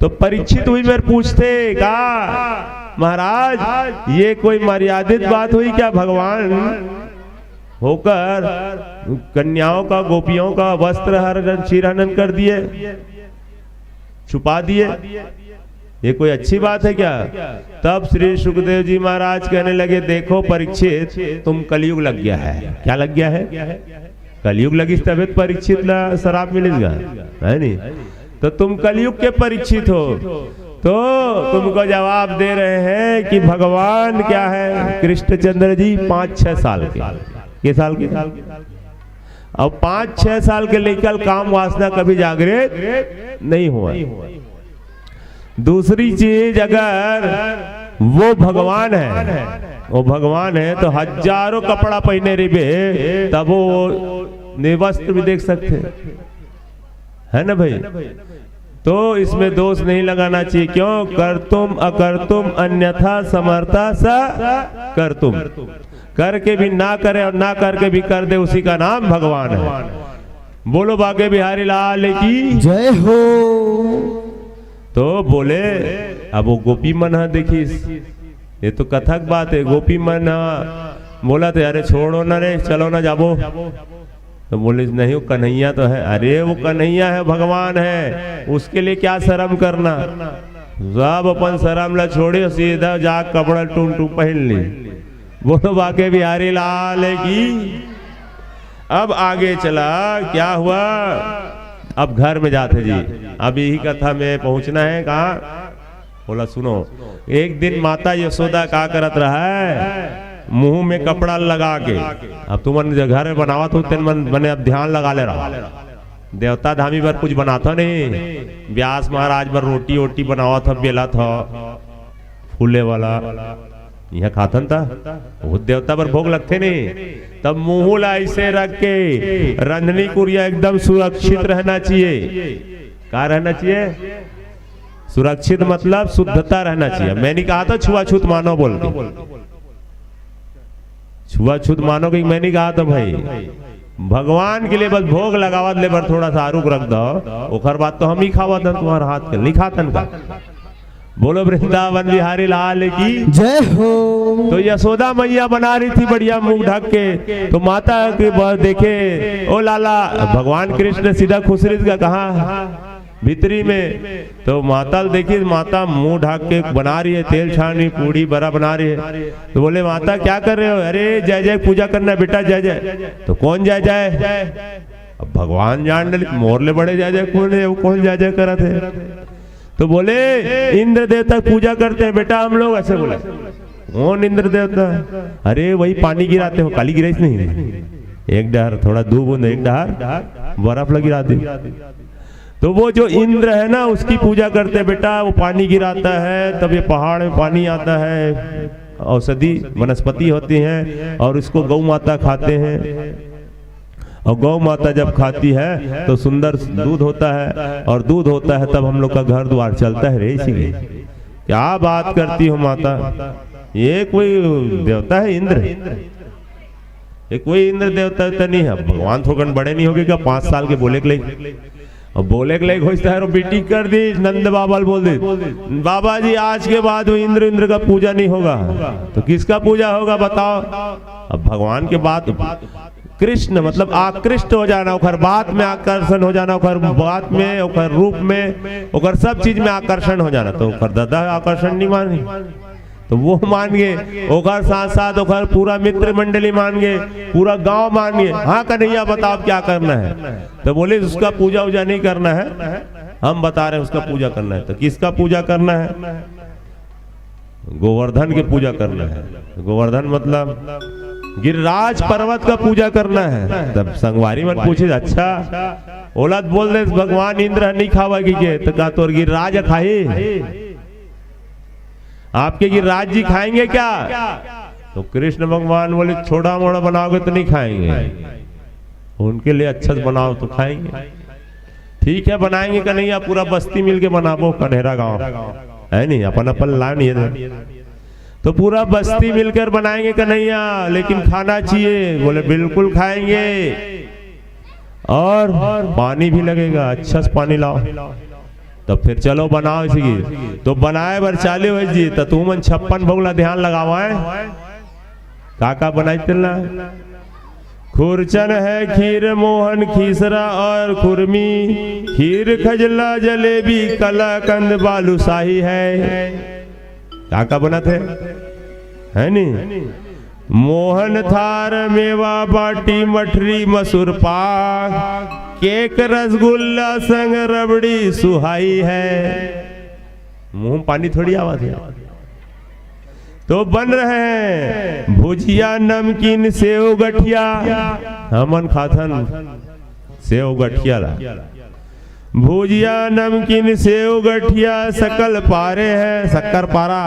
तो परीक्षित हुई मेरे पूछते का महाराज ये कोई मर्यादित बात हुई क्या? भगवान होकर कन्याओं का, गोपियों का वस्त्र हरण चिरहनन कर दिए, छुपा दिए, ये कोई अच्छी बात है क्या? तब श्री सुखदेव जी महाराज कहने लगे देखो परीक्षित तुम कलयुग लग गया है। क्या लग गया है? कलयुग लगी तबियत परीक्षित ला शराब मिलेगा है नहीं? तो तुम कलयुग के परीक्षित हो। तो तुमको जवाब दे रहे हैं कि भगवान क्या है? कृष्णचंद्र जी 5-6 साल के साल के अब 5-6 साल के लेकर काम वासना कभी जागृत नहीं हुआ। दूसरी चीज अगर वो भगवान है, वो भगवान है तो हजारों कपड़ा पहने रिबे तब वो निर्वस्त्र भी देख सकते है ना भाई? तो इसमें दोष नहीं लगाना चाहिए। क्यों? करतुम अकर्तुम अन्यथा समर्था स करतुम। करके भी ना करे और ना करके भी कर दे, उसी का नाम भगवान है। बोलो बाके बिहारी लाल की जय हो। तो बोले अब वो गोपी मन है, देखिए ये तो कथक बात है। गोपी मन बोला तो अरे छोड़ो ना रे, चलो ना जाबो। तो बोले नहीं वो कन्हैया तो है। अरे वो कन्हैया है, भगवान है, उसके लिए क्या शर्म करना? सब अपन शर्म ला छोड़े, सीधा जा कपड़ा टूम टूम पहन ली। बोलो बाके बिहारी लाल की। अब आगे चला, क्या हुआ? अब घर में जाते जी, अब यही कथा में पहुंचना है। कहा? बोला सुनो, एक दिन माता यशोदा क्या करत रहा है? मुंह में कपड़ा लगा के, अब तुमन घर में बनावा तो तेन मन बने, अब ध्यान लगा ले रहा। देवता धामी पर कुछ बनाता नहीं, व्यास महाराज पर रोटी वोटी बनावा था, बेला था फूले वाला, यह खातन था, वो देवता पर भोग लगते नहीं। तब मुंह ला ऐसे रख के रंधनी कुरिया एकदम सुरक्षित रहना चाहिए। क्या रहना चाहिए? सुरक्षित मतलब शुद्धता रहना चाहिए। मैंने कहा था छुआछूत मानो बोल के, छुआछूत मानो कि मैं नहीं कहा था भाई, भगवान के लिए बस भोग लगावत ले पर थोड़ा सा आरूक रख दो, ओखर बात तो हम ही खावत हन तुम्हारे हाथ के, नहीं खातन का। बोलो वृंदावन बिहारी लाल की जय हो। तो यशोदा मैया बना रही थी बढ़िया मुंह ढक के, तो माता के देखे ओ लाला, भगवान कृष्ण सीधा खुसरी का कहा भीतरी में, तो माता देखी, माता मुंह ढक के बना रही है, तेल छानी पूड़ी बड़ा बना रही है। तो बोले माता क्या कर रहे हो? अरे जय जय पूजा करना बेटा, जय जय। तो कौन जय जय? अब भगवान जान डले, मोरले बड़े जय जय कौन है, वो कौन जय जय करा थे? तो बोले इंद्र देवता पूजा करते हैं बेटा हम लोग। ऐसे बोले कौन इंद्र देवता? अरे वही पानी गिराते हो, काली गिराई नहीं, एक डहर थोड़ा दूब बूंद, एक डहर बर्फ लगी गिराती। तो वो जो इंद्र है ना उसकी पूजा करते हैं बेटा, वो पानी गिराता है, तब ये पहाड़ में पानी आता है, औषधि वनस्पति होती हैं और इसको गौ माता खाते हैं, और गौ माता जब खाती है तो सुंदर दूध होता है, और दूध होता है तब हम लोग का घर द्वार चलता है रे। इसीलिए क्या बात करती हो माता, ये कोई देवता है इंद्र? ये कोई इंद्र देवता तो नहीं है। भगवान थोड़ा बड़े नहीं होगे क्या? 5 साल के बोले के लिए, और बोले के लिए घोषता है बेटी कर दी, नंद बाबा बोल दे बाबा जी आज के बाद वो इंद्र का पूजा नहीं होगा। तो किसका पूजा होगा बताओ? अब भगवान के बात, कृष्ण मतलब आकृष्ट हो जाना, ओकर बात में आकर्षण हो जाना, ओकर बात में, ओकर रूप में, ओकर सब चीज में आकर्षण हो जाना। तो ओकर दादा आकर्षण नहीं मानी, तो वो मान गए, ओकर साथ साथ ओकर पूरा मित्र मंडली मान गए, पूरा गांव मान गए। हाँ कन्हैया बताओ क्या करना है? तो बोले उसका पूजा वूजा नहीं करना है, हम बता रहे हैं उसका पूजा करना है। तो किसका पूजा करना है? गोवर्धन की पूजा करना है। गोवर्धन मतलब गिरिराज पर्वत का पूजा करना है। तब संगवारी मन पूछे अच्छा ओलत बोल दे भगवान इंद्र नहीं खावागी के, तो का तोर गिरिराज खाए? आपके गिरिराज जी खाएंगे क्या? तो कृष्ण भगवान बोले छोटा मोड़ा बनाओगे तो नहीं खाएंगे, उनके लिए अच्छा बनाओ तो खाएंगे। ठीक है बनाएंगे कन्हैया, पूरा बस्ती मिलके बनाबो, कन्हेरा गांव है नहीं, अपन अपन ला नहीं है, तो पूरा बस्ती मिलकर बनाएंगे कन्हैया, लेकिन खाना चाहिए। बोले बिल्कुल खाएंगे, और पानी भी लगेगा, अच्छा से पानी लाओ। तो फिर चलो बनाओ इसी। तो बनाए बर चाले हो जी, तो तू मन 56 भोगला ध्यान लगावाए। काका बनाई चलना खुरचन है, खीर मोहन खीसरा और खुरमी, खीर खजला जलेबी कलाकंद बालूशाही है। काका बना थे है नहीं? मोहन थार मेवा बाटी मठरी मसूर पाक, केक रसगुल्ला संग रबड़ी सुहाई है। मुंह पानी थोड़ी आवाज है। तो बन रहे हैं भुजिया नमकीन सेव गठिया, हमन खाथन सेव गठिया ला, भुजिया नमकीन सेव गठिया सकल पारे हैं, शक्कर पारा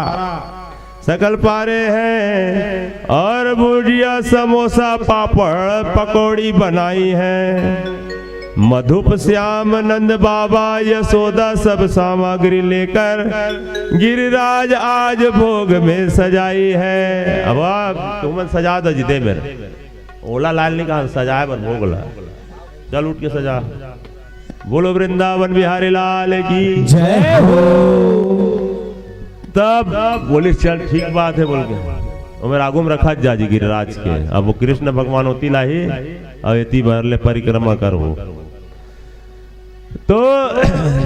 सकल पारे हैं, और भुजिया समोसा पापड़ पकौड़ी बनाई है। मधुप श्याम नंद बाबा यशोदा सब सामग्री लेकर गिरिराज आज भोग में सजाई है। अब तुम सजा दो जिदे मेरे, ओला लाल ने कहा सजाए बर भोग ला, चल उठ के सजा। बोलो वृंदावन बिहारी लाल की जय हो। तब बोले चल ठीक बात है बोल के, और मेरा आगू में रखा जा जी गिरिराज के। अब वो कृष्ण भगवान होती लाही, अब इतनी भरले परिक्रमा कर हो। तो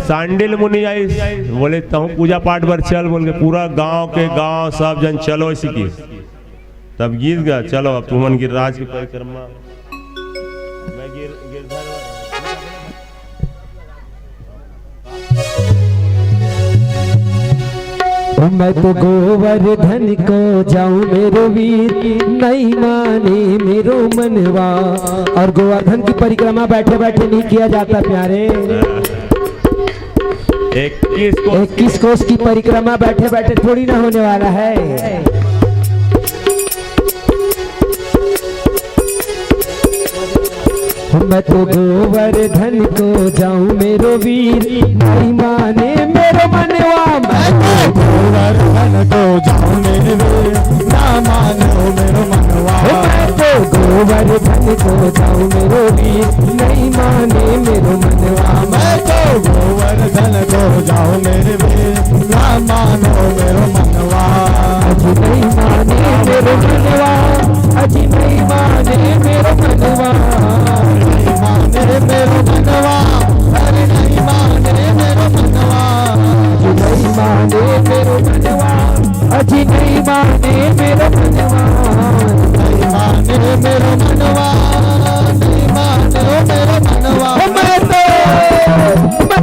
सांडिल मुनि आई, बोले तू पूजा पाठ पर चल बोल के, पूरा गांव के गांव सब जन चलो इसी की। तब गीत गा चलो अब तुमन गिरिराज की परिक्रमा। मैं तो गोवर्धन को जाऊं मेरो वीर, नहीं माने मेरो मनवा। और गोवर्धन की परिक्रमा बैठे बैठे नहीं किया जाता प्यारे, 21 कोस की परिक्रमा बैठे बैठे थोड़ी ना होने वाला है। मैं तो गोवर्धन को जाऊं मेरो वीर, नहीं माने मेरो मनवा। मैं तो गोवर्धन को जाऊं मेरो वीर, ना मानो मेरो मनवा। गोवर्धन को जाऊं मेरो वीर, नहीं माने मेरो मनवा। मैं तो गोवर्धन को जाऊं मेरे वीर, ना मानो मेरो मनवा। अजी नहीं माने मेरो मनवा, अजी नहीं माने मेरो मनवा, नहीं माने मेरो मनवा, अरे नहीं माने मेरो मनवा। अजी नहीं माने मेरो मनवा, अजी नहीं माने मेरो मनवा, नहीं माने मेरो मनवा, नहीं माने मेरो मनवा। मैं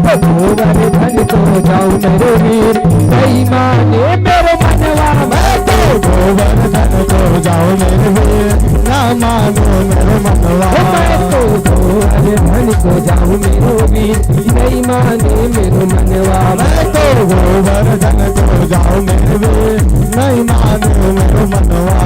तो गोवर्धन को जाऊं मेरो वीर, नहीं माने मेरो मनवा। मैं तो गोवर्धन को जाऊं मेरे वीर, ना मानो मेरो मनवा। मैं तो गोवर्धन को जाऊं मेरो वीर, नहीं माने मेरो मनवा। मैं तो गोवर्धन को जाऊं मेरे वीर, नहीं मानो मेरो मनवा।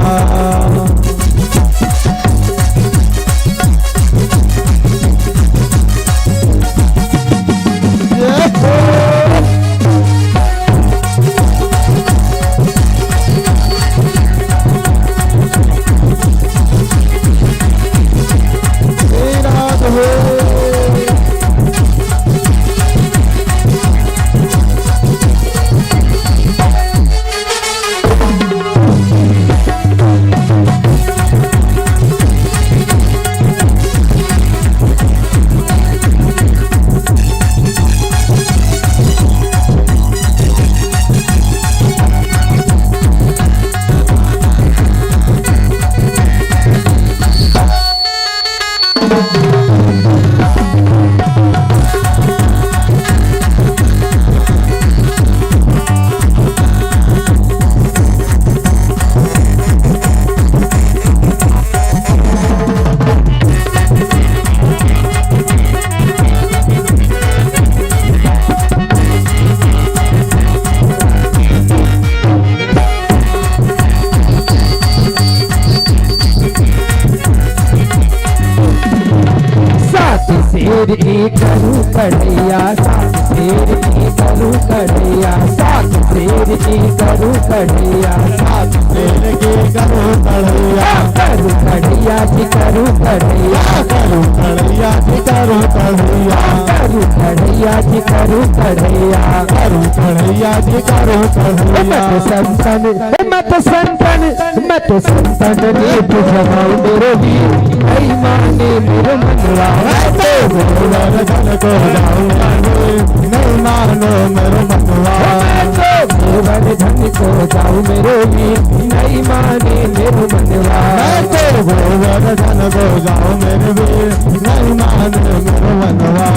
शेर की करूं कढ़ैया, सात शेर की करूं कढ़ैया, सात शेर की करूं कढ़ैया, सात शेर की करूं कढ़ैया, करूं कढ़ैया जी करूं कढ़ैया, करूं कढ़ैया जी करूं कढ़ैया, करूं कढ़ैया जी करूं कढ़ैया, करूं कढ़ैया जी करूं कढ़ैया। मैं तो संतन मैं तो संतन ने बुझाऊं मेरो वीर, नहीं माने मेरो मनवा। मैं तो गोवर्धन को जाऊं नहीं मानो मेरो मनवा। मैं तो गोवर्धन को जाऊं मेरो वीर, नहीं माने मेरो मनवा। मैं तो गोवर्धन को जाऊं मेरे वीर, नहीं माने मेरो मनवा।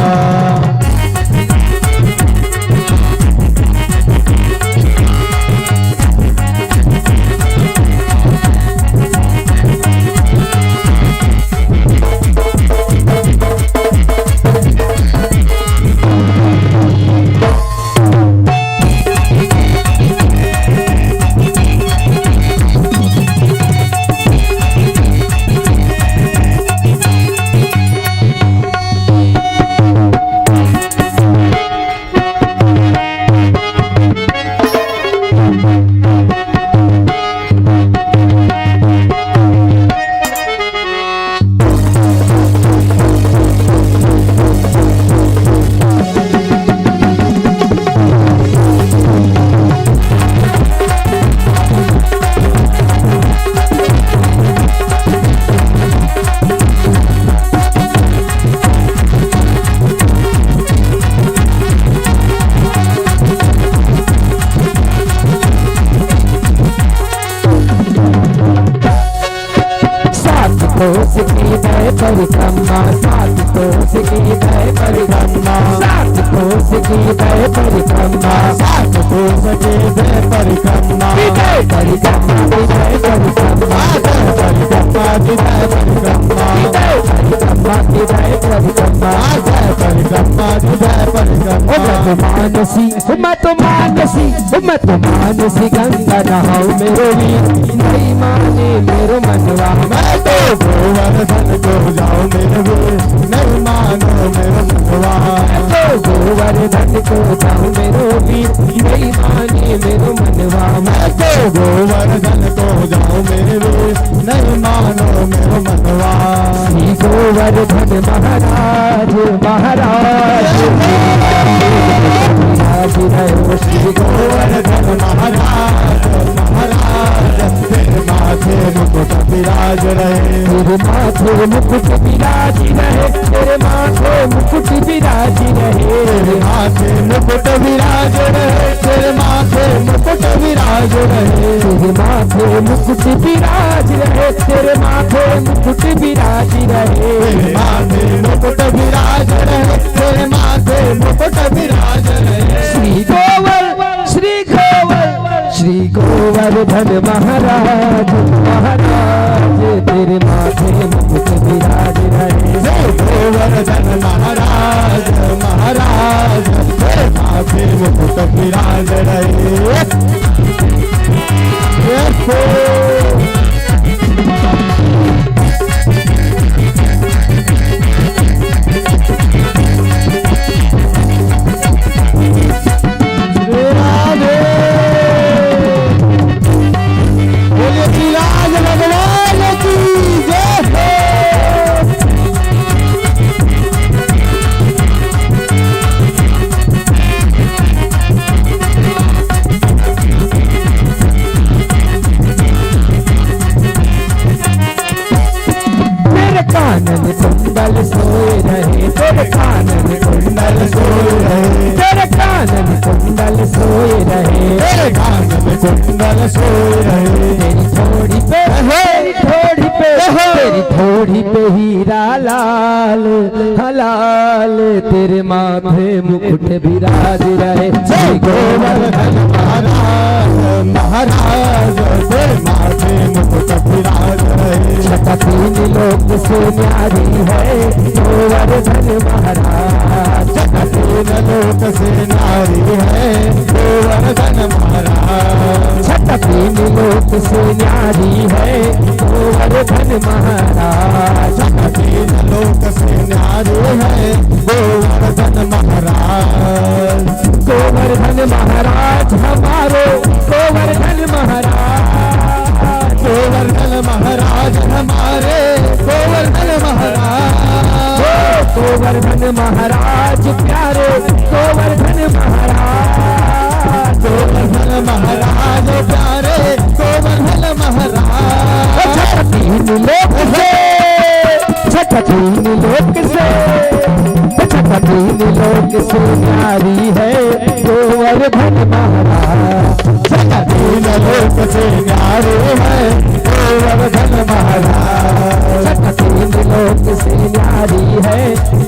कोस की दय परिक्रमा, सात कोस की दय परिक्रमा, सात कोस की दय परिक्रमा, सात कोस की दय परिक्रमा, विदय परिक्रमा, विदय परिक्रमा, परिक्रमा विदय परिक्रमा, विदय परिक्रमा, विदय परिक्रमा, जय परिक्रमा विदय परिक्रमा। मैं तो मानसी मैं तो मानसी गंगा नहाऊं मेरो वीर, नहीं माने मेरो मनवा। मैं तो गोवर्धन को जाऊं मेरे वीर, नहीं मानो मेरो मनवा। मैं तो गोवर्धन को जाऊं मेरो वीर नहीं माने मेरो मनवा मैं तो गोवर्धन को जाऊं मेरे वीर नहीं मानो मेरो मनवा श्री गोवर्धन महाराज महाराज श्री गोवर्धन महाराज महाराज तेरे माथे मुकुट विराज रहे तेरे माथे मुकुट विराज रहे तेरे माथे मुकुट विराज रहे तेरे माथे मुकुट विराज रहे तेरे माथे मुकुट विराज रहे तेरे माथे मुकुट विराज रहे तेरे माथे मुकुट विराज रहे तेरे माथे मुकुट विराज रहे तेरे माथे मुकुट विराज रहे श्री गोवर्धन महाराज महाराज तेरे माथे मुकुट विराज रहे जय गोवर्धन महाराज महाराज तेरे माथे मुकुट विराज रहे कानन कुंडल सोए रहे तेरे कानन कुंडल सोए रहे तेरे कानन कुंडल सोए रहे तेरे कानन कुंडल सोए रहे तेरी थोड़ी पे तेरी थोड़ी पे हीरा लाल हलाल तेरे माथे मुकुट विराज रहे जय गोवर्धन महाराज महाराज तेरे माथे मुकुट विराज रहे छटा तीन लोक से न्यारी है गोवर्धन महाराज छटा तीन लोक से नारी है गोवर्धन महाराज छटा तीन लोक से न्यारी है गोवर्धन महाराज छटा तीन लोक से नारी है गोवर्धन महाराज गोवर्धन महाराज हमारो गोवर्धन महाराज गोवर्धन महाराज हमारे गोवर्धन महाराज गोवर्धन महाराज प्यारे गोवर्धन महाराज गोवर्धन महाराज प्यारे गोवर्धन महाराज तीन लोक से छठा तीन लोक से छठा तीन लोक से न्यारी है गोवर्धन महाराज छठा तीन लोक से न्यारी है गोवर्धन महाराज छठा तीन लोक से न्यारी है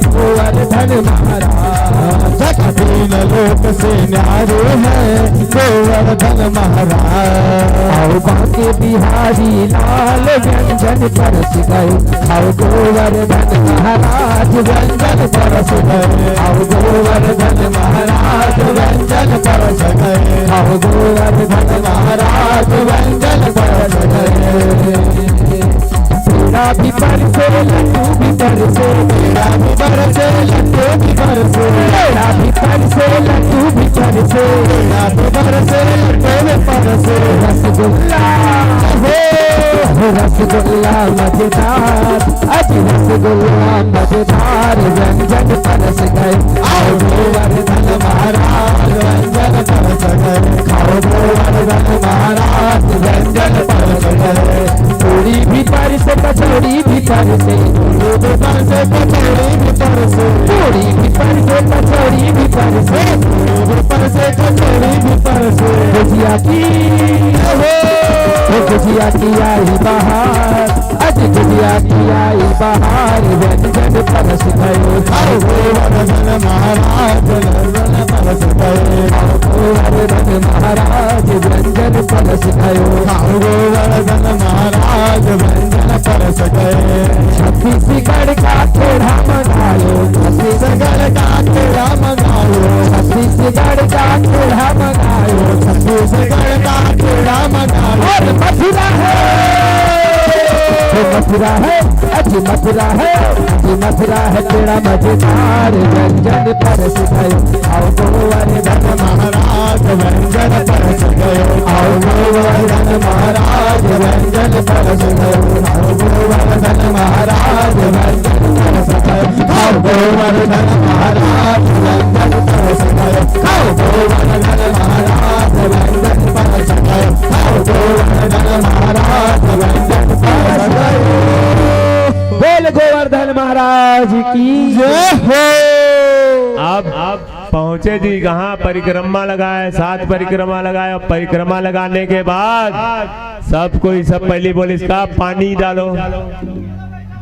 गोवर्धन महाराज छठा तीन लोक से न्यारी है गोवर्धन महाराज आओ बांके बिहारी लाल व्यंजन परस गए आओ गोवर्धन महाराज व्यंजन परस गए आओ गोवर्धन महाराज व्यंजन परस गए आओ गोवर्धन महाराज व्यंजन परस गए पेड़ा भी परसे लड्डू भी परसे पेड़ा भी बरसे लड्डू भी बरसे पेड़ा भी परसे लड्डू भी परसे पेड़ा भी बरसे लड्डू भी बरसे रसगुल्ला रसगुल्ला मजेदार अज रसगुल्ला मजेदार व्यंजन परस गए आओ गोवर्धन महाराज व्यंजन परस गए खाओ गोवर्धन महाराज व्यंजन परस गए पूरी भी परसे कचौड़ी भी परसे भी बरसे कचौड़ी भी बरसे पूरी भी परसे कचौड़ी भी परसे भी बरसे कचौड़ी भी बरसे गुजिया की गुजिया की आई बहार अज गुजिया की आई बहार व्यंजन परस गए आओ गोवर्धन महाराज व्यंजन परस गए गोवर्धन महाराज व्यंजन परस गए आओ गोवर्धन महाराज व्यंजन परस गए छत्तीसगढ़ का खेड़ा मंगायो छत्तीसगढ़ का खेड़ा मंगाओ छत्तीसगढ़ का खेड़ा मंगायो छत्तीसगढ़ का खेड़ा मंगाओ और मथुरा है मथुरा है, अजी मथुरा है, अजी मथुरा है तेरा मजेदार व्यंजन परस गयो। आओ गोवर्धन महाराज व्यंजन परस गयो, आओ गोवर्धन महाराज व्यंजन परस गयो, आओ गोवर्धन महाराज व्यंजन परस गयो, आओ गोवर्धन महाराज व्यंजन परस गयो, आओ गोवर्धन महाराज व्यंजन परस गयो, आओ गोवर्धन महाराज व्यंजन परस गयो। बोल गोवर्धन महाराज की जय हो। अब पहुंचे जी कहाँ, परिक्रमा लगाए, 7 परिक्रमा लगाए। और परिक्रमा लगाने के बाद सब कोई सब पहली बोली इसका पानी डालो।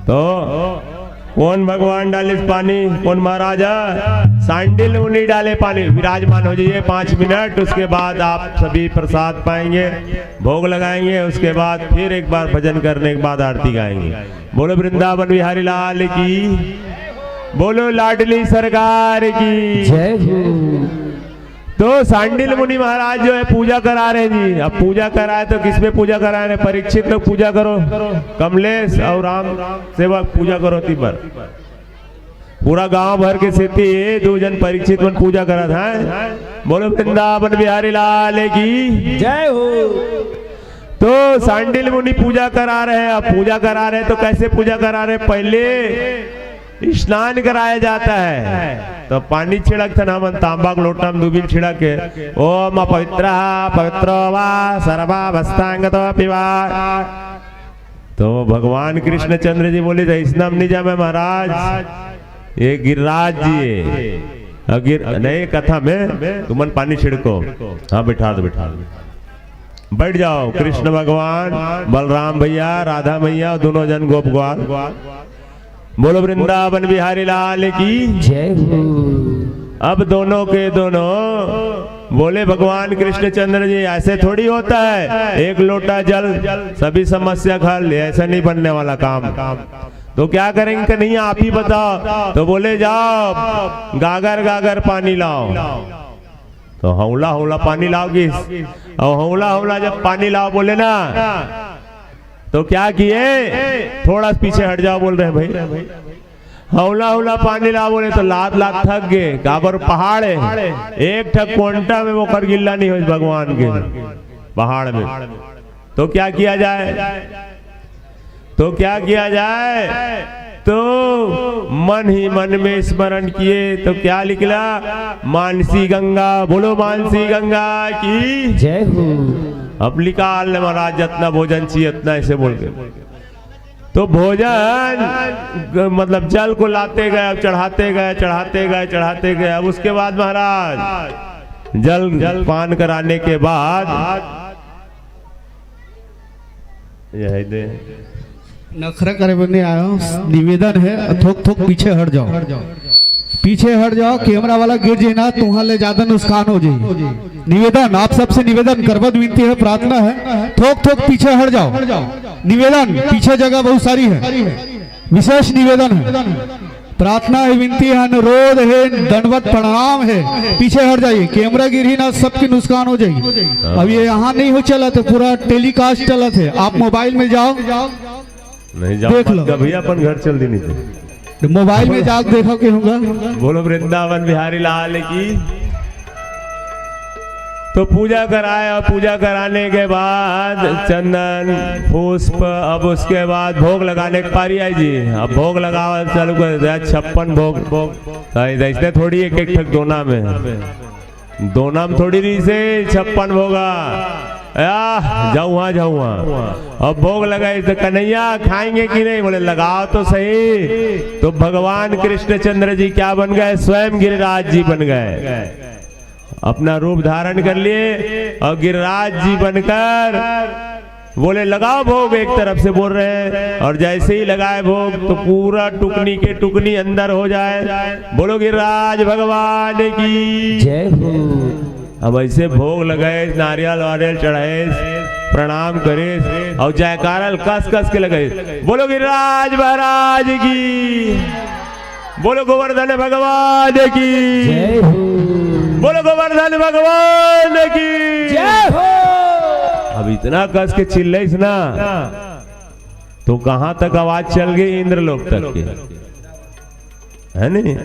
तो कौन भगवान डाले पानी, कौन महाराजा? सांडिल मुनि डाले पानी। विराजमान हो जाइए 5 मिनट, उसके बाद आप सभी प्रसाद पाएंगे, भोग लगाएंगे। उसके बाद फिर एक बार भजन करने के बाद आरती गाएंगे। बोलो वृंदावन बिहारी लाल की, बोलो लाडली सरकार की जय हो। तो सांडिल मुनि महाराज जो है पूजा करा रहे हैं जी। अब पूजा कराए तो किसमें पूजा करा रहे? परीक्षित लोग पूजा करो, कमलेश और राम सेवक पूजा करो। तीबर पूरा गांव भर के स्थिति 2 जन परीक्षित मन पूजा करा था। बोलो वृंदावन बिहारी लाल की जय हो। तो सांडिल मुनि पूजा करा रहे हैं। अब पूजा करा रहे हैं तो कैसे पूजा करा रहे? पहले स्नान कराया जाता है। तो पानी छिड़क था ना, तांबा लोटा में दूबी छिड़क के ओम पवित्र पवित्रो वा सर्वावस्थांगतो पिवा। तो भगवान कृष्णचंद्र जी बोले ऐसा नहीं जामे महाराज, ये गिरिराज जी है। नहीं कथा में तुमन पानी छिड़को। हाँ बिठा दो, बिठा दो, बैठ जाओ। कृष्ण भगवान, बलराम भैया, राधा मैया, दोनों जन गोप ग्वाल। बोलो वृंदावन बिहारी लाल की जय हो। अब दोनों के दोनों बोले भगवान कृष्णचंद्र जी ऐसे थोड़ी होता है, एक लोटा जल सभी समस्या खा ले, ऐसा नहीं बनने वाला काम। तो क्या करेंगे कि नहीं आप ही बताओ। तो बोले जाओ गागर गागर पानी लाओ। तो हौला हौला पानी लाओगी। और हौला हौला जब पानी लाओ बोले ना, तो क्या किए? थोड़ा पीछे हट जाओ बोल रहे हैं भाई। हौला हौला पानी ला बोले तो लात थक गए। काबर पहाड़ है, एक ठक कोंटा में वो कर गिल्ला नहीं हो भगवान के पहाड़ में। तो क्या किया जाए? तो क्या किया जाए? तो मन ही मन में स्मरण किए। तो क्या निकला? मानसी गंगा। बोलो मानसी गंगा की जय हो। अब निकाल ले महाराज, जितना भोजन चाहिए उतना, ऐसे बोल के। तो भोजन मतलब जल को लाते गए, अब चढ़ाते गए, चढ़ाते गए, चढ़ाते गए। अब उसके बाद महाराज जल पान कराने के बाद यही दे नखरा करे बनने आया हूँ, निवेदन है थोक थोक पीछे हट जाओ, पीछे हट जाओ। कैमरा वाला गिर जाए ना तो वहां ले ज्यादा नुकसान हो जाए। निवेदन आप सबसे निवेदन करबत विनती है, प्रार्थना है, थोक थोक पीछे हट जाओ। निवेदन, पीछे जगह बहुत सारी है, विशेष निवेदन है, प्रार्थना है, विनती है, अनुरोध है, दंडवत प्रणाम है। पीछे हट जाइए, कैमरा गिर ही ना सबकी नुकसान हो जाएगी। अब ये यहाँ नहीं हो चला तो पूरा टेलीकास्ट चला थे। आप मोबाइल में जाओ, नहीं जाओ देख लो भैया, अपन घर चल दी नहीं तो मोबाइल में जाके देखो कि होगा। बोलो वृंदावन बिहारी लाल की। तो पूजा कराए और पूजा कराने के बाद चंदन पुष्प, अब उसके बाद भोग लगाने की पारी आई जी। अब भोग लगावा चालू कर दिया, 56 भोग। ऐसे थोड़ी एक एक ठक दोना में, दोना में थोड़ी रही से 56 भोगा। जाऊँ वहाँ जाऊँ वहाँ। अब भोग लगाए तो कन्हैया खाएंगे कि नहीं? बोले लगाओ तो सही। तो भगवान कृष्णचंद्र जी क्या बन गए? स्वयं गिरिराज जी बन गए, अपना रूप धारण कर लिए और गिरिराज जी बनकर बोले लगाओ भोग। एक तरफ से बोल रहे हैं और जैसे ही लगाए भोग तो पूरा टुकनी के टुकनी अंदर हो जाए। बोलो गिरिराज भगवान की जय हो। अब ऐसे भोग लगाए, नारियल वारियल चढ़ाए, प्रणाम करे और जयकारल कस कस के लगाए। बोलो गिरिराज महाराज की, बोलो गोवर्धन भगवान की जय हो। बोलो गोवर्धन भगवान की जय हो। अब इतना कस के चिल्लाइस ना तो कहां तक आवाज चल गई? इंद्रलोक तक की, है नहीं?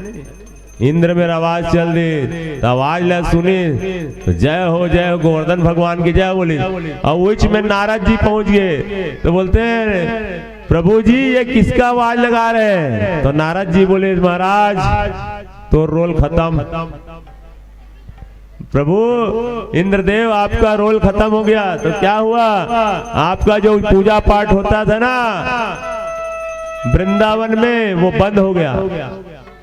इंद्र में आवाज चल दी तो आवाज ला सुनी तो जय हो गोवर्धन भगवान की जय बोली। और उच में नारद जी पहुंच गए तो बोलते हैं प्रभु जी ये किसका आवाज लगा रहे हैं? तो नारद जी बोले महाराज तो रोल खत्म। प्रभु इंद्रदेव आपका रोल खत्म हो गया। तो क्या हुआ? आपका जो पूजा पाठ होता था ना वृंदावन में वो बंद हो गया।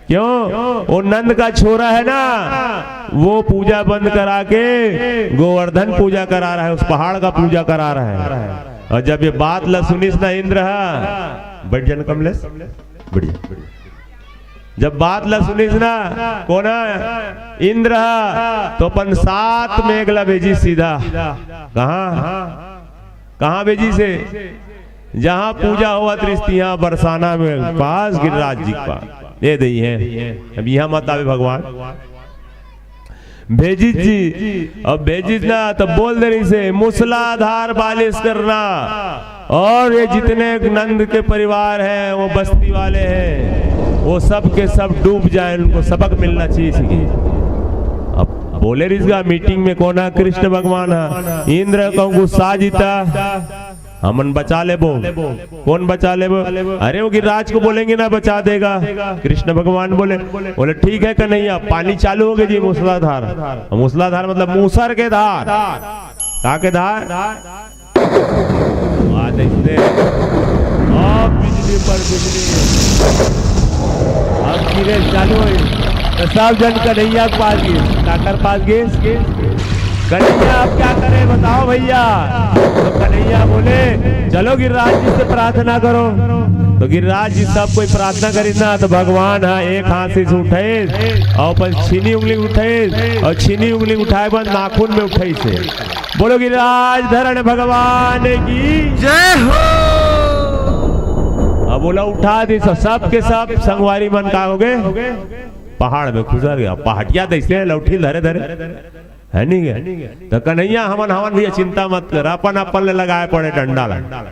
क्यों? वो नंद का छोरा है ना वो पूजा बंद करा के गोवर्धन पूजा करा रहा है, उस पहाड़ का पूजा करा रहा है। और जब ये बात ला सुनिस ना इंद्र बैठ जाना कमलेश बढ़िया। जब बात ला सुनिस ना कौन इंद्र तो अपन 7 मेघला भेजी सीधा कहा भेजी से जहां पूजा हुआ त्रिस्तियां बरसाना में पास गिरिराज जी का दे दी है। अब यहाँ मत आवे भगवान भेजित जी। अब भेजित ना तो बोल दे रही से मूसलाधार बारिश करना और ये जितने नंद के परिवार हैं वो बस्ती वाले हैं वो सब के सब डूब जाए, उनको सबक मिलना चाहिए। अब बोले इसका मीटिंग में कौन है? कृष्ण भगवान है। इंद्र को गुस्सा जीता हमन बचा ले बो। कौन बचा ले बो? अरे वो गिरिराज को बोलेंगे ना बचा देगा। कृष्ण भगवान बोले ठीक है कन्हैया। पानी चालू हो गई जी मूसलाधार। मूसलाधार मतलब मूसर के धार। कहा के धार? बिजली पर बिजली अब गिरे चालू हुई तो सब जन कन्हैया के पास गए। काकर पास गए कन्हैया अब क्या करे बताओ भैया। तो कन्हैया बोले चलो गिरिराज जी से प्रार्थना करो। तो गिरिराज जी सब कोई प्रार्थना करी ना तो भगवान एक हाथ से उठे और छीनी उंगली उठे और छीनी उंगली उठाए बंद नाखून में उठे से बोलो गिरिराज धरण भगवान की जय हो। अब बोला उठा दी सब के सब संगवारी मन का हो गए पहाड़ में गुजर गया। पहाटिया देखते लौठी धरे धरे है नहीं गया। तो कन्हैया हमन भैया चिंता मत कर अपन अपन ले लगाए पड़े डंडा लगा।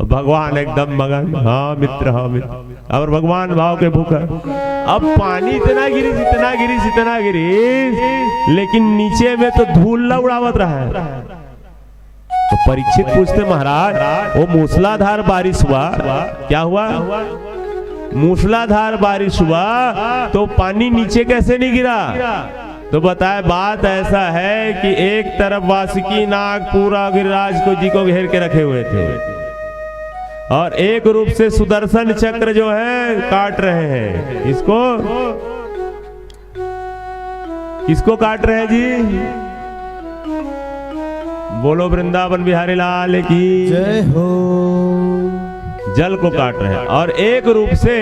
भगवान एकदम मगन हाँ मित्र हाँ मित्र। और भगवान भाव के भूखा। अब पानी इतना गिरी लेकिन नीचे में तो धूल उड़ावत रहा है। तो परीक्षित पूछते महाराज वो मूसलाधार बारिश हुआ क्या हुआ? मूसलाधार बारिश हुआ तो पानी नीचे कैसे नहीं गिरा? तो बताए बात ऐसा है कि एक तरफ वासुकी नाग पूरा गिरिराज को जी को घेर के रखे हुए थे और एक रूप से सुदर्शन चक्र जो है काट रहे हैं। किसको काट रहे हैं जी? बोलो वृंदावन बिहारी लाल की जय हो। जल को काट रहे हैं और एक रूप से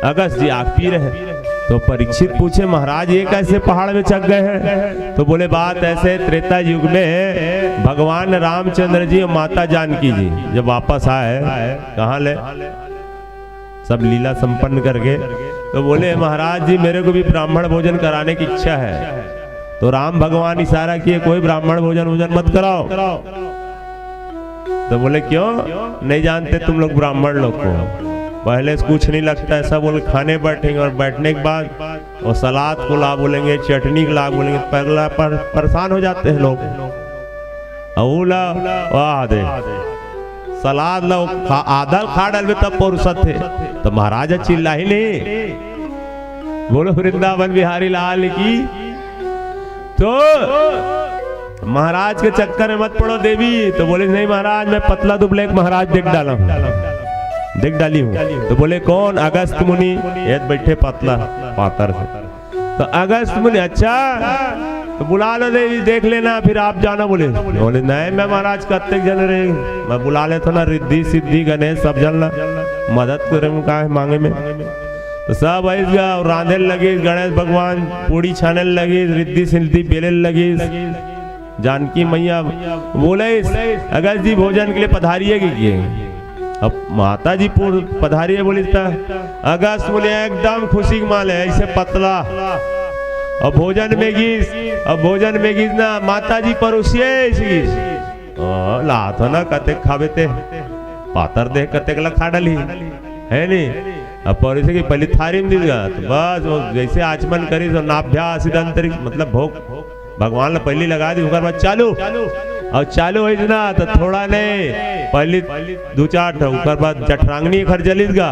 अगस्त जी आग पी रहे हैं। तो परीक्षित पूछे महाराज ये कैसे पहाड़ में चढ़ गए हैं? तो बोले बात ऐसे त्रेता युग में भगवान रामचंद्र जी और माता जानकी जी जब वापस आए कहाँ ले सब लीला संपन्न करके तो बोले महाराज जी मेरे को भी ब्राह्मण भोजन कराने की इच्छा है। तो राम भगवान इशारा किए कोई ब्राह्मण भोजन मत कराओ। तो बोले क्यों? नहीं जानते तुम लोग ब्राह्मण लोग को? पहले से कुछ नहीं लगता ऐसा बोले खाने बैठेंगे और बैठने के बाद और सलाद को ला बोलेंगे चटनी को ला बोलेंगे पगला पर परेशान हो जाते हैं लोग। वाह दे सलाद लो आधा खा डाल में तब पौरुषत थे। तो महाराज चिल्ला ही नहीं। बोलो वृंदावन बिहारी लाल की। तो महाराज के चक्कर में मत पड़ो देवी। तो बोले नहीं महाराज मैं पतला दुबले महाराज देख डाली हूँ। तो बोले कौन? अगस्त मुनि ये बैठे पतला पातर से। तो अगस्त मुनि अच्छा तो बुला लो देवी देख लेना फिर आप जाना। बोले नहीं मैं महाराज कत्ते जन रहे मैं बुला ले ना रिद्धि सिद्धि गणेश सब जन मदद करे कहा मांगे में। तो सब ऐसा रांधे लगे गणेश भगवान पूड़ी छाने लगे रिद्धि सिद्धि बेले लगी। जानकी मैया बोले अगस्त जी भोजन के लिए पधारिएगी। अब माता जी पधारी है बोली अगस्त बोले एकदम खुशी के माल है ऐसे पतला और भोजन में गीस ना माता जी परोसिए ला तो ना कते खावे थे पातर देख कतेक ला खा डली है नहीं। अब परोसे की पहली थारी में दी तो बस वो जैसे आचमन करी तो नाभ्यास अंतरिक्ष मतलब भोग भगवान ने पहली लगा दी, उसके बाद चालू और चालू हो ना तो थोड़ा नहीं पहली दो चार उसके बाद जठरांगनी खर जलिस गा।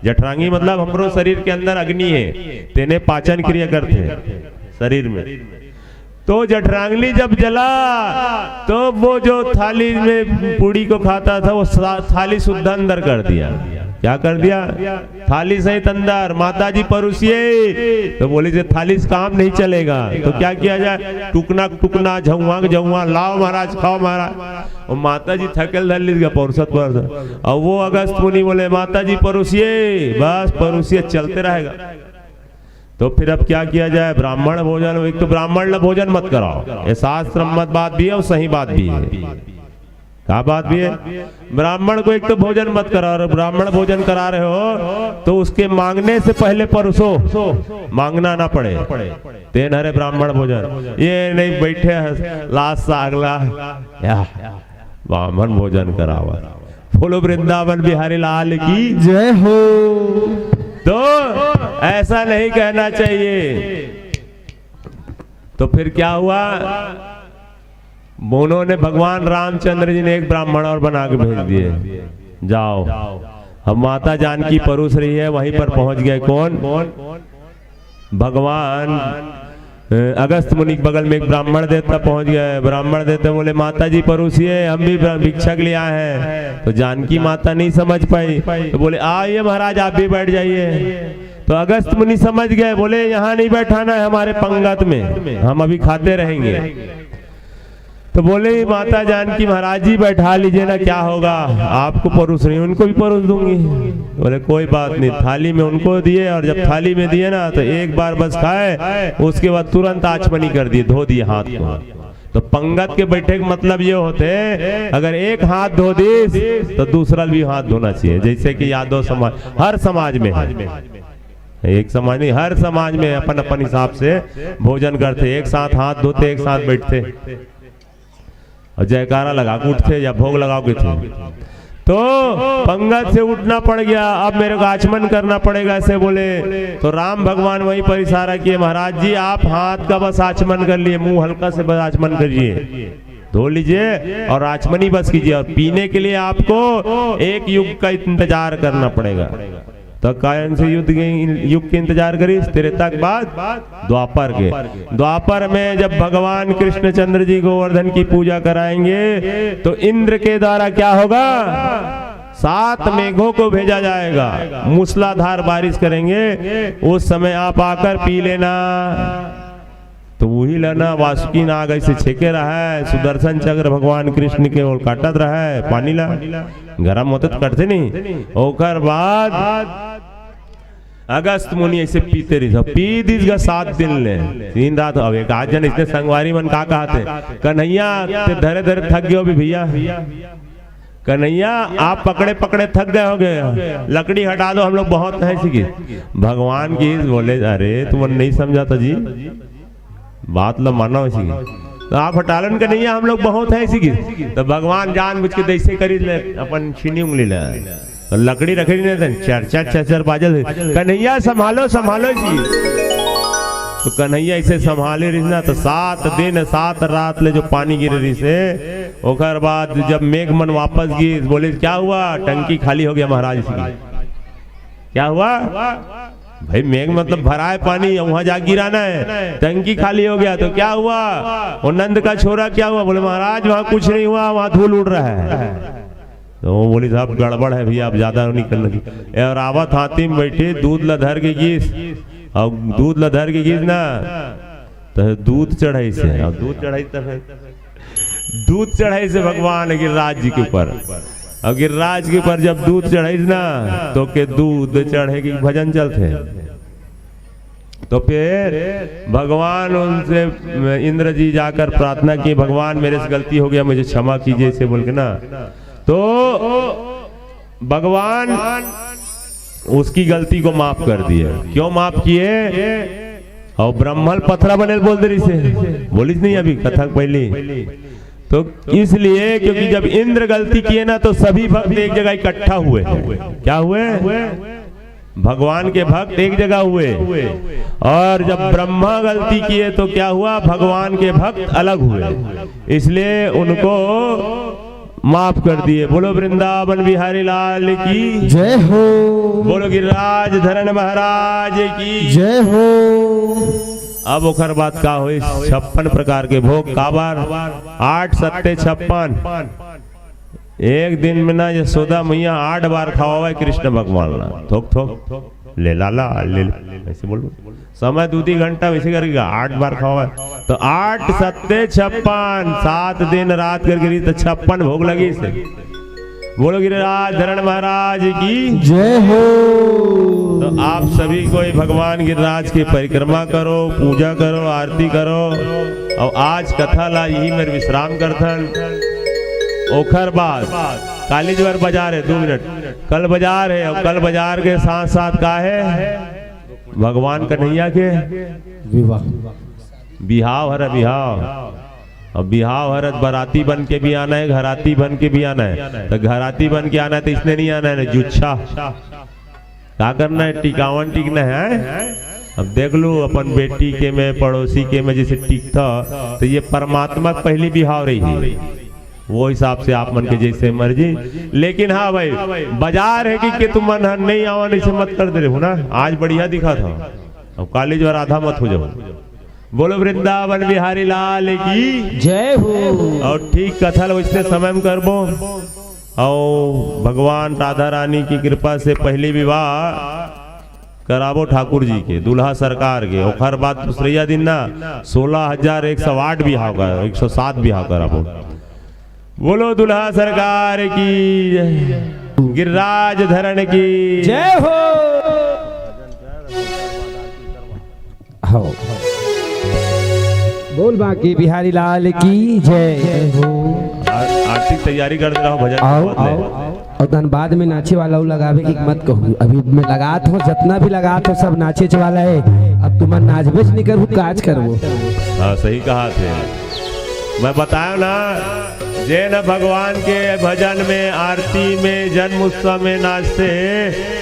जठरांगी मतलब हमरो शरीर के अंदर अग्नि है, तेने पाचन क्रिया करते शरीर में। तो जठरांगनी जब जला तो वो जो थाली में पूड़ी को खाता था वो थाली शुद्ध अंदर कर दिया। क्या कर दिया? थाली सहित अंदर माता जी परोसिए। तो बोले जे थाली से काम नहीं चलेगा तो क्या किया जाए? टुकना टुकना झुआ झुआ लाओ महाराज खाओ महाराज। और माता जी थकेल धर लीजिएगा परोसत पर। और वो अगस्त मुनि बोले माता जी परोसिए, बस परोसिए चलते रहेगा। तो फिर अब क्या किया जाए? ब्राह्मण भोजन, एक तो ब्राह्मण भोजन मत कराओ, ये शास्त्र मत बात भी है और सही बात भी है। क्या बात भी है? ब्राह्मण को एक तो भोजन मत करा, और ब्राह्मण भोजन करा रहे हो तो उसके मांगने से पहले परोसो, मांगना ना पड़े। तेन हरे ब्राह्मण भोजन, ये नहीं बैठे लाश सागला ब्राह्मण भोजन करावा। बोलो वृंदावन बिहारी लाल की जय हो। तो ऐसा नहीं कहना चाहिए। तो फिर क्या हुआ? उन्होंने भगवान रामचंद्र जी ने एक ब्राह्मण और बना के भेज दिए, जाओ। अब माता जानकी परोस रही है, वहीं पर पहुंच गए कौन? भगवान अगस्त मुनि के बगल में एक ब्राह्मण देवता पहुंच गए। ब्राह्मण देवता बोले माता जी परोसिए, हम भी भिक्षा के लिए आए हैं। तो जानकी माता नहीं समझ पाई, तो बोले आइए महाराज आप भी बैठ जाइए। तो अगस्त मुनि समझ गए, बोले यहाँ नहीं बैठाना है हमारे पंगत में, हम अभी खाते रहेंगे। तो बोले माता जानकी महाराज जी बैठा लीजिए ना, क्या होगा, आपको परोस रही, उनको भी परोस दूंगी। बोले कोई बात नहीं। थाली में उनको दिए, और जब थाली में दिए ना तो एक बार बस खाए, उसके बाद तुरंत आचमनी कर दिए, धो दिए हाथ को। तो पंगत के बैठे का मतलब ये होते, अगर एक हाथ धो दी तो दूसरा भी हाथ धोना चाहिए। जैसे कि यादव समाज, हर समाज में है, एक समाज नहीं, हर समाज में अपन अपन हिसाब से भोजन करते, एक साथ हाथ धोते, एक साथ बैठते और जयकारा लगा के उठते या भोग लगा के थे। तो पंगत से उठना पड़ गया, अब मेरे को आचमन करना पड़ेगा ऐसे बोले। तो राम भगवान वहीं पर इशारा किए, महाराज जी आप हाथ का बस आचमन कर लिए, मुंह हल्का से बस आचमन करिए, धो लीजिए और आचमनी बस कीजिए। और पीने के लिए आपको एक युग का इंतजार करना पड़ेगा। तो कौन से युग के इंतजार करी? त्रेता के बाद द्वापर के। द्वापर में जब भगवान कृष्णचंद्र जी गोवर्धन की पूजा कराएंगे तो इंद्र के द्वारा क्या होगा? 7 मेघों को भेजा जाएगा, मूसलाधार बारिश करेंगे। उस समय आप आकर पी लेना। तो वही लेना, वासुकी नाग ऐसे छेके रहा है, सुदर्शन चक्र भगवान कृष्ण के ओर काटत रहा है, पानी ला गरम होते तो करते नहीं। ओकर बाद अगस्त मुनि ऐसे पीते रही, पी दिस 7 दिन ले 3 रात। अब एक आज जन इसने संगवारी मन का कहते, कन्हैया ते धरे धरे थक गए हो भी भैया, कन्हैया आप पकड़े पकड़े थक गए होगे, लकड़ी हटा दो, हम लोग बहुत है सीखी। भगवान की बोले अरे तुम नहीं समझा था जी, बात लो मानो इसी। तो आप हटालन का नहीं है, हम लोग बहुत है इसी की। तो भगवान जानबूझ के दैसे करी ले, अपन छीनी उंगली ले, तो लकड़ी रखी नहीं, 4-4 बाजल, कन्हैया संभालो संभालो इसी। तो कन्हैया इसे संभाले रही ना, तो 7 दिन 7 रात ले जो पानी गिर रही से। ओकर बाद जब मेघमन वापस गई, बोले क्या हुआ? टंकी खाली हो गया महाराज की। क्या हुआ भाई? मेघ मतलब भरा है पानी, वहां जा गिराना है, टंकी खाली हो गया। तो क्या हुआ? वो नंद का छोरा क्या हुआ? बोले महाराज वहां कुछ नहीं हुआ, वहां धूल उड़ रहा है। तो वो बोली साहब गड़बड़ है भैया, अब ज्यादा नहीं करना चाहिए। और आवत हाथी में बैठे दूध लधर के गीस, और दूध लधर के गीस ना तो दूध चढ़ाई से, और दूध चढ़ाई दूध चढ़ाई से भगवान गिरिराज जी के ऊपर। और गिरिराज के ऊपर जब दूध चढ़ाई ना तो के दूध चढ़े की भजन चलते। तो फिर भगवान उनसे इंद्र जी जाकर प्रार्थना की, भगवान मेरे से गलती हो गया, मुझे क्षमा कीजिए इसे बोल के ना। तो भगवान उसकी गलती को माफ कर दिए। क्यों माफ किए? और ब्रह्मल पथरा बने बोल दे रही से, बोली नहीं अभी कथा पहले। तो इसलिए क्योंकि जब इंद्र गलती किए ना तो सभी भक्त एक जगह इकट्ठा हुए। क्या हुए? भगवान के भक्त एक जगह हुए। और जब ब्रह्मा गलती किए तो क्या हुआ? भगवान के भक्त अलग हुए, इसलिए उनको माफ कर दिए। बोलो वृंदावन बिहारी लाल की जय हो, बोलो गिरिराज धरण महाराज की जय हो। अब ओकर बात का हो? 56 प्रकार के भोग काबार 8 सत्ते 56। एक दिन में ना यशोदा मैया 8 बार खावा है कृष्ण भगवान ना, थोक थोक ले लाला ले ऐसे बोलो, समय 2 घंटा वैसे करेगा 8 बार खावा है तो 8 सत्ते 56, 7 दिन रात करके तो 56 भोग लगी से। बोलो गिरिराज धरण महाराज की जय हो। तो आप सभी को भगवान गिरिराज की परिक्रमा करो, पूजा करो, आरती करो। और आज कथा ला यही मेरे विश्राम करथन। ओखर बाद कालीजवर बाजार है, 2 मिनट कल बाजार है। और कल बाजार के साथ साथ का है? भगवान कन्हैया के विवाह, बिहाव हर बिहाव। अब बिहाव हरत बाराती बन के भी आना है, घराती बन के भी आना है। तो घराती बन के आना है तो इसने नहीं आना है जुच्छा क्या करना है? टिकावन टिकना है। अब देख लो अपन बेटी के में पड़ोसी के में जैसे टिकता तो ये परमात्मा पहली बिहाव रही है, वो हिसाब से आप मन के जैसे मर्जी। लेकिन हाँ भाई बाजार है कि तुम मन नहीं आवा नहीं से मत कर दे रहे हो ना। आज बढ़िया दिखा था, अब कॉलेज और आधा मत हो जाओ। बोलो वृंदावन बिहारी लाल की जय हो। और ठीक कथा वैसे समय में करबो। और भगवान राधा रानी की कृपा से पहली विवाह कराबो ठाकुर जी के, दूल्हा सरकार के। और हर बात दूसरिया दिन ना 16,108 बिहाव का 107 बिहाव कराबो। बोलो दूल्हा सरकार की, गिरिराज धरण की जय हो। हो बोल बाकी बिहारी लाल की जय हो। आरती तैयारी कर दे रहा हूँ भजन। आओ आओ और धनबाद में नाचे वाला वो लगावे की मत कहूँ। अभी मैं लगात हूँ, जितना भी लगात हो सब नाचे वाला है। अब तुम नाच बेच नहीं करूँ, काज करो। हाँ सही कहा थे। मैं बताया ना जे न भगवान के भजन में, आरती में, जन्म उत्सव में नाचते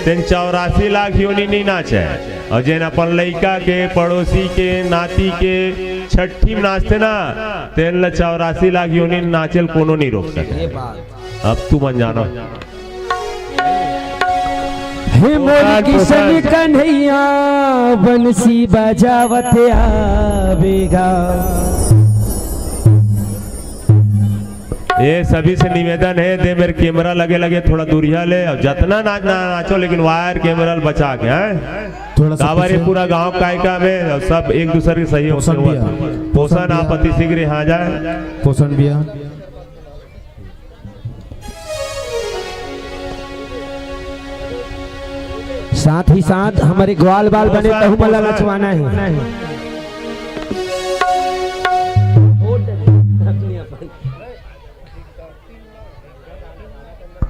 तेन 84 लाख योनि नहीं नाचे। और जे न अपन लड़का के, पड़ोसी के, नाती के छठी में नाचते ना तेन 84 लाख योनि नाचल कोनो नहीं रोक सके। अब तू मन जानो। हे मोर किशन कन्हैया बंसी बजावत आवेगा। ये सभी से निवेदन है, दे मेरे कैमरा लगे लगे थोड़ा दूरिया ले। और जितना नाचना नाचो लेकिन वायर कैमरा बचा के हैं। कावरे पूरा गांव कायका में और सब एक दूसरे के सहयोग से हुआ। पोषण आप अति शीघ्र यहाँ जाए। पोषण भी साथ ही साथ हमारे ग्वाल बाल बने तहु मला नचवाना है।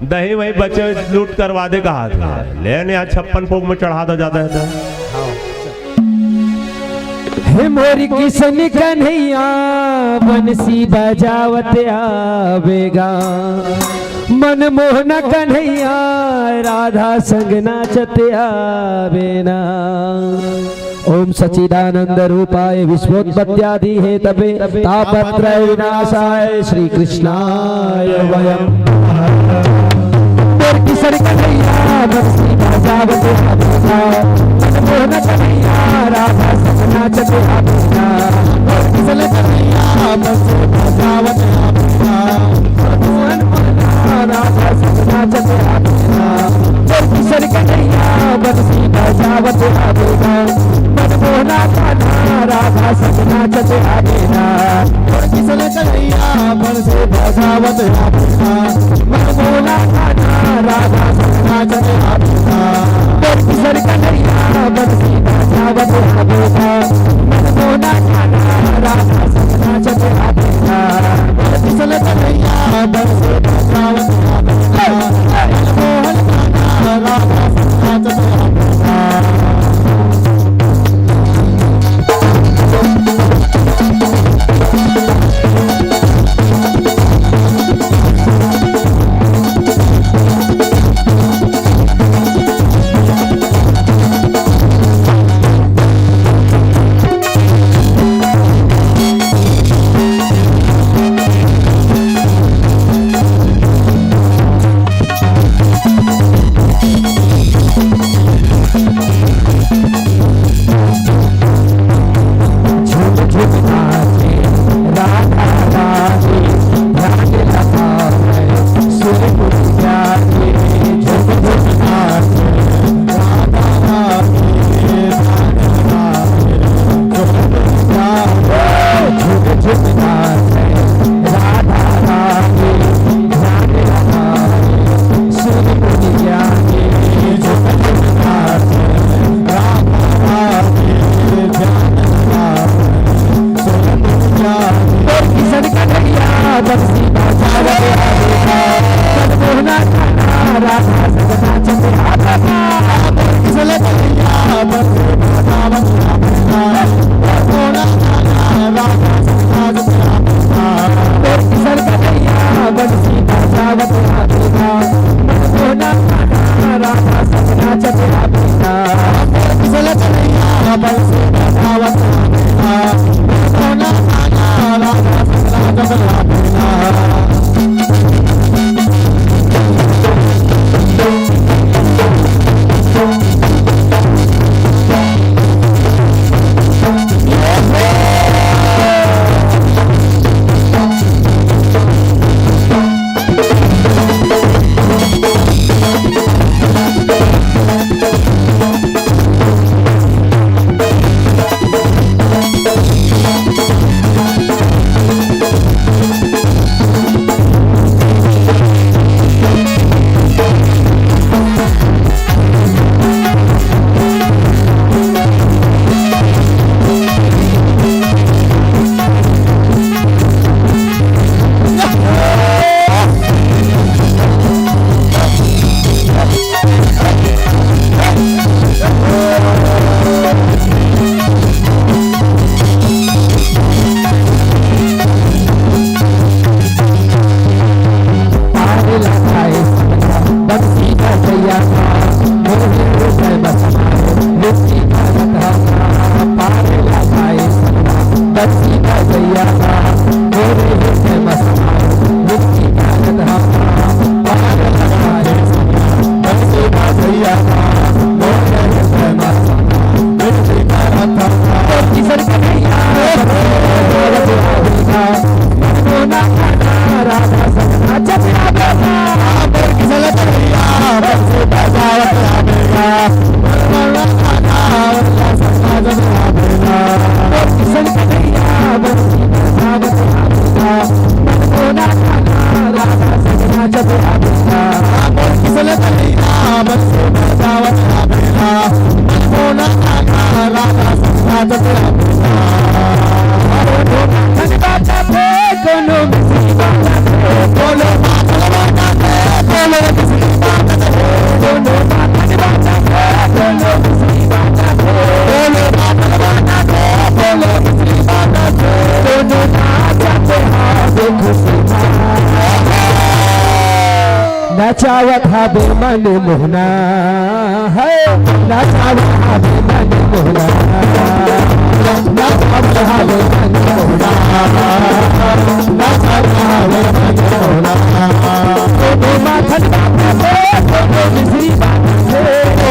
दही वही बच्चे लूट करवा दे कहा था, लेने यहाँ 56 भोग में चढ़ा दो ज्यादा है। हे मोरी किशन कन्हैया बंसी बजावत आवेगा। मन मोहना कन्हैया राधा संग नाचत आवेना। ओम सच्चिदानंद रूपाय विश्वोत्पत्त्यादि हेतवे तापत्रय विनाशाय श्री कृष्णाय वयम्। किशन कन्हैया बंसी बजावत आवेगा। मन मोहना कन्हैया राधा संग नाचत आवेगा। किशन कन्हैया बंसी बजावत आवेगा। राधा संग नाचत आवेगा। किशन कन्हैया बंसी बजावत आवेगा। मन मोहना कन्हैया राधा संग नाचत आवेगा। किशन कन्हैया बंसी बजावत आवेगा। मन मोहना कन्हैया राधा संग नाचत आवेगा। किशन कन्हैया बंसी बजावत आवेगा। मन मोहना कन्हैया राधा संग नाचत आवेगा। किशन कन्हैया बंसी बजावत आवेगा। मोहन कन्हैया राधा संग नाचत आवेगा। बंसी बजावत आवेला मनमोहना गाना राधा संगत आवेला बाटा पे कोनो मिसरी बाटा पे बोलो माथल बाटा पे बोलो मिसरी बाटा पे कोनो बाटा पे कोनो मिसरी बाटा पे बोलो माथल बाटा पे बोलो मिसरी बाटा पे कोनो नाचते हाथे खुशी नचावत हाबे मन मोहना है नचावत हाबे मन मोहना नचावत हाबे मन मोहना नचावत हाबे मन मोहना कोनो माथल बाटा पे कोनो मिसरी बाटा पे बोलो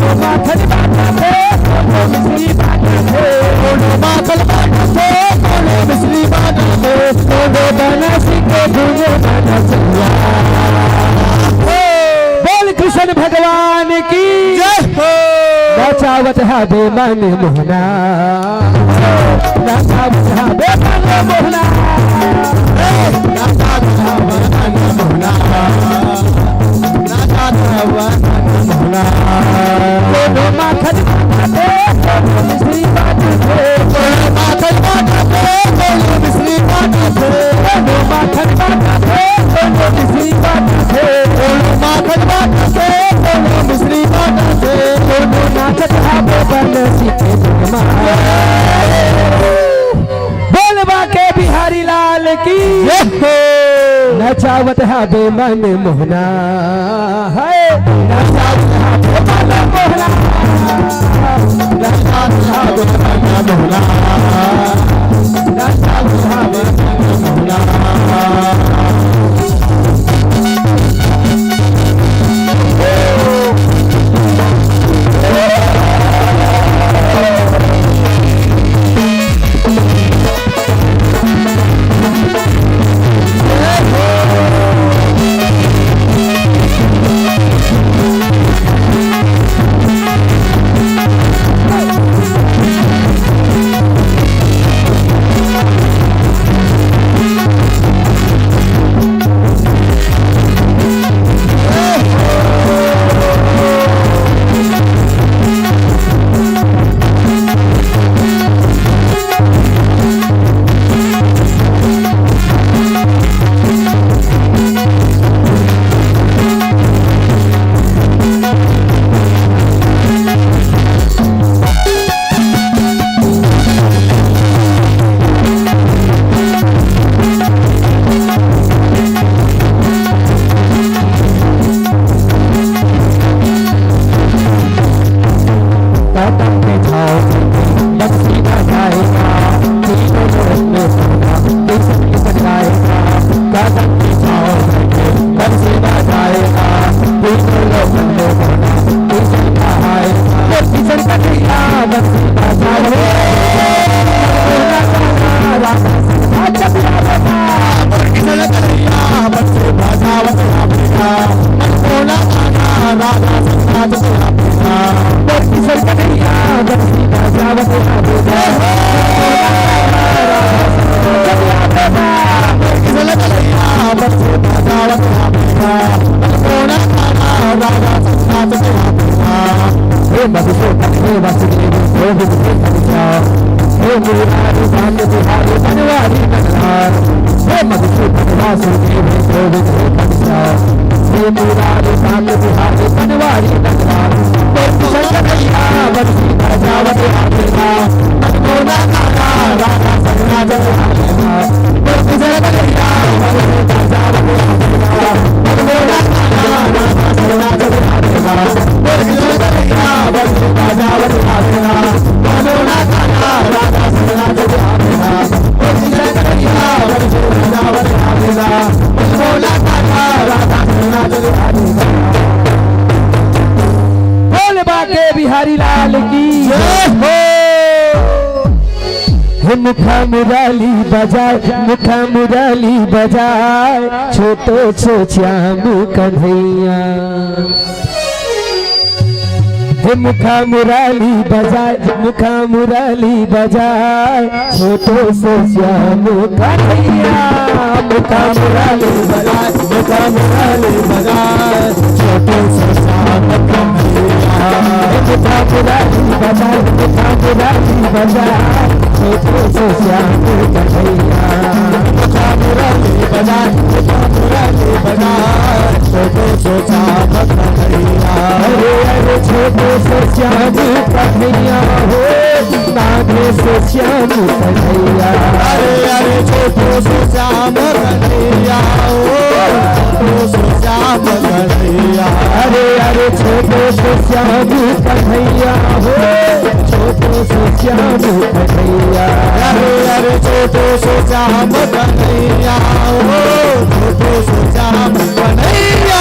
माथल बाटा पे बोलो मिसरी बाटा पे कोनो माथल बाटा पे कोनो मिसरी बाटा पे बोलो माथल बाटा पे बोलो मिसरी बाटा पे कोनो बनसी के धुने बनसिया बोल कृष्ण भगवान की जय हो नचावत हाबे मन मोहना नचावत हाबे मन मोहना नाचा मन मोहना नाचा मन मोहना कोनो माखन बाटा पे कोनो मिश्री बाटा पे बोलो माथल बाटा पे बोलो मिसरी बाटा पे कोनो माखन बाटा पे कोनो मिश्री बाटा पे बोलो माथल बाटा पे बोलो मिसरी बाटा पे कोनो नाचत हाबे बनसी के धुनमा बोल बाके बिहारी लाल की नचावत हाबे मन मोहना है नचावत हाबे मन मोहना नचावत हाबे मन मोहना नचावत हाबे मन मोहना बिहारी लाल की मुखा मुरली बजाए मुखा मुरली बजाए छोटो छो श्याम कन्हैया हे मुखा मुरली बजाए, मुखा मुरली बजाए, छोटो से श्याम कन्हैया। मुखा मुरली बजाए, मुखा मुरली बजाए, छोटो से श्याम कन्हैया। मुखा मुरली बजाए, मुखा मुरली बजाए, छोटो से श्याम कन्हैया। मुखा मुरली बजाए, मुखा मुरली बजाए, छोटो से श्याम कन्हैया। अरे अरे छोटो से श्याम कन्हैया हो, नागे से श्याम कन्हैया। अरे अरे छोटो से श्याम कन्हैया हो, छोटो से श्याम कन्हैया। अरे अरे छोटो से श्याम कन्हैया हो, छोटो से श्याम कन्हैया। अरे अरे छोटो से श्याम कन्हैया हो, छोटो से श्याम कन्हैया।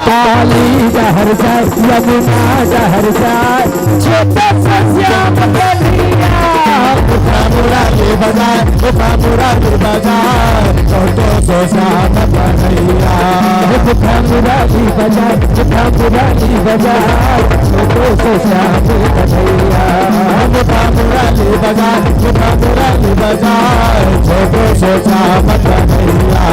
काली जहर जाए, यमुना जहर जाए, छोटा सा श्याम कन्हैया। मुखा मुरली बजाए, मुखा मुरली बजाए, छोटो से श्याम कन्हैया। मुखा मुरली बजाए, मुखा मुरली बजाए, छोटो से श्याम कन्हैया। मुखा मुरली बजाए, मुखा मुरली बजाए, छोटो से श्याम कन्हैया।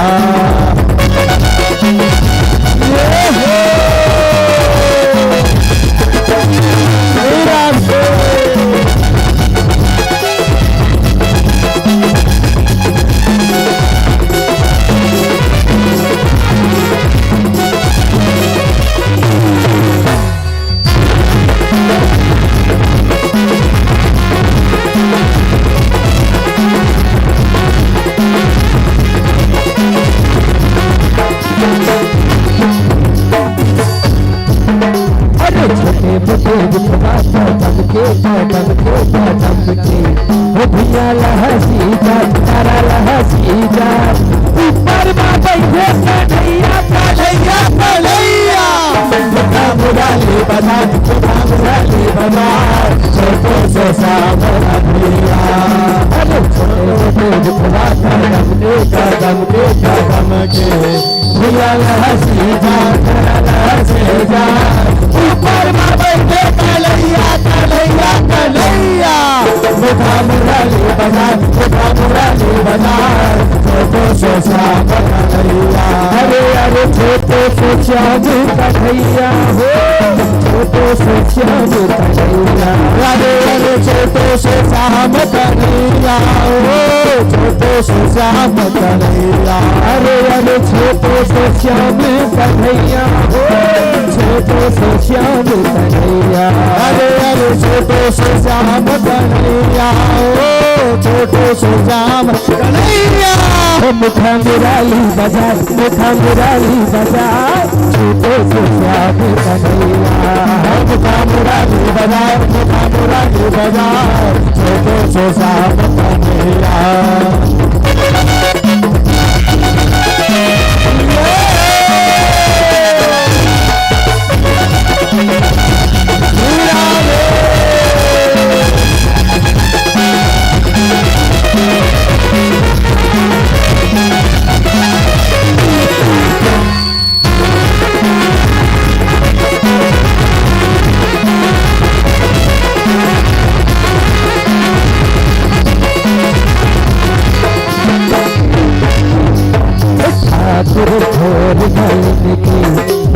हो भैया लहसी जा, तारा लहसी जा, ऊपर में बैठे कन्हैया कन्हैया कन्हैया। मुखा मुरली बजाए, मुखा मुरली बजाए, छोटो से श्याम कन्हैया। अरे छोटे दुखवा कदम के कदम के कदम के, भैया लहसी जा, तारा लहसी जा, ऊपर में बैठे कन्हैया कन्हैया कन्हैया। मुखा मुरली बजाए, मुखा मुरली बजाए, छोटो से श्याम कन्हैया। अरे अरे छोटे से श्याम कन्हैया हो, छोटे से श्याम कन्हैया। अरे अरे छोटो से श्याम कन्हैया हो, छोटो से श्याम कन्हैया। अरे अरे छोटे से श्याम कन्हैया हो, छोटे से श्याम कन्हैया। अरे अरे छोटो से श्याम कन्हैया हो, छोटो से श्याम कन्हैया। मुखा मुरली बजाए, मुखा मुरली बजाए, छोटे से श्याम कन्हैया। मुखा मुरली बजाए, मुखा मुरली बजाए, छोटो से श्याम कन्हैया।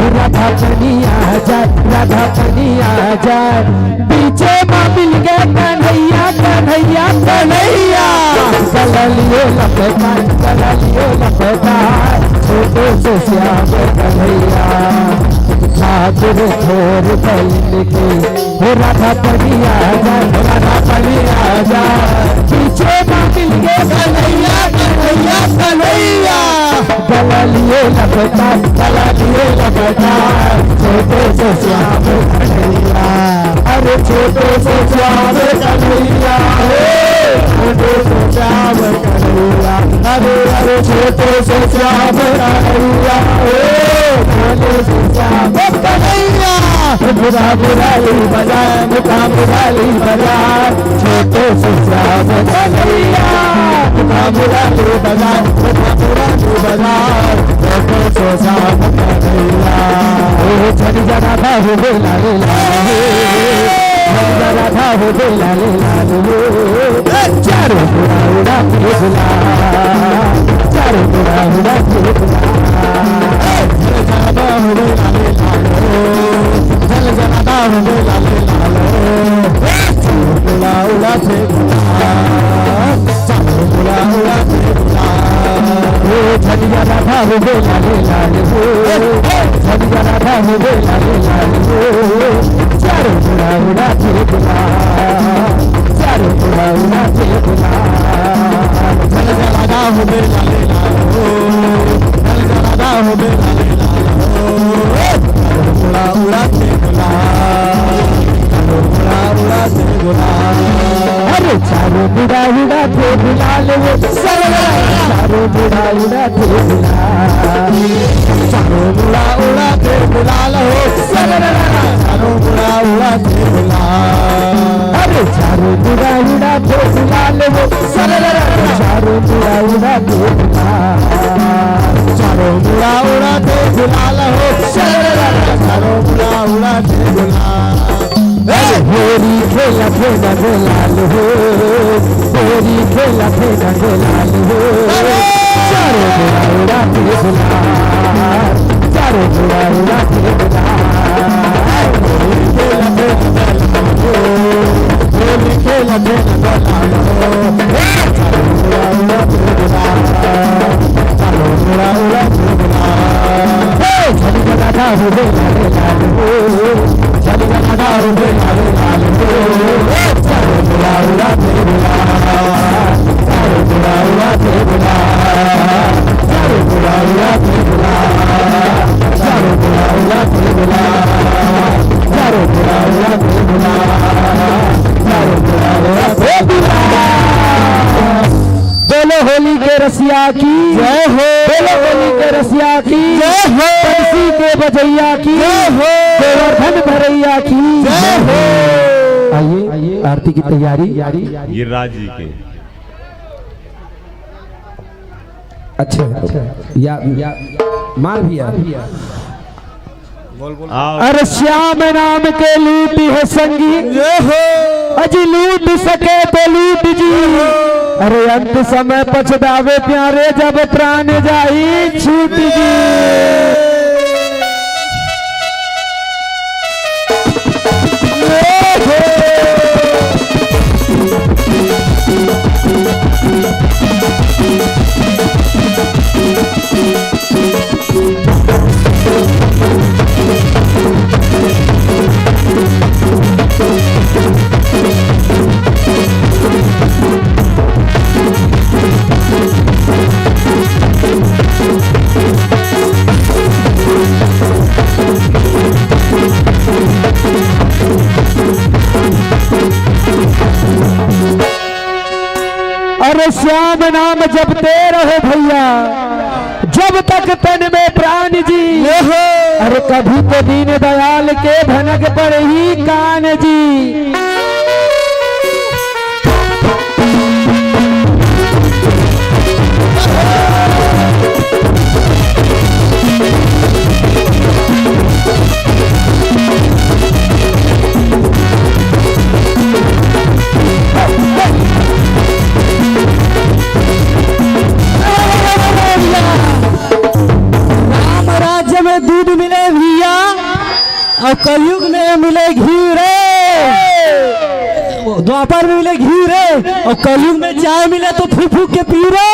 राधा कन्हैया जाए, राधा कन्हैया जाए, पीछे माँ मिल गए कन्हैया कन्हैया कन्हैया। गला लिए लपेटा, गला लिए लपेटा, छोटे से श्याम कन्हैया। ठाकुर छोर बैल के, हो राधा कन्हैया जाए, राधा कन्हैया जाए, पीछे माँ मिल गए कन्हैया कन्हैया कन्हैया। गला लिए लपेटा, गला लिए लपेटा, छोटे से श्याम कन्हैया। अरे छोटे से श्याम कन्हैया हो, छोटे से श्याम कन्हैया। अरे अरे छोटे से श्याम कन्हैया हो, छोटे से श्याम कन्हैया। मुखा मुरली बजाए, मुखा मुरली बजाए, छोटे से श्याम कन्हैया। मुखा मुरली बजाए, मुखा मुरली बजाए, छोटे से श्याम कन्हैया। ओ छड़ी जरा बाहु बेला राधा हो गए लाले लाल हो, चारों बुरा उड़ा के गुलाल, चारों बुरा उड़ा के गुलाल। जनादा हो गए लाले लाल हो, जल जनादा हो गए लाले लाल हो, चारों बुरा उड़ा के गुलाल, चारों बुरा उड़ा के गुलाल। झलिया राधा हो गए लाले लाल हो, झलिया राधा हो गए लाले लाल हो, चारों बुरा उड़ा के गुलाल, चारों बुरा उड़ा के गुलाल। जल जनादा हो गए लाले लाल हो, जल जनादा हो गए लाले लाल हो, चारों बुरा उड़ा के गुलाल, चारों बुरा उड़ा के गुलाल। अरे चारों बुरा उड़ा के गुलाल वो, चारों बुरा उड़ा के गुलाल, चारों बुरा उड़ा के गुलाल हो, चारों बुरा उड़ा के गुलाल। अरे चारों बुरा उड़ा के गुलाल वो, चारों बुरा उड़ा के गुलाल, चारों बुरा उड़ा के गुलाल हो, चारों बुरा उड़ा के गुलाल। होरी खेला खेला गुलाल हो, होरी खेला खेला गुलाल हो, चारों बुरा उड़ा के गुलाल, चारों बुरा उड़ा के गुलाल। होली खेला खेला गुलाल हो, होली खेला खेला गुलाल हो, चारों बुरा उड़ा के गुलाल, चारों बुरा उड़ा के गुलाल। झलिया राधा हो गए लाले लाल हो, झलिया राधा हो गए लाले लाल हो, चारों बुरा उड़ा के गुलाल, चारों बुरा उड़ा के गुलाल, चारों बुरा उड़ा के गुलाल, चारों बुरा उड़ा के गुलाल, चारों बुरा उड़ा के गुलाल, चारों बुरा उड़ा के गुलाल। बोलो होली के रसिया की जय हो, बोलो होली के रसिया की जय हो, तुलसी के बजैया की जय हो, गोवर्धन भरैया की जय हो। आइए आरती की तैयारी। गिरिराज जी के अच्छा या माल भी है। आओ अरे श्याम नाम के लूट है संगी, अजी लूट सके तो लूट जी। अरे अंत समय पछतावे प्यारे जब प्राण जाई छूट जी। अरे श्याम नाम जपते रहो भैया जब तक तन में प्राण जी। अरे कभी तो दीन दयाल के भनक पर ही कान जी। राम राज्य में दूध मिले भैया और कलयुग में मिले घी रे। द्वापर में मिले घी रे और कलयुग में चाय मिले तो फूक फूक के पी रे।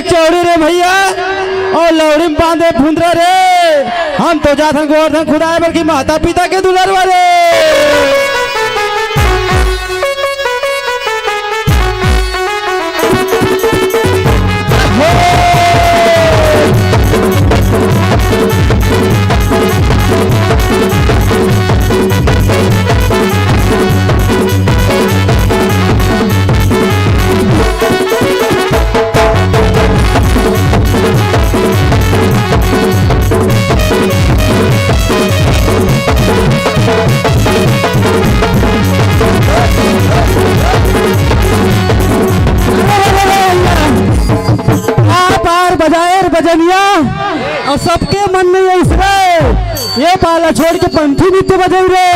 चौड़ी रे भैया और लौड़ी में बांधे फुंदरा हम तो जात हैं गोवर्धन खुदाए बल्कि माता पिता के दुलार वाले। बजनिया और सबके मन में ये इसरे ये पाला छोड़ के पंथी नृत्य बजाई रे।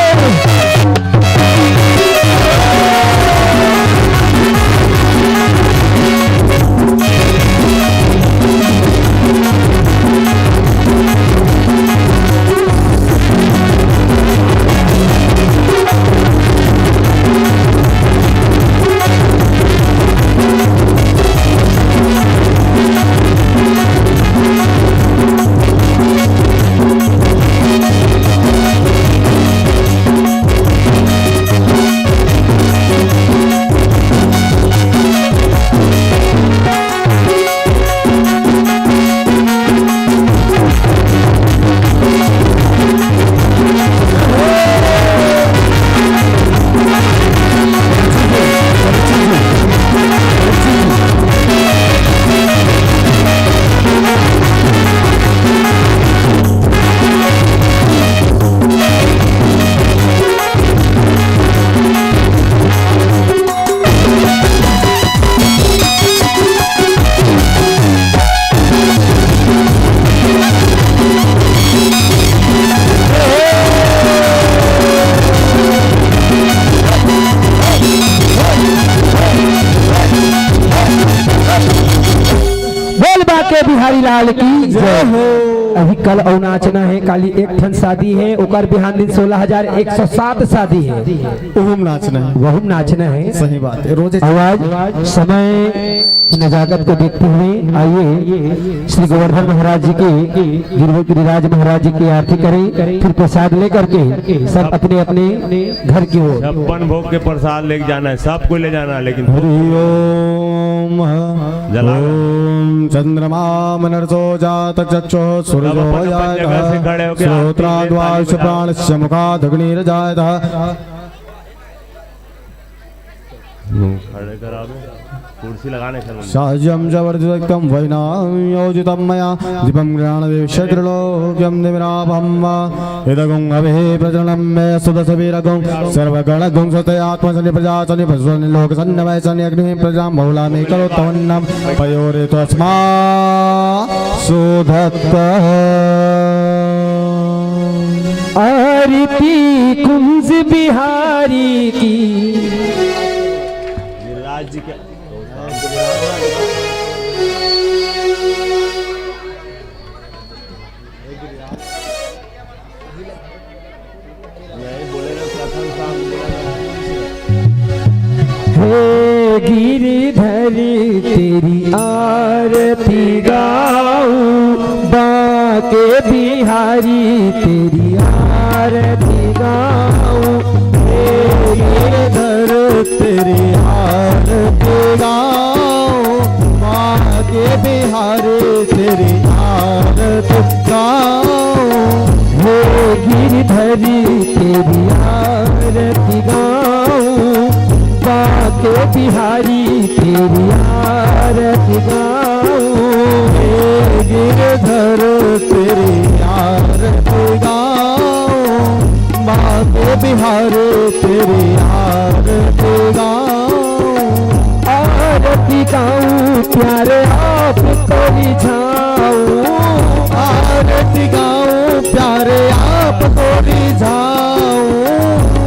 बिहारी लाल की जय। अभी कल और नाचना है, काली एक ठन शादी है, ओकर बिहान दिन 16,107 शादी है, वहुम नाचना है, वहुम नाचना है। सही बात है। रोजे आवाज समय नजाकत को देखते हुए आइए श्री गोवर्धन महाराज जी के गिरिराज महाराज जी की आरती करें, फिर प्रसाद लेकर के सब अपने अपने घर की ओर 56 भोग के प्रसाद लेके जाना है, सबको ले जाना है, लेकिन ओम चंद्रमा मनर्सो जात चक्षो सूर्यो जायतः श्रोत्राद्वायुष प्राणस्य मुखात् अग्निर्जायतः। खड़े करा दो, कुर्सी लगाने के साज्यम जवर्धितम वैनाम योजितम मया दीपम ज्ञानदेवशत्रुलोक्यम निमिराभम इदगुं अभे प्रजनम मे सुदसवीरगुं सर्वगणगुं सते आत्मसनि प्रजासनि भस्वनि लोकसन्नवयसनि अग्नि प्रजां बहुला मे करोतवन्नम पयोरे तस्मा सुधत्त। आरती कुंज बिहारी की राज्य के हे गिरिधर तेरी आरती गाऊं, बाके बिहारी तेरी आरती गाऊं, हे गिरिधर तेरी आरती गाऊं, बाके बिहारी तेरी आरती गाऊं, हे गिरिधर तेरी आरती गाऊं, बाके बिहारी तेरी आरती गाऊं, हे गिरधर तेरी आरती गाऊं, बाके बिहारी तेरी आरती गाऊं। आरती गाऊं प्यारे आपको रिझाऊं, आरती गाऊं प्यारे आपको रिझाऊं,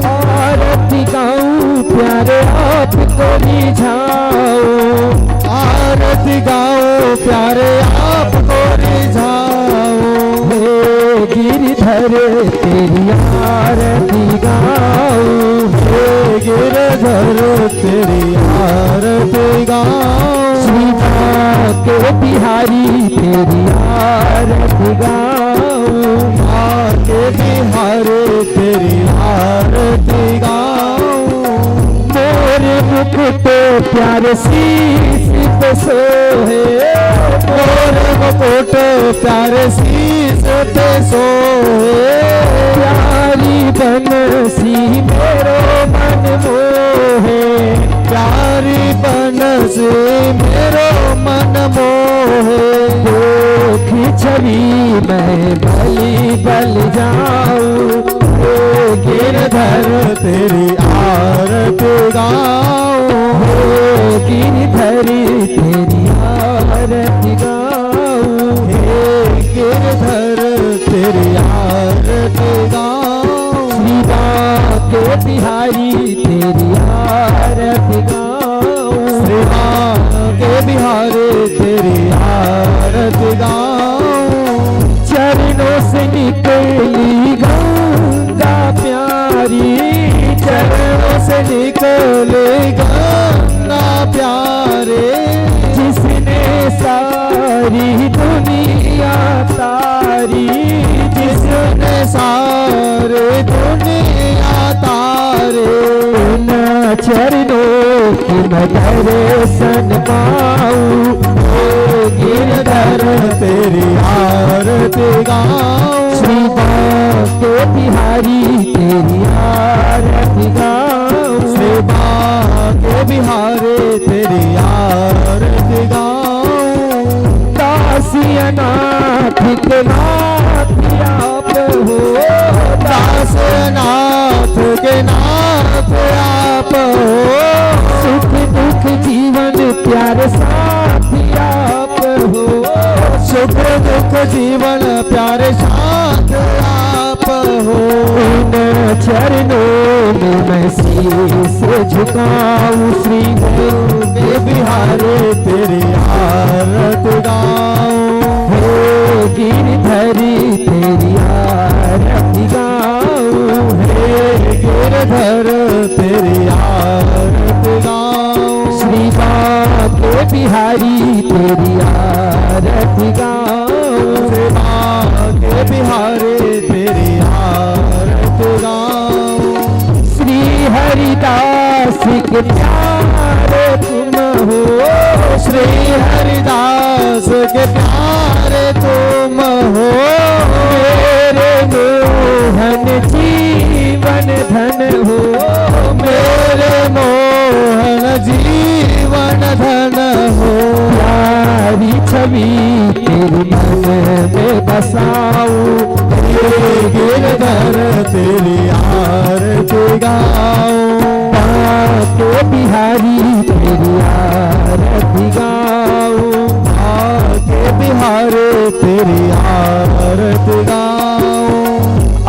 आरती गाऊं प्यारे आपको रिझाऊं, आरती गाऊं प्यारे आपको रिझाऊं, हे गिरधर तेरी आरती गाऊं, हे गिरधर तेरी आरती गाऊं, श्री बाके बिहारी तेरी आरती गाऊं, के बिहारे तेरी आरती गाऊं। मोरे मुकुट प्यारे शीश पे सोहे, मोरे मुकुट प्यारे शीश पे सोए। प्यारी बनसी मेरो मन मोहे, प्यारी बनसी मेरो मन मोहे। देखी छवि मैं बलि बल जाऊं, गिरधर तेरी आरती गाऊं। गिरधरी तेरी आरती गाऊं। गिरधर तेरी आरती गाऊं। श्री राम के बिहारी तेरी आरती गाऊं। श्री राम के बिहारे तेरी आरती गाऊं। चरणों से निकली गंगा प्यारी, चरणों से निकले गंगा प्यारे। जिसने सारी दुनिया तारी, जिसने सारे दुनिया तारे। उन चरणों की मैं दर्शन पाऊं। गिरधर तेरी आरती गाऊं। श्री राम के बिहारी तेरी आरती गाऊं। श्री राम के बिहारे तेरी आरती गाऊं। दासी अनाथ के नाथ आप हो, दास नाथ के नाथ आप हो। सुख दुख जीवन प्यारे साथी आप हो। सुख दुख जीवन प्यारे साथ आप हो। उन चरणों में मैं शीश झुकाऊं। श्री के बिहारे तेरी आरती गाऊं। हे गिरधरी तेरी आरती गाऊं। गिरधर तेरी आरती गाऊं। श्री राम के बिहारी तेरी आरती गाऊं। श्री राम के बिहारे तेरी आरती गाऊं। श्री हरिदास के प्यारे तुम हो। श्री हरिदास के प्यारे तुम हो। मेरे मोहन जीवन धन हो। मेरे मोहन जीवन धन हो। प्यारी छवि तेरी मन में बसाऊं। गिरधर तेरी आरती गाऊं। के बिहारी तेरी आरती गाऊं। के बिहारे तेरी आरती गाऊं।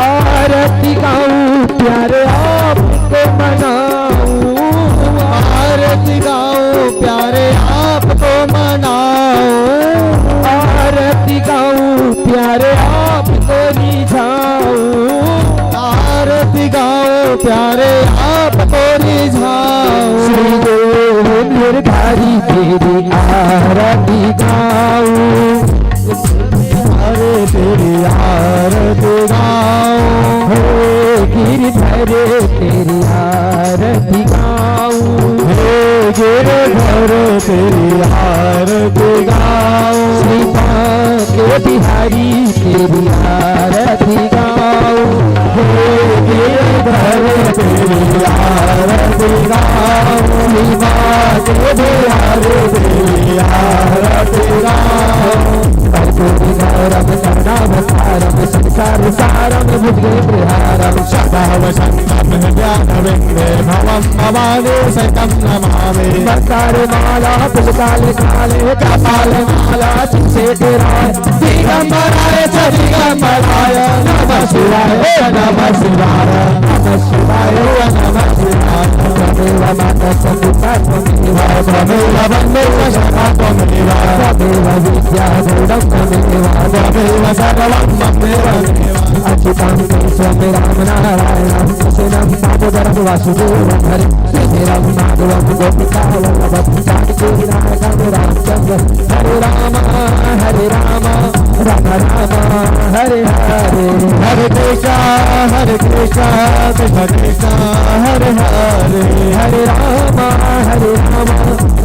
आरती गाऊं प्यारे आपको मनाऊं। आरती गाऊं प्यारे आपको मनाऊं। आरती गाऊं प्यारे आपको रिझाऊं। आरती गाऊं प्यारे आपको रिझाऊं। श्री देव निर्धारी तेरी आरती गाऊं। हरे तेरी आरती गाऊं। हे गिरधर तेरी आरती गाऊं। गिरधर तेरी आरती गाऊं। श्री राम के बिहारी तेरी आरती गाऊं। हे गिरधर तेरी आरती गाऊं। श्री राम के बिहारी तेरी आरती गाऊं। कर्पूरम करुणावतारम संसार सारम भुजगेन्द्रहारम सदावसन्तं ज्ञानविन्दे भवं भवानी सतं नमामि। बरसारे माला पुलकाले काले कपाले माला चेतराय दिगंबराय च दिगंबराय नमः शिवाय नमः शिवाय नमः शिवाय नमः शिवाय। त्वमेव माता सविता त्वमेव त्वमेव वन्दे सदा त्वमेव त्वमेव विद्या गौरव त्वमेव त्वमेव सर्वं ममेव अच्युतं केशवं राम नारायणं कृष्णं दामोदरं वासुदेवं हरे श्रीधरं माधवं गोपिका वल्लभं जानकी नायकं रामचन्द्र हरे राम राम राम हरे हरे, हरे कृष्णा कृष्ण कृष्ण हरे हरे, हरे राम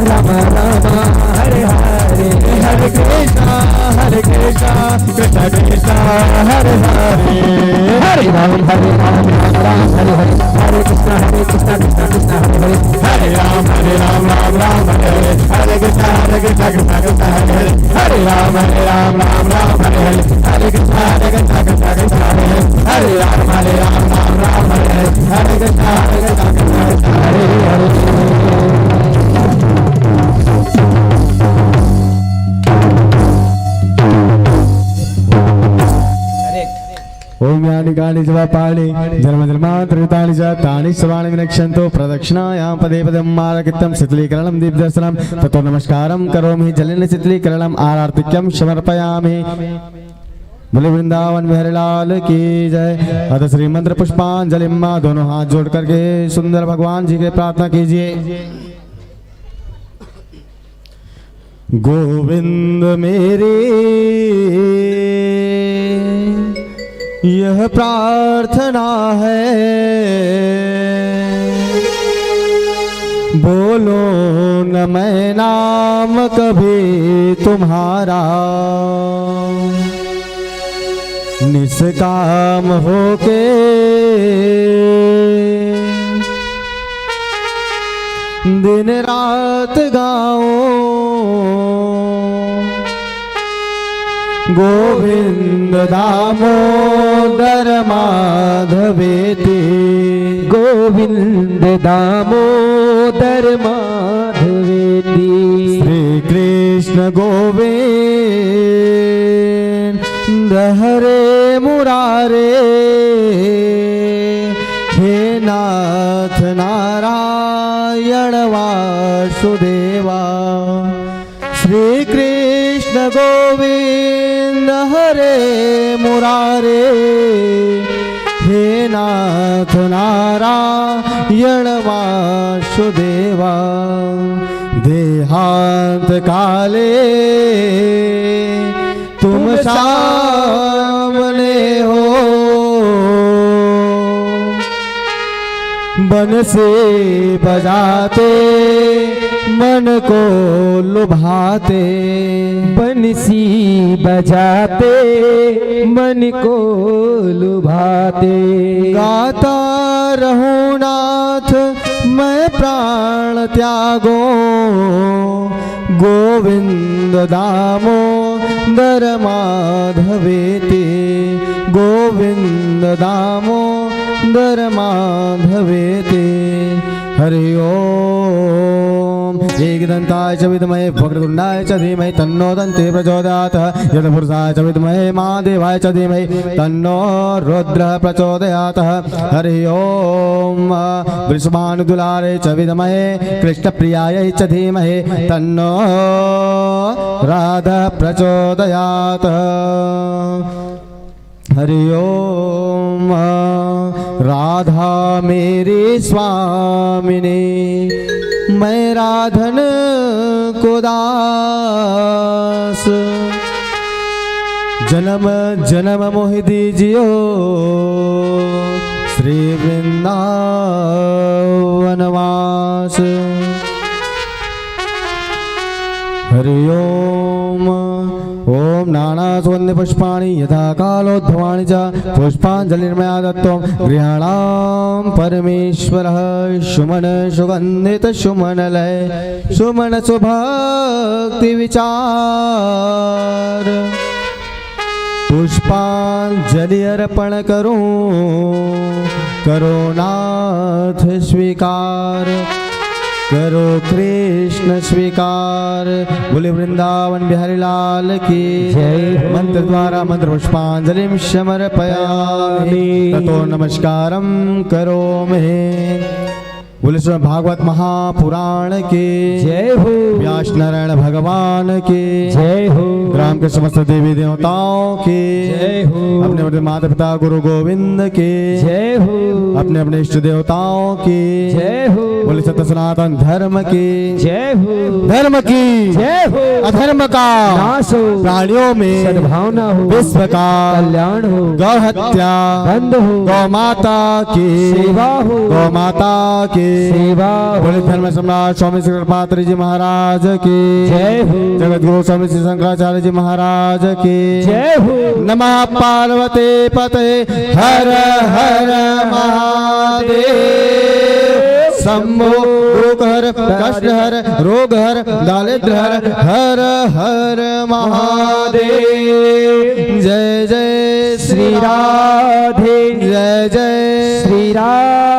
राम राम हरे हरे, हरे कृष्णा कृष्ण कृष्ण हरे हरे, हरे राम राम राम हरे हरे, हरे कृष्ण कृष्ण कृष्ण हरे हरे, हरे राम राम राम हरे हरे, हरे कृष्ण कृष्ण कृष्ण हरे हरे, हरे राम राम राम हरे हरे, हरे कृष्ण कृष्ण कृष्ण हरे हरे, हरे राम राम हरे हरे, हरे कृष्ण कृष्ण कृष्ण हरे हरे। ओम यानि कानि च पाणि जन्म जन्मान्तरितानि च तानि सर्वाणि विनक्ष्यन्तो प्रदक्षिणायां पदे पदं मार्गितं शीतलीकरणं दीपदर्शनं ततो नमस्कारं करोमि जलेन शीतलीकरणम् आरार्तिक्यं समर्पयामि। बोले वृंदावन बिहारी लाल की जय। अतः श्री मंत्र पुष्पांजलि माँ दोनों हाथ जोड़ करके सुंदर भगवान जी के प्रार्थना कीजिए। गोविंद मेरे यह प्रार्थना है, बोलो न मैं नाम कभी तुम्हारा, निष्काम होके दिन रात गाओ, गोविंद दामोदर माधवेति, गोविंद दामोदर माधवेति, श्री कृष्ण गोविंद हरे मुरारे, हे नाथ नारायण वासुदेवा, श्री कृष्ण गोविंद हरे मुरारे, हे नाथ नारायण वासुदेवा, देहांत काले तुम सामने हो, बंसी बजाते मन को लुभाते, बंसी बजाते मन को लुभाते, गाता रहूं नाथ मैं प्राण त्यागो, गोविंद दामोदर माधवेति, गोविंद दामोदर माधवेति, हरि ओम। एकदन्ताय च विद्महे वक्रतुण्डाय च धीमहि तन्नो दन्ति प्रचोदयात्, यतपुरुषाय च विद्महे महादेवाय च धीमहि तन्नो रुद्रः प्रचोदयात्, हरि ओम। वृषभानुदुलारे च विद्महे कृष्णप्रियाय च धीमहि तन्नो राधा प्रचोदयात्, हरि ओम। राधा मेरी स्वामिनी मैं राधन को दास, जन्म जन्म मोहि दीजियो श्री वृंदावन वास, हरि ओम। ओम नानासुगन्धि पुष्पाणि यथा कालोद्भवानि च पुष्पाञ्जलिर्मया दत्तं गृहाणां परमेश्वरः, सुमन सुगन्धित सुमनलय सुमन सुभक्ति विचार, पुष्पांजलि अर्पण करूं करो नाथ स्वीकार, करो कृष्ण स्वीकार। बोले वृंदावन बिहारी लाल की जय। मंत्र द्वारा मंत्र पुष्पांजलिं समर्पयामि, ततो नमस्कारं करोमि। बोले श्रीमद् भागवत महापुराण के जय हो व्यास नारायण भगवान के जय हो ग्राम के समस्त देवी देवताओं के जय हो अपने अपने माता पिता गुरु गोविंद के जय हो अपने अपने इष्ट देवताओं के जय हो बोले सत्य सनातन धर्म के जय हो धर्म की जय हो अधर्म का नाश हो प्राणियों में सद्भावना हो विश्व का कल्याण हो गौ हत्या बंद हो गौ माता की सेवा हो गौ माता की सेवा हो बोले धर्म सम्राट स्वामी श्री कृपात्री जी महाराज की जय हो जगत गुरु स्वामी श्री शंकराचार्य जी महाराज की जय हो नमः पार्वती पते हर हर महादेव शंभो दुख हर कष्ट हर रोग हर दारिद्र हर हर हर महादेव जय जय श्री राधे जय जय श्री राधे